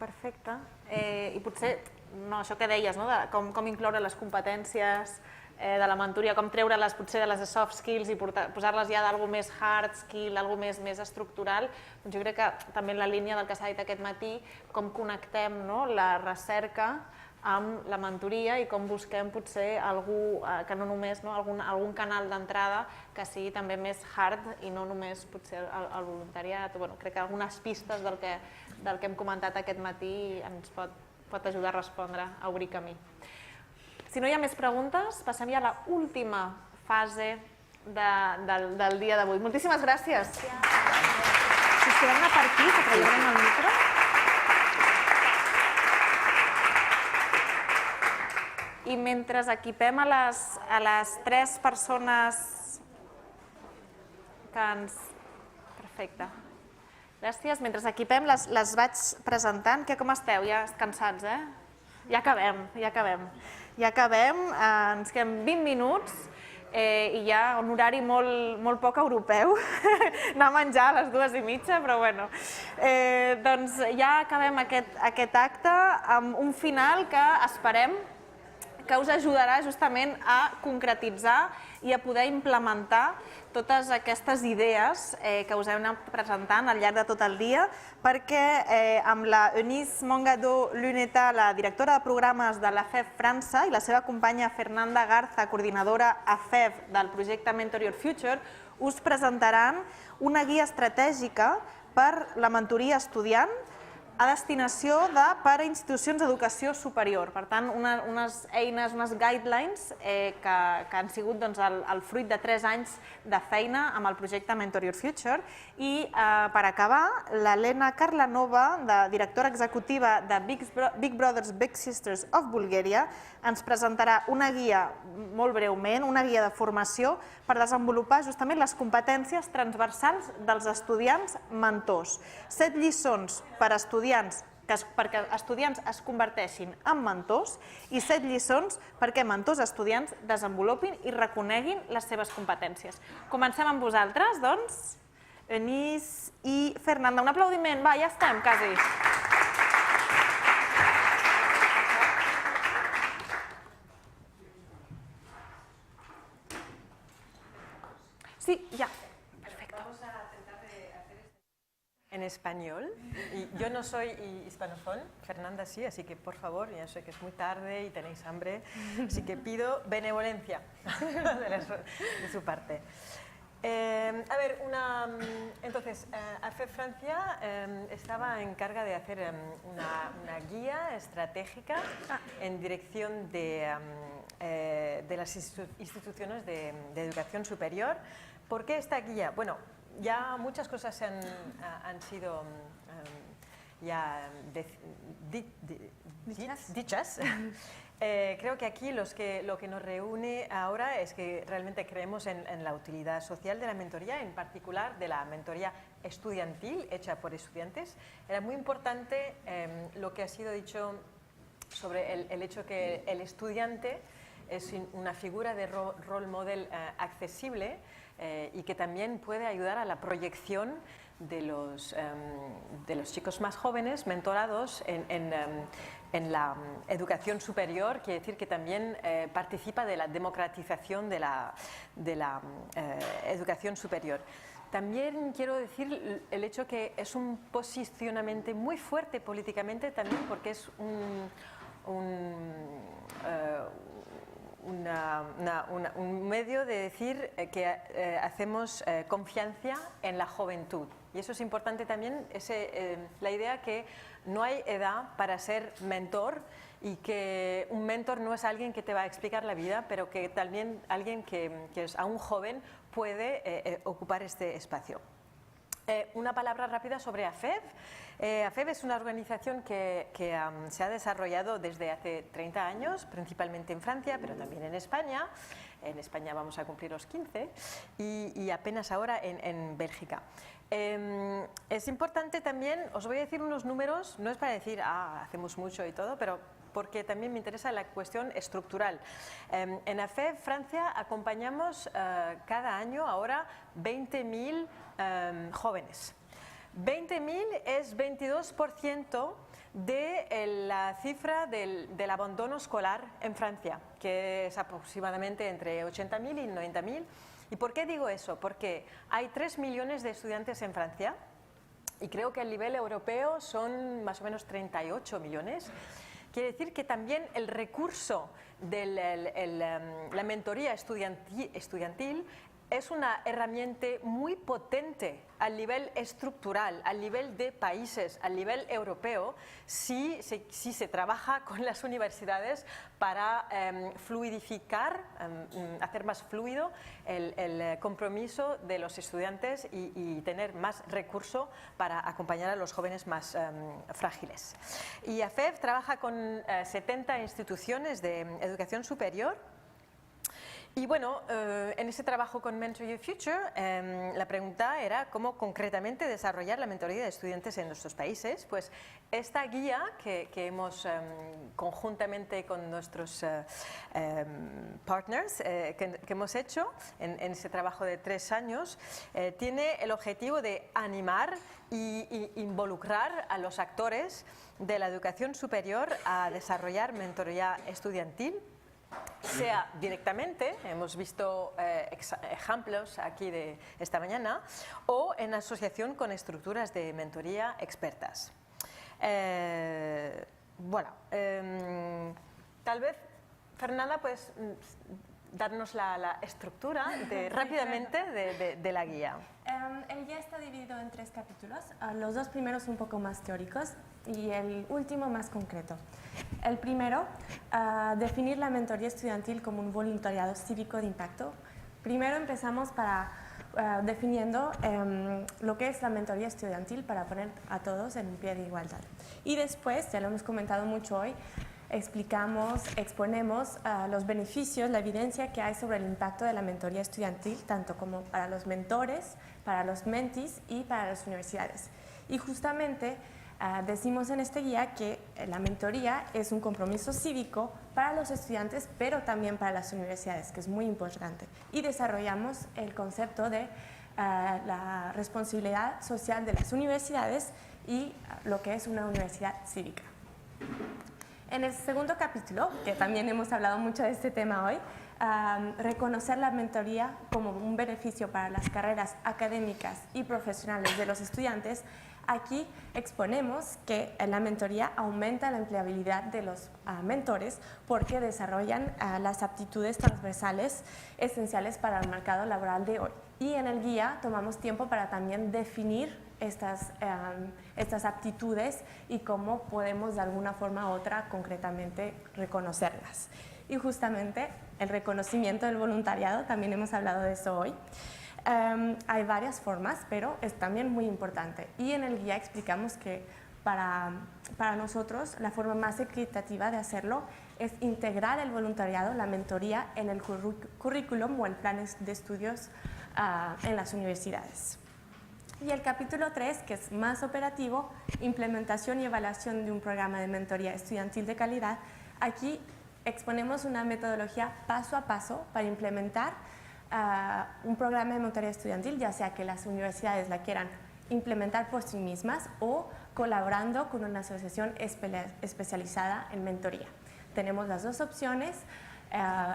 Perfecte. I potser això que deies, com incloure les competències de la mentoria, com treure-les potser de les soft skills i posar-les ja d'alguna més hard skill, alguna més estructural, doncs jo crec que també en la línia del que s'ha dit aquest matí, com connectem la recerca amb la mentoria i com busquem potser algú que no només, algun canal d'entrada que sigui també més hard i no només potser el voluntariat. Crec que algunes pistes del que hem comentat aquest matí ens pot ajudar a respondre, a obrir camí. Si no hi ha més preguntes, passem ja a l'última fase del dia d'avui. Moltíssimes gràcies. Si us podem anar per aquí, que traiem el micro. I mentre equipem a les 3 persones que ens... Perfecte. Gràcies. Mentre equipem, les vaig presentant. Com esteu? Ja cansats, eh? Ja acabem. Ens queden 20 minuts. i hi ha un horari molt poc europeu, anar a menjar a les 2:30, però bueno. Doncs ja acabem aquest acte amb un final que esperem que us ajudarà justament a concretitzar i a poder implementar totes aquestes idees que us hem anat presentant al llarg de tot el dia, perquè amb la Eunice Mongado-Luneta, la directora de programes de la FEF França, i la seva companya Fernanda Garza, coordinadora a FEF del projecte Mentoria Social, us presentaran una guia estratègica per la mentoria estudiant a destinació per a institucions d'educació superior. Per tant, unes eines, unes guidelines que han sigut el fruit de 3 anys de feina amb el projecte Mentoria Social. I per acabar, l'Helena Karlanova, directora executiva de Big Brothers Big Sisters of Bulgaria, ens presentarà una guia, molt breument, una guia de formació per desenvolupar justament les competències transversals dels estudiants mentors. 7 lliçons per a estudiants perquè estudiants es converteixin en mentors i 7 lliçons perquè mentors estudiants desenvolupin i reconeguin les seves competències. Comencem amb vosaltres, doncs. Eunice i Fernanda. Un aplaudiment. Va, ja estem, quasi. Sí, ya. Perfecto. Vamos a tratar de hacer esto en español. Y yo no soy hispanofón, Fernanda sí, así que por favor, ya sé que es muy tarde y tenéis hambre, así que pido benevolencia de su parte. Entonces, AFEF Francia estaba en carga de hacer una guía estratégica en dirección de las instituciones de educación superior. ¿Por qué esta guía? Bueno, ya muchas cosas han sido ya dichas. Creo que aquí lo que nos reúne ahora es que realmente creemos en la utilidad social de la mentoría, en particular de la mentoría estudiantil hecha por estudiantes. Era muy importante lo que ha sido dicho sobre el hecho que el estudiante es una figura de role model accesible y que también puede ayudar a la proyección de los chicos más jóvenes mentorados en la educación superior, quiere decir que también participa de la democratización de la educación superior. También quiero decir el hecho que es un posicionamiento muy fuerte políticamente también porque es un medio de decir que hacemos confianza en la juventud. Y eso es importante también, la idea que no hay edad para ser mentor y que un mentor no es alguien que te va a explicar la vida, pero que también alguien que es aún joven puede ocupar este espacio. Una palabra rápida sobre AFEF. AFEF es una organización que se ha desarrollado desde hace 30 años, principalmente en Francia, pero también en España. En España vamos a cumplir los 15 y apenas ahora en Bélgica. Es importante también, os voy a decir unos números, no es para decir, hacemos mucho y todo, pero porque también me interesa la cuestión estructural. En AFEF Francia acompañamos cada año ahora 20.000 jóvenes. 20.000 es 22% de la cifra del abandono escolar en Francia, que es aproximadamente entre 80.000 y 90.000. ¿Y por qué digo eso? Porque hay 3 millones de estudiantes en Francia y creo que a nivel europeo son más o menos 38 millones. Quiere decir que también el recurso de la mentoría estudiantil es una herramienta muy potente al nivel estructural, al nivel de países, al nivel europeo, si se trabaja con las universidades para fluidificar, hacer más fluido el compromiso de los estudiantes y tener más recurso para acompañar a los jóvenes más frágiles. Y AFEF trabaja con 70 instituciones de educación superior. Y bueno, en ese trabajo con Mentoria Future, la pregunta era cómo concretamente desarrollar la mentoría de estudiantes en nuestros países. Pues esta guía que hemos conjuntamente con nuestros partners que hemos hecho en ese trabajo de 3 años, tiene el objetivo de animar e involucrar a los actores de la educación superior a desarrollar mentoría estudiantil, sea directamente, hemos visto ejemplos aquí de esta mañana, o en asociación con estructuras de mentoría expertas. Bueno, tal vez, Fernanda, puedes darnos la estructura rápidamente de la guía. El guía está dividido en 3 capítulos, los 2 primeros un poco más teóricos y el último más concreto. El primero, definir la mentoría estudiantil como un voluntariado cívico de impacto. Primero empezamos definiendo lo que es la mentoría estudiantil para poner a todos en un pie de igualdad. Y después, ya lo hemos comentado mucho hoy, exponemos los beneficios, la evidencia que hay sobre el impacto de la mentoría estudiantil, tanto como para los mentores, para los mentees y para las universidades. Y justamente decimos en este guía que la mentoría es un compromiso cívico para los estudiantes, pero también para las universidades, que es muy importante. Y desarrollamos el concepto de la responsabilidad social de las universidades y lo que es una universidad cívica. En el segundo capítulo, que también hemos hablado mucho de este tema hoy, reconocer la mentoría como un beneficio para las carreras académicas y profesionales de los estudiantes. Aquí exponemos que la mentoría aumenta la empleabilidad de los mentores porque desarrollan las aptitudes transversales esenciales para el mercado laboral de hoy. Y en el guía tomamos tiempo para también definir estas aptitudes y cómo podemos de alguna forma u otra concretamente reconocerlas. Y justamente el reconocimiento del voluntariado, también hemos hablado de eso hoy. Hay varias formas, pero es también muy importante. Y en el guía explicamos que para nosotros la forma más equitativa de hacerlo es integrar el voluntariado, la mentoría, en el currículum o el plan de estudios en las universidades. Y el capítulo 3, que es más operativo, implementación y evaluación de un programa de mentoría estudiantil de calidad. Aquí exponemos una metodología paso a paso para implementar un programa de mentoría estudiantil, ya sea que las universidades la quieran implementar por sí mismas o colaborando con una asociación especializada en mentoría. Tenemos las 2 opciones,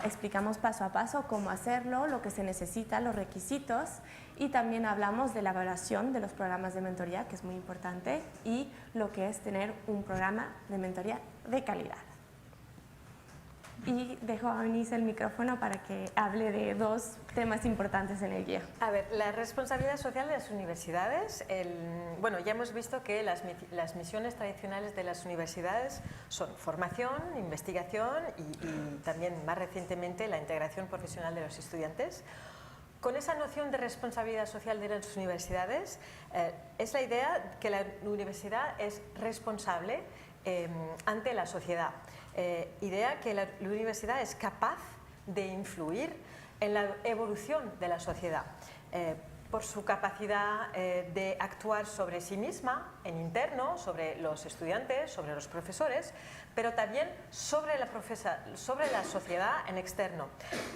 explicamos paso a paso cómo hacerlo, lo que se necesita, los requisitos, y también hablamos de la evaluación de los programas de mentoría, que es muy importante, y lo que es tener un programa de mentoría de calidad. Y dejo a Eunice el micrófono para que hable de 2 temas importantes en el guía. A ver, la responsabilidad social de las universidades. Bueno, ya hemos visto que las misiones tradicionales de las universidades son formación, investigación y también más recientemente la integración profesional de los estudiantes. Con esa noción de responsabilidad social de las universidades es la idea que la universidad es responsable ante la sociedad. Idea que la universidad es capaz de influir en la evolución de la sociedad por su capacidad de actuar sobre sí misma en interno, sobre los estudiantes, sobre los profesores, pero también sobre la sociedad en externo,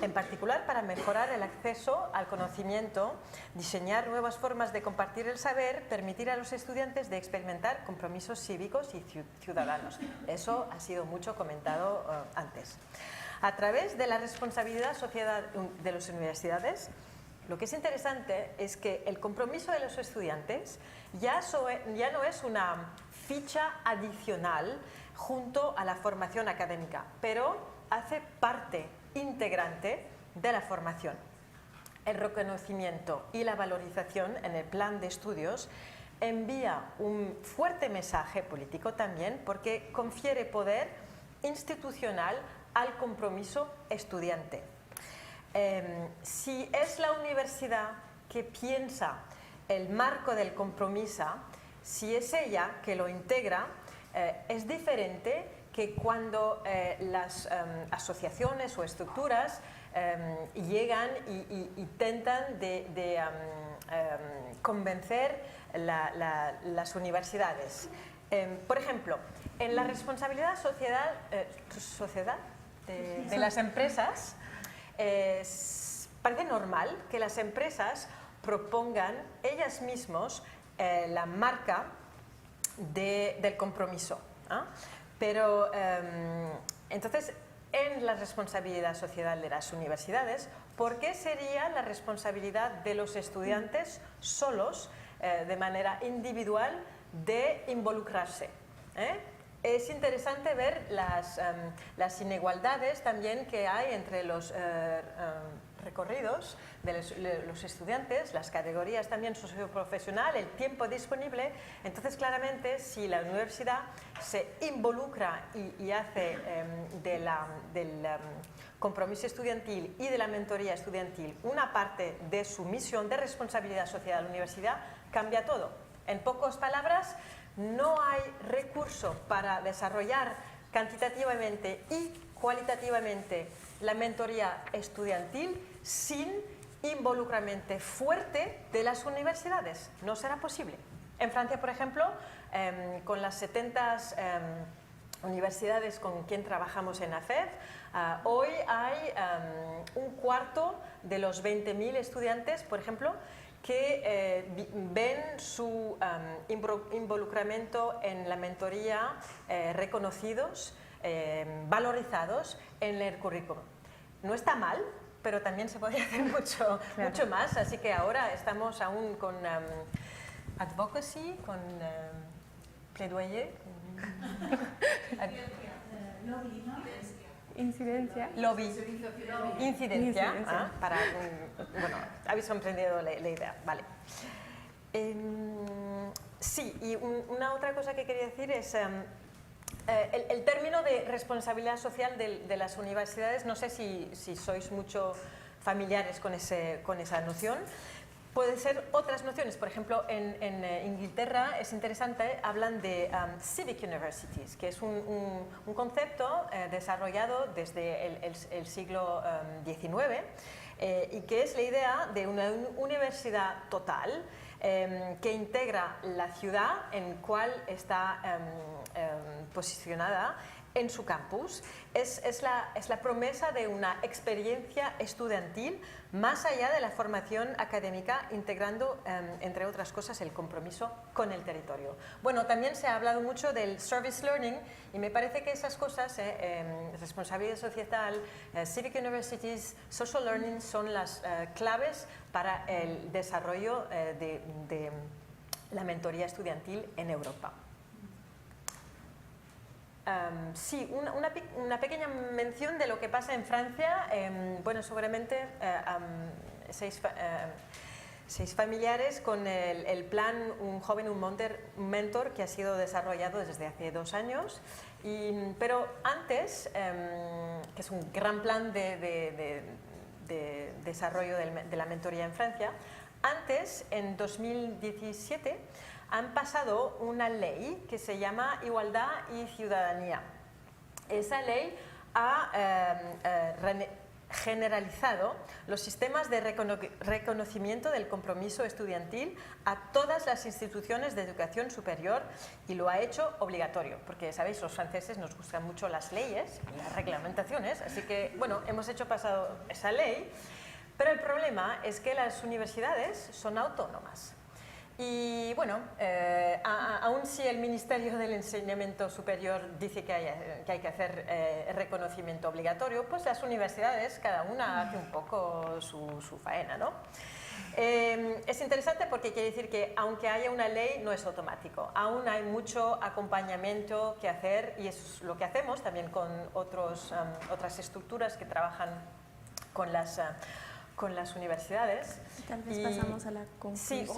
en particular para mejorar el acceso al conocimiento, diseñar nuevas formas de compartir el saber, permitir a los estudiantes de experimentar compromisos cívicos y ciudadanos. Eso ha sido mucho comentado antes. A través de la responsabilidad social de las universidades, lo que es interesante es que el compromiso de los estudiantes ya no es una ficha adicional junto a la formación académica, pero hace parte integrante de la formación. El reconocimiento y la valorización en el plan de estudios envía un fuerte mensaje político también porque confiere poder institucional al compromiso estudiante. Si es la universidad que piensa el marco del compromiso, si es ella que lo integra, es diferente que cuando las asociaciones o estructuras llegan y intentan de convencer las universidades. Por ejemplo, en la responsabilidad sociedad de las empresas, parece normal que las empresas propongan ellas mismas la marca del compromiso. Pero entonces, en la responsabilidad social de las universidades, ¿por qué sería la responsabilidad de los estudiantes solos, de manera individual, de involucrarse? Es interesante ver las inigualdades también que hay entre los recorridos de los estudiantes, las categorías también socioprofesional, el tiempo disponible. Entonces, claramente, si la universidad se involucra y hace del compromiso estudiantil y de la mentoría estudiantil una parte de su misión de responsabilidad social de la universidad, cambia todo. En pocas palabras, no hay recurso para desarrollar cuantitativamente y cualitativamente la mentoría estudiantil sin involucramiento fuerte de las universidades. No será posible. En Francia, por ejemplo, con las 70 universidades con quien trabajamos en AFEF, hoy hay un cuarto de los 20.000 estudiantes, por ejemplo, que ven su involucramiento en la mentoría reconocidos, valorizados en el currículum. No está mal, pero también se podría hacer mucho más, así que ahora estamos aún con advocacy, con plaidoyer, Incidencia. Lobby. Incidencia. Bueno, habéis comprendido la idea. Vale. Sí, y una otra cosa que quería decir es el término de responsabilidad social de las universidades. No sé si sois mucho familiares con esa noción. Pueden ser otras nociones. Por ejemplo, en Inglaterra es interesante, hablan de civic universities, que es un concepto desarrollado desde el siglo XIX y que es la idea de una universidad total que integra la ciudad en cual está posicionada en su campus. Es la promesa de una experiencia estudiantil más allá de la formación académica, integrando, entre otras cosas, el compromiso con el territorio. Bueno, también se ha hablado mucho del service learning y me parece que esas cosas, responsabilidad societal, civic universities, social learning, son las claves para el desarrollo de la mentoría estudiantil en Europa. Sí, una pequeña mención de lo que pasa en Francia. Bueno, seguramente seis familiares con el plan Un joven, un mentor, que ha sido desarrollado desde hace 2 años. Pero antes, que es un gran plan de desarrollo de la mentoría en Francia, antes, en 2017, han pasado una ley que se llama Igualdad y Ciudadanía. Esa ley ha generalizado los sistemas de reconocimiento del compromiso estudiantil a todas las instituciones de educación superior y lo ha hecho obligatorio, porque sabéis, los franceses nos gustan mucho las leyes y las reglamentaciones, así que bueno, hemos hecho pasado esa ley, pero el problema es que las universidades son autónomas. Y bueno, aun si el Ministerio del Enseñamiento Superior dice que hay que hacer reconocimiento obligatorio, pues las universidades, cada una hace un poco su faena, ¿no? Es interesante porque quiere decir que aunque haya una ley, no es automático. Aún hay mucho acompañamiento que hacer y es lo que hacemos también con otras estructuras que trabajan con las universidades. Tal vez pasamos a la conclusión. Sí,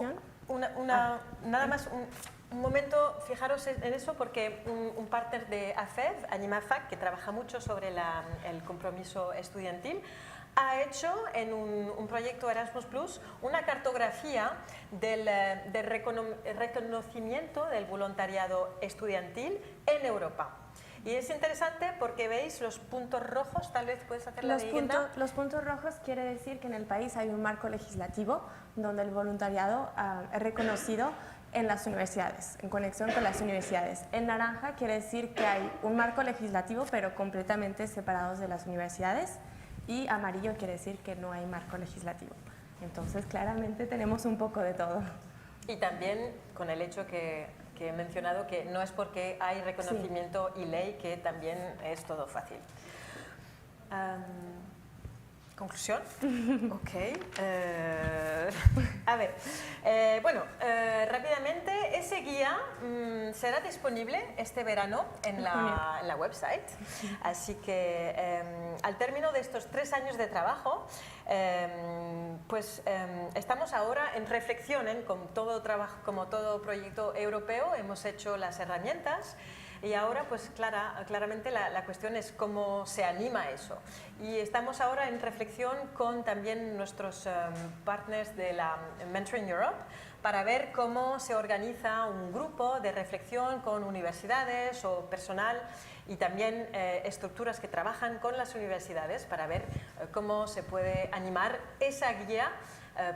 nada más un momento, fijaros en eso, porque un partner de AFEF, Animafac, que trabaja mucho sobre el compromiso estudiantil, ha hecho en un proyecto Erasmus Plus una cartografía del reconocimiento del voluntariado estudiantil en Europa. Y es interesante porque veis los puntos rojos, tal vez puedes hacer la leyenda. Los puntos rojos quiere decir que en el país hay un marco legislativo donde el voluntariado es reconocido en las universidades, en conexión con las universidades. En naranja quiere decir que hay un marco legislativo pero completamente separados de las universidades, y amarillo quiere decir que no hay marco legislativo. Entonces claramente tenemos un poco de todo. Y también con el hecho que he mencionado que no es porque hay reconocimiento y ley que también es todo fácil. ¿Conclusión? Ok. A ver, bueno, rápidamente, ese guía será disponible este verano en la website, así que al término de estos 3 años de trabajo, pues estamos ahora en reflexión, como todo proyecto europeo, hemos hecho las herramientas. Y ahora, pues claramente la cuestión es cómo se anima eso. Y estamos ahora en reflexión con también nuestros partners de la Mentoring Europe para ver cómo se organiza un grupo de reflexión con universidades o personal y también estructuras que trabajan con las universidades para ver cómo se puede animar esa guía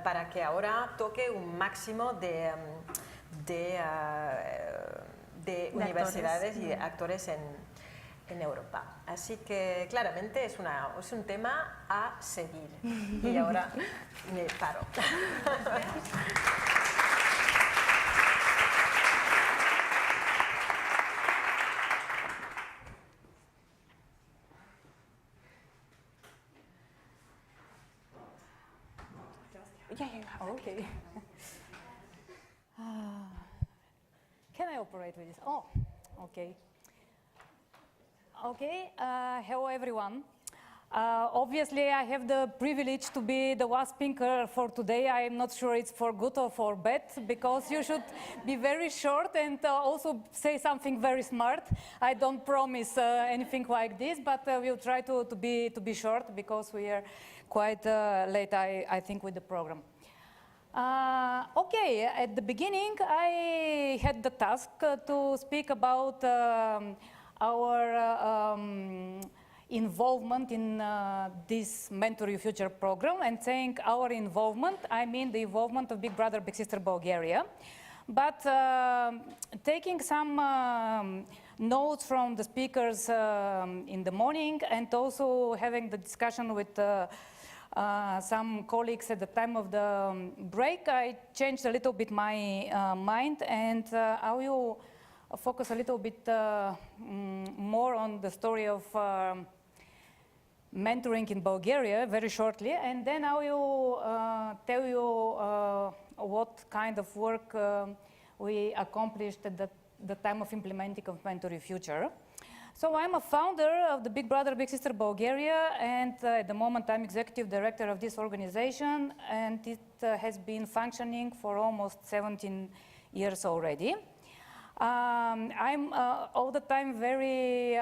para que ahora toque un máximo de universidades y de actores en Europa. Así que claramente es un tema a seguir. Y ahora me paro. Okay. Can I operate with this? Oh, okay. Okay, hello everyone. Obviously I have the privilege to be the last speaker for today. I am not sure it's for good or for bad, because you should be very short and also say something very smart. I don't promise anything like this, but we'll try to be short, because we are quite late, I think, with the program. Okay, at the beginning I had the task to speak about our involvement in this Mentoria Future program, and saying our involvement, I mean the involvement of Big Brother Big Sister Bulgaria. But taking some notes from the speakers in the morning, and also having the discussion with some colleagues at the time of the break, I changed a little bit my mind, and I will focus a little bit more on the story of mentoring in Bulgaria very shortly, and then I will tell you what kind of work we accomplished at the time of implementing of Mentoria Future. So I'm a founder of the Big Brother Big Sister Bulgaria, and at the moment I'm executive director of this organization, and it has been functioning for almost 17 years already. I'm all the time very,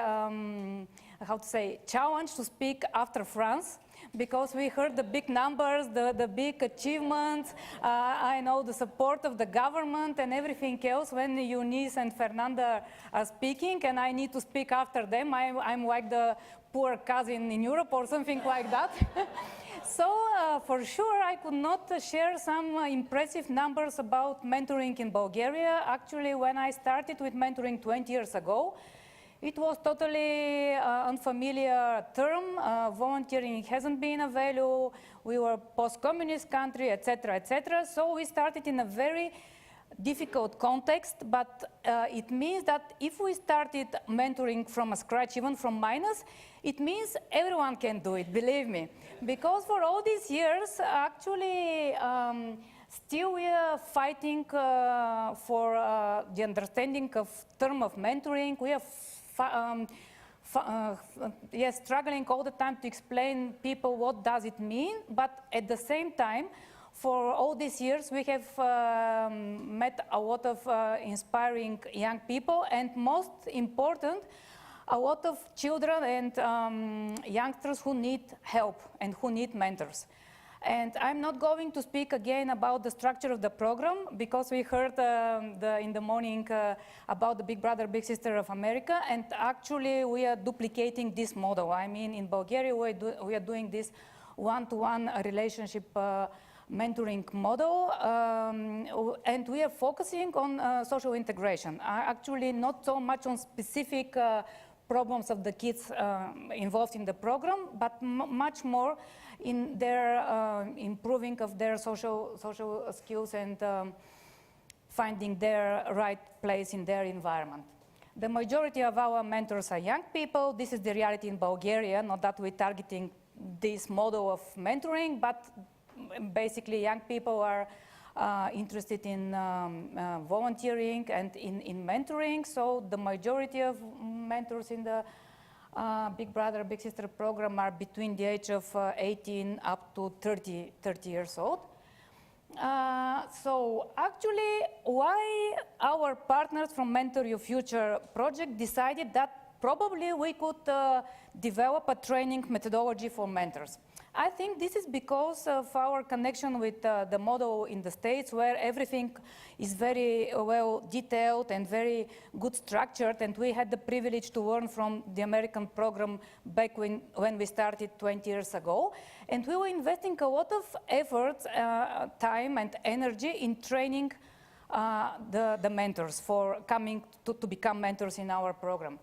challenged to speak after France, because we heard the big numbers, the big achievements. I know the support of the government and everything else when Eunice and Fernanda are speaking, and I need to speak after them. I'm like the poor cousin in Europe or something like that. So for sure I could not share some impressive numbers about mentoring in Bulgaria. Actually, when I started with mentoring 20 years ago, it was totally unfamiliar term. Volunteering hasn't been a value. We were post-communist country, etc., etc. So we started in a very difficult context, but it means that if we started mentoring from scratch, even from minus, it means everyone can do it, believe me. Because for all these years, actually, still we are fighting for the understanding of term of mentoring. We are struggling all the time to explain people what does it mean, but at the same time, for all these years, we have met a lot of inspiring young people, and most important, a lot of children and youngsters who need help and who need mentors. And I'm not going to speak again about the structure of the program because we heard in the morning about the Big Brother, Big Sister of America, and actually we are duplicating this model. I mean, in Bulgaria we are doing this one-to-one relationship mentoring model, and we are focusing on social integration. Actually not so much on specific problems of the kids involved in the program, but much more in their improving of their social skills and finding their right place in their environment. The majority of our mentors are young people. This is the reality in Bulgaria, not that we're targeting this model of mentoring, but basically young people are interested in volunteering and in mentoring. So the majority of mentors in the Big Brother, Big Sister program are between the age of 18 up to 30 years old. So actually, why our partners from Mentoria Future project decided that probably we could develop a training methodology for mentors. I think this is because of our connection with the model in the States, where everything is very well detailed and very good structured, and we had the privilege to learn from the American program back when we started 20 years ago. And we were investing a lot of effort, time and energy in training the mentors for coming to become mentors in our program.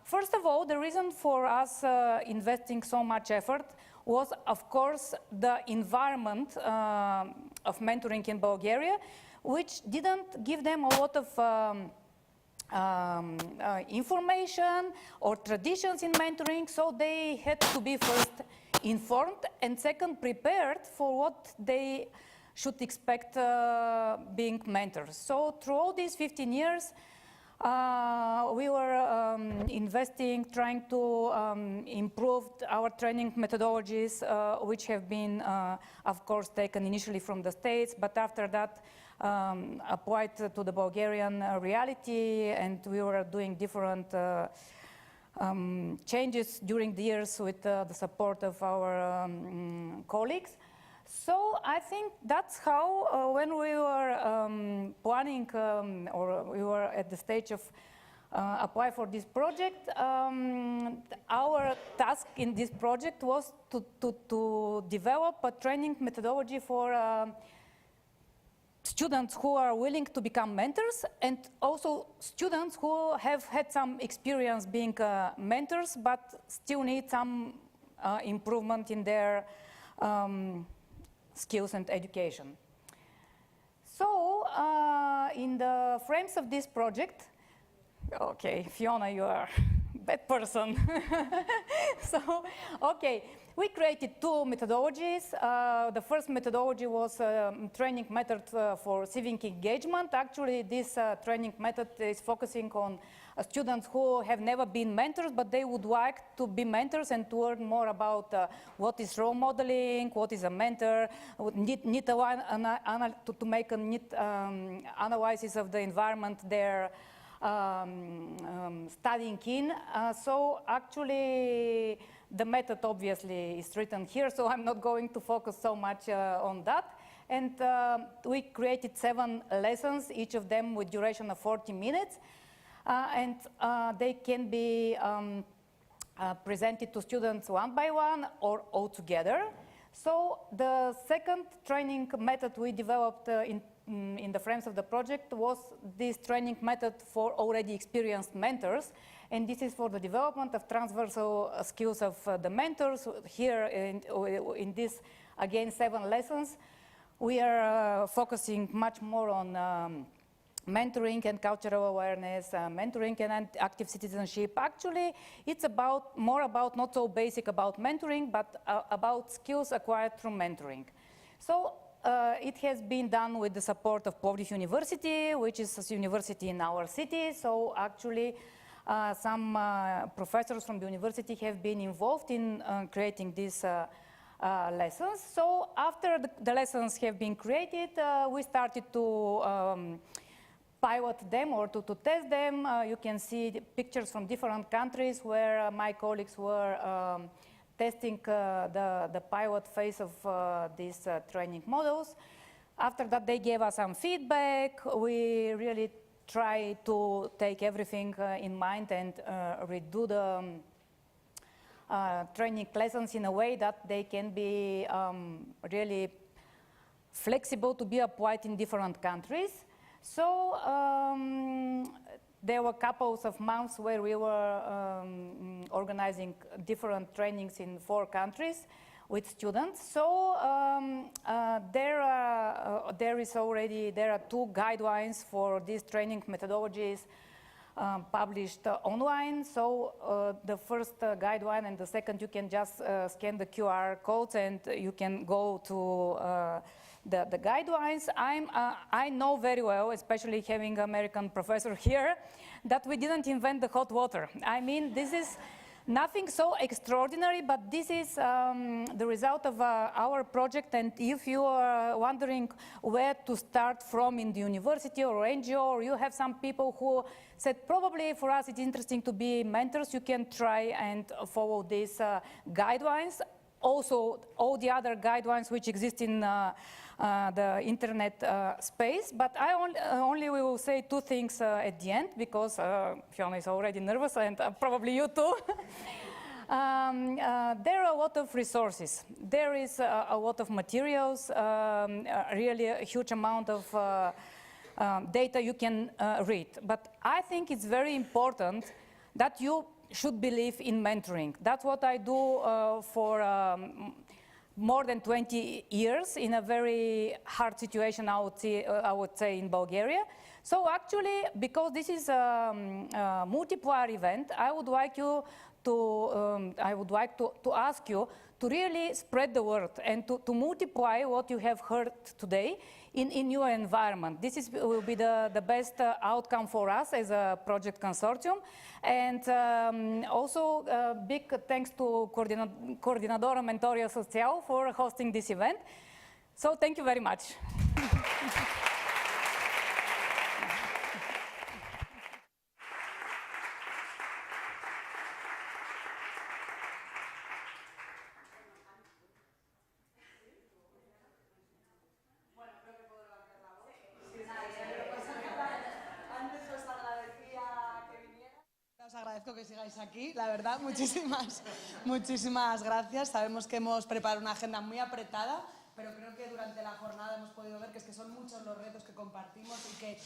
First of all, the reason for us investing so much effort was, of course, the environment of mentoring in Bulgaria, which didn't give them a lot of information or traditions in mentoring, so they had to be first informed and second prepared for what they should expect being mentors. So through all these 15 years, we were investing, trying to improve our training methodologies, which have been, of course, taken initially from the States, but after that applied to the Bulgarian reality, and we were doing different changes during the years with the support of our colleagues. So I think that's how, when we were planning, or we were at the stage of apply for this project, our task in this project was to develop a training methodology for students who are willing to become mentors, and also students who have had some experience being mentors, but still need some improvement in their skills and education. So, in the frames of this project, okay, Fiona, you are a bad person. So, okay, we created two methodologies. The first methodology was a training method for civic engagement. Actually, this training method is focusing on students who have never been mentors, but they would like to be mentors and to learn more about what is role modeling, what is a mentor, to make a neat analysis of the environment they're studying in. So actually, the method obviously is written here, so I'm not going to focus so much on that. And we created 7 lessons, each of them with duration of 40 minutes. And they can be presented to students one by one or all together. So the second training method we developed in the frames of the project was this training method for already experienced mentors. And this is for the development of transversal skills of the mentors. Here in this, again, 7 lessons, we are focusing much more on mentoring and cultural awareness, mentoring and active citizenship. Actually, it's more about not so basic about mentoring, but about skills acquired through mentoring. So it has been done with the support of Plovdiv University, which is a university in our city. So actually, some professors from the university have been involved in creating these lessons. So after the lessons have been created, we started to pilot them or to test them. You can see the pictures from different countries where my colleagues were testing the pilot phase of these training models. After that, they gave us some feedback. We really try to take everything in mind and redo the training lessons in a way that they can be really flexible to be applied in different countries. So there were couples of months where we were organizing different trainings in 4 countries with students. So there are 2 guidelines for these training methodologies published online. So the first guideline and the second, you can just scan the QR codes and you can go to the guidelines. I know very well, especially having an American professor here, that we didn't invent the hot water. I mean, this is nothing so extraordinary, but this is the result of our project. And if you are wondering where to start from in the university or NGO, or you have some people who said, probably for us it's interesting to be mentors, you can try and follow these guidelines. Also, all the other guidelines which exist in the internet space. But I only will say 2 things at the end, because Fiona is already nervous, and probably you too. There are a lot of resources. There is a lot of materials, really a huge amount of data you can read. But I think it's very important that you should believe in mentoring. That's what I do for more than 20 years in a very hard situation, I would say, in Bulgaria. So actually, because this is a multiplier event, I would like to ask you to really spread the word and to multiply what you have heard today in your environment. This will be the best outcome for us as a project consortium. And also big thanks to Coordinadora Mentoria Social for hosting this event. So thank you very much. Os agradezco que sigáis aquí, la verdad, muchísimas gracias. Sabemos que hemos preparado una agenda muy apretada, pero creo que durante la jornada hemos podido ver que son muchos los retos que compartimos y que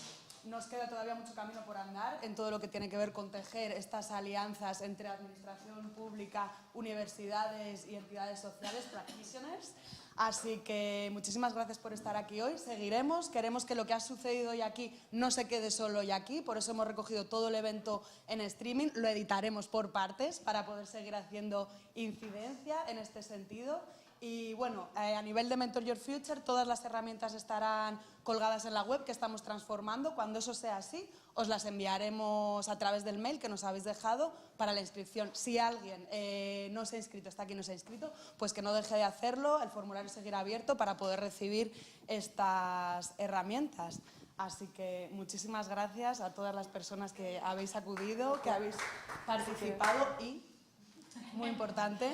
nos queda todavía mucho camino por andar en todo lo que tiene que ver con tejer estas alianzas entre administración pública, universidades y entidades sociales, practitioners. Así que muchísimas gracias por estar aquí hoy. Seguiremos. Queremos que lo que ha sucedido hoy aquí no se quede solo hoy aquí. Por eso hemos recogido todo el evento en streaming. Lo editaremos por partes para poder seguir haciendo incidencia en este sentido. Y bueno, a nivel de Mentoria Future, todas las herramientas estarán colgadas en la web que estamos transformando. Cuando eso sea así, os las enviaremos a través del mail que nos habéis dejado para la inscripción. Si alguien no se ha inscrito, está aquí y no se ha inscrito, pues que no deje de hacerlo. El formulario seguirá abierto para poder recibir estas herramientas. Así que muchísimas gracias a todas las personas que habéis acudido, que habéis participado y, muy importante,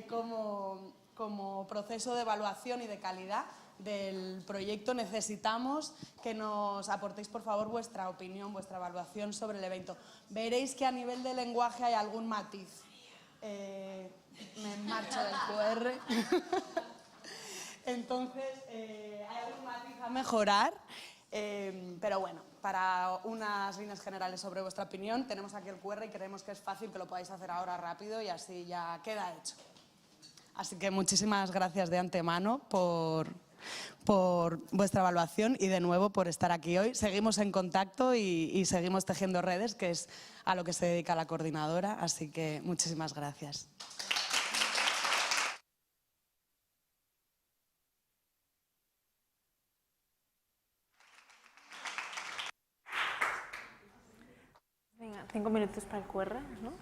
como proceso de evaluación y de calidad del proyecto, necesitamos que nos aportéis, por favor, vuestra opinión, vuestra evaluación sobre el evento. Veréis que a nivel de lenguaje hay algún matiz. Me marcho del QR. Entonces, hay algún matiz a mejorar, pero bueno, para unas líneas generales sobre vuestra opinión, tenemos aquí el QR y creemos que es fácil que lo podáis hacer ahora rápido y así ya queda hecho. Así que muchísimas gracias de antemano por vuestra evaluación y de nuevo por estar aquí hoy. Seguimos en contacto y seguimos tejiendo redes, que es a lo que se dedica la coordinadora. Así que muchísimas gracias. Venga, 5 minutos para el QR, ¿no?